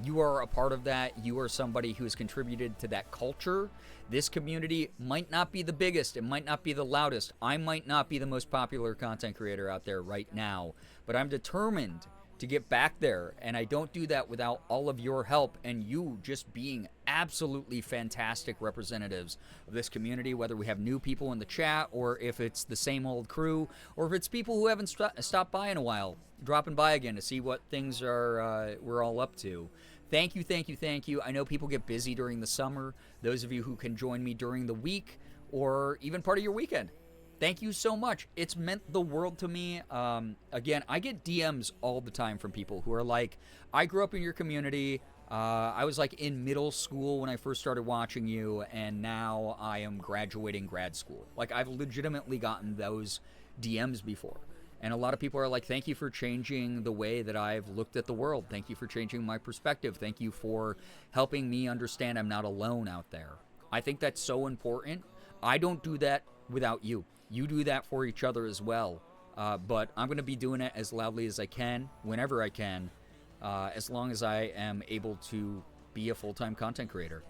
You are a part of that. You are somebody who has contributed to that culture. This community might not be the biggest. It might not be the loudest. I might not be the most popular content creator out there right now, but I'm determined to get back there, and I don't do that without all of your help and you just being absolutely fantastic representatives of this community, whether we have new people in the chat or if it's the same old crew or if it's people who haven't stopped by in a while, dropping by again to see what things are we're all up to. Thank you, thank you, thank you. I know people get busy during the summer. Those of you who can join me during the week or even part of your weekend, thank you so much. It's meant the world to me. Again, I get DMs all the time from people who are like, I grew up in your community. I was like in middle school when I first started watching you, and now I am graduating grad school. Like, I've legitimately gotten those DMs before. And a lot of people are like, thank you for changing the way that I've looked at the world. Thank you for changing my perspective. Thank you for helping me understand I'm not alone out there. I think that's so important. I don't do that without you. You do that for each other as well. But I'm going to be doing it as loudly as I can, whenever I can, as long as I am able to be a full-time content creator.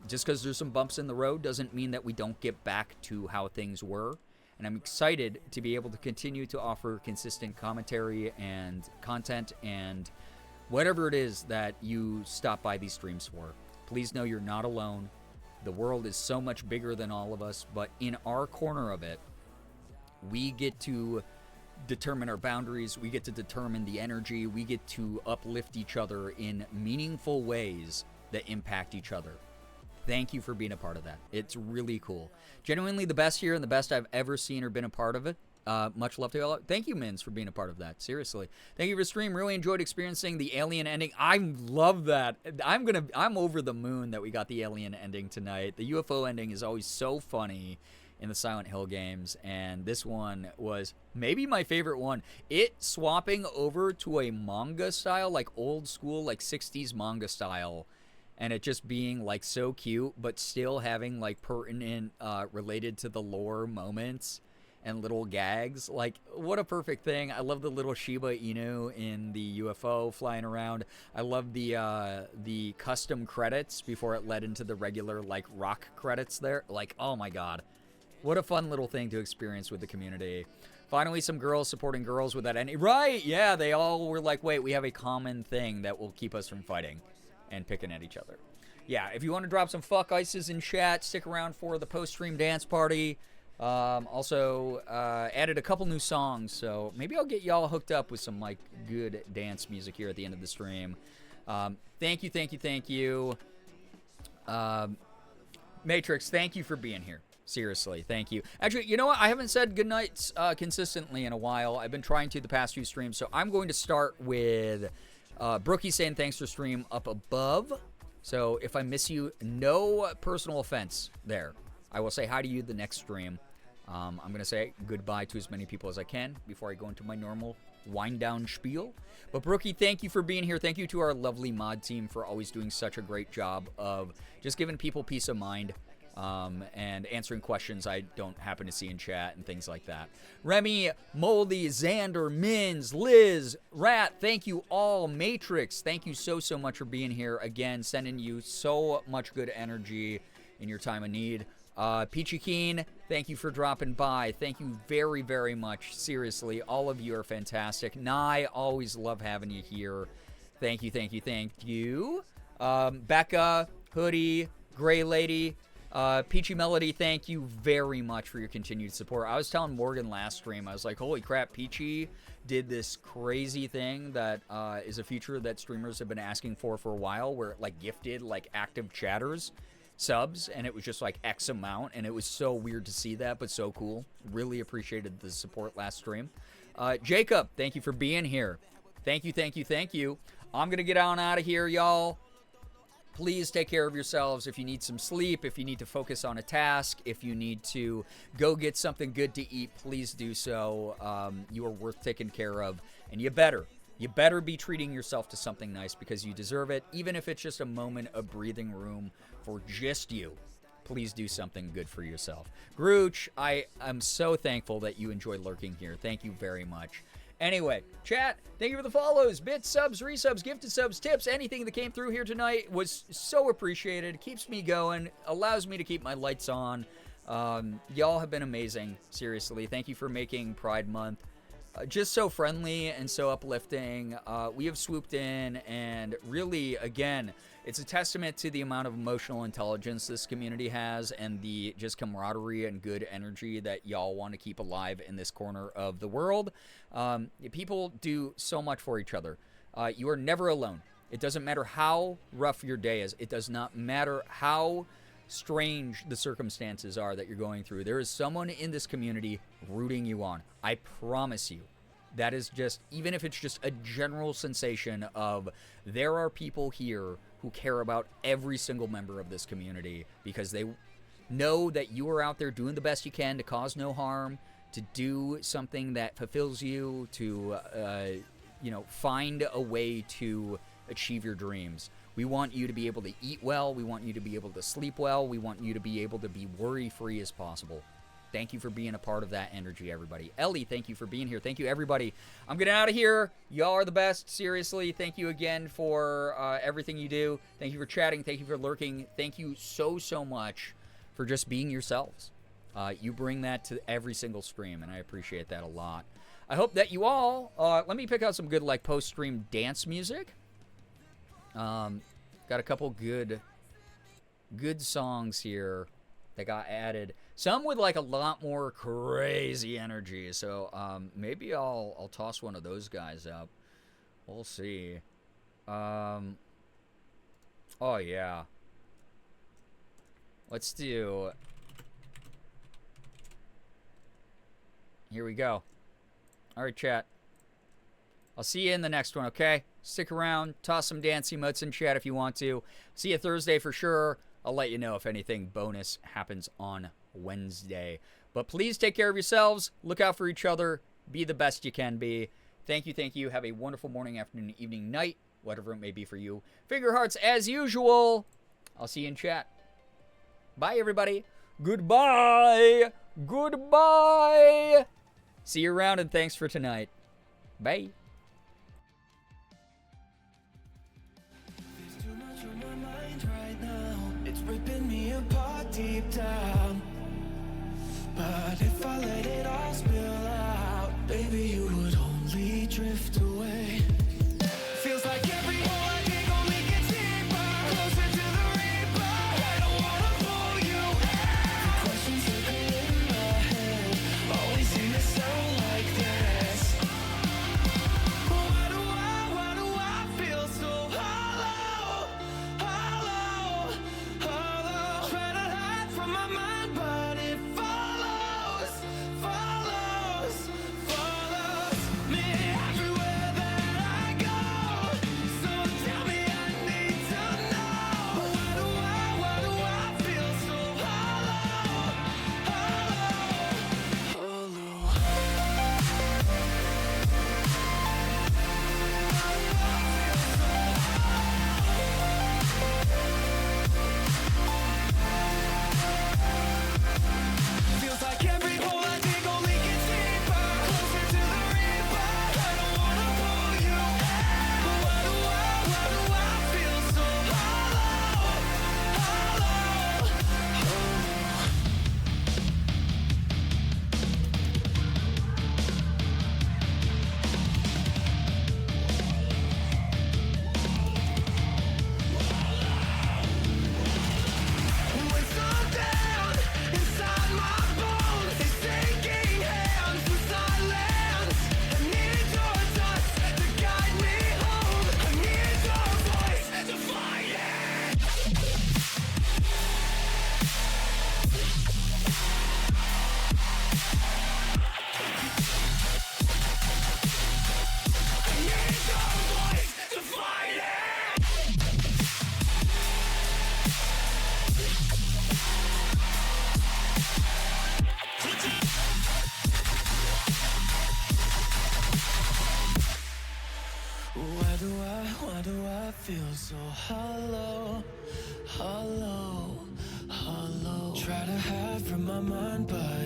Just because there's some bumps in the road doesn't mean that we don't get back to how things were. And I'm excited to be able to continue to offer consistent commentary and content and whatever it is that you stop by these streams for. Please know you're not alone. The world is so much bigger than all of us, but in our corner of it, we get to determine our boundaries. We get to determine the energy. We get to uplift each other in meaningful ways that impact each other. Thank you for being a part of that. It's really cool. Genuinely the best here and the best I've ever seen or been a part of it. Much love to you all. Thank you, Mins, for being a part of that. Seriously. Thank you for the stream. Really enjoyed experiencing the alien ending. I love that. I'm over the moon that we got the alien ending tonight. The UFO ending is always so funny in the Silent Hill games, and this one was maybe my favorite one. It swapping over to a manga style, like old school, like 60s manga style, and it just being like so cute, but still having like pertinent, related to the lore moments and little gags. Like, what a perfect thing. I love the little Shiba Inu in the UFO flying around. I love the custom credits before it led into the regular like rock credits there. Like, oh my god. What a fun little thing to experience with the community. Finally, some girls supporting girls with that ending. Right, yeah, they all were like, wait, we have a common thing that will keep us from fighting and picking at each other. Yeah, if you want to drop some fuck ices in chat, stick around for the post-stream dance party. Also, added a couple new songs, so maybe I'll get y'all hooked up with some, like, good dance music here at the end of the stream. Thank you, thank you, thank you. Matrix, thank you for being here. Seriously, thank you. Actually, you know what? I haven't said goodnights consistently in a while. I've been trying to the past few streams, so I'm going to start with Brookie saying thanks for stream up above. So if I miss you, no personal offense there. I will say hi to you the next stream. I'm going to say goodbye to as many people as I can before I go into my normal wind-down spiel. But Brookie, thank you for being here. Thank you to our lovely mod team for always doing such a great job of just giving people peace of mind. And answering questions I don't happen to see in chat and things like that. Remy, Moldy, Xander, Mins, Liz, Rat, thank you all. Matrix, thank you so much for being here. Again, sending you so much good energy in your time of need. Peachy Keen, thank you for dropping by. Thank you very, very much. Seriously, all of you are fantastic. Nye, always love having you here. Thank you, thank you, thank you. Becca, Hoodie, Gray Lady, Peachy Melody, thank you very much for your continued support. I was telling Morgan last stream, I was like, holy crap, Peachy did this crazy thing that is a feature that streamers have been asking for a while, where it like gifted like active chatters subs, and it was just like X amount, and it was so weird to see that, but so cool. Really appreciated the support last stream. Jacob, thank you for being here. Thank you, thank you, thank you. I'm gonna get on out of here, y'all. Please take care of yourselves. If you need some sleep, if you need to focus on a task, if you need to go get something good to eat, please do so. You are worth taking care of, and you better You better be treating yourself to something nice because you deserve it, even if it's just a moment of breathing room for just you. Please do something good for yourself. Grooch, I am so thankful that you enjoy lurking here. Thank you very much. Anyway, chat, thank you for the follows, bits, subs, resubs, gifted subs, tips, anything that came through here tonight was so appreciated. Keeps me going, allows me to keep my lights on. Y'all have been amazing, seriously. Thank you for making Pride Month just so friendly and so uplifting. We have swooped in, and really, again, it's a testament to the amount of emotional intelligence this community has and the just camaraderie and good energy that y'all want to keep alive in this corner of the world. People do so much for each other. You are never alone. It doesn't matter how rough your day is. It does not matter how strange the circumstances are that you're going through. There is someone in this community rooting you on. I promise you. That is just, even if it's just a general sensation of there are people here who care about every single member of this community because they know that you are out there doing the best you can to cause no harm, to do something that fulfills you, to, find a way to achieve your dreams. We want you to be able to eat well. We want you to be able to sleep well. We want you to be able to be worry-free as possible. Thank you for being a part of that energy, everybody. Ellie, thank you for being here. Thank you, everybody. I'm getting out of here. Y'all are the best. Seriously, thank you again for everything you do. Thank you for chatting. Thank you for lurking. Thank you so, so much for just being yourselves. You bring that to every single stream, and I appreciate that a lot. I hope that you all, let me pick out some good, post-stream dance music. Got a couple good songs here that got added. Some with a lot more crazy energy. So maybe I'll toss one of those guys up. We'll see. Oh yeah. Let's do. Here we go. All right, chat. I'll see you in the next one, okay? Stick around. Toss some dance emotes in chat if you want to. See you Thursday for sure. I'll let you know if anything bonus happens on Wednesday. But please take care of yourselves. Look out for each other. Be the best you can be. Thank you, thank you. Have a wonderful morning, afternoon, evening, night, whatever it may be for you. Finger hearts as usual. I'll see you in chat. Bye, everybody. Goodbye. Goodbye. See you around, and thanks for tonight. Bye. There's too much on my mind right now. It's ripping me apart deep down. But if I let it all spill out, baby, you would only drift away. Feels like every hole I dig only gets deeper, closer to the reaper. I don't wanna pull you out. The questions circle in my head always seem to sound like this. Why do I feel so hollow, hollow, hollow? Try to hide from my mind, but it follows me everywhere. so hollow. Try to hide from my mind, but